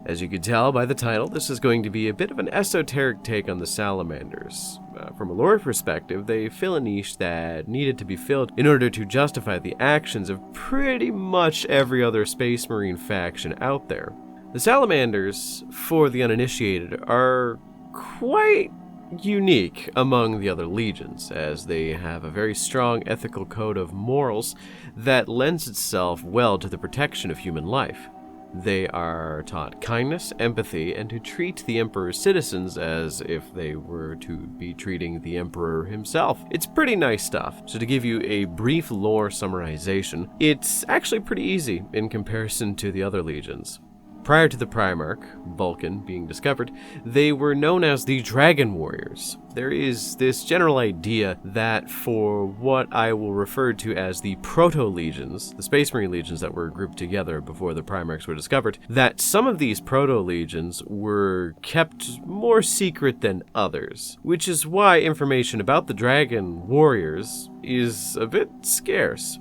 Speaker 1: As you can tell by the title, this is going to be a bit of an esoteric take on the Salamanders. From a lore perspective, they fill a niche that needed to be filled in order to justify the actions of pretty much every other Space Marine faction out there. The Salamanders, for the uninitiated, are quite unique among the other legions, as they have a very strong ethical code of morals that lends itself well to the protection of human life. They are taught kindness, empathy, and to treat the Emperor's citizens as if they were to be treating the Emperor himself. It's pretty nice stuff. So to give you a brief lore summarization, it's actually pretty easy in comparison to the other legions. Prior to the Primarch, Vulcan, being discovered, they were known as the Dragon Warriors. There is this general idea that for what I will refer to as the Proto-Legions, the Space Marine Legions that were grouped together before the Primarchs were discovered, that some of these Proto-Legions were kept more secret than others, which is why information about the Dragon Warriors is a bit scarce.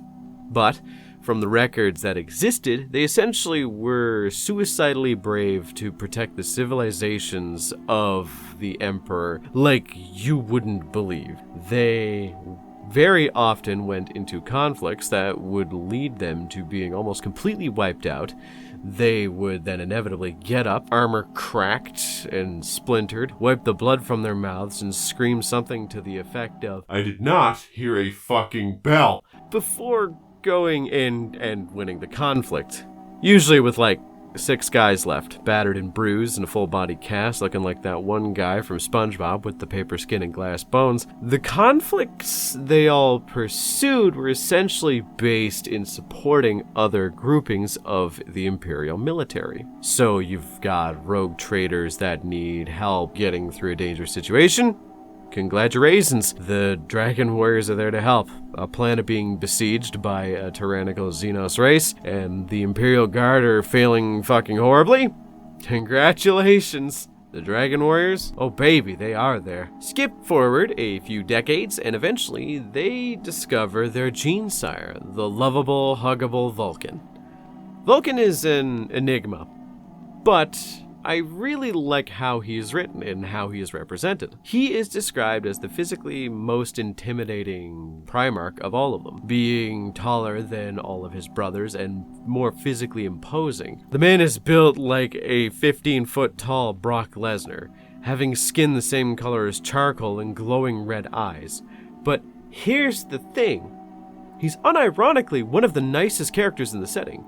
Speaker 1: But from the records that existed, they essentially were suicidally brave to protect the civilizations of the Emperor like you wouldn't believe. They very often went into conflicts that would lead them to being almost completely wiped out. They would then inevitably get up, armor cracked and splintered, wipe the blood from their mouths, and scream something to the effect of,
Speaker 3: "I did not hear a fucking bell,"
Speaker 1: before going in and winning the conflict. Usually with like 6 guys left, battered and bruised in a full body cast, looking like that one guy from SpongeBob with the paper skin and glass bones. The conflicts they all pursued were essentially based in supporting other groupings of the Imperial military. So you've got rogue traders that need help getting through a dangerous situation. Congratulations, the Dragon Warriors are there to help. A planet being besieged by a tyrannical Xenos race, and the Imperial Guard are failing fucking horribly. Congratulations, the Dragon Warriors. Oh baby, they are there. Skip forward a few decades, and eventually they discover their gene sire, the lovable, huggable Vulcan. Vulcan is an enigma, but I really like how he is written and how he is represented. He is described as the physically most intimidating Primarch of all of them, being taller than all of his brothers and more physically imposing. The man is built like a 15-foot tall Brock Lesnar, having skin the same color as charcoal and glowing red eyes. But here's the thing, he's unironically one of the nicest characters in the setting.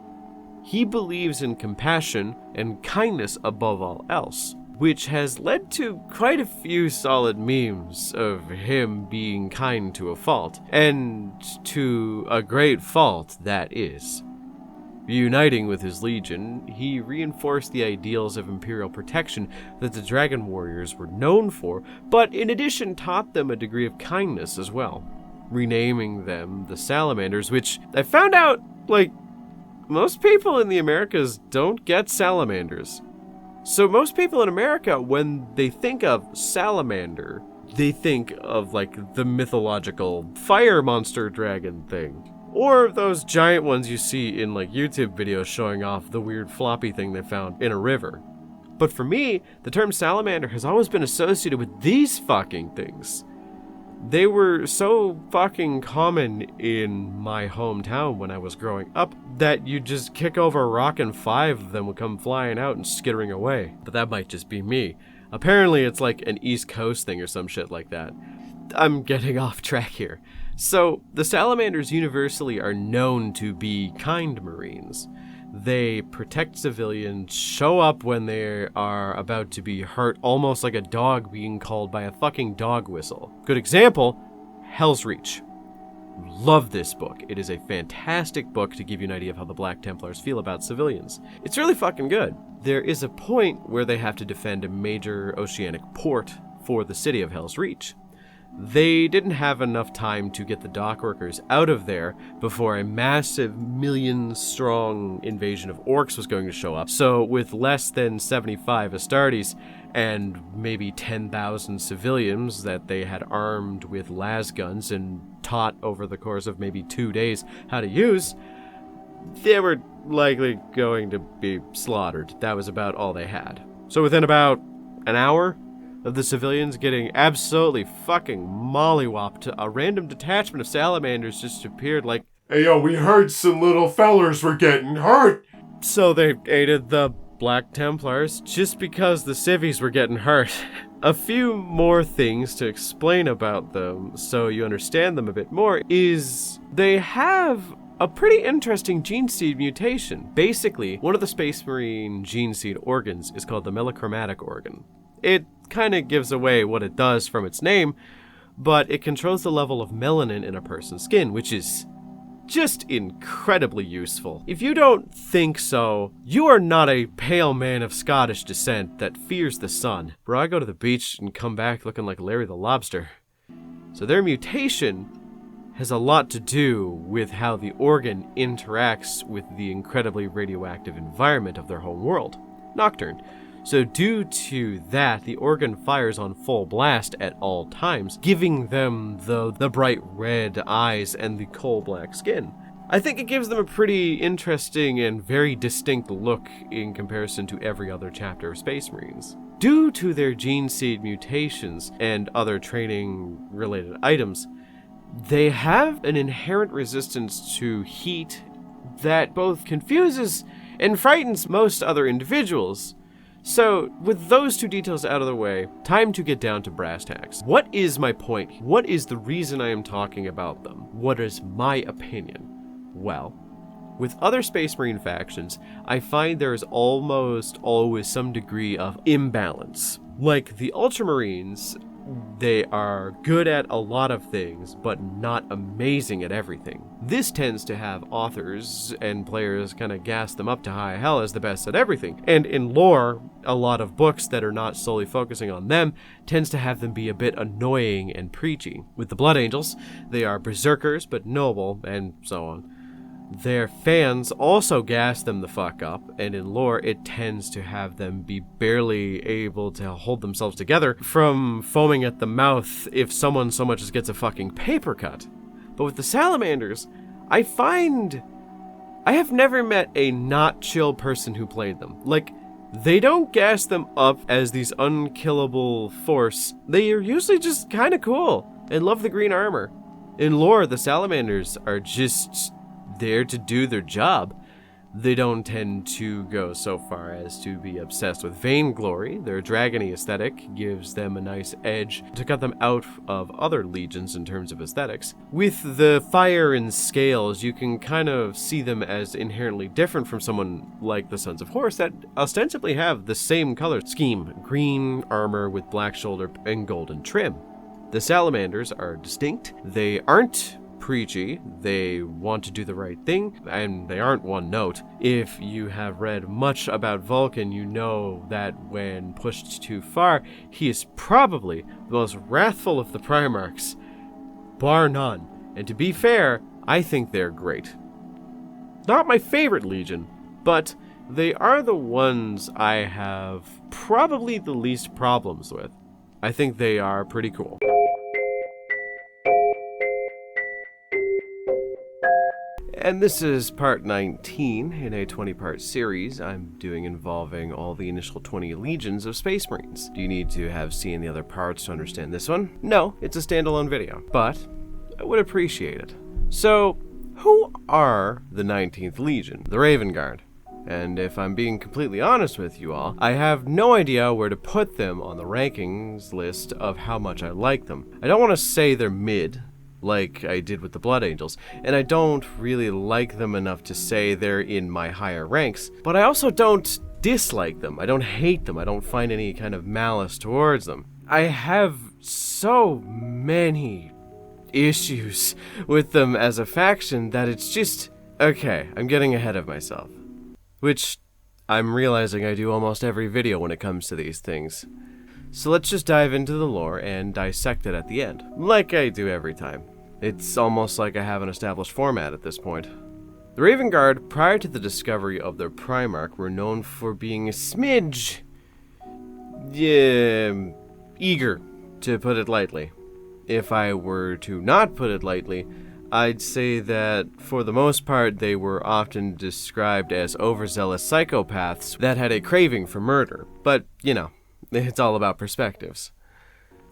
Speaker 1: He believes in compassion and kindness above all else, which has led to quite a few solid memes of him being kind to a fault, and to a great fault that is. Uniting with his legion, he reinforced the ideals of Imperial protection that the Dragon Warriors were known for, but in addition taught them a degree of kindness as well, renaming them the Salamanders, which I found out, most people in the Americas don't get salamanders. So most people in America, when they think of salamander, they think of the mythological fire monster dragon thing. Or those giant ones you see in YouTube videos showing off the weird floppy thing they found in a river. But for me, the term salamander has always been associated with these fucking things. They were so fucking common in my hometown when I was growing up that you'd just kick over a rock and 5 of them would come flying out and skittering away. But that might just be me. Apparently it's like an East Coast thing or some shit like that. I'm getting off track here. So, the salamanders universally are known to be kind Marines. They protect civilians, show up when they are about to be hurt, almost like a dog being called by a fucking dog whistle. Good example, Hell's Reach. Love this book. It is a fantastic book to give you an idea of how the Black Templars feel about civilians. It's really fucking good. There is a point where they have to defend a major oceanic port for the city of Hell's Reach. They didn't have enough time to get the dock workers out of there before a massive million-strong invasion of orcs was going to show up. So with less than 75 Astartes and maybe 10,000 civilians that they had armed with las guns and taught over the course of maybe 2 days how to use, they were likely going to be slaughtered. That was about all they had. So within about an hour of the civilians getting absolutely fucking mollywopped, a random detachment of salamanders just appeared like,
Speaker 3: "Hey yo, we heard some little fellers were getting hurt."
Speaker 1: So they aided the Black Templars just because the civvies were getting hurt. A few more things to explain about them so you understand them a bit more is they have a pretty interesting gene seed mutation. Basically, one of the Space Marine gene seed organs is called the melochromatic organ. It kind of gives away what it does from its name, but it controls the level of melanin in a person's skin, which is just incredibly useful. If you don't think so, you are not a pale man of Scottish descent that fears the sun. Bro, I go to the beach and come back looking like Larry the Lobster. So their mutation has a lot to do with how the organ interacts with the incredibly radioactive environment of their home world, Nocturne. So due to that, the organ fires on full blast at all times, giving them the bright red eyes and the coal black skin. I think it gives them a pretty interesting and very distinct look in comparison to every other chapter of Space Marines. Due to their gene seed mutations and other training-related items, they have an inherent resistance to heat that both confuses and frightens most other individuals. So, with those two details out of the way, time to get down to brass tacks. What is my point? What is the reason I am talking about them? What is my opinion? Well, with other Space Marine factions, I find there is almost always some degree of imbalance. Like the Ultramarines, they are good at a lot of things, but not amazing at everything. This tends to have authors and players kind of gas them up to high hell as the best at everything. And in lore, a lot of books that are not solely focusing on them tends to have them be a bit annoying and preachy. With the Blood Angels, they are berserkers but noble, and so on. Their fans also gas them the fuck up, and in lore, it tends to have them be barely able to hold themselves together from foaming at the mouth if someone so much as gets a fucking paper cut. But with the Salamanders, I find I have never met a not chill person who played them. Like, they don't gas them up as these unkillable force. They are usually just kind of cool and love the green armor. In lore, the Salamanders are just there to do their job. They don't tend to go so far as to be obsessed with vainglory. Their dragony aesthetic gives them a nice edge to cut them out of other legions in terms of aesthetics. With the fire and scales, you can kind of see them as inherently different from someone like the Sons of Horus that ostensibly have the same color scheme, green armor with black shoulder and golden trim. The Salamanders are distinct. They aren't preachy, they want to do the right thing, and they aren't one note. If you have read much about Vulcan, you know that when pushed too far, he is probably the most wrathful of the Primarchs, bar none. And to be fair, I think they're great. Not my favorite legion, but they are the ones I have probably the least problems with. I think they are pretty cool. And this is part 19 in a 20-part series I'm doing involving all the initial 20 legions of Space Marines. Do you need to have seen the other parts to understand this one? No, it's a standalone video, but I would appreciate it. So, who are the 19th Legion? The Raven Guard. And if I'm being completely honest with you all, I have no idea where to put them on the rankings list of how much I like them. I don't want to say they're mid, like I did with the Blood Angels, and I don't really like them enough to say they're in my higher ranks, but I also don't dislike them. I don't hate them. I don't find any kind of malice towards them. I have so many issues with them as a faction that it's just, okay, I'm getting ahead of myself. Which I'm realizing I do almost every video when it comes to these things. So let's just dive into the lore and dissect it at the end, like I do every time. It's almost like I have an established format at this point. The Raven Guard, prior to the discovery of their Primarch, were known for being a smidge eager, to put it lightly. If I were to not put it lightly, I'd say that for the most part they were often described as overzealous psychopaths that had a craving for murder. But, you know, it's all about perspectives.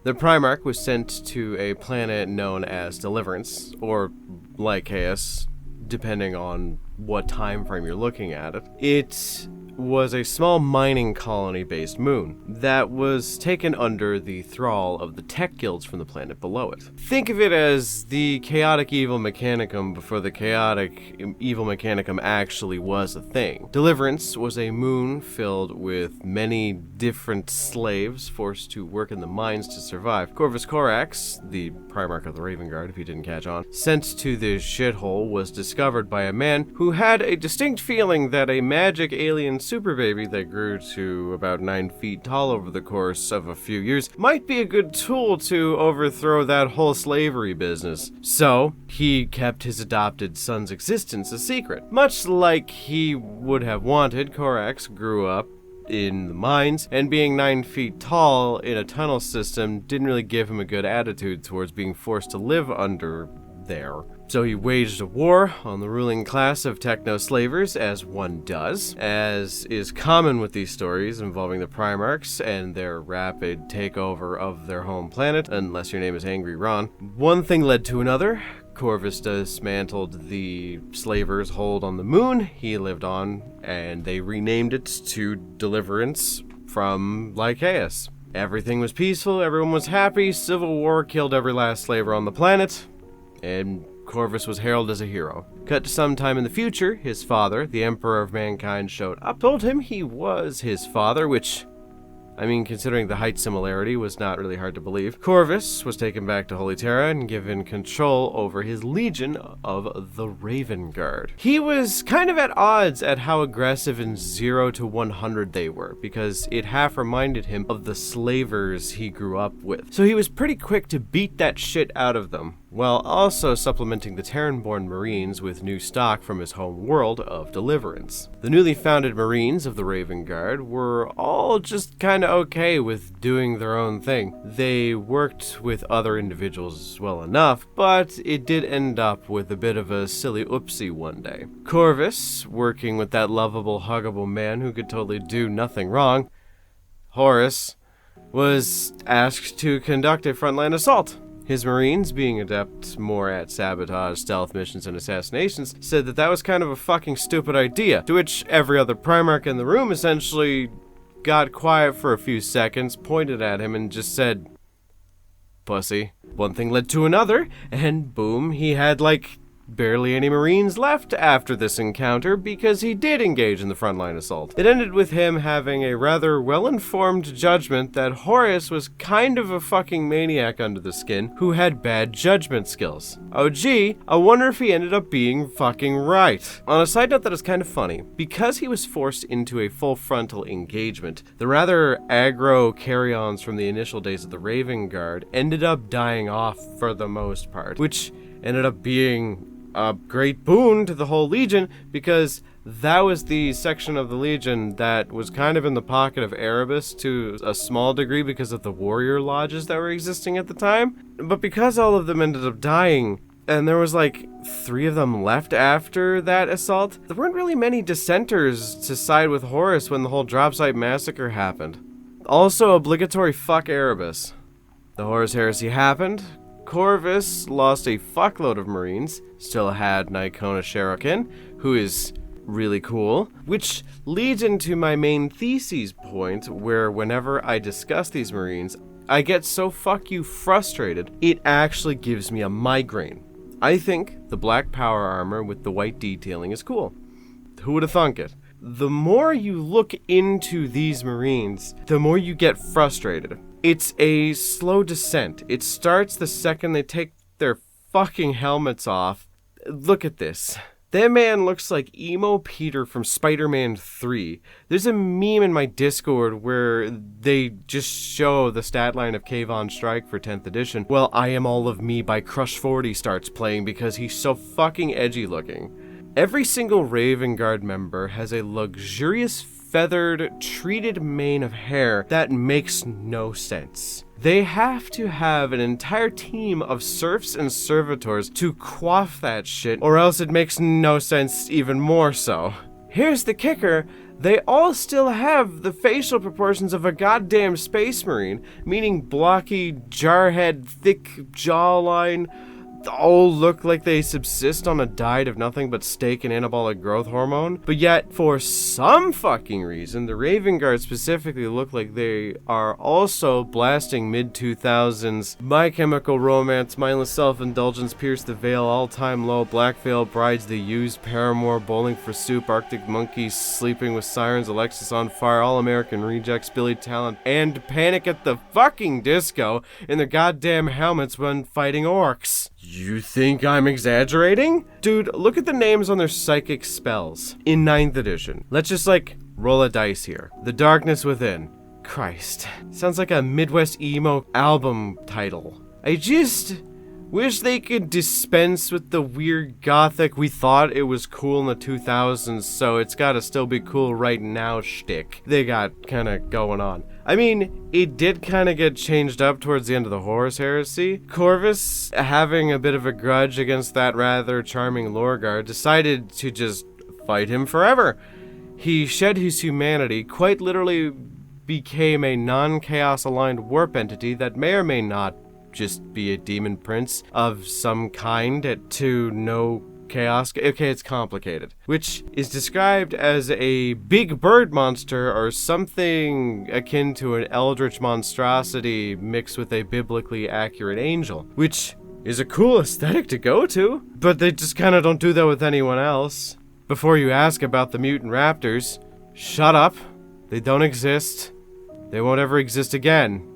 Speaker 1: The Primarch was sent to a planet known as Deliverance, or Lycaeus, depending on what time frame you're looking at it. It was a small mining colony-based moon that was taken under the thrall of the tech guilds from the planet below it. Think of it as the chaotic evil mechanicum before the chaotic evil mechanicum actually was a thing. Deliverance was a moon filled with many different slaves forced to work in the mines to survive. Corvus Corax, the Primarch of the Raven Guard if you didn't catch on, sent to this shithole was discovered by a man who had a distinct feeling that a magic alien super baby that grew to about 9 feet tall over the course of a few years might be a good tool to overthrow that whole slavery business. So, he kept his adopted son's existence a secret. Much like he would have wanted, Corax grew up in the mines, and being 9 feet tall in a tunnel system didn't really give him a good attitude towards being forced to live under there. So he waged a war on the ruling class of techno-slavers, as one does, as is common with these stories involving the Primarchs and their rapid takeover of their home planet, unless your name is Angry Ron. One thing led to another. Corvus dismantled the slavers' hold on the moon. He lived on, and they renamed it to Deliverance from Lycaeus. Everything was peaceful, everyone was happy, civil war killed every last slaver on the planet, and Corvus was heralded as a hero. Cut to some time in the future, his father, the Emperor of Mankind, showed up, told him he was his father, which, I mean, considering the height similarity, was not really hard to believe. Corvus was taken back to Holy Terra and given control over his legion of the Raven Guard. He was kind of at odds at how aggressive in 0 to 100 they were, because it half reminded him of the slavers he grew up with. So he was pretty quick to beat that shit out of them, while also supplementing the Terran-born Marines with new stock from his home world of Deliverance. The newly founded Marines of the Raven Guard were all just kinda okay with doing their own thing. They worked with other individuals well enough, but it did end up with a bit of a silly oopsie one day. Corvus, working with that lovable, huggable man who could totally do nothing wrong, Horus, was asked to conduct a frontline assault. His Marines, being adept more at sabotage, stealth missions, and assassinations, said that was kind of a fucking stupid idea, to which every other Primarch in the room essentially got quiet for a few seconds, pointed at him, and just said, "Pussy." One thing led to another, and boom, he had barely any Marines left after this encounter because he did engage in the frontline assault. It ended with him having a rather well-informed judgment that Horus was kind of a fucking maniac under the skin who had bad judgment skills. Oh gee, I wonder if he ended up being fucking right. On a side note that is kind of funny, because he was forced into a full frontal engagement, the rather aggro carry-ons from the initial days of the Raven Guard ended up dying off for the most part, which ended up being a great boon to the whole Legion, because that was the section of the Legion that was kind of in the pocket of Erebus to a small degree because of the warrior lodges that were existing at the time. But because all of them ended up dying, and there was 3 of them left after that assault, there weren't really many dissenters to side with Horus when the whole drop site massacre happened. Also, obligatory fuck Erebus. The Horus Heresy happened. Corvus lost a fuckload of Marines, still had Nikona Sherokin, who is really cool, which leads into my main thesis point, where whenever I discuss these Marines, I get so fuck you frustrated, it actually gives me a migraine. I think the black power armor with the white detailing is cool. Who would have thunk it? The more you look into these Marines, the more you get frustrated. It's a slow descent. It starts the second they take their fucking helmets off. Look at this. That man looks like Emo Peter from Spider-Man 3. There's a meme in my Discord where they just show the stat line of Kayvon Strike for 10th edition. Well, I Am All of Me by Crush 40 starts playing because he's so fucking edgy looking. Every single Raven Guard member has a luxurious feathered, treated mane of hair that makes no sense. They have to have an entire team of serfs and servitors to quaff that shit, or else it makes no sense even more so. Here's the kicker. They all still have the facial proportions of a goddamn space marine, meaning blocky, jarhead, thick jawline, all look like they subsist on a diet of nothing but steak and anabolic growth hormone, but yet, for some fucking reason, the Raven Guard specifically look like they are also blasting mid-2000s My Chemical Romance, mindless self-indulgence, Pierce the Veil, all-time low, Black Veil Brides, The Used, Paramore, Bowling for Soup, Arctic Monkeys, Sleeping with Sirens, Alexis on Fire, All-American Rejects, Billy Talent, and Panic at the fucking Disco in their goddamn helmets when fighting orcs. You think I'm exaggerating? Dude, look at the names on their psychic spells in 9th edition. Let's just roll a dice here. The Darkness Within. Christ. Sounds like a Midwest emo album title. I just wish they could dispense with the weird gothic we thought it was cool in the 2000s, so it's gotta still be cool right now shtick they got kinda going on. I mean, it did kind of get changed up towards the end of the Horus Heresy. Corvus, having a bit of a grudge against that rather charming Lorgar, decided to just fight him forever. He shed his humanity, quite literally became a non-chaos aligned warp entity that may or may not just be a demon prince of some kind to no chaos. Okay, it's complicated. Which is described as a big bird monster or something akin to an eldritch monstrosity mixed with a biblically accurate angel. Which is a cool aesthetic to go to, but they just kind of don't do that with anyone else. Before you ask about the mutant raptors, shut up. They don't exist. They won't ever exist again.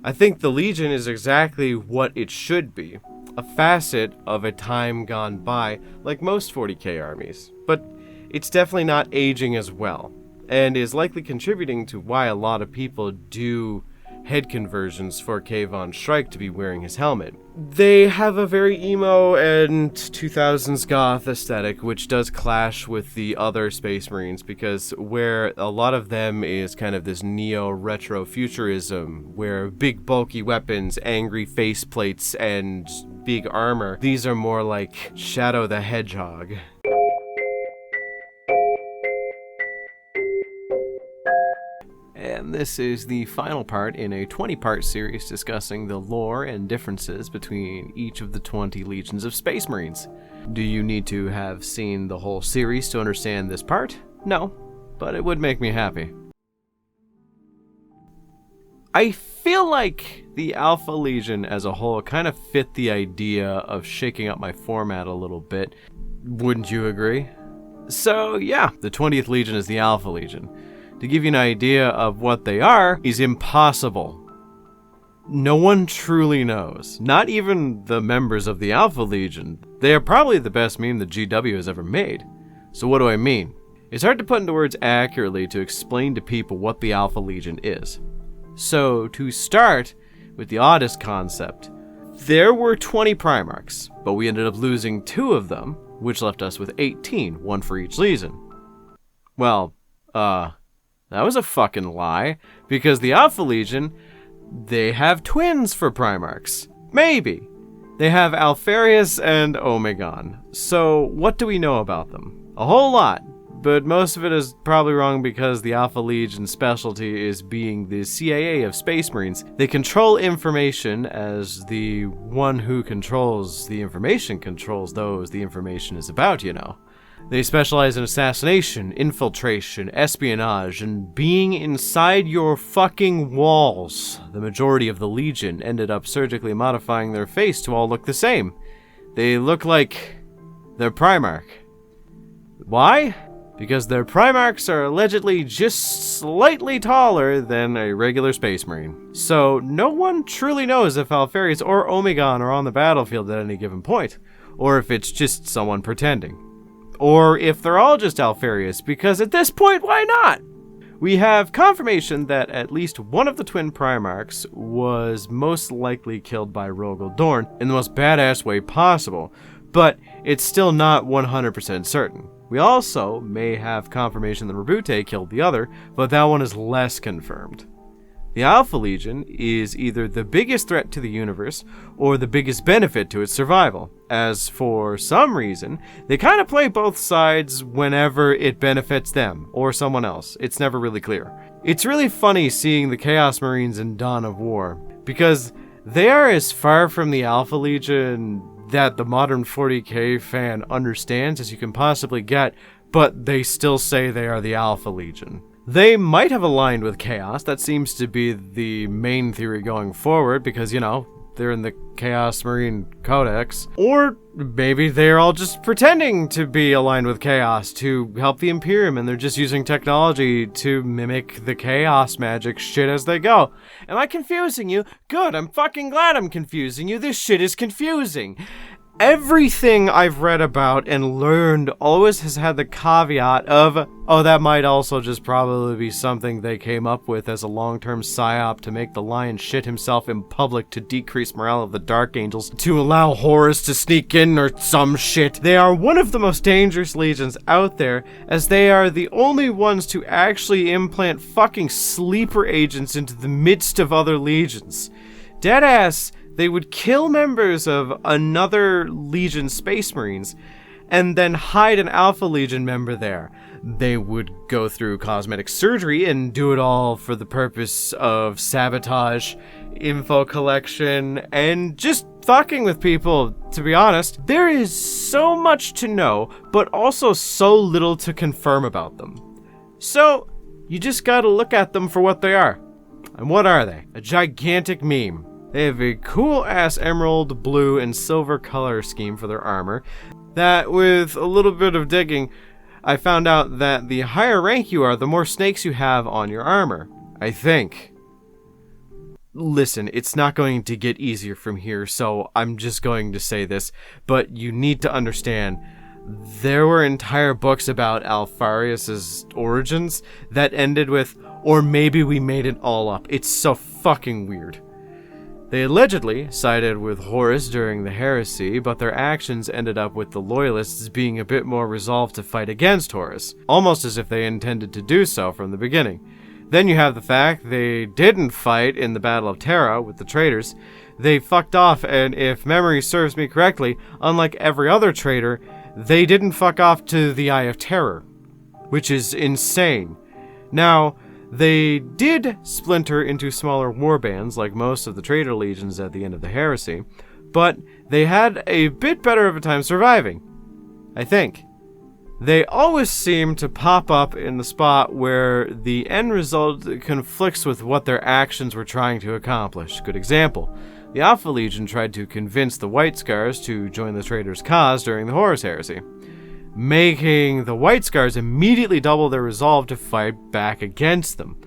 Speaker 1: I think the Legion is exactly what it should be. A facet of a time gone by, like most 40k armies. But it's definitely not aging as well, and is likely contributing to why a lot of people do head conversions for Kayvon Shrike to be wearing his helmet. They have a very emo and 2000s goth aesthetic, which does clash with the other Space Marines, because where a lot of them is kind of this neo-retro futurism, where big bulky weapons, angry faceplates, and big armor, these are more like Shadow the Hedgehog. And this is the final part in a 20-part series discussing the lore and differences between each of the 20 legions of Space Marines. Do you need to have seen the whole series to understand this part? No, but it would make me happy. I feel like the Alpha Legion as a whole kind of fit the idea of shaking up my format a little bit. Wouldn't you agree? So yeah, the 20th Legion is the Alpha Legion. To give you an idea of what they are is impossible. No one truly knows. Not even the members of the Alpha Legion. They are probably the best meme the GW has ever made. So what do I mean? It's hard to put into words accurately to explain to people what the Alpha Legion is. So to start with the oddest concept, there were 20 Primarchs, but we ended up losing 2 of them, which left us with 18, 1 for each legion. Well, that was a fucking lie, because the Alpha Legion, they have twins for Primarchs. Maybe. They have Alpharius and Omegon. So what do we know about them? A whole lot, but most of it is probably wrong because the Alpha Legion's specialty is being the CIA of Space Marines. They control information as the one who controls the information controls those the information is about, you know. They specialize in assassination, infiltration, espionage, and being inside your fucking walls. The majority of the Legion ended up surgically modifying their face to all look the same. They look like their Primarch. Why? Because their Primarchs are allegedly just slightly taller than a regular Space Marine. So no one truly knows if Alpharius or Omegon are on the battlefield at any given point, or if it's just someone pretending. Or if they're all just Alpharius, because at this point, why not? We have confirmation that at least one of the twin Primarchs was most likely killed by Rogel Dorn in the most badass way possible, but it's still not 100% certain. We also may have confirmation that Rabute killed the other, but that one is less confirmed. The Alpha Legion is either the biggest threat to the universe or the biggest benefit to its survival, as for some reason, they kind of play both sides whenever it benefits them or someone else. It's never really clear. It's really funny seeing the Chaos Marines in Dawn of War, because they are as far from the Alpha Legion that the modern 40k fan understands as you can possibly get, but they still say they are the Alpha Legion. They might have aligned with Chaos. That seems to be the main theory going forward because, you know, they're in the Chaos Marine Codex. Or maybe they're all just pretending to be aligned with Chaos to help the Imperium and they're just using technology to mimic the Chaos magic shit as they go. Am I confusing you? Good, I'm fucking glad I'm confusing you. This shit is confusing. Everything I've read about and learned always has had the caveat of, oh, that might also just probably be something they came up with as a long-term psyop to make the Lion shit himself in public to decrease morale of the Dark Angels, to allow Horus to sneak in or some shit. They are one of the most dangerous legions out there, as they are the only ones to actually implant fucking sleeper agents into the midst of other legions. Deadass, they would kill members of another Legion Space Marines and then hide an Alpha Legion member there. They would go through cosmetic surgery and do it all for the purpose of sabotage, info collection, and just fucking with people, to be honest. There is so much to know, but also so little to confirm about them. So, you just gotta look at them for what they are. And what are they? A gigantic meme. They have a cool-ass emerald, blue, and silver color scheme for their armor that, with a little bit of digging, I found out that the higher rank you are, the more snakes you have on your armor. I think. Listen, it's not going to get easier from here, so I'm just going to say this, but you need to understand, there were entire books about Alfarius' origins that ended with, or maybe we made it all up. It's so fucking weird. They allegedly sided with Horus during the heresy, but their actions ended up with the Loyalists being a bit more resolved to fight against Horus, almost as if they intended to do so from the beginning. Then you have the fact they didn't fight in the Battle of Terra with the traitors. They fucked off, and if memory serves me correctly, unlike every other traitor, they didn't fuck off to the Eye of Terror, which is insane. Now, they did splinter into smaller warbands like most of the traitor legions at the end of the heresy, but they had a bit better of a time surviving, I think. They always seem to pop up in the spot where the end result conflicts with what their actions were trying to accomplish. Good example. The Alpha Legion tried to convince the White Scars to join the traitors' cause during the Horus heresy, making the White Scars immediately double their resolve to fight back against them.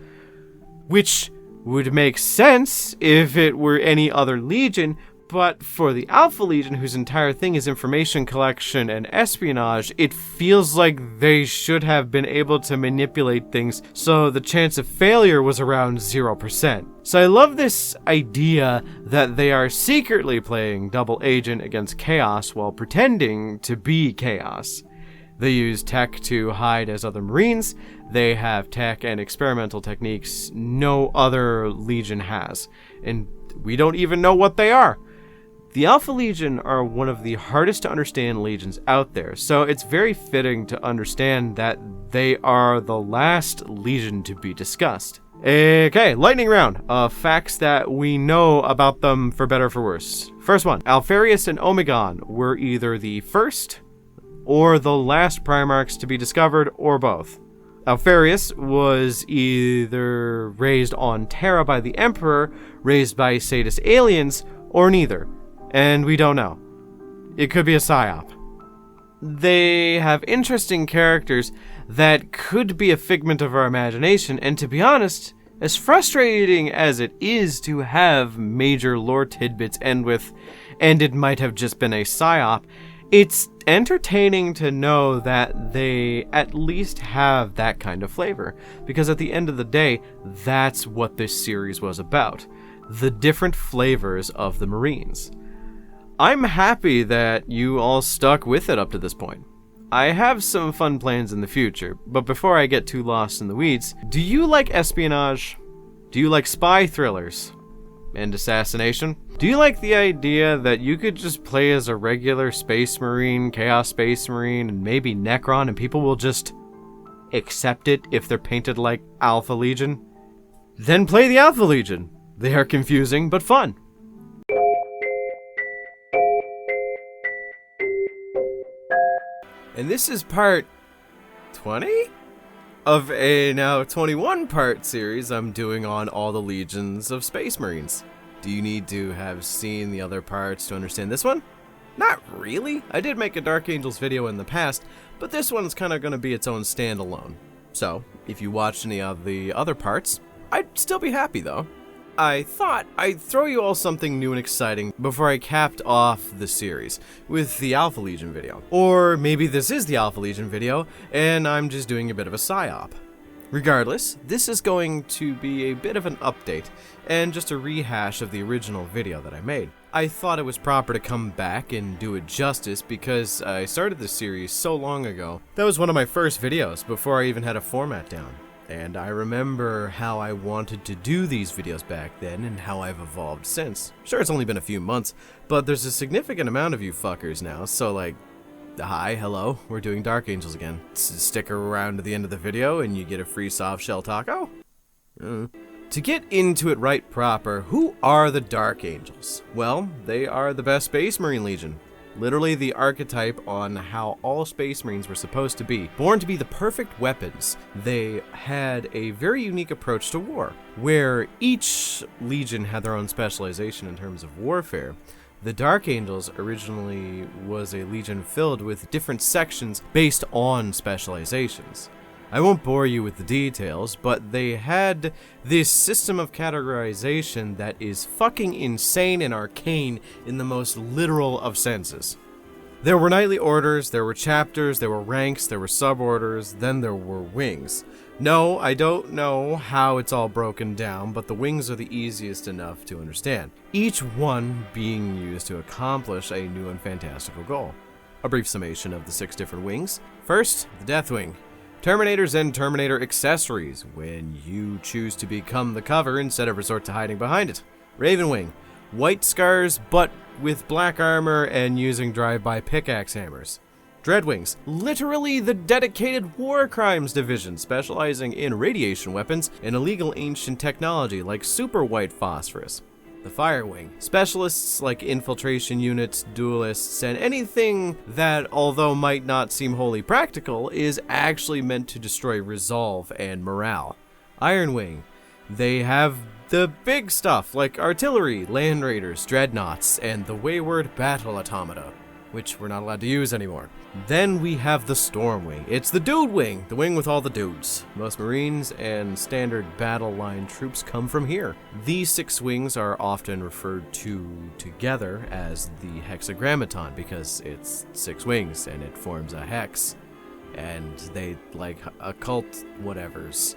Speaker 1: Which would make sense if it were any other legion, but for the Alpha Legion, whose entire thing is information collection and espionage, it feels like they should have been able to manipulate things, so the chance of failure was around 0%. So I love this idea that they are secretly playing double agent against Chaos while pretending to be Chaos. They use tech to hide as other Marines. They have tech and experimental techniques no other Legion has, and we don't even know what they are. The Alpha Legion are one of the hardest to understand legions out there, so it's very fitting to understand that they are the last legion to be discussed. Okay, lightning round of facts that we know about them for better or for worse. First one, Alfarius and Omegon were either the first or the last Primarchs to be discovered, or both. Alfarius was either raised on Terra by the Emperor, raised by sadist aliens, or neither. And we don't know. It could be a psyop. They have interesting characters that could be a figment of our imagination, and to be honest, as frustrating as it is to have major lore tidbits end with, and it might have just been a psyop, it's entertaining to know that they at least have that kind of flavor, because at the end of the day, that's what this series was about. The different flavors of the Marines. I'm happy that you all stuck with it up to this point. I have some fun plans in the future, but before I get too lost in the weeds, do you like espionage? Do you like spy thrillers? And assassination? Do you like the idea that you could just play as a regular Space Marine, Chaos Space Marine, and maybe Necron, and people will just accept it if they're painted like Alpha Legion? Then play the Alpha Legion. They are confusing, but fun. And this is part 20 of a now 21 part series I'm doing on all the legions of Space Marines. Do you need to have seen the other parts to understand this one? Not really. I did make a Dark Angels video in the past, but this one's kind of going to be its own standalone. So, if you watched any of the other parts, I'd still be happy though. I thought I'd throw you all something new and exciting before I capped off the series with the Alpha Legion video. Or maybe this is the Alpha Legion video and I'm just doing a bit of a psyop. Regardless, this is going to be a bit of an update and just a rehash of the original video that I made. I thought it was proper to come back and do it justice because I started this series so long ago. That was one of my first videos before I even had a format down. And I remember how I wanted to do these videos back then and how I've evolved since. Sure, it's only been a few months, but there's a significant amount of you fuckers now, so like, hi, hello, we're doing Dark Angels again. Stick around to the end of the video and you get a free soft shell taco. To get into it right proper, who are the Dark Angels? Well, they are the best Space Marine Legion. Literally the archetype on how all Space Marines were supposed to be. Born to be the perfect weapons, they had a very unique approach to war, where each legion had their own specialization in terms of warfare. The Dark Angels originally was a legion filled with different sections based on specializations. I won't bore you with the details, but they had this system of categorization that is fucking insane and arcane in the most literal of senses. There were knightly orders, there were chapters, there were ranks, there were suborders, then there were wings. No, I don't know how it's all broken down, but the wings are the easiest enough to understand, each one being used to accomplish a new and fantastical goal. A brief summation of the 6 different wings. First, the Deathwing. Terminators and Terminator accessories, when you choose to become the cover instead of resort to hiding behind it. Ravenwing, white scars but with black armor and using drive-by pickaxe hammers. Dreadwings, literally the dedicated war crimes division, specializing in radiation weapons and illegal ancient technology like super white phosphorus. The Firewing, specialists like infiltration units, duelists, and anything that, although might not seem wholly practical, is actually meant to destroy resolve and morale. Ironwing, they have the big stuff like artillery, land raiders, dreadnoughts, and the wayward battle automata, which we're not allowed to use anymore. Then we have the Stormwing. It's the dude wing, the wing with all the dudes. Most Marines and standard battle line troops come from here. These 6 wings are often referred to together as the hexagrammaton because it's 6 wings and it forms a hex. And they like occult whatevers.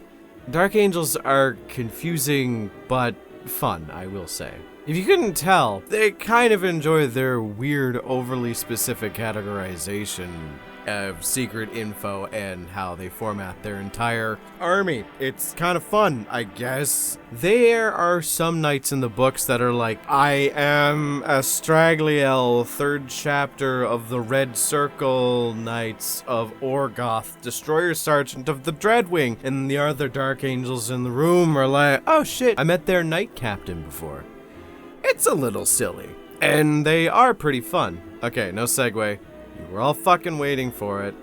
Speaker 1: Dark Angels are confusing but fun, I will say. If you couldn't tell, they kind of enjoy their weird, overly specific categorization of secret info and how they format their entire army. It's kind of fun, I guess. There are some knights in the books that are like, I am Astragliel, 3rd chapter of the Red Circle Knights of Orgoth, Destroyer Sergeant of the Dreadwing, and the other Dark Angels in the room are like, oh shit, I met their knight captain before. It's a little silly, and they are pretty fun. Okay, no segue. You were all fucking waiting for it.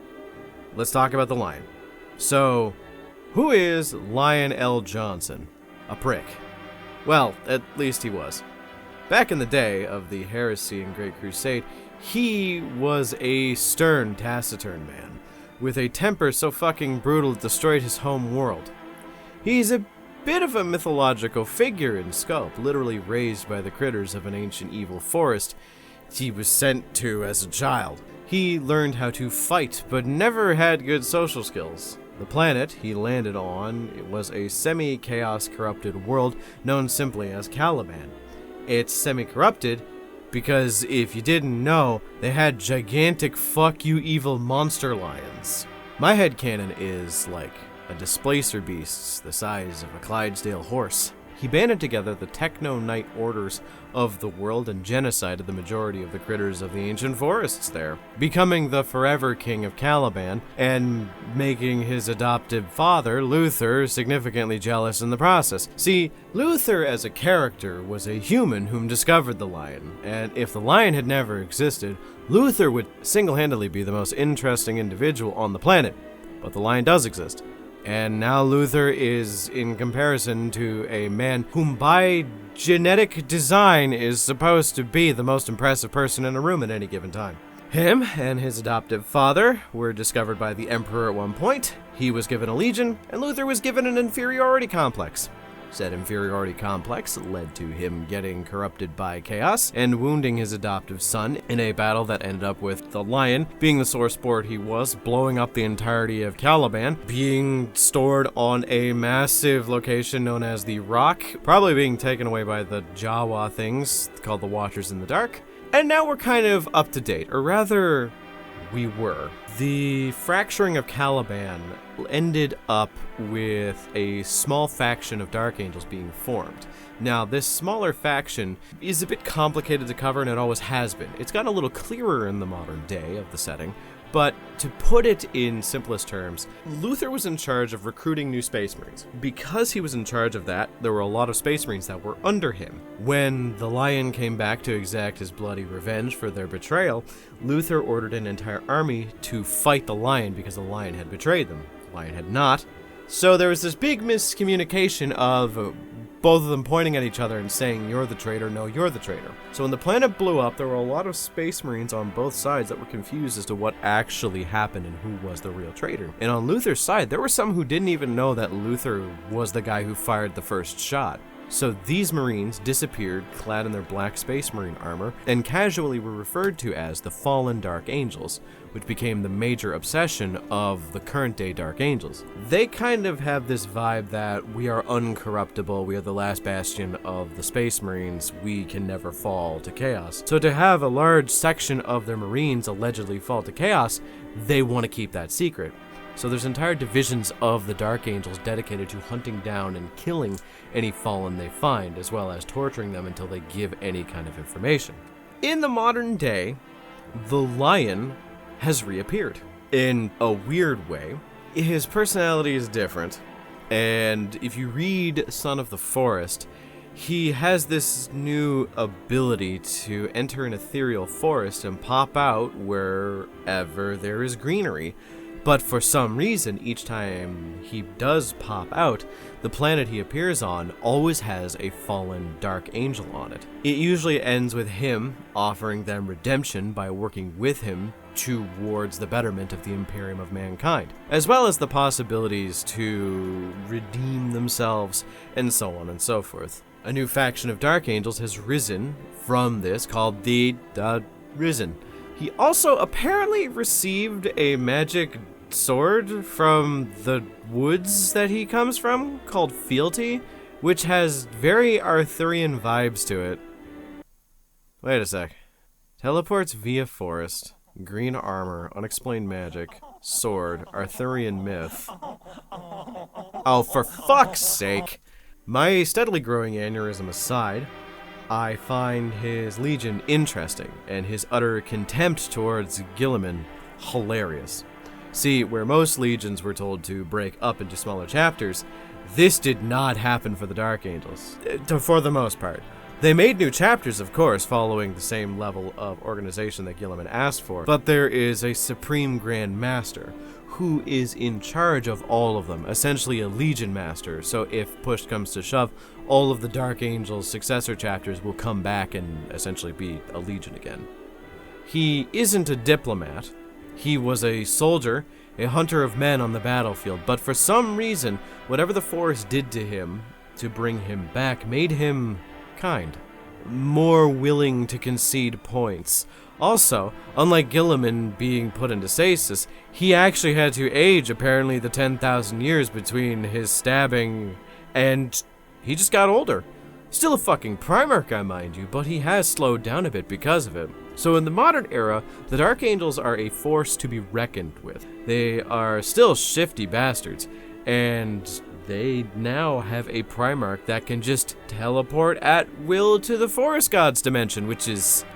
Speaker 1: Let's talk about the Lion. So, who is Lion L. Johnson? A prick. Well, at least he was. Back in the day of the heresy and Great Crusade, he was a stern, taciturn man, with a temper so fucking brutal it destroyed his home world. He's a bit of a mythological figure in scope, literally raised by the critters of an ancient evil forest he was sent to as a child. He learned how to fight, but never had good social skills. The planet he landed on was a semi-chaos corrupted world known simply as Caliban. It's semi-corrupted because, if you didn't know, they had gigantic fuck you evil monster lions. My headcanon is like a displacer beast the size of a Clydesdale horse. He banded together the Techno-Knight orders of the world and genocided the majority of the critters of the ancient forests there, becoming the forever king of Caliban, and making his adoptive father, Luther, significantly jealous in the process. See, Luther as a character was a human whom discovered the lion, and if the lion had never existed, Luther would single-handedly be the most interesting individual on the planet. But the lion does exist. And now Luther is, in comparison to a man whom by genetic design is supposed to be the most impressive person in a room at any given time. Him and his adoptive father were discovered by the Emperor at one point. He was given a legion, and Luther was given an inferiority complex. Said inferiority complex led to him getting corrupted by chaos and wounding his adoptive son in a battle that ended up with the lion, being the sore sport he was, blowing up the entirety of Caliban, being stored on a massive location known as the Rock, probably being taken away by the Jawa things called the Watchers in the Dark. And now we're kind of up to date, or rather, we were. The fracturing of Caliban ended up with a small faction of Dark Angels being formed. Now, this smaller faction is a bit complicated to cover, and it always has been. It's gotten a little clearer in the modern day of the setting, but to put it in simplest terms, Luther was in charge of recruiting new Space Marines. Because he was in charge of that, there were a lot of Space Marines that were under him. When the Lion came back to exact his bloody revenge for their betrayal, Luther ordered an entire army to fight the Lion because the Lion had betrayed them. The Lion had not. So there was this big miscommunication of both of them pointing at each other and saying, "You're the traitor, no, you're the traitor." So when the planet blew up, there were a lot of Space Marines on both sides that were confused as to what actually happened and who was the real traitor. And on Luther's side, there were some who didn't even know that Luther was the guy who fired the first shot. So these Marines disappeared, clad in their black Space Marine armor, and casually were referred to as the Fallen Dark Angels, which became the major obsession of the current day Dark Angels. They kind of have this vibe that we are uncorruptible, we are the last bastion of the Space Marines, we can never fall to chaos. So to have a large section of their Marines allegedly fall to chaos, they want to keep that secret. So there's entire divisions of the Dark Angels dedicated to hunting down and killing any fallen they find, as well as torturing them until they give any kind of information. In the modern day, the Lion has reappeared in a weird way. His personality is different, and if you read Son of the Forest, he has this new ability to enter an ethereal forest and pop out wherever there is greenery. But for some reason, each time he does pop out, the planet he appears on always has a fallen Dark Angel on it. It usually ends with him offering them redemption by working with him towards the betterment of the Imperium of mankind, as well as the possibilities to redeem themselves, and so on and so forth. A new faction of Dark Angels has risen from this called the Risen. He also apparently received a magic sword from the woods that he comes from called Fealty, which has very Arthurian vibes to it. Wait a sec. Teleports via forest, green armor, unexplained magic, sword, Arthurian myth. Oh, for fuck's sake! My steadily growing aneurysm aside, I find his legion interesting, and his utter contempt towards Guilliman hilarious. See, where most legions were told to break up into smaller chapters, this did not happen for the Dark Angels, for the most part. They made new chapters, of course, following the same level of organization that Guilliman asked for, but there is a Supreme Grand Master, who is in charge of all of them, essentially a Legion Master, so if push comes to shove, all of the Dark Angels' successor chapters will come back and essentially be a Legion again. He isn't a diplomat. He was a soldier, a hunter of men on the battlefield, but for some reason, whatever the Forest did to him to bring him back made him kind, more willing to concede points. Also, unlike Guilliman being put into stasis, he actually had to age apparently the 10,000 years between his stabbing, and he just got older. Still a fucking Primarch, I mind you, but he has slowed down a bit because of it. So in the modern era, the Dark Angels are a force to be reckoned with. They are still shifty bastards, and they now have a Primarch that can just teleport at will to the Forest God's dimension, which is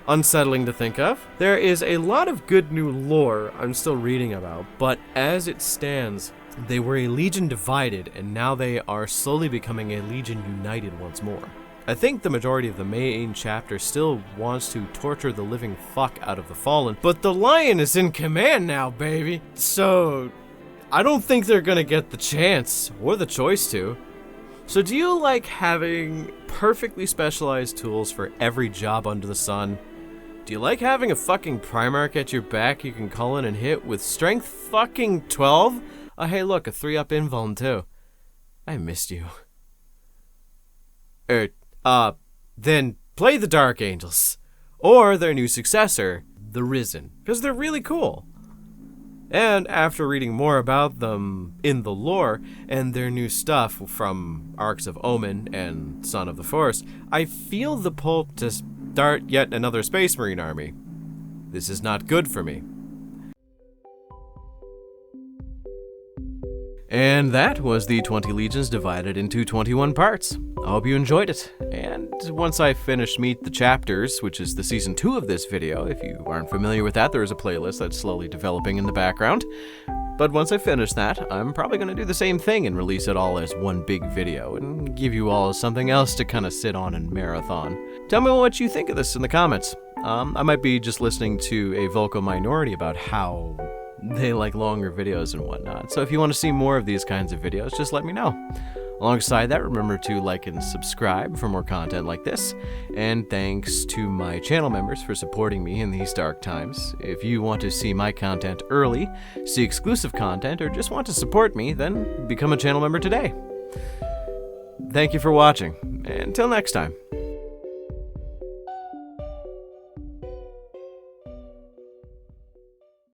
Speaker 1: unsettling to think of. There is a lot of good new lore I'm still reading about, but as it stands, they were a Legion divided, and now they are slowly becoming a Legion united once more. I think the majority of the main chapter still wants to torture the living fuck out of the Fallen, but the Lion is in command now, baby! So, I don't think they're gonna get the chance, or the choice to. So do you like having perfectly specialized tools for every job under the sun? Do you like having a fucking Primarch at your back you can call in and hit with strength fucking 12? Oh hey look, a 3-up invuln too. I missed you. Then play the Dark Angels. Or their new successor, the Risen, because they're really cool. And after reading more about them in the lore and their new stuff from Arcs of Omen and Son of the Forest, I feel the pull to start yet another Space Marine army. This is not good for me. And that was the 20 Legions divided into 21 parts. I hope you enjoyed it. And once I finish Meet the Chapters, which is the Season 2 of this video, if you aren't familiar with that, there is a playlist that's slowly developing in the background. But once I finish that, I'm probably going to do the same thing and release it all as one big video and give you all something else to kind of sit on and marathon. Tell me what you think of this in the comments. I might be just listening to a vocal minority about how they like longer videos and whatnot. So if you want to see more of these kinds of videos, just let me know. Alongside that, remember to like and subscribe for more content like this. And thanks to my channel members for supporting me in these dark times. If you want to see my content early, see exclusive content, or just want to support me, then become a channel member today. Thank you for watching. Until next time.